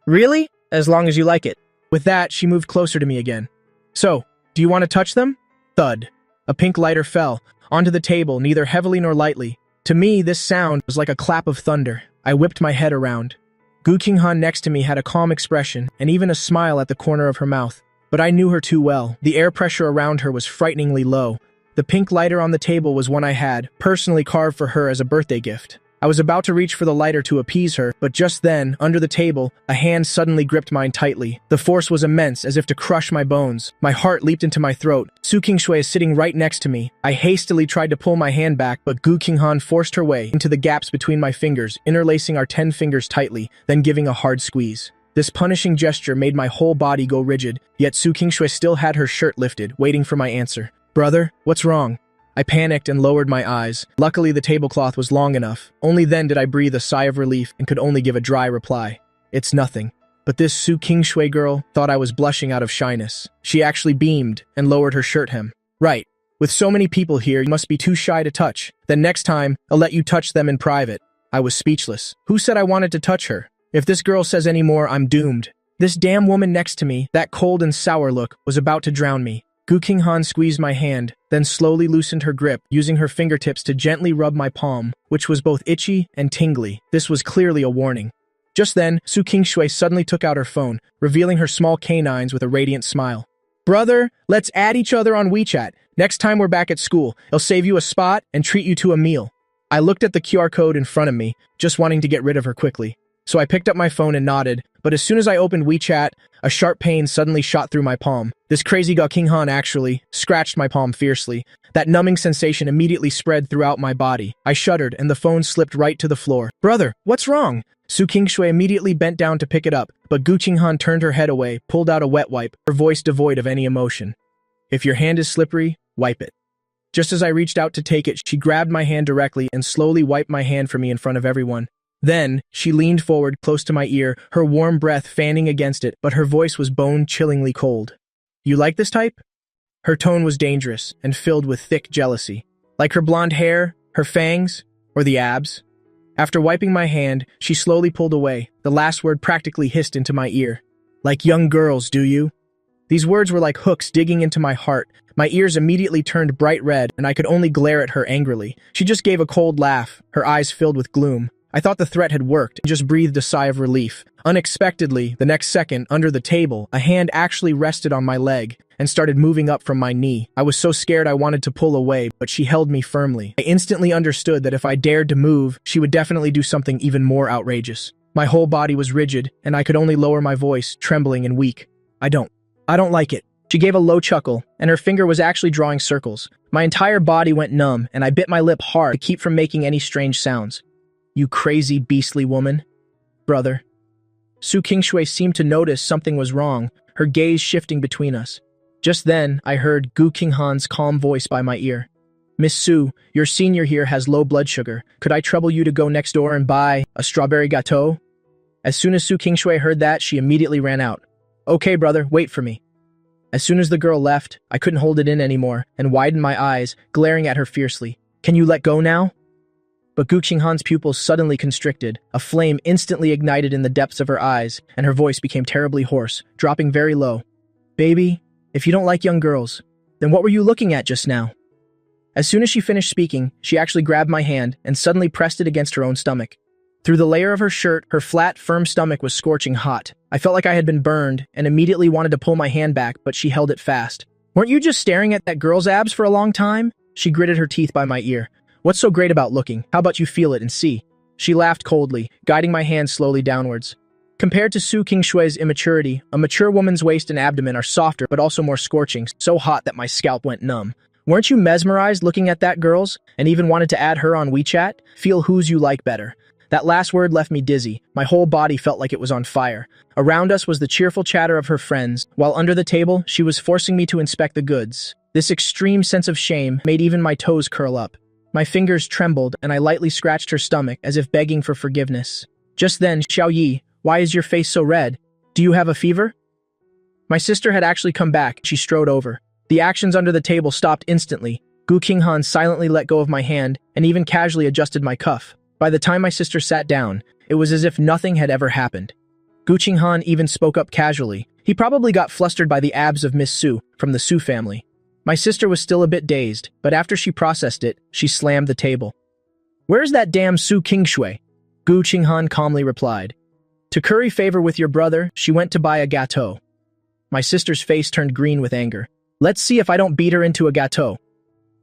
Really? As long as you like it. With that, she moved closer to me again. So, do you want to touch them? Thud. A pink lighter fell onto the table, neither heavily nor lightly. To me, this sound was like a clap of thunder. I whipped my head around. Gu Qinghan next to me had a calm expression and even a smile at the corner of her mouth. But I knew her too well. The air pressure around her was frighteningly low. The pink lighter on the table was one I had, personally carved for her as a birthday gift. I was about to reach for the lighter to appease her, but just then, under the table, a hand suddenly gripped mine tightly. The force was immense, as if to crush my bones. My heart leaped into my throat. Su Qingshui is sitting right next to me. I hastily tried to pull my hand back, but Gu Qinghan forced her way into the gaps between my fingers, interlacing our 10 fingers tightly, then giving a hard squeeze. This punishing gesture made my whole body go rigid, yet Su Qingshui still had her shirt lifted, waiting for my answer. Brother, what's wrong? I panicked and lowered my eyes. Luckily, the tablecloth was long enough. Only then did I breathe a sigh of relief and could only give a dry reply. It's nothing. But this Su Qingshui girl thought I was blushing out of shyness. She actually beamed and lowered her shirt hem. Right. With so many people here, you must be too shy to touch. Then next time, I'll let you touch them in private. I was speechless. Who said I wanted to touch her? If this girl says any more, I'm doomed. This damn woman next to me, that cold and sour look, was about to drown me. Gu Qinghan squeezed my hand, then slowly loosened her grip, using her fingertips to gently rub my palm, which was both itchy and tingly. This was clearly a warning. Just then, Su Qingshui suddenly took out her phone, revealing her small canines with a radiant smile. Brother, let's add each other on WeChat. Next time we're back at school, I'll save you a spot and treat you to a meal. I looked at the QR code in front of me, just wanting to get rid of her quickly. So I picked up my phone and nodded, but as soon as I opened WeChat, a sharp pain suddenly shot through my palm. This crazy Gu Qinghan actually scratched my palm fiercely. That numbing sensation immediately spread throughout my body. I shuddered and the phone slipped right to the floor. Brother, what's wrong? Su Qingshui immediately bent down to pick it up, but Gu Qinghan turned her head away, pulled out a wet wipe, her voice devoid of any emotion. If your hand is slippery, wipe it. Just as I reached out to take it, she grabbed my hand directly and slowly wiped my hand for me in front of everyone. Then, she leaned forward close to my ear, her warm breath fanning against it, but her voice was bone-chillingly cold. You like this type? Her tone was dangerous and filled with thick jealousy. Like her blonde hair, her fangs, or the abs? After wiping my hand, she slowly pulled away. The last word practically hissed into my ear. Like young girls, do you? These words were like hooks digging into my heart. My ears immediately turned bright red, and I could only glare at her angrily. She just gave a cold laugh, her eyes filled with gloom. I thought the threat had worked and just breathed a sigh of relief. Unexpectedly, the next second, under the table, a hand actually rested on my leg and started moving up from my knee. I was so scared I wanted to pull away, but she held me firmly. I instantly understood that if I dared to move, she would definitely do something even more outrageous. My whole body was rigid, and I could only lower my voice, trembling and weak. I don't like it. She gave a low chuckle, and her finger was actually drawing circles. My entire body went numb, and I bit my lip hard to keep from making any strange sounds. You crazy, beastly woman. Brother. Su Qingshui seemed to notice something was wrong, her gaze shifting between us. Just then, I heard Gu Qinghan's calm voice by my ear. Miss Su, your senior here has low blood sugar. Could I trouble you to go next door and buy a strawberry gâteau? As soon as Su Qingshui heard that, she immediately ran out. Okay, brother, wait for me. As soon as the girl left, I couldn't hold it in anymore and widened my eyes, glaring at her fiercely. Can you let go now? But Gu Qinghan's pupils suddenly constricted, a flame instantly ignited in the depths of her eyes, and her voice became terribly hoarse, dropping very low. Baby, if you don't like young girls, then what were you looking at just now? As soon as she finished speaking, she actually grabbed my hand and suddenly pressed it against her own stomach. Through the layer of her shirt, her flat, firm stomach was scorching hot. I felt like I had been burned and immediately wanted to pull my hand back, but she held it fast. Weren't you just staring at that girl's abs for a long time? She gritted her teeth by my ear. What's so great about looking? How about you feel it and see? She laughed coldly, guiding my hand slowly downwards. Compared to Su Qingshui's immaturity, a mature woman's waist and abdomen are softer but also more scorching, so hot that my scalp went numb. Weren't you mesmerized looking at that girl's, and even wanted to add her on WeChat? Feel whose you like better. That last word left me dizzy. My whole body felt like it was on fire. Around us was the cheerful chatter of her friends, while under the table, she was forcing me to inspect the goods. This extreme sense of shame made even my toes curl up. My fingers trembled, and I lightly scratched her stomach as if begging for forgiveness. Just then, Xiao Yi, why is your face so red? Do you have a fever? My sister had actually come back. She strode over. The actions under the table stopped instantly. Gu Qinghan silently let go of my hand and even casually adjusted my cuff. By the time my sister sat down, it was as if nothing had ever happened. Gu Qinghan even spoke up casually. He probably got flustered by the abs of Miss Su from the Su family. My sister was still a bit dazed, but after she processed it, she slammed the table. "Where's that damn Su Qingshui?" Gu Qinghan calmly replied. "To curry favor with your brother, she went to buy a gâteau." My sister's face turned green with anger. "Let's see if I don't beat her into a gâteau."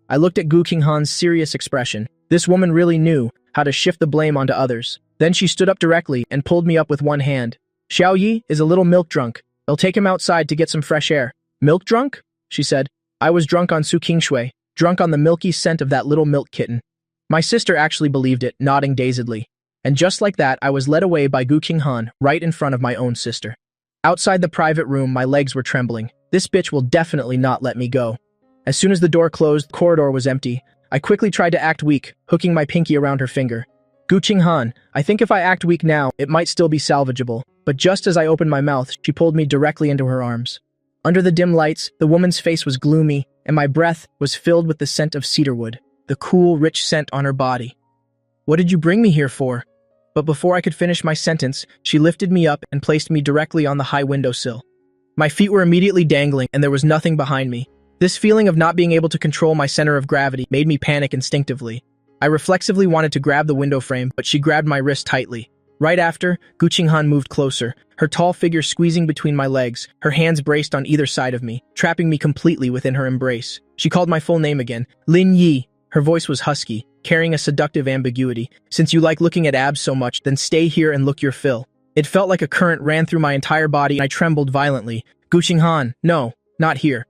I looked at Gu Qinghan's serious expression. This woman really knew how to shift the blame onto others. Then she stood up directly and pulled me up with one hand. "Xiao Yi is a little milk drunk. They'll take him outside to get some fresh air." "Milk drunk?" she said. "I was drunk on Su Qingshui, drunk on the milky scent of that little milk kitten." My sister actually believed it, nodding dazedly. And just like that, I was led away by Gu Qinghan right in front of my own sister. Outside the private room, my legs were trembling. This bitch will definitely not let me go. As soon as the door closed, the corridor was empty. I quickly tried to act weak, hooking my pinky around her finger. "Gu Qinghan, I think if I act weak now, it might still be salvageable." But just as I opened my mouth, she pulled me directly into her arms. Under the dim lights, the woman's face was gloomy, and my breath was filled with the scent of cedarwood, the cool, rich scent on her body. "What did you bring me here for?" But before I could finish my sentence, she lifted me up and placed me directly on the high windowsill. My feet were immediately dangling, and there was nothing behind me. This feeling of not being able to control my center of gravity made me panic instinctively. I reflexively wanted to grab the window frame, but she grabbed my wrist tightly. Right after, Gu Qinghan moved closer, her tall figure squeezing between my legs, her hands braced on either side of me, trapping me completely within her embrace. She called my full name again, Lin Yi. Her voice was husky, carrying a seductive ambiguity. "Since you like looking at abs so much, then stay here and look your fill." It felt like a current ran through my entire body and I trembled violently. "Gu Qinghan, no, not here."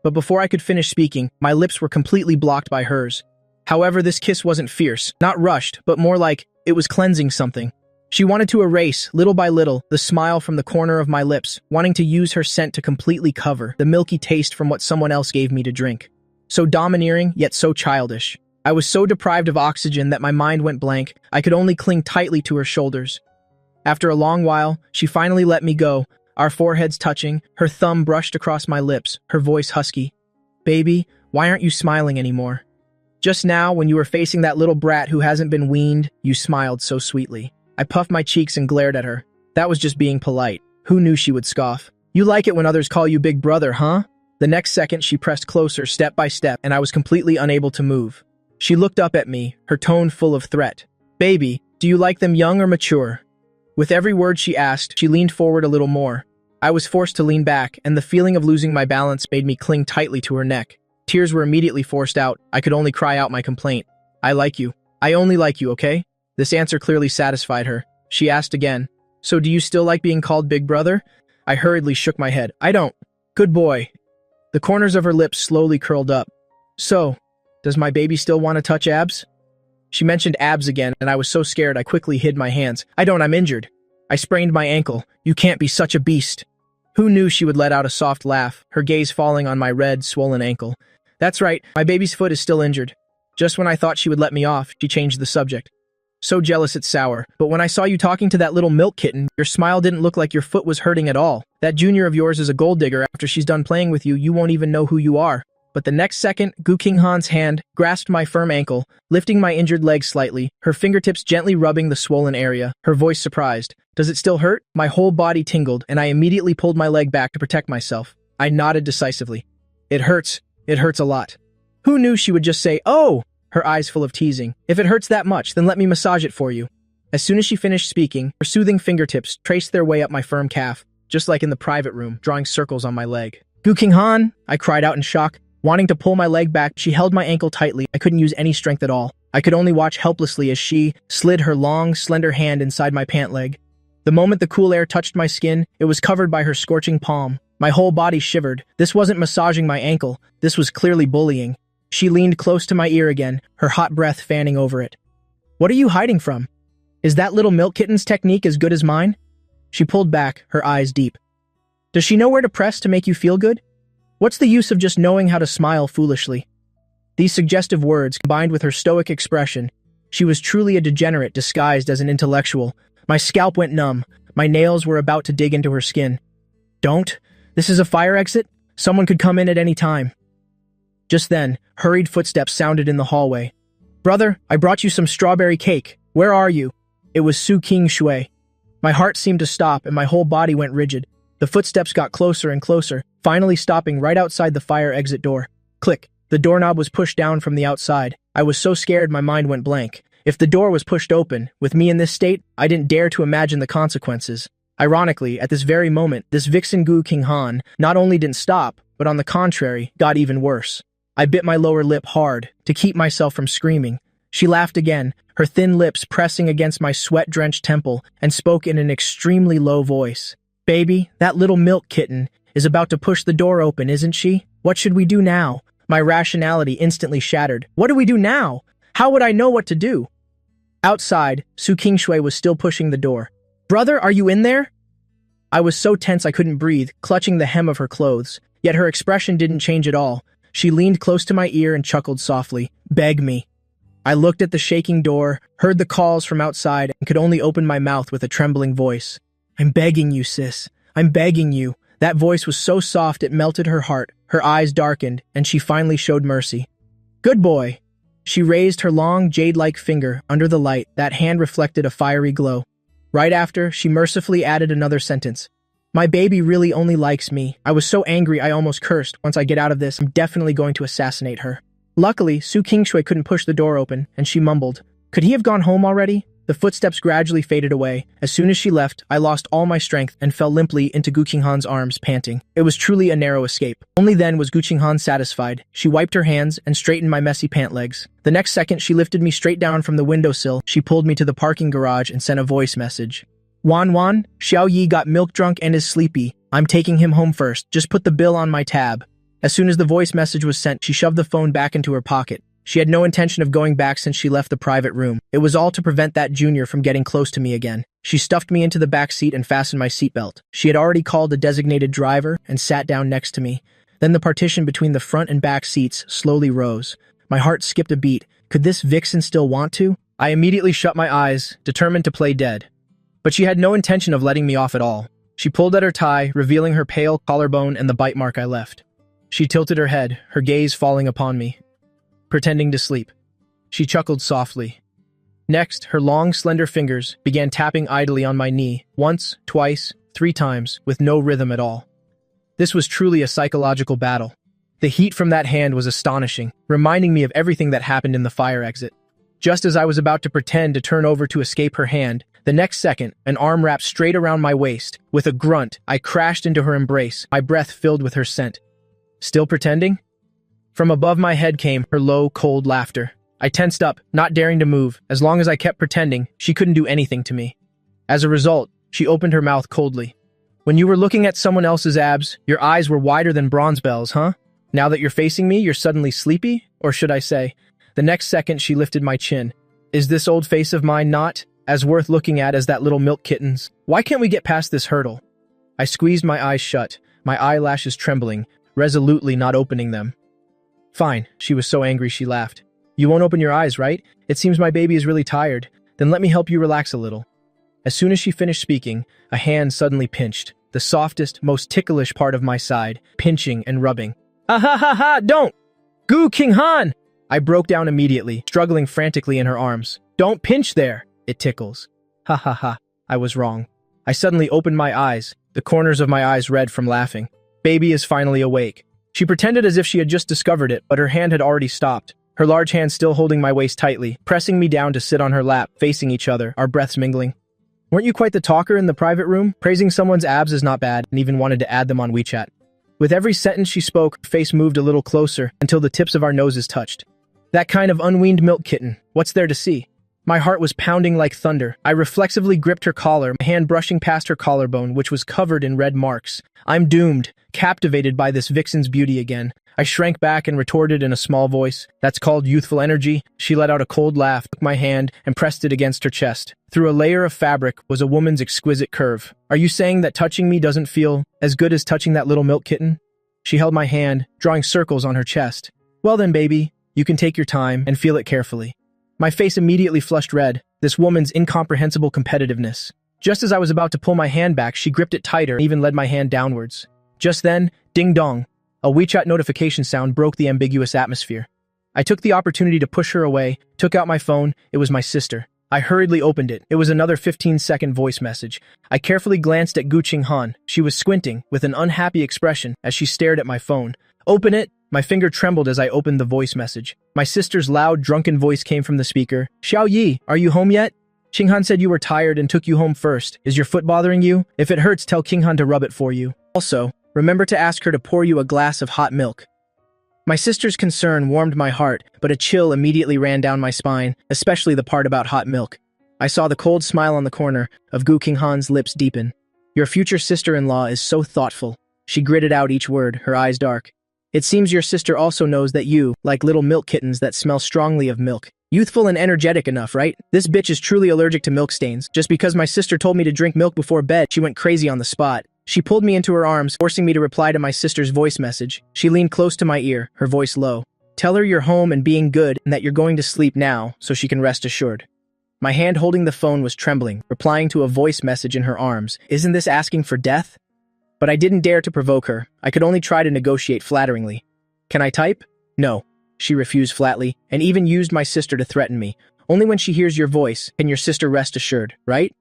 But before I could finish speaking, my lips were completely blocked by hers. However, this kiss wasn't fierce, not rushed, but more like it was cleansing something. She wanted to erase, little by little, the smile from the corner of my lips, wanting to use her scent to completely cover the milky taste from what someone else gave me to drink. So domineering, yet so childish. I was so deprived of oxygen that my mind went blank. I could only cling tightly to her shoulders. After a long while, she finally let me go, our foreheads touching, her thumb brushed across my lips, her voice husky. "Baby, why aren't you smiling anymore? Just now, when you were facing that little brat who hasn't been weaned, you smiled so sweetly." I puffed my cheeks and glared at her. That was just being polite. Who knew she would scoff? "You like it when others call you big brother, huh?" The next second, she pressed closer, step by step, and I was completely unable to move. She looked up at me, her tone full of threat. "Baby, do you like them young or mature?" With every word she asked, she leaned forward a little more. I was forced to lean back, and the feeling of losing my balance made me cling tightly to her neck. Tears were immediately forced out. I could only cry out my complaint. "I like you. I only like you, okay?" This answer clearly satisfied her. She asked again, "So do you still like being called Big Brother?" I hurriedly shook my head. "I don't." "Good boy." The corners of her lips slowly curled up. "So, does my baby still want to touch abs?" She mentioned abs again, and I was so scared I quickly hid my hands. I'm injured. I sprained my ankle. You can't be such a beast." Who knew she would let out a soft laugh, her gaze falling on my red, swollen ankle. "That's right, my baby's foot is still injured." Just when I thought she would let me off, she changed the subject. "So jealous it's sour, but when I saw you talking to that little milk kitten, your smile didn't look like your foot was hurting at all. That junior of yours is a gold digger. After she's done playing with you, you won't even know who you are." But the next second, Gu Qinghan's hand grasped my firm ankle, lifting my injured leg slightly, her fingertips gently rubbing the swollen area, her voice surprised. "Does it still hurt?" My whole body tingled, and I immediately pulled my leg back to protect myself. I nodded decisively. "It hurts. It hurts a lot." Who knew she would just say, "Oh!" her eyes full of teasing. "If it hurts that much, then let me massage it for you." As soon as she finished speaking, her soothing fingertips traced their way up my firm calf, just like in the private room, drawing circles on my leg. "Gu Qinghan!" I cried out in shock. Wanting to pull my leg back, she held my ankle tightly. I couldn't use any strength at all. I could only watch helplessly as she slid her long, slender hand inside my pant leg. The moment the cool air touched my skin, it was covered by her scorching palm. My whole body shivered. This wasn't massaging my ankle. This was clearly bullying. She leaned close to my ear again, her hot breath fanning over it. "What are you hiding from? Is that little milk kitten's technique as good as mine?" She pulled back, her eyes deep. "Does she know where to press to make you feel good? What's the use of just knowing how to smile foolishly?" These suggestive words, combined with her stoic expression, she was truly a degenerate disguised as an intellectual. My scalp went numb. My nails were about to dig into her skin. "Don't. This is a fire exit. Someone could come in at any time." Just then, hurried footsteps sounded in the hallway. "Brother, I brought you some strawberry cake. Where are you?" It was Su King Shui. My heart seemed to stop and my whole body went rigid. The footsteps got closer and closer, finally stopping right outside the fire exit door. Click. The doorknob was pushed down from the outside. I was so scared my mind went blank. If the door was pushed open, with me in this state, I didn't dare to imagine the consequences. Ironically, at this very moment, this vixen Gu King Han not only didn't stop, but on the contrary, got even worse. I bit my lower lip hard to keep myself from screaming. She laughed again, her thin lips pressing against my sweat-drenched temple, and spoke in an extremely low voice. "Baby, that little milk kitten is about to push the door open, isn't she? What should we do now?" My rationality instantly shattered. What do we do now? How would I know what to do? Outside, Su King Shui was still pushing the door. "Brother, are you in there?" I was so tense I couldn't breathe, clutching the hem of her clothes. Yet her expression didn't change at all. She leaned close to my ear and chuckled softly. "Beg me." I looked at the shaking door, heard the calls from outside, and could only open my mouth with a trembling voice. "I'm begging you, sis. I'm begging you." That voice was so soft it melted her heart. Her eyes darkened, and she finally showed mercy. "Good boy." She raised her long, jade-like finger under the light. That hand reflected a fiery glow. Right after, she mercifully added another sentence. "My baby really only likes me." I was so angry I almost cursed. Once I get out of this, I'm definitely going to assassinate her. Luckily, Su King Shui couldn't push the door open, and she mumbled, "Could he have gone home already?" The footsteps gradually faded away. As soon as she left, I lost all my strength and fell limply into Gu Qinghan's arms, panting. It was truly a narrow escape. Only then was Gu Qinghan satisfied. She wiped her hands and straightened my messy pant legs. The next second, she lifted me straight down from the windowsill. She pulled me to the parking garage and sent a voice message. "Wan Wan, Xiao Yi got milk drunk and is sleepy. I'm taking him home first. Just put the bill on my tab." As soon as the voice message was sent, she shoved the phone back into her pocket. She had no intention of going back since she left the private room. It was all to prevent that junior from getting close to me again. She stuffed me into the back seat and fastened my seatbelt. She had already called a designated driver and sat down next to me. Then the partition between the front and back seats slowly rose. My heart skipped a beat. Could this vixen still want to? I immediately shut my eyes, determined to play dead. But she had no intention of letting me off at all. She pulled at her tie, revealing her pale collarbone and the bite mark I left. She tilted her head, her gaze falling upon me. Pretending to sleep. She chuckled softly. Next, her long, slender fingers began tapping idly on my knee, once, twice, 3 times, with no rhythm at all. This was truly a psychological battle. The heat from that hand was astonishing, reminding me of everything that happened in the fire exit. Just as I was about to pretend to turn over to escape her hand, the next second, an arm wrapped straight around my waist. With a grunt, I crashed into her embrace, my breath filled with her scent. Still pretending? From above my head came her low, cold laughter. I tensed up, not daring to move. As long as I kept pretending, she couldn't do anything to me. As a result, she opened her mouth coldly. "When you were looking at someone else's abs, your eyes were wider than bronze bells, huh? Now that you're facing me, you're suddenly sleepy? Or should I say?" The next second, she lifted my chin. "Is this old face of mine not as worth looking at as that little milk kitten's? Why can't we get past this hurdle?" I squeezed my eyes shut, my eyelashes trembling, resolutely not opening them. "Fine," she was so angry she laughed. "You won't open your eyes, right? It seems my baby is really tired. Then let me help you relax a little." As soon as she finished speaking, a hand suddenly pinched, the softest, most ticklish part of my side, pinching and rubbing. "Ah ha ha ha, don't! Gu Qinghan!" I broke down immediately, struggling frantically in her arms. "Don't pinch there! It tickles." Ha ha ha, I was wrong. I suddenly opened my eyes, the corners of my eyes red from laughing. Baby is finally awake. She pretended as if she had just discovered it, but her hand had already stopped, her large hand still holding my waist tightly, pressing me down to sit on her lap, facing each other, our breaths mingling. "Weren't you quite the talker in the private room? Praising someone's abs is not bad," and even wanted to add them on WeChat. With every sentence she spoke, her face moved a little closer until the tips of our noses touched. "That kind of unweaned milk kitten, what's there to see?" My heart was pounding like thunder. I reflexively gripped her collar, my hand brushing past her collarbone, which was covered in red marks. I'm doomed, captivated by this vixen's beauty again. I shrank back and retorted in a small voice. "That's called youthful energy." She let out a cold laugh, took my hand, and pressed it against her chest. Through a layer of fabric was a woman's exquisite curve. "Are you saying that touching me doesn't feel as good as touching that little milk kitten?" She held my hand, drawing circles on her chest. "Well then, baby, you can take your time and feel it carefully." My face immediately flushed red, this woman's incomprehensible competitiveness. Just as I was about to pull my hand back, she gripped it tighter and even led my hand downwards. Just then, ding dong. A WeChat notification sound broke the ambiguous atmosphere. I took the opportunity to push her away, took out my phone. It was my sister. I hurriedly opened it. It was another 15-second voice message. I carefully glanced at Gu Qinghan. She was squinting, with an unhappy expression, as she stared at my phone. Open it! My finger trembled as I opened the voice message. My sister's loud, drunken voice came from the speaker. Xiao Yi, are you home yet? Qinghan said you were tired and took you home first. Is your foot bothering you? If it hurts, tell Qinghan to rub it for you. Also, remember to ask her to pour you a glass of hot milk. My sister's concern warmed my heart, but a chill immediately ran down my spine, especially the part about hot milk. I saw the cold smile on the corner of Gu Qinghan's lips deepen. Your future sister-in-law is so thoughtful. She gritted out each word, her eyes dark. It seems your sister also knows that you, like little milk kittens that smell strongly of milk. Youthful and energetic enough, right? This bitch is truly allergic to milk stains. Just because my sister told me to drink milk before bed, she went crazy on the spot. She pulled me into her arms, forcing me to reply to my sister's voice message. She leaned close to my ear, her voice low. Tell her you're home and being good and that you're going to sleep now, so she can rest assured. My hand holding the phone was trembling, replying to a voice message in her arms. Isn't this asking for death? But I didn't dare to provoke her. I could only try to negotiate flatteringly. Can I type? No. She refused flatly, and even used my sister to threaten me. Only when she hears your voice can your sister rest assured, right?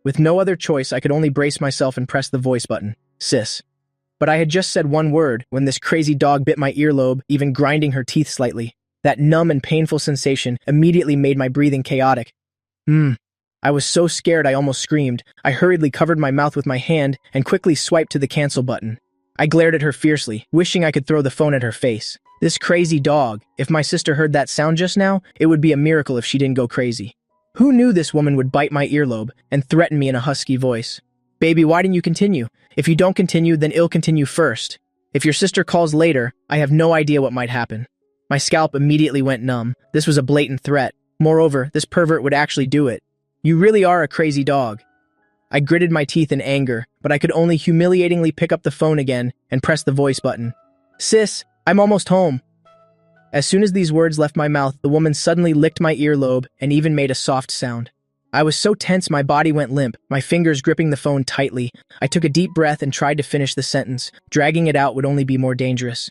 With no other choice, I could only brace myself and press the voice button. Sis. But I had just said one word when this crazy dog bit my earlobe, even grinding her teeth slightly. That numb and painful sensation immediately made my breathing chaotic. I was so scared I almost screamed. I hurriedly covered my mouth with my hand and quickly swiped to the cancel button. I glared at her fiercely, wishing I could throw the phone at her face. This crazy dog. If my sister heard that sound just now, it would be a miracle if she didn't go crazy. Who knew this woman would bite my earlobe and threaten me in a husky voice? Baby, why didn't you continue? If you don't continue, then it'll continue first. If your sister calls later, I have no idea what might happen. My scalp immediately went numb. This was a blatant threat. Moreover, this pervert would actually do it. You really are a crazy dog. I gritted my teeth in anger, but I could only humiliatingly pick up the phone again and press the voice button. Sis, I'm almost home. As soon as these words left my mouth, the woman suddenly licked my earlobe and even made a soft sound. I was so tense my body went limp, my fingers gripping the phone tightly. I took a deep breath and tried to finish the sentence. Dragging it out would only be more dangerous.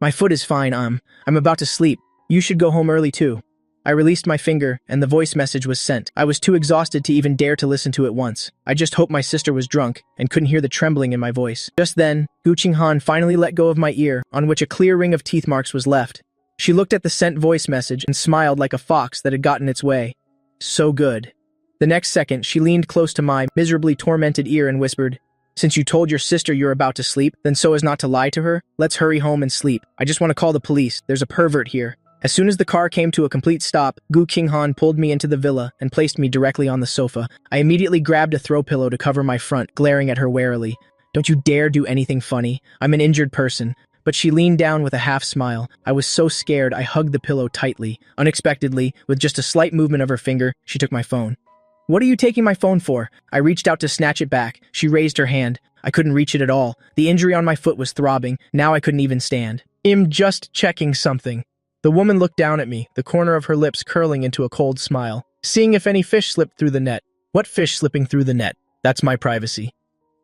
My foot is fine, I'm about to sleep. You should go home early too. I released my finger, and the voice message was sent. I was too exhausted to even dare to listen to it once. I just hoped my sister was drunk and couldn't hear the trembling in my voice. Just then, Gu Qinghan finally let go of my ear, on which a clear ring of teeth marks was left. She looked at the sent voice message and smiled like a fox that had gotten its way. So good. The next second, she leaned close to my miserably tormented ear and whispered, Since you told your sister you're about to sleep, then so as not to lie to her, let's hurry home and sleep. I just want to call the police. There's a pervert here. As soon as the car came to a complete stop, Gu Qinghan pulled me into the villa and placed me directly on the sofa. I immediately grabbed a throw pillow to cover my front, glaring at her warily. Don't you dare do anything funny. I'm an injured person. But she leaned down with a half smile. I was so scared I hugged the pillow tightly. Unexpectedly, with just a slight movement of her finger, she took my phone. What are you taking my phone for? I reached out to snatch it back. She raised her hand. I couldn't reach it at all. The injury on my foot was throbbing. Now I couldn't even stand. I'm just checking something. The woman looked down at me, the corner of her lips curling into a cold smile. Seeing if any fish slipped through the net. What fish slipping through the net? That's my privacy.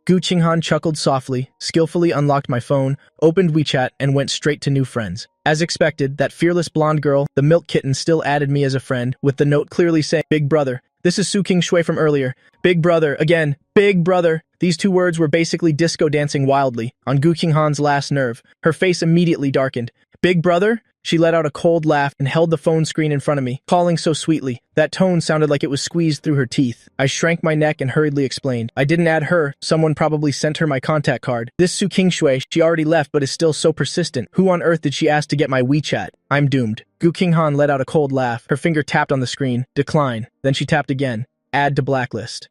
Gu Qinghan chuckled softly, skillfully unlocked my phone, opened WeChat, and went straight to new friends. As expected, that fearless blonde girl, the milk kitten, still added me as a friend, with the note clearly saying, Big brother. This is Su King Shui from earlier. Big brother, again. Big brother. These two words were basically disco dancing wildly, on Gu Qinghan's last nerve. Her face immediately darkened. Big brother? She let out a cold laugh and held the phone screen in front of me, calling so sweetly. That tone sounded like it was squeezed through her teeth. I shrank my neck and hurriedly explained. I didn't add her. Someone probably sent her my contact card. This Su King Shui, she already left but is still so persistent. Who on earth did she ask to get my WeChat? I'm doomed. Gu Qinghan let out a cold laugh. Her finger tapped on the screen. Decline. Then she tapped again. Add to blacklist.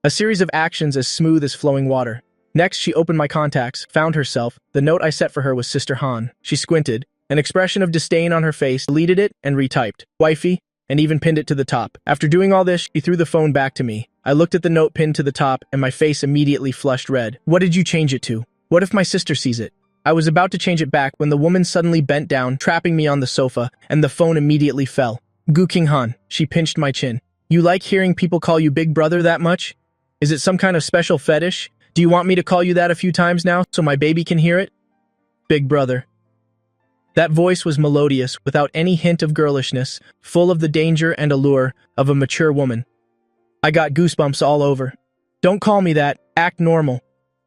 A series of actions as smooth as flowing water. Next, she opened my contacts, found herself. The note I set for her was Sister Han. She squinted. An expression of disdain on her face, deleted it, and retyped, wifey, and even pinned it to the top. After doing all this, she threw the phone back to me. I looked at the note pinned to the top, and my face immediately flushed red. What did you change it to? What if my sister sees it? I was about to change it back when the woman suddenly bent down, trapping me on the sofa, and the phone immediately fell. Gu Qinghan, she pinched my chin. You like hearing people call you Big Brother that much? Is it some kind of special fetish? Do you want me to call you that a few times now, so my baby can hear it? Big brother. That voice was melodious, without any hint of girlishness, full of the danger and allure of a mature woman. I got goosebumps all over. Don't call me that. Act normal.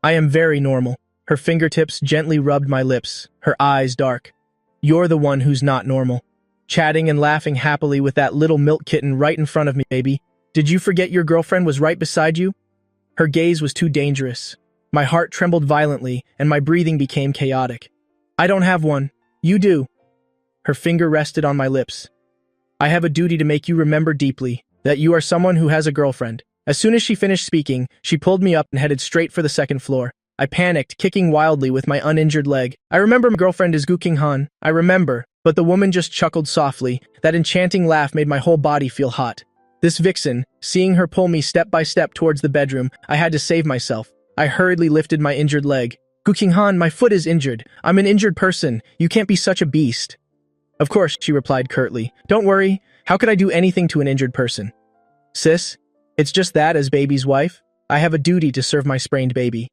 I am very normal. Her fingertips gently rubbed my lips, her eyes dark. You're the one who's not normal. Chatting and laughing happily with that little milk kitten right in front of me, baby. Did you forget your girlfriend was right beside you? Her gaze was too dangerous. My heart trembled violently, and my breathing became chaotic. I don't have one. You do. Her finger rested on my lips. I have a duty to make you remember deeply that you are someone who has a girlfriend. As soon as she finished speaking, she pulled me up and headed straight for the second floor. I panicked, kicking wildly with my uninjured leg. I remember my girlfriend is Gu Qinghan. I remember, but the woman just chuckled softly. That enchanting laugh made my whole body feel hot. This vixen, seeing her pull me step by step towards the bedroom, I had to save myself. I hurriedly lifted my injured leg. Gu Qinghan, my foot is injured. I'm an injured person. You can't be such a beast. Of course, she replied curtly. Don't worry. How could I do anything to an injured person? Sis, it's just that as baby's wife, I have a duty to serve my sprained baby.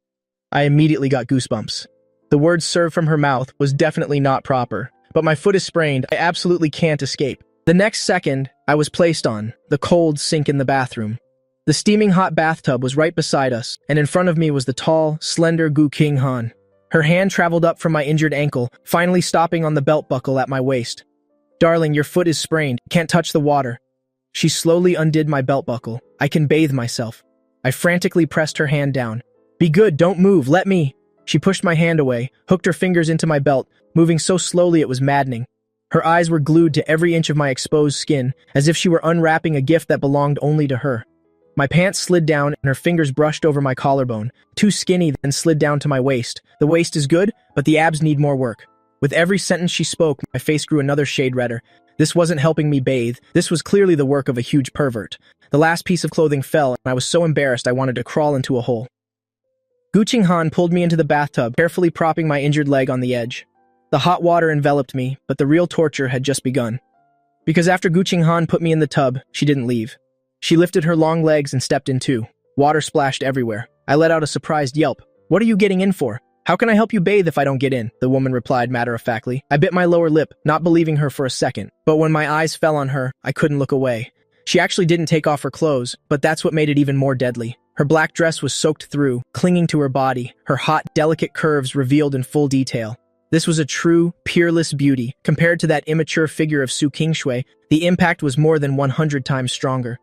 I immediately got goosebumps. The word serve from her mouth was definitely not proper, but my foot is sprained. I absolutely can't escape. The next second, I was placed on the cold sink in the bathroom. The steaming hot bathtub was right beside us, and in front of me was the tall, slender Gu Qinghan. Her hand traveled up from my injured ankle, finally stopping on the belt buckle at my waist. Darling, your foot is sprained. Can't touch the water. She slowly undid my belt buckle. I can bathe myself. I frantically pressed her hand down. Be good, don't move, let me. She pushed my hand away, hooked her fingers into my belt, moving so slowly it was maddening. Her eyes were glued to every inch of my exposed skin, as if she were unwrapping a gift that belonged only to her. My pants slid down and her fingers brushed over my collarbone, too skinny, then slid down to my waist. The waist is good, but the abs need more work. With every sentence she spoke, my face grew another shade redder. This wasn't helping me bathe. This was clearly the work of a huge pervert. The last piece of clothing fell, and I was so embarrassed I wanted to crawl into a hole. Gu Qinghan pulled me into the bathtub, carefully propping my injured leg on the edge. The hot water enveloped me, but the real torture had just begun. Because after Gu Qinghan put me in the tub, she didn't leave. She lifted her long legs and stepped in too. Water splashed everywhere. I let out a surprised yelp. What are you getting in for? How can I help you bathe if I don't get in? The woman replied matter-of-factly. I bit my lower lip, not believing her for a second. But when my eyes fell on her, I couldn't look away. She actually didn't take off her clothes, but that's what made it even more deadly. Her black dress was soaked through, clinging to her body, her hot, delicate curves revealed in full detail. This was a true, peerless beauty. Compared to that immature figure of Su Qingshui, the impact was more than 100 times stronger.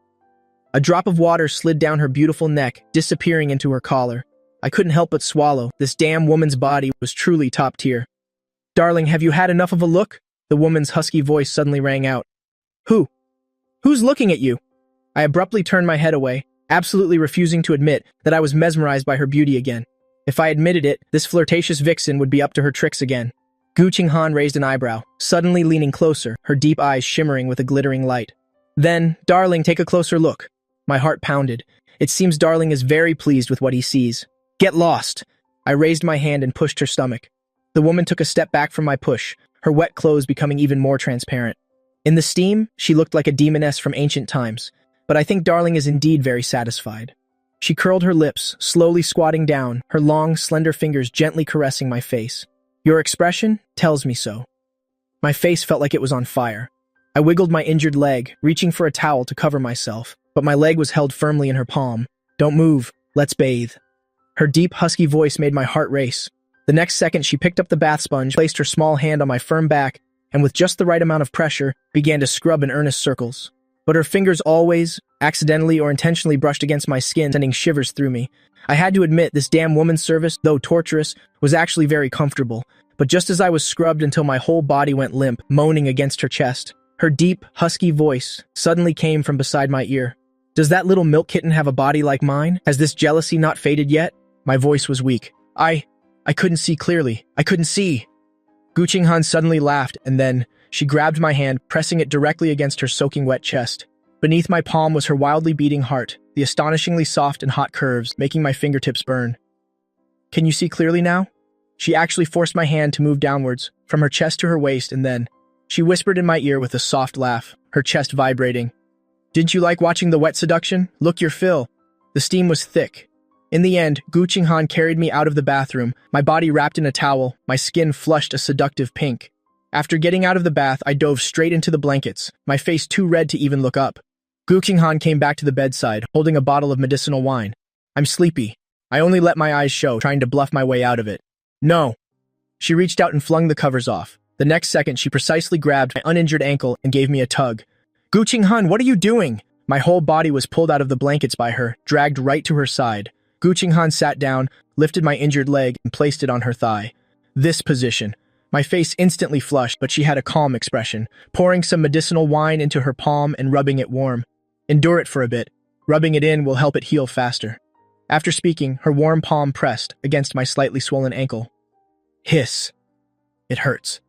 A drop of water slid down her beautiful neck, disappearing into her collar. I couldn't help but swallow. This damn woman's body was truly top tier. Darling, have you had enough of a look? The woman's husky voice suddenly rang out. Who? Who's looking at you? I abruptly turned my head away, absolutely refusing to admit that I was mesmerized by her beauty again. If I admitted it, this flirtatious vixen would be up to her tricks again. Gu Qinghan raised an eyebrow, suddenly leaning closer, her deep eyes shimmering with a glittering light. Then, darling, take a closer look. My heart pounded. It seems darling is very pleased with what he sees. Get lost! I raised my hand and pushed her stomach. The woman took a step back from my push, her wet clothes becoming even more transparent. In the steam, she looked like a demoness from ancient times, but I think darling is indeed very satisfied. She curled her lips, slowly squatting down, her long, slender fingers gently caressing my face. Your expression tells me so. My face felt like it was on fire. I wiggled my injured leg, reaching for a towel to cover myself, but my leg was held firmly in her palm. Don't move, let's bathe. Her deep, husky voice made my heart race. The next second, she picked up the bath sponge, placed her small hand on my firm back, and with just the right amount of pressure, began to scrub in earnest circles. But her fingers always, accidentally or intentionally brushed against my skin, sending shivers through me. I had to admit, this damn woman's service, though torturous, was actually very comfortable. But just as I was scrubbed until my whole body went limp, moaning against her chest, her deep, husky voice suddenly came from beside my ear. Does that little milk kitten have a body like mine? Has this jealousy not faded yet? My voice was weak. I couldn't see clearly. I couldn't see. Gu Qinghan suddenly laughed, and then she grabbed my hand, pressing it directly against her soaking wet chest. Beneath my palm was her wildly beating heart, the astonishingly soft and hot curves, making my fingertips burn. Can you see clearly now? She actually forced my hand to move downwards, from her chest to her waist, and then she whispered in my ear with a soft laugh, her chest vibrating. Didn't you like watching the wet seduction? Look your fill. The steam was thick. In the end, Gu Qinghan carried me out of the bathroom, my body wrapped in a towel, my skin flushed a seductive pink. After getting out of the bath, I dove straight into the blankets, my face too red to even look up. Gu Qinghan came back to the bedside, holding a bottle of medicinal wine. I'm sleepy. I only let my eyes show, trying to bluff my way out of it. No. She reached out and flung the covers off. The next second, she precisely grabbed my uninjured ankle and gave me a tug. Gu Qinghan, what are you doing? My whole body was pulled out of the blankets by her, dragged right to her side. Gu Qinghan sat down, lifted my injured leg, and placed it on her thigh. This position. My face instantly flushed, but she had a calm expression, pouring some medicinal wine into her palm and rubbing it warm. Endure it for a bit. Rubbing it in will help it heal faster. After speaking, her warm palm pressed against my slightly swollen ankle. Hiss. It hurts.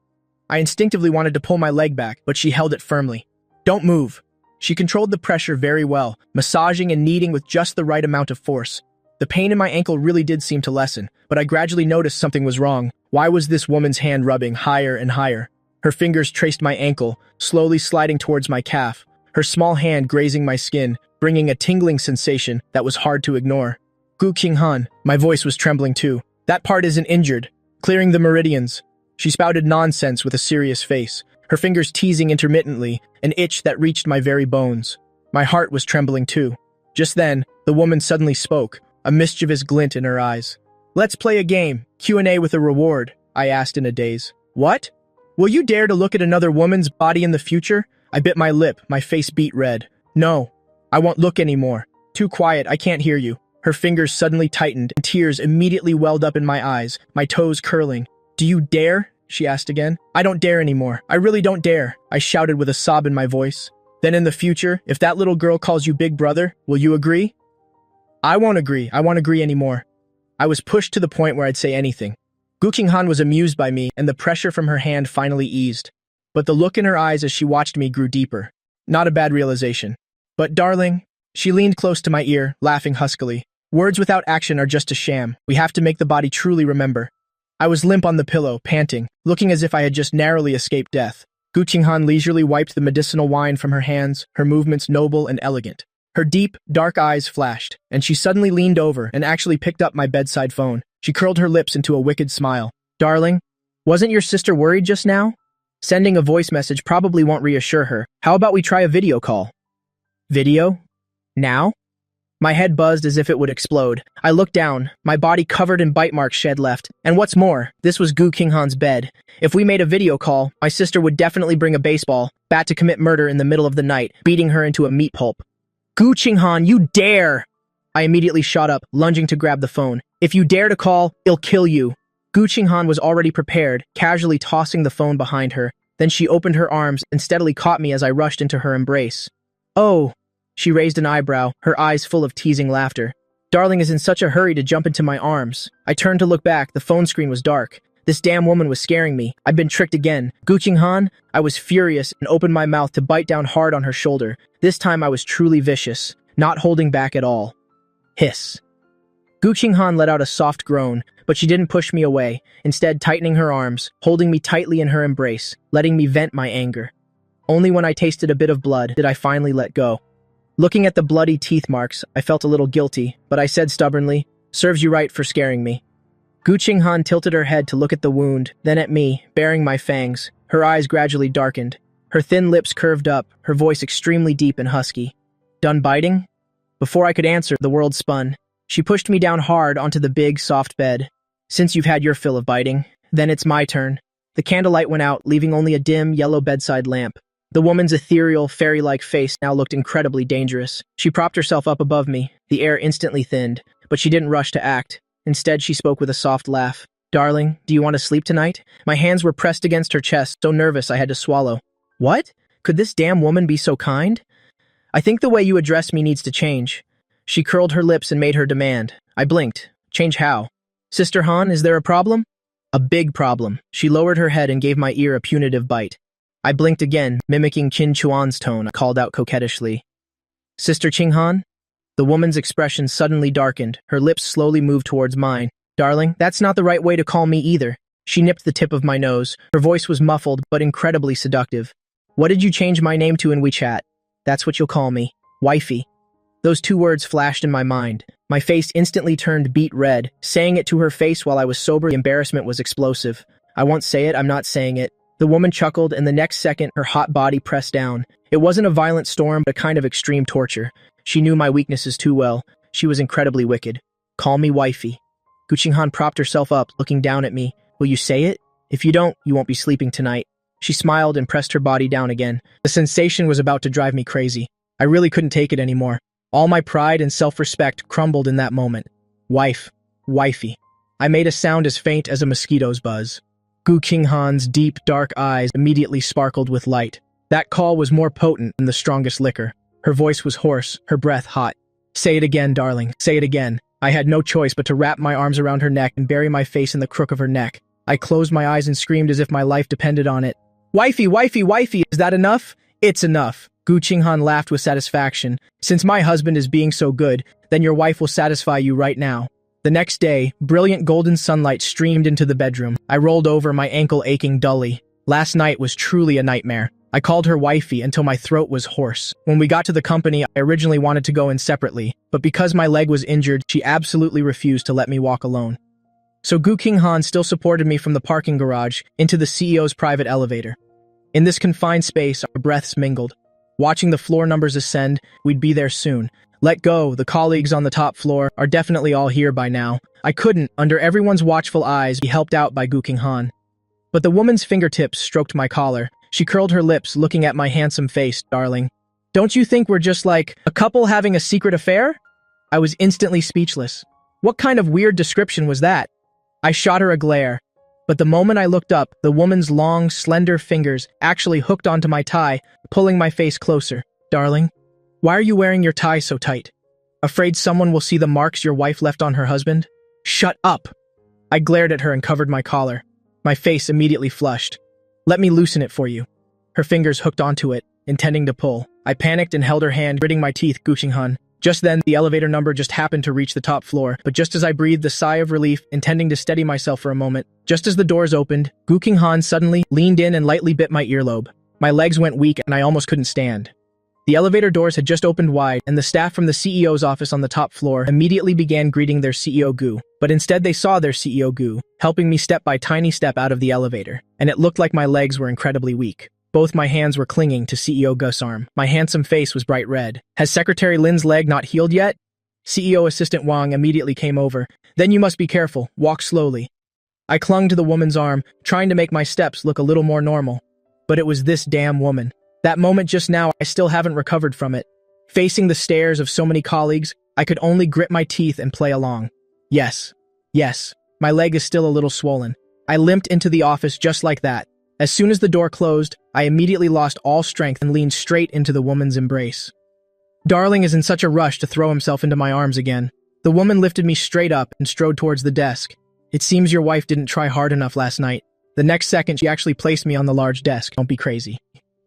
I instinctively wanted to pull my leg back, but she held it firmly. Don't move. She controlled the pressure very well, massaging and kneading with just the right amount of force. The pain in my ankle really did seem to lessen, but I gradually noticed something was wrong. Why was this woman's hand rubbing higher and higher? Her fingers traced my ankle, slowly sliding towards my calf, her small hand grazing my skin, bringing a tingling sensation that was hard to ignore. Gu Qinghan, my voice was trembling too. That part isn't injured. Clearing the meridians. She spouted nonsense with a serious face, her fingers teasing intermittently, an itch that reached my very bones. My heart was trembling too. Just then, the woman suddenly spoke, a mischievous glint in her eyes. Let's play a game, Q&A with a reward, I asked in a daze. What? Will you dare to look at another woman's body in the future? I bit my lip, my face beet red. No, I won't look anymore. Too quiet, I can't hear you. Her fingers suddenly tightened, and tears immediately welled up in my eyes, my toes curling. Do you dare? She asked again. I don't dare anymore. I really don't dare, I shouted with a sob in my voice. Then in the future, if that little girl calls you big brother, will you agree? I won't agree. I won't agree anymore. I was pushed to the point where I'd say anything. Gu Qinghan was amused by me, and the pressure from her hand finally eased. But the look in her eyes as she watched me grew deeper. Not a bad realization. But darling, she leaned close to my ear, laughing huskily. Words without action are just a sham. We have to make the body truly remember. I was limp on the pillow, panting, looking as if I had just narrowly escaped death. Gu Qinghan leisurely wiped the medicinal wine from her hands, her movements noble and elegant. Her deep, dark eyes flashed, and she suddenly leaned over and actually picked up my bedside phone. She curled her lips into a wicked smile. Darling, wasn't your sister worried just now? Sending a voice message probably won't reassure her. How about we try a video call? Video? Now? My head buzzed as if it would explode. I looked down, my body covered in bite marks shed left. And what's more, this was Gu Qinghan's bed. If we made a video call, my sister would definitely bring a baseball bat to commit murder in the middle of the night, beating her into a meat pulp. Gu Qinghan, you dare! I immediately shot up, lunging to grab the phone. If you dare to call, I'll kill you. Gu Qinghan was already prepared, casually tossing the phone behind her. Then she opened her arms and steadily caught me as I rushed into her embrace. Oh! She raised an eyebrow, her eyes full of teasing laughter. Darling is in such a hurry to jump into my arms. I turned to look back, the phone screen was dark. This damn woman was scaring me. I'd been tricked again. Gu Qinghan? I was furious and opened my mouth to bite down hard on her shoulder. This time I was truly vicious, not holding back at all. Hiss. Gu Qinghan let out a soft groan, but she didn't push me away, instead tightening her arms, holding me tightly in her embrace, letting me vent my anger. Only when I tasted a bit of blood did I finally let go. Looking at the bloody teeth marks, I felt a little guilty, but I said stubbornly, "Serves you right for scaring me." Gu Qinghan tilted her head to look at the wound, then at me, baring my fangs. Her eyes gradually darkened. Her thin lips curved up, her voice extremely deep and husky. Done biting? Before I could answer, the world spun. She pushed me down hard onto the big, soft bed. Since you've had your fill of biting, then it's my turn. The candlelight went out, leaving only a dim, yellow bedside lamp. The woman's ethereal, fairy-like face now looked incredibly dangerous. She propped herself up above me. The air instantly thinned, but she didn't rush to act. Instead, she spoke with a soft laugh. Darling, do you want to sleep tonight? My hands were pressed against her chest, so nervous I had to swallow. What? Could this damn woman be so kind? I think the way you address me needs to change. She curled her lips and made her demand. I blinked. Change how? Sister Han, is there a problem? A big problem. She lowered her head and gave my ear a punitive bite. I blinked again, mimicking Qin Chuan's tone. I called out coquettishly. Sister Qinghan? The woman's expression suddenly darkened. Her lips slowly moved towards mine. Darling, that's not the right way to call me either. She nipped the tip of my nose. Her voice was muffled, but incredibly seductive. What did you change my name to in WeChat? That's what you'll call me. Wifey. Those two words flashed in my mind. My face instantly turned beet red. Saying it to her face while I was sober, the embarrassment was explosive. I won't say it, I'm not saying it. The woman chuckled, and the next second, her hot body pressed down. It wasn't a violent storm, but a kind of extreme torture. She knew my weaknesses too well. She was incredibly wicked. Call me wifey. Guqinghan propped herself up, looking down at me. Will you say it? If you don't, you won't be sleeping tonight. She smiled and pressed her body down again. The sensation was about to drive me crazy. I really couldn't take it anymore. All my pride and self-respect crumbled in that moment. Wife. Wifey. I made a sound as faint as a mosquito's buzz. Guqinghan's deep, dark eyes immediately sparkled with light. That call was more potent than the strongest liquor. Her voice was hoarse, her breath hot. Say it again, darling. Say it again. I had no choice but to wrap my arms around her neck and bury my face in the crook of her neck. I closed my eyes and screamed as if my life depended on it. Wifey, wifey, wifey, is that enough? It's enough. Guqinghan laughed with satisfaction. Since my husband is being so good, then your wife will satisfy you right now. The next day, brilliant golden sunlight streamed into the bedroom. I rolled over, my ankle aching dully. Last night was truly a nightmare. I called her wifey until my throat was hoarse. When we got to the company, I originally wanted to go in separately, but because my leg was injured, she absolutely refused to let me walk alone. So Guqinghan still supported me from the parking garage into the CEO's private elevator. In this confined space, our breaths mingled. Watching the floor numbers ascend, we'd be there soon. Let go, the colleagues on the top floor are definitely all here by now. I couldn't, under everyone's watchful eyes, be helped out by Guqinghan. But the woman's fingertips stroked my collar. She curled her lips, looking at my handsome face. Darling, don't you think we're just like a couple having a secret affair? I was instantly speechless. What kind of weird description was that? I shot her a glare. But the moment I looked up, the woman's long, slender fingers actually hooked onto my tie, pulling my face closer. Darling, why are you wearing your tie so tight? Afraid someone will see the marks your wife left on her husband? Shut up! I glared at her and covered my collar. My face immediately flushed. Let me loosen it for you. Her fingers hooked onto it, intending to pull. I panicked and held her hand, gritting my teeth. Guqinghan. Just then, the elevator number just happened to reach the top floor, but just as I breathed a sigh of relief, intending to steady myself for a moment, just as the doors opened, Guqinghan suddenly leaned in and lightly bit my earlobe. My legs went weak and I almost couldn't stand. The elevator doors had just opened wide, and the staff from the CEO's office on the top floor immediately began greeting their CEO Gu. But instead they saw their CEO Gu, helping me step by tiny step out of the elevator, and it looked like my legs were incredibly weak. Both my hands were clinging to CEO Gu's arm. My handsome face was bright red. Has Secretary Lin's leg not healed yet? CEO Assistant Wang immediately came over. Then you must be careful. Walk slowly. I clung to the woman's arm, trying to make my steps look a little more normal. But it was this damn woman. That moment just now, I still haven't recovered from it. Facing the stares of so many colleagues, I could only grit my teeth and play along. Yes, my leg is still a little swollen. I limped into the office just like that. As soon as the door closed, I immediately lost all strength and leaned straight into the woman's embrace. Darling is in such a rush to throw himself into my arms again. The woman lifted me straight up and strode towards the desk. It seems your wife didn't try hard enough last night. The next second, she actually placed me on the large desk. Don't be crazy.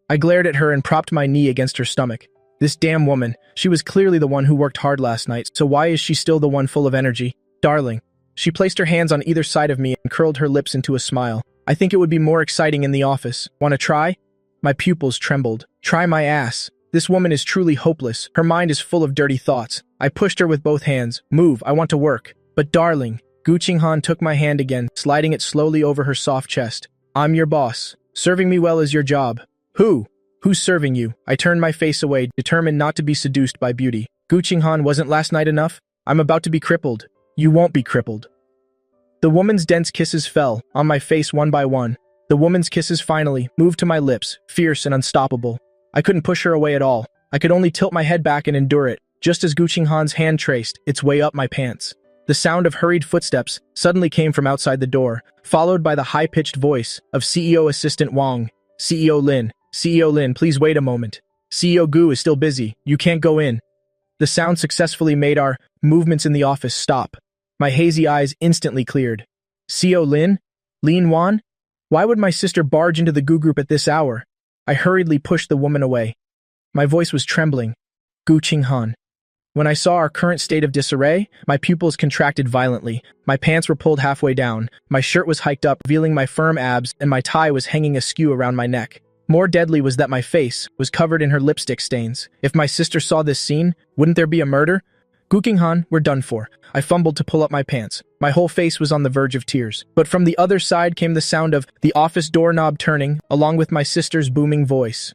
I glared at her and propped my knee against her stomach. This damn woman, she was clearly the one who worked hard last night, so why is she still the one full of energy? Darling. She placed her hands on either side of me and curled her lips into a smile. I think it would be more exciting in the office. Want to try? My pupils trembled. Try my ass. This woman is truly hopeless. Her mind is full of dirty thoughts. I pushed her with both hands. Move, I want to work. But darling, Guqinghan took my hand again, sliding it slowly over her soft chest. I'm your boss. Serving me well is your job. Who? Who's serving you? I turned my face away, determined not to be seduced by beauty. Guqinghan, wasn't last night enough? I'm about to be crippled. You won't be crippled. The woman's dense kisses fell on my face one by one. The woman's kisses finally moved to my lips, fierce and unstoppable. I couldn't push her away at all. I could only tilt my head back and endure it, just as Guqinghan's hand traced its way up my pants. The sound of hurried footsteps suddenly came from outside the door, followed by the high-pitched voice of CEO Assistant Wang. CEO Lin, please wait a moment. CEO Gu is still busy. You can't go in. The sound successfully made our movements in the office stop. My hazy eyes instantly cleared. CEO Lin? Lin Wan? Why would my sister barge into the Gu group at this hour? I hurriedly pushed the woman away. My voice was trembling. Guqinghan. When I saw our current state of disarray, my pupils contracted violently. My pants were pulled halfway down. My shirt was hiked up, revealing my firm abs, and my tie was hanging askew around my neck. More deadly was that my face was covered in her lipstick stains. If my sister saw this scene, wouldn't there be a murder? Gu-King-han, we're done for. I fumbled to pull up my pants. My whole face was on the verge of tears. But from the other side came the sound of the office doorknob turning, along with my sister's booming voice.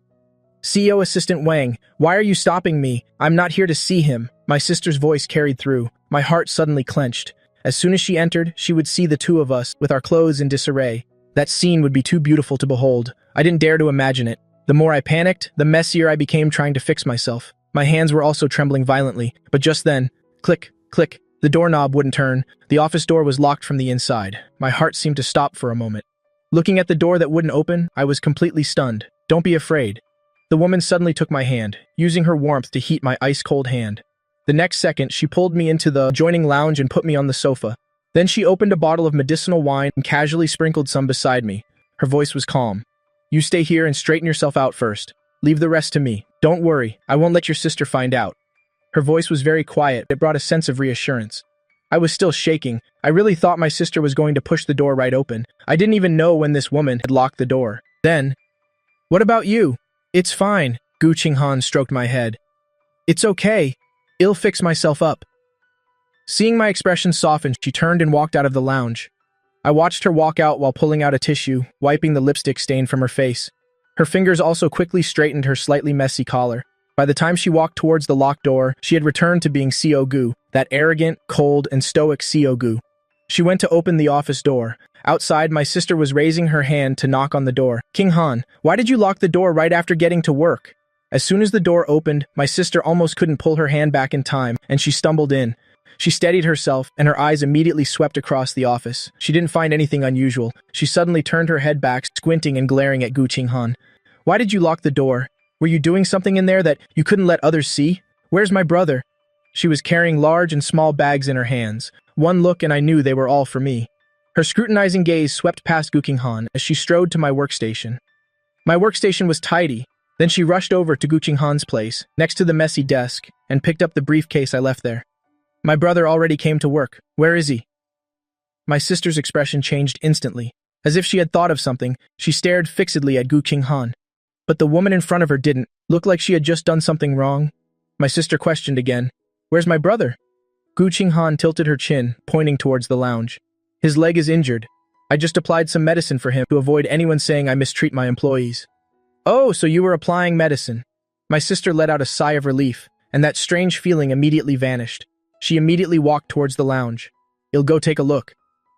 CEO Assistant Wang, why are you stopping me? I'm not here to see him. My sister's voice carried through. My heart suddenly clenched. As soon as she entered, she would see the two of us, with our clothes in disarray. That scene would be too beautiful to behold. I didn't dare to imagine it. The more I panicked, the messier I became trying to fix myself. My hands were also trembling violently, but just then, click, click, the doorknob wouldn't turn. The office door was locked from the inside. My heart seemed to stop for a moment. Looking at the door that wouldn't open, I was completely stunned. Don't be afraid. The woman suddenly took my hand, using her warmth to heat my ice-cold hand. The next second, she pulled me into the adjoining lounge and put me on the sofa. Then she opened a bottle of medicinal wine and casually sprinkled some beside me. Her voice was calm. You stay here and straighten yourself out first. Leave the rest to me. Don't worry, I won't let your sister find out. Her voice was very quiet, it brought a sense of reassurance. I was still shaking. I really thought my sister was going to push the door right open. I didn't even know when this woman had locked the door. Then, what about you? It's fine, Gu-King-han stroked my head. It's okay. I'll fix myself up. Seeing my expression soften, she turned and walked out of the lounge. I watched her walk out while pulling out a tissue, wiping the lipstick stain from her face. Her fingers also quickly straightened her slightly messy collar. By the time she walked towards the locked door, she had returned to being Seo Gu, that arrogant, cold, and stoic Seo Gu. She went to open the office door. Outside, my sister was raising her hand to knock on the door. King Han, why did you lock the door right after getting to work? As soon as the door opened, my sister almost couldn't pull her hand back in time, and she stumbled in. She steadied herself, and her eyes immediately swept across the office. She didn't find anything unusual. She suddenly turned her head back, squinting and glaring at Gu-King-han. Why did you lock the door? Were you doing something in there that you couldn't let others see? Where's my brother? She was carrying large and small bags in her hands. One look and I knew they were all for me. Her scrutinizing gaze swept past Gu-King-han as she strode to my workstation. My workstation was tidy. Then she rushed over to Gu-King-han's place, next to the messy desk, and picked up the briefcase I left there. My brother already came to work. Where is he? My sister's expression changed instantly. As if she had thought of something, she stared fixedly at Gu-King-han. But the woman in front of her didn't look like she had just done something wrong. My sister questioned again. Where's my brother? Gu-King-han tilted her chin, pointing towards the lounge. His leg is injured. I just applied some medicine for him to avoid anyone saying I mistreat my employees. Oh, so you were applying medicine. My sister let out a sigh of relief, and that strange feeling immediately vanished. She immediately walked towards the lounge. I'll go take a look.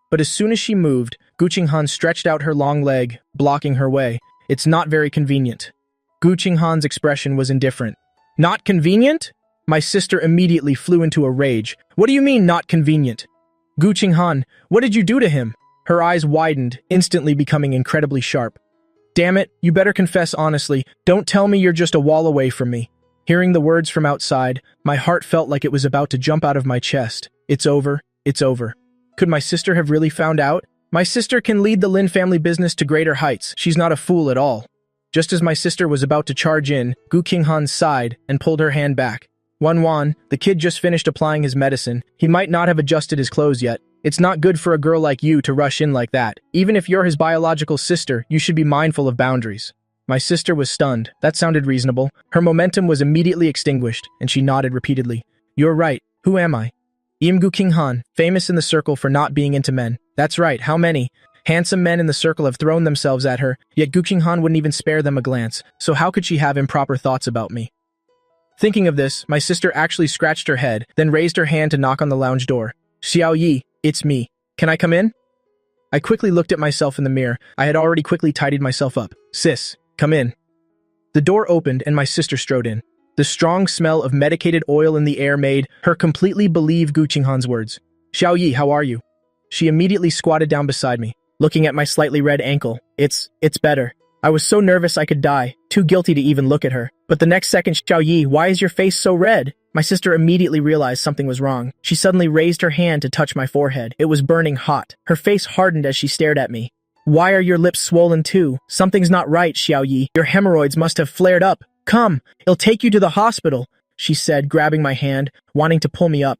But as soon as she moved, Gu-King-han stretched out her long leg, blocking her way. It's not very convenient. Gu-King-han's expression was indifferent. Not convenient? My sister immediately flew into a rage. What do you mean, not convenient? Gu-King-han, what did you do to him? Her eyes widened, instantly becoming incredibly sharp. Damn it, you better confess honestly. Don't tell me you're just a wall away from me. Hearing the words from outside, my heart felt like it was about to jump out of my chest. It's over. It's over. Could my sister have really found out? My sister can lead the Lin family business to greater heights. She's not a fool at all. Just as my sister was about to charge in, Gu-King-han sighed and pulled her hand back. Wan, the kid just finished applying his medicine. He might not have adjusted his clothes yet. It's not good for a girl like you to rush in like that. Even if you're his biological sister, you should be mindful of boundaries. My sister was stunned. That sounded reasonable. Her momentum was immediately extinguished, and she nodded repeatedly. You're right. Who am I? Gu-King-han, famous in the circle for not being into men. That's right, how many? Handsome men in the circle have thrown themselves at her, yet Gu-King-han wouldn't even spare them a glance, so how could she have improper thoughts about me? Thinking of this, my sister actually scratched her head, then raised her hand to knock on the lounge door. Xiao Yi, it's me. Can I come in? I quickly looked at myself in the mirror. I had already quickly tidied myself up. Sis, come in. The door opened and my sister strode in. The strong smell of medicated oil in the air made her completely believe Gu-King-han's words. Xiao Yi, how are you? She immediately squatted down beside me, looking at my slightly red ankle. It's better. I was so nervous I could die, too guilty to even look at her. But the next second, Xiao Yi, why is your face so red? My sister immediately realized something was wrong. She suddenly raised her hand to touch my forehead. It was burning hot. Her face hardened as she stared at me. Why are your lips swollen too? Something's not right, Xiao Yi. Your hemorrhoids must have flared up. Come, I'll take you to the hospital, she said, grabbing my hand, wanting to pull me up.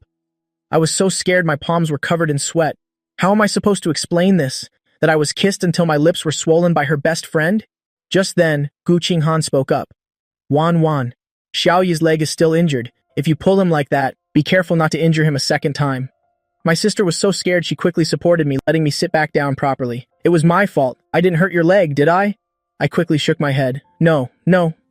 I was so scared my palms were covered in sweat. How am I supposed to explain this? That I was kissed until my lips were swollen by her best friend? Just then, Gu-King-han spoke up. Wan, Xiao Yi's leg is still injured. If you pull him like that, Be careful not to injure him a second time. My sister was so scared she quickly supported me, letting me sit back down properly. It was my fault. I didn't hurt your leg, did I? I quickly shook my head. No,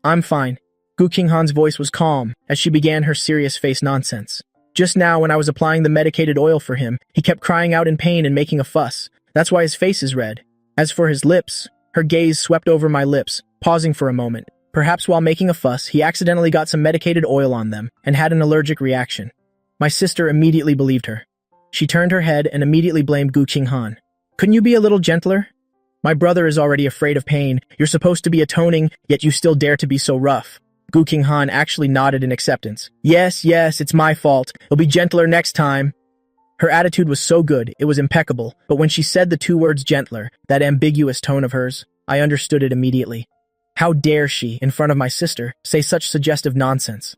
I'm fine. Gu Qinghan's voice was calm as she began her serious face nonsense. Just now, when I was applying the medicated oil for him, he kept crying out in pain and making a fuss. That's why his face is red. As for his lips, her gaze swept over my lips, pausing for a moment. Perhaps while making a fuss, he accidentally got some medicated oil on them and had an allergic reaction. My sister immediately believed her. She turned her head and immediately blamed Gu Qinghan. Couldn't you be a little gentler? My brother is already afraid of pain. You're supposed to be atoning, yet you still dare to be so rough. Gu Qinghan actually nodded in acceptance. Yes, it's my fault. It'll be gentler next time. Her attitude was so good, it was impeccable, but when she said the two words gentler, that ambiguous tone of hers, I understood it immediately. How dare she, in front of my sister, say such suggestive nonsense?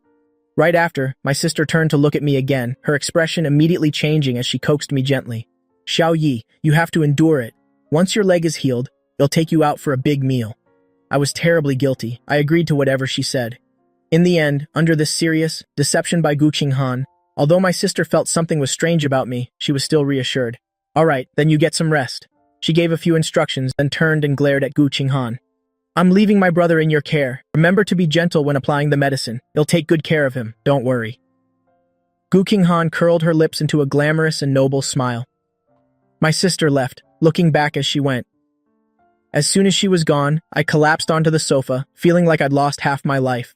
Right after, my sister turned to look at me again, her expression immediately changing as she coaxed me gently. Xiao Yi, you have to endure it. Once your leg is healed, they'll take you out for a big meal. I was terribly guilty. I agreed to whatever she said. In the end, under this serious deception by Gu Qinghan, although my sister felt something was strange about me, she was still reassured. All right, then you get some rest. She gave a few instructions, then turned and glared at Gu Qinghan. I'm leaving my brother in your care. Remember to be gentle when applying the medicine. You'll take good care of him, don't worry. Gu Qinghan curled her lips into a glamorous and noble smile. My sister left, looking back as she went. As soon as she was gone, I collapsed onto the sofa, feeling like I'd lost half my life.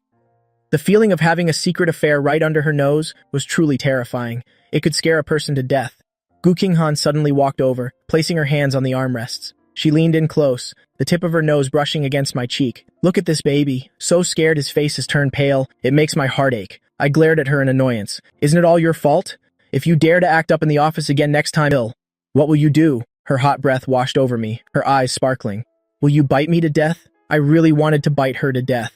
The feeling of having a secret affair right under her nose was truly terrifying. It could scare a person to death. Gu Qinghan suddenly walked over, placing her hands on the armrests. She leaned in close, the tip of her nose brushing against my cheek. Look at this baby. So scared his face has turned pale, it makes my heart ache. I glared at her in annoyance. Isn't it all your fault? If you dare to act up in the office again next time, what will you do? Her hot breath washed over me, her eyes sparkling. Will you bite me to death? I really wanted to bite her to death.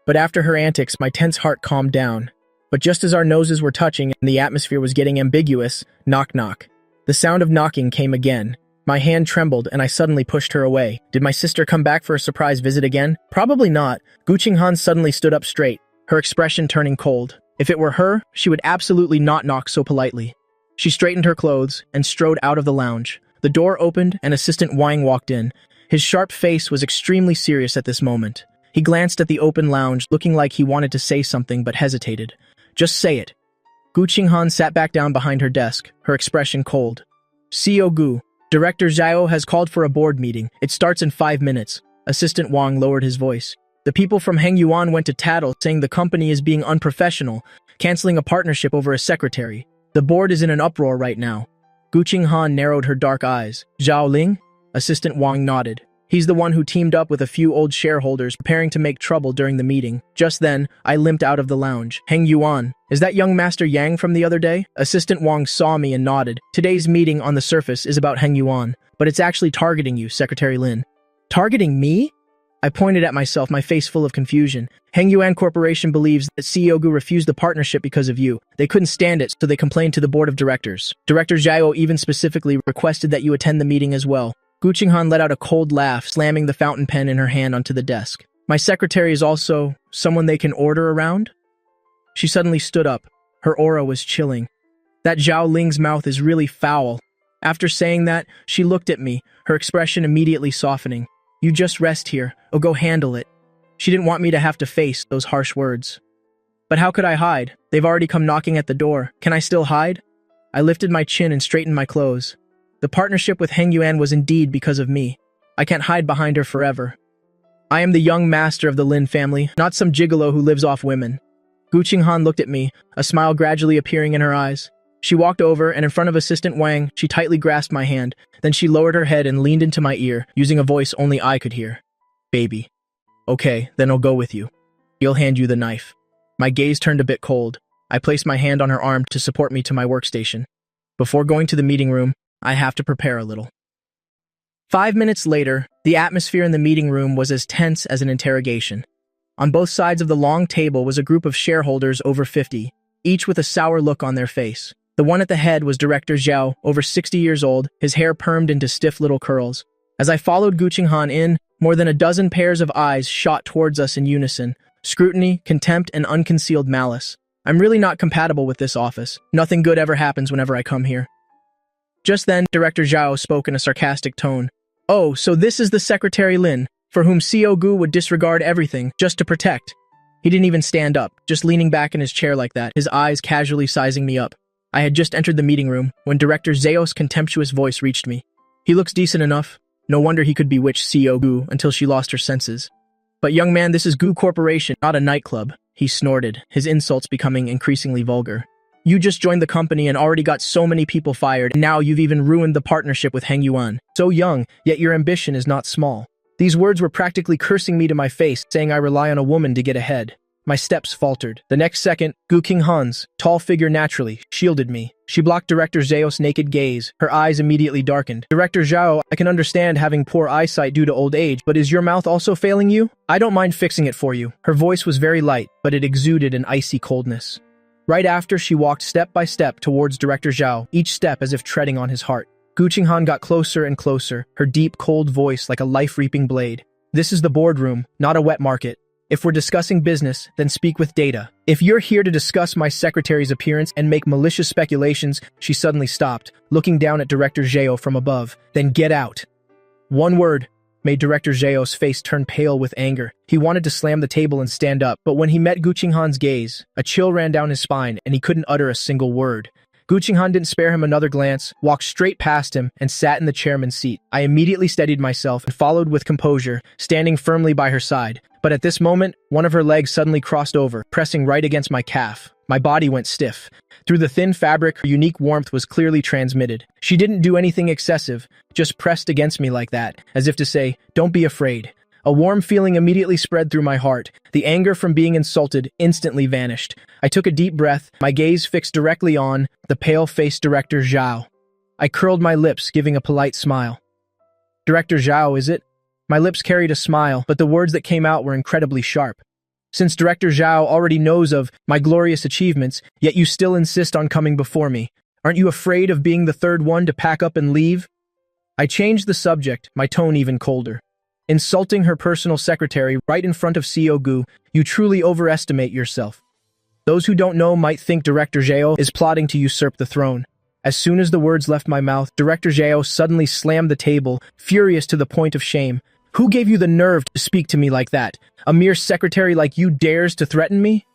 But after her antics, my tense heart calmed down. But just as our noses were touching and the atmosphere was getting ambiguous, knock knock. The sound of knocking came again. My hand trembled and I suddenly pushed her away. Did my sister come back for a surprise visit again? Probably not. Gu Qinghan suddenly stood up straight, her expression turning cold. If it were her, she would absolutely not knock so politely. She straightened her clothes and strode out of the lounge. The door opened and Assistant Wang walked in. His sharp face was extremely serious at this moment. He glanced at the open lounge, looking like he wanted to say something but hesitated. Just say it. Gu Qinghan sat back down behind her desk, her expression cold. CEO Gu, Director Zhao has called for a board meeting. It starts in 5 minutes. Assistant Wang lowered his voice. The people from Heng Yuan went to tattle, saying the company is being unprofessional, canceling a partnership over a secretary. The board is in an uproar right now. Gu Qinghan narrowed her dark eyes. Zhao Ling? Assistant Wang nodded. He's the one who teamed up with a few old shareholders preparing to make trouble during the meeting. Just then, I limped out of the lounge. Heng Yuan, is that young Master Yang from the other day? Assistant Wang saw me and nodded. Today's meeting on the surface is about Heng Yuan, but it's actually targeting you, Secretary Lin. Targeting me? I pointed at myself, my face full of confusion. Heng Yuan Corporation believes that CEO Gu refused the partnership because of you. They couldn't stand it, so they complained to the board of directors. Director Zhao even specifically requested that you attend the meeting as well. Gu Qinghan let out a cold laugh, slamming the fountain pen in her hand onto the desk. My secretary is also someone they can order around? She suddenly stood up. Her aura was chilling. That Zhao Ling's mouth is really foul. After saying that, she looked at me, her expression immediately softening. You just rest here, or go handle it. She didn't want me to have to face those harsh words. But how could I hide? They've already come knocking at the door. Can I still hide? I lifted my chin and straightened my clothes. The partnership with Heng Yuan was indeed because of me. I can't hide behind her forever. I am the young master of the Lin family, not some gigolo who lives off women. Gu Qinghan looked at me, a smile gradually appearing in her eyes. She walked over, and in front of Assistant Wang, she tightly grasped my hand. Then she lowered her head and leaned into my ear, using a voice only I could hear. Baby. Okay, then I'll go with you. He'll hand you the knife. My gaze turned a bit cold. I placed my hand on her arm to support me to my workstation. Before going to the meeting room, I have to prepare a little. 5 minutes later, the atmosphere in the meeting room was as tense as an interrogation. On both sides of the long table was a group of shareholders over 50, each with a sour look on their face. The one at the head was Director Zhao, over 60 years old, his hair permed into stiff little curls. As I followed Gu Qinghan in, more than a dozen pairs of eyes shot towards us in unison. Scrutiny, contempt, and unconcealed malice. I'm really not compatible with this office. Nothing good ever happens whenever I come here. Just then, Director Zhao spoke in a sarcastic tone. Oh, so this is the Secretary Lin, for whom CEO Gu would disregard everything just to protect. He didn't even stand up, just leaning back in his chair like that, his eyes casually sizing me up. I had just entered the meeting room when Director Zhao's contemptuous voice reached me. He looks decent enough. No wonder he could bewitch CEO Gu until she lost her senses. But young man, this is Gu Corporation, not a nightclub. He snorted, his insults becoming increasingly vulgar. You just joined the company and already got so many people fired, and now you've even ruined the partnership with Heng Yuan. So young, yet your ambition is not small. These words were practically cursing me to my face, saying I rely on a woman to get ahead. My steps faltered. The next second, Gu Qinghan's tall figure naturally shielded me. She blocked Director Zhao's naked gaze. Her eyes immediately darkened. Director Zhao, I can understand having poor eyesight due to old age, but is your mouth also failing you? I don't mind fixing it for you. Her voice was very light, but it exuded an icy coldness. Right after, she walked step by step towards Director Zhao, each step as if treading on his heart. Gu Qinghan got closer and closer, her deep, cold voice like a life-reaping blade. This is the boardroom, not a wet market. If we're discussing business, then speak with data. If you're here to discuss my secretary's appearance and make malicious speculations, she suddenly stopped, looking down at Director Zhao from above. Then get out. One word made Director Zhao's face turn pale with anger. He wanted to slam the table and stand up, but when he met Gu Qinghan's gaze, a chill ran down his spine and he couldn't utter a single word. Gu Qinghan didn't spare him another glance, walked straight past him, and sat in the chairman's seat. I immediately steadied myself and followed with composure, standing firmly by her side. But at this moment, one of her legs suddenly crossed over, pressing right against my calf. My body went stiff. Through the thin fabric, her unique warmth was clearly transmitted. She didn't do anything excessive, just pressed against me like that, as if to say, "Don't be afraid." A warm feeling immediately spread through my heart. The anger from being insulted instantly vanished. I took a deep breath, my gaze fixed directly on the pale-faced Director Zhao. I curled my lips, giving a polite smile. "Director Zhao, is it?" My lips carried a smile, but the words that came out were incredibly sharp. "Since Director Zhao already knows of my glorious achievements, yet you still insist on coming before me. Aren't you afraid of being the third one to pack up and leave?" I changed the subject, my tone even colder. "Insulting her personal secretary right in front of CEO Gu, you truly overestimate yourself. Those who don't know might think Director Zhao is plotting to usurp the throne." As soon as the words left my mouth, Director Zhao suddenly slammed the table, furious to the point of shame. "Who gave you the nerve to speak to me like that? A mere secretary like you dares to threaten me?"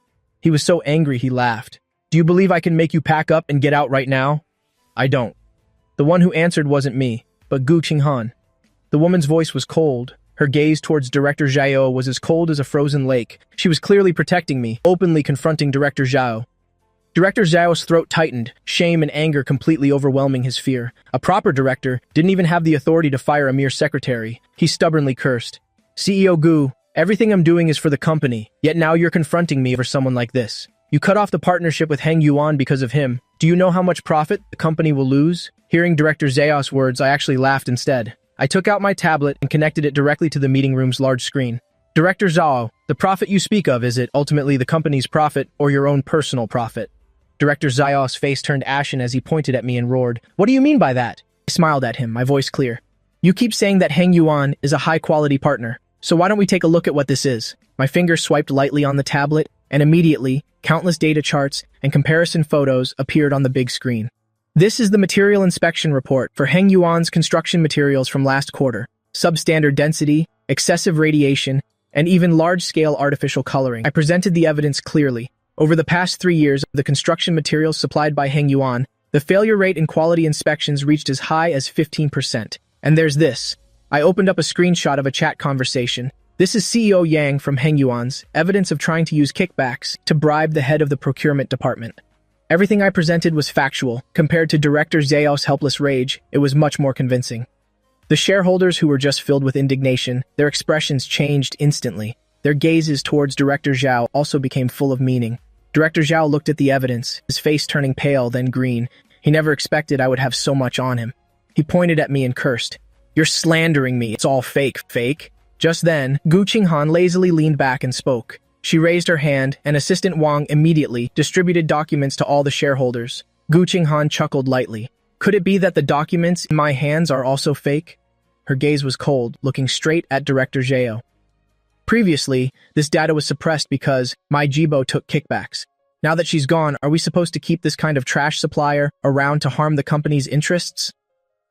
He was so angry he laughed. "Do you believe I can make you pack up and get out right now?" "I don't." The one who answered wasn't me, but Gu Qinghan. The woman's voice was cold. Her gaze towards Director Zhao was as cold as a frozen lake. She was clearly protecting me, openly confronting Director Zhao. Director Zhao's throat tightened, shame and anger completely overwhelming his fear. A proper director didn't even have the authority to fire a mere secretary. He stubbornly cursed. "CEO Gu, everything I'm doing is for the company, yet now you're confronting me over someone like this. You cut off the partnership with Heng Yuan because of him. Do you know how much profit the company will lose?" Hearing Director Zhao's words, I actually laughed instead. I took out my tablet and connected it directly to the meeting room's large screen. "Director Zhao, the profit you speak of, is it ultimately the company's profit or your own personal profit?" Director Zhao's face turned ashen as he pointed at me and roared, "What do you mean by that?" I smiled at him, my voice clear. "You keep saying that Heng Yuan is a high-quality partner, so why don't we take a look at what this is?" My finger swiped lightly on the tablet, and immediately, countless data charts and comparison photos appeared on the big screen. This is the material inspection report for Heng Yuan's construction materials from last quarter. Substandard density, excessive radiation, and even large-scale artificial coloring. I presented the evidence clearly. Over the past 3 years, the construction materials supplied by Heng Yuan, the failure rate in quality inspections reached as high as 15%. And there's this. I opened up a screenshot of a chat conversation. This is CEO Yang from Heng Yuan's, evidence of trying to use kickbacks to bribe the head of the procurement department. Everything I presented was factual. Compared to Director Zhao's helpless rage, it was much more convincing. The shareholders, who were just filled with indignation, their expressions changed instantly. Their gazes towards Director Zhao also became full of meaning. Director Zhao looked at the evidence, his face turning pale, then green. He never expected I would have so much on him. He pointed at me and cursed. "You're slandering me. It's all fake." "Fake?" Just then, Gu Qinghan lazily leaned back and spoke. She raised her hand, and Assistant Wang immediately distributed documents to all the shareholders. Gu Qinghan chuckled lightly. "Could it be that the documents in my hands are also fake?" Her gaze was cold, looking straight at Director Zhao. Previously, this data was suppressed because my Jibo took kickbacks. Now that she's gone, are we supposed to keep this kind of trash supplier around to harm the company's interests?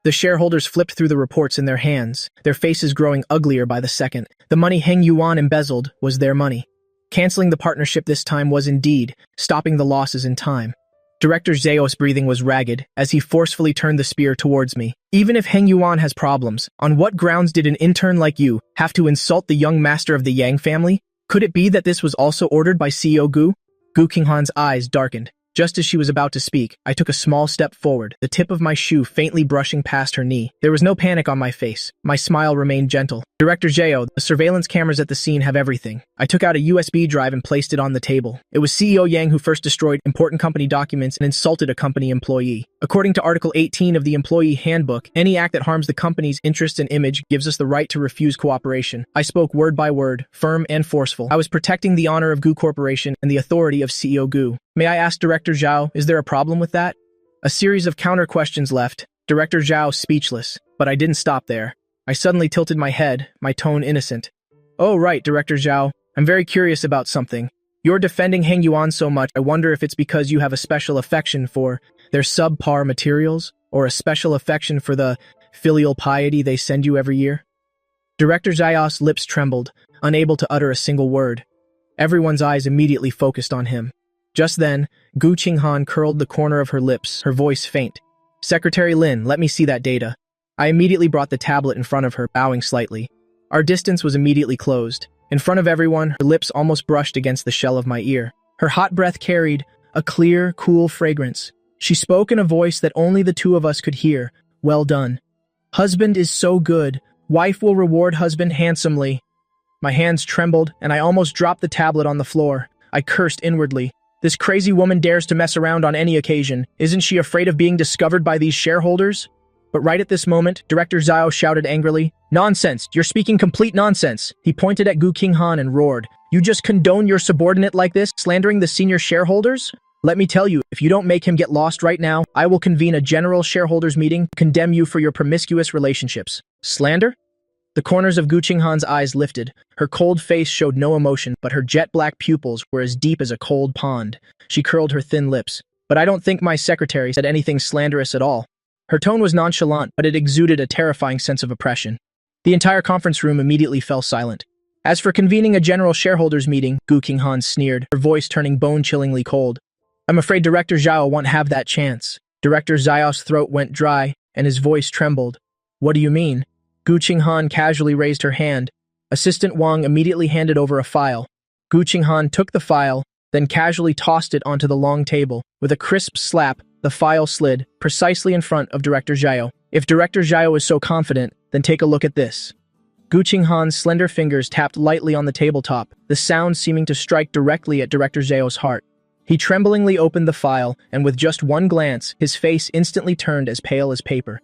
The shareholders flipped through the reports in their hands, their faces growing uglier by the second. The money Heng Yuan embezzled was their money. Canceling the partnership this time was indeed stopping the losses in time. Director Zhao's breathing was ragged as he forcefully turned the spear towards me. Even if Heng Yuan has problems, on what grounds did an intern like you have to insult the young master of the Yang family? Could it be that this was also ordered by CEO Gu? Gu Qinghan's eyes darkened. Just as she was about to speak, I took a small step forward, the tip of my shoe faintly brushing past her knee. There was no panic on my face. My smile remained gentle. Director Zhao, the surveillance cameras at the scene have everything. I took out a USB drive and placed it on the table. It was CEO Yang who first destroyed important company documents and insulted a company employee. According to Article 18 of the Employee Handbook, any act that harms the company's interest and image gives us the right to refuse cooperation. I spoke word by word, firm and forceful. I was protecting the honor of Gu Corporation and the authority of CEO Gu. May I ask Director Zhao, is there a problem with that? A series of counter questions left, Director Zhao speechless, but I didn't stop there. I suddenly tilted my head, my tone innocent. Oh right, Director Zhao, I'm very curious about something. You're defending Heng Yuan so much, I wonder if it's because you have a special affection for their subpar materials, or a special affection for the filial piety they send you every year? Director Zhao's lips trembled, unable to utter a single word. Everyone's eyes immediately focused on him. Just then, Gu Qinghan curled the corner of her lips, her voice faint. Secretary Lin, let me see that data. I immediately brought the tablet in front of her, bowing slightly. Our distance was immediately closed. In front of everyone, her lips almost brushed against the shell of my ear. Her hot breath carried a clear, cool fragrance. She spoke in a voice that only the two of us could hear. Well done. Husband is so good. Wife will reward husband handsomely. My hands trembled, and I almost dropped the tablet on the floor. I cursed inwardly. This crazy woman dares to mess around on any occasion. Isn't she afraid of being discovered by these shareholders? But right at this moment, Director Zhao shouted angrily, "Nonsense! You're speaking complete nonsense!" He pointed at Gu Qinghan and roared, "You just condone your subordinate like this, slandering the senior shareholders? Let me tell you, if you don't make him get lost right now, I will convene a general shareholders meeting to condemn you for your promiscuous relationships." Slander? The corners of Gu Qinghan's eyes lifted. Her cold face showed no emotion, but her jet-black pupils were as deep as a cold pond. She curled her thin lips. But I don't think my secretary said anything slanderous at all. Her tone was nonchalant, but it exuded a terrifying sense of oppression. The entire conference room immediately fell silent. As for convening a general shareholders meeting, Gu Qinghan sneered, her voice turning bone-chillingly cold. I'm afraid Director Zhao won't have that chance. Director Zhao's throat went dry, and his voice trembled. What do you mean? Gu Qinghan casually raised her hand. Assistant Wang immediately handed over a file. Gu Qinghan took the file, then casually tossed it onto the long table. With a crisp slap, the file slid, precisely in front of Director Zhao. If Director Zhao is so confident, then take a look at this. Gu Qinghan's slender fingers tapped lightly on the tabletop, the sound seeming to strike directly at Director Zhao's heart. He tremblingly opened the file, and with just one glance, his face instantly turned as pale as paper.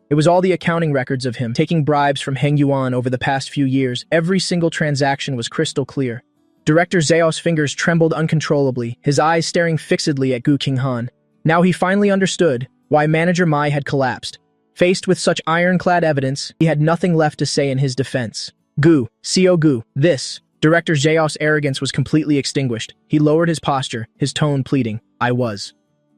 It was all the accounting records of him taking bribes from Heng Yuan over the past few years. Every single transaction was crystal clear. Director Zhao's fingers trembled uncontrollably, his eyes staring fixedly at Gu Qinghan. Now he finally understood why Manager Mai had collapsed. Faced with such ironclad evidence, he had nothing left to say in his defense. Gu, CEO Gu, this. Director Zhao's arrogance was completely extinguished. He lowered his posture, his tone pleading, I was.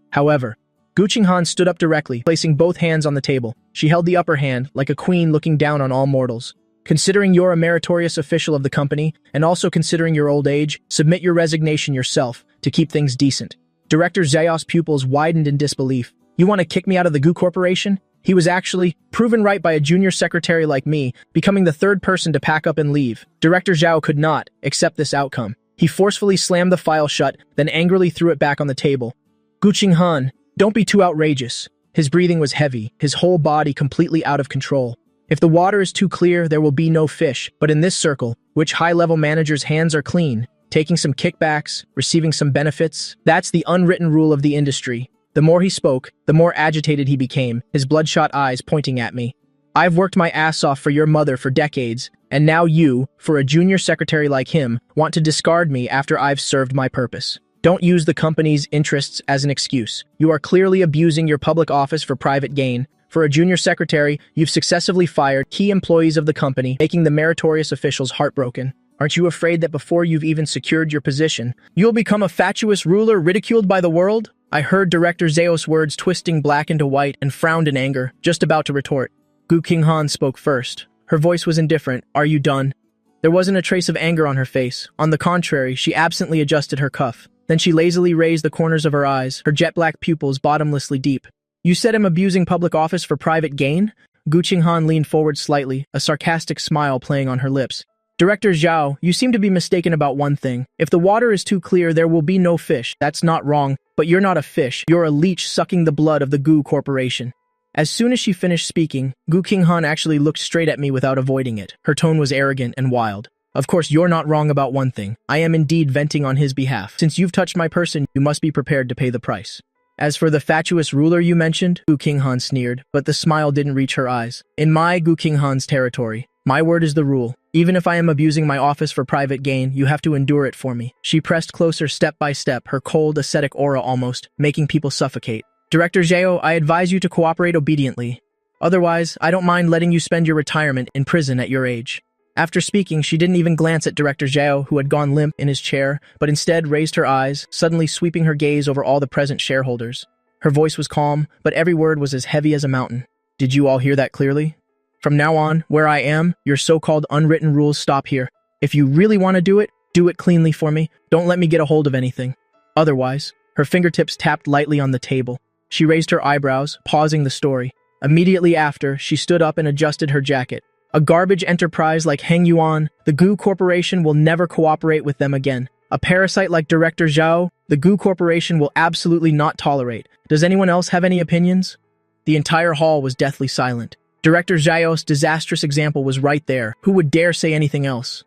However, Gu Qinghan stood up directly, placing both hands on the table. She held the upper hand, like a queen looking down on all mortals. Considering you're a meritorious official of the company, and also considering your old age, submit your resignation yourself, to keep things decent. Director Zhao's pupils widened in disbelief. You want to kick me out of the Gu Corporation? He was actually proven right by a junior secretary like me, becoming the third person to pack up and leave. Director Zhao could not accept this outcome. He forcefully slammed the file shut, then angrily threw it back on the table. Gu Qinghan, don't be too outrageous. His breathing was heavy, his whole body completely out of control. If the water is too clear, there will be no fish. But in this circle, which high-level manager's hands are clean, taking some kickbacks, receiving some benefits, that's the unwritten rule of the industry. The more he spoke, the more agitated he became, his bloodshot eyes pointing at me. I've worked my ass off for your mother for decades, and now you, for a junior secretary like him, want to discard me after I've served my purpose. Don't use the company's interests as an excuse. You are clearly abusing your public office for private gain. For a junior secretary, you've successively fired key employees of the company, making the meritorious officials heartbroken. Aren't you afraid that before you've even secured your position, you'll become a fatuous ruler ridiculed by the world? I heard Director Zeo's words twisting black into white and frowned in anger, just about to retort. Gu Qinghan spoke first. Her voice was indifferent. Are you done? There wasn't a trace of anger on her face. On the contrary, she absently adjusted her cuff. Then she lazily raised the corners of her eyes, her jet-black pupils bottomlessly deep. You said I'm abusing public office for private gain? Gu Qinghan leaned forward slightly, a sarcastic smile playing on her lips. Director Zhao, you seem to be mistaken about one thing. If the water is too clear, there will be no fish. That's not wrong, but you're not a fish. You're a leech sucking the blood of the Gu Corporation. As soon as she finished speaking, Gu Qinghan actually looked straight at me without avoiding it. Her tone was arrogant and wild. Of course, you're not wrong about one thing. I am indeed venting on his behalf. Since you've touched my person, you must be prepared to pay the price. As for the fatuous ruler you mentioned, Gu Qinghan sneered, but the smile didn't reach her eyes. In my Gu Qinghan's territory, my word is the rule. Even if I am abusing my office for private gain, you have to endure it for me. She pressed closer step by step, her cold, ascetic aura almost, making people suffocate. Director Zhao, I advise you to cooperate obediently. Otherwise, I don't mind letting you spend your retirement in prison at your age. After speaking, she didn't even glance at Director Zhao, who had gone limp in his chair, but instead raised her eyes, suddenly sweeping her gaze over all the present shareholders. Her voice was calm, but every word was as heavy as a mountain. Did you all hear that clearly? From now on, where I am, your so-called unwritten rules stop here. If you really want to do it cleanly for me. Don't let me get a hold of anything. Otherwise, her fingertips tapped lightly on the table. She raised her eyebrows, pausing the story. Immediately after, she stood up and adjusted her jacket. A garbage enterprise like Heng Yuan, the Gu Corporation will never cooperate with them again. A parasite like Director Zhao, the Gu Corporation will absolutely not tolerate. Does anyone else have any opinions? The entire hall was deathly silent. Director Zhao's disastrous example was right there. Who would dare say anything else?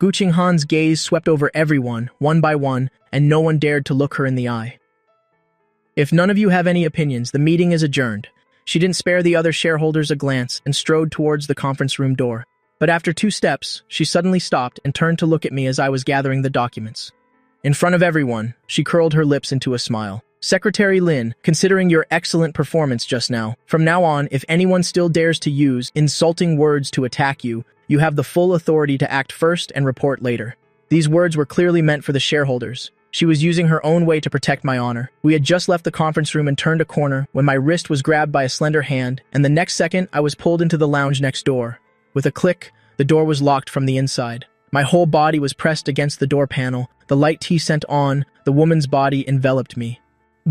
Gu Qinghan's gaze swept over everyone, one by one, and no one dared to look her in the eye. If none of you have any opinions, the meeting is adjourned. She didn't spare the other shareholders a glance and strode towards the conference room door. But after 2 steps, she suddenly stopped and turned to look at me as I was gathering the documents. In front of everyone, she curled her lips into a smile. Secretary Lin, considering your excellent performance just now, from now on, if anyone still dares to use insulting words to attack you, you have the full authority to act first and report later. These words were clearly meant for the shareholders. She was using her own way to protect my honor. We had just left the conference room and turned a corner when my wrist was grabbed by a slender hand, and the next second I was pulled into the lounge next door. With a click, the door was locked from the inside. My whole body was pressed against the door panel, the light tea scent on, the woman's body enveloped me.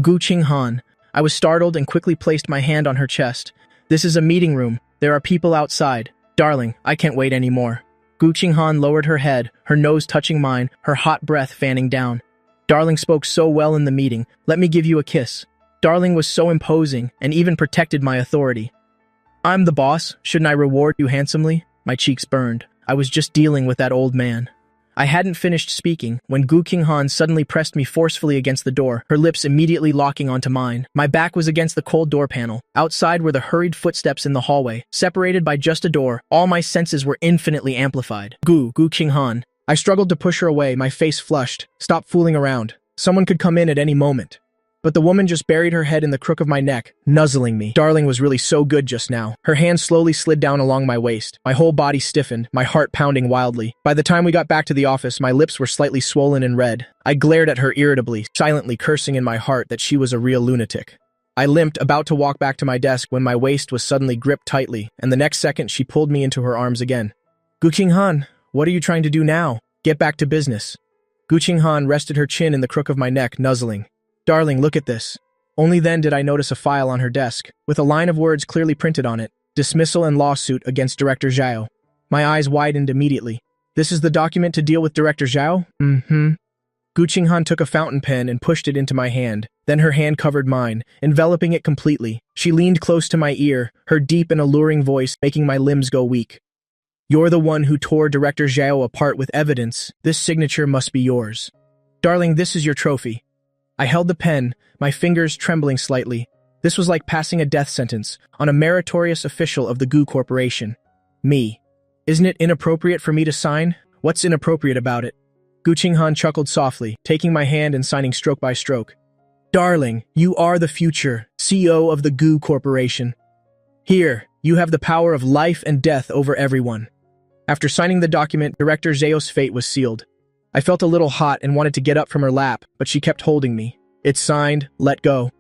Gu Qinghan. I was startled and quickly placed my hand on her chest. This is a meeting room. There are people outside. Darling, I can't wait anymore. Gu Qinghan lowered her head, her nose touching mine, her hot breath fanning down. Darling spoke so well in the meeting. Let me give you a kiss. Darling was so imposing and even protected my authority. I'm the boss. Shouldn't I reward you handsomely? My cheeks burned. I was just dealing with that old man. I hadn't finished speaking when Gu Qinghan suddenly pressed me forcefully against the door, her lips immediately locking onto mine. My back was against the cold door panel. Outside were the hurried footsteps in the hallway, separated by just a door. All my senses were infinitely amplified. Gu Qinghan. I struggled to push her away, my face flushed. Stop fooling around. Someone could come in at any moment. But the woman just buried her head in the crook of my neck, nuzzling me. Darling was really so good just now. Her hand slowly slid down along my waist. My whole body stiffened, my heart pounding wildly. By the time we got back to the office, my lips were slightly swollen and red. I glared at her irritably, silently cursing in my heart that she was a real lunatic. I limped, about to walk back to my desk when my waist was suddenly gripped tightly, and the next second she pulled me into her arms again. Gu Qinghan, what are you trying to do now? Get back to business. Gu Qinghan rested her chin in the crook of my neck, nuzzling. Darling, look at this. Only then did I notice a file on her desk, with a line of words clearly printed on it. Dismissal and lawsuit against Director Zhao. My eyes widened immediately. This is the document to deal with Director Zhao? Mm-hmm. Gu Qinghan took a fountain pen and pushed it into my hand. Then her hand covered mine, enveloping it completely. She leaned close to my ear, her deep and alluring voice making my limbs go weak. You're the one who tore Director Zhao apart with evidence. This signature must be yours. Darling, this is your trophy. I held the pen, my fingers trembling slightly. This was like passing a death sentence on a meritorious official of the Gu Corporation. Me. Isn't it inappropriate for me to sign? What's inappropriate about it? Gu Qinghan chuckled softly, taking my hand and signing stroke by stroke. Darling, you are the future CEO of the Gu Corporation. Here, you have the power of life and death over everyone. After signing the document, Director Zeo's fate was sealed. I felt a little hot and wanted to get up from her lap, but she kept holding me. It's signed, let go.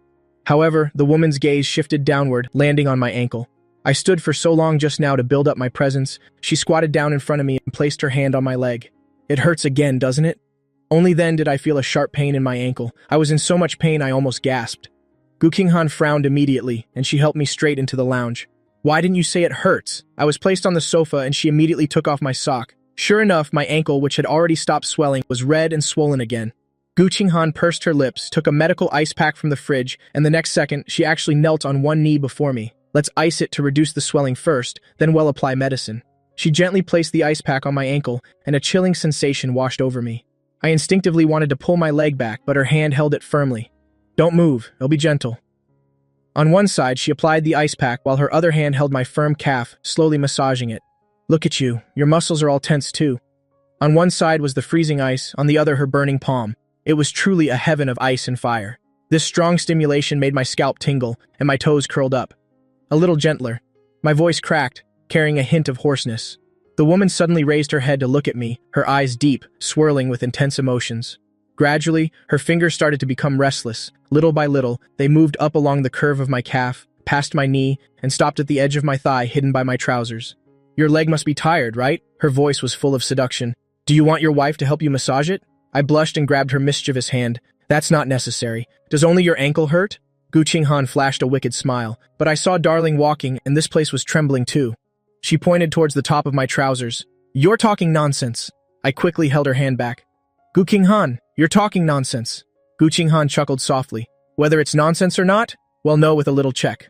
However, the woman's gaze shifted downward, landing on my ankle. I stood for so long just now to build up my presence. She squatted down in front of me and placed her hand on my leg. It hurts again, doesn't it? Only then did I feel a sharp pain in my ankle. I was in so much pain I almost gasped. Gu Qinghan frowned immediately, and she helped me straight into the lounge. Why didn't you say it hurts? I was placed on the sofa and she immediately took off my sock. Sure enough, my ankle, which had already stopped swelling, was red and swollen again. Gu Qinghan pursed her lips, took a medical ice pack from the fridge, and the next second, she actually knelt on one knee before me. Let's ice it to reduce the swelling first, then we'll apply medicine. She gently placed the ice pack on my ankle, and a chilling sensation washed over me. I instinctively wanted to pull my leg back, but her hand held it firmly. Don't move, it'll be gentle. On one side, she applied the ice pack while her other hand held my firm calf, slowly massaging it. Look at you, your muscles are all tense too. On one side was the freezing ice, on the other her burning palm. It was truly a heaven of ice and fire. This strong stimulation made my scalp tingle, and my toes curled up. A little gentler. My voice cracked, carrying a hint of hoarseness. The woman suddenly raised her head to look at me, her eyes deep, swirling with intense emotions. Gradually, her fingers started to become restless. Little by little, they moved up along the curve of my calf, past my knee, and stopped at the edge of my thigh hidden by my trousers. Your leg must be tired, right? Her voice was full of seduction. Do you want your wife to help you massage it? I blushed and grabbed her mischievous hand. That's not necessary. Does only your ankle hurt? Gu Qinghan flashed a wicked smile, but I saw Darling walking, and this place was trembling too. She pointed towards the top of my trousers. You're talking nonsense. I quickly held her hand back. Gu Qinghan, you're talking nonsense. Gu Qinghan chuckled softly. Whether it's nonsense or not? Well, no, with a little check.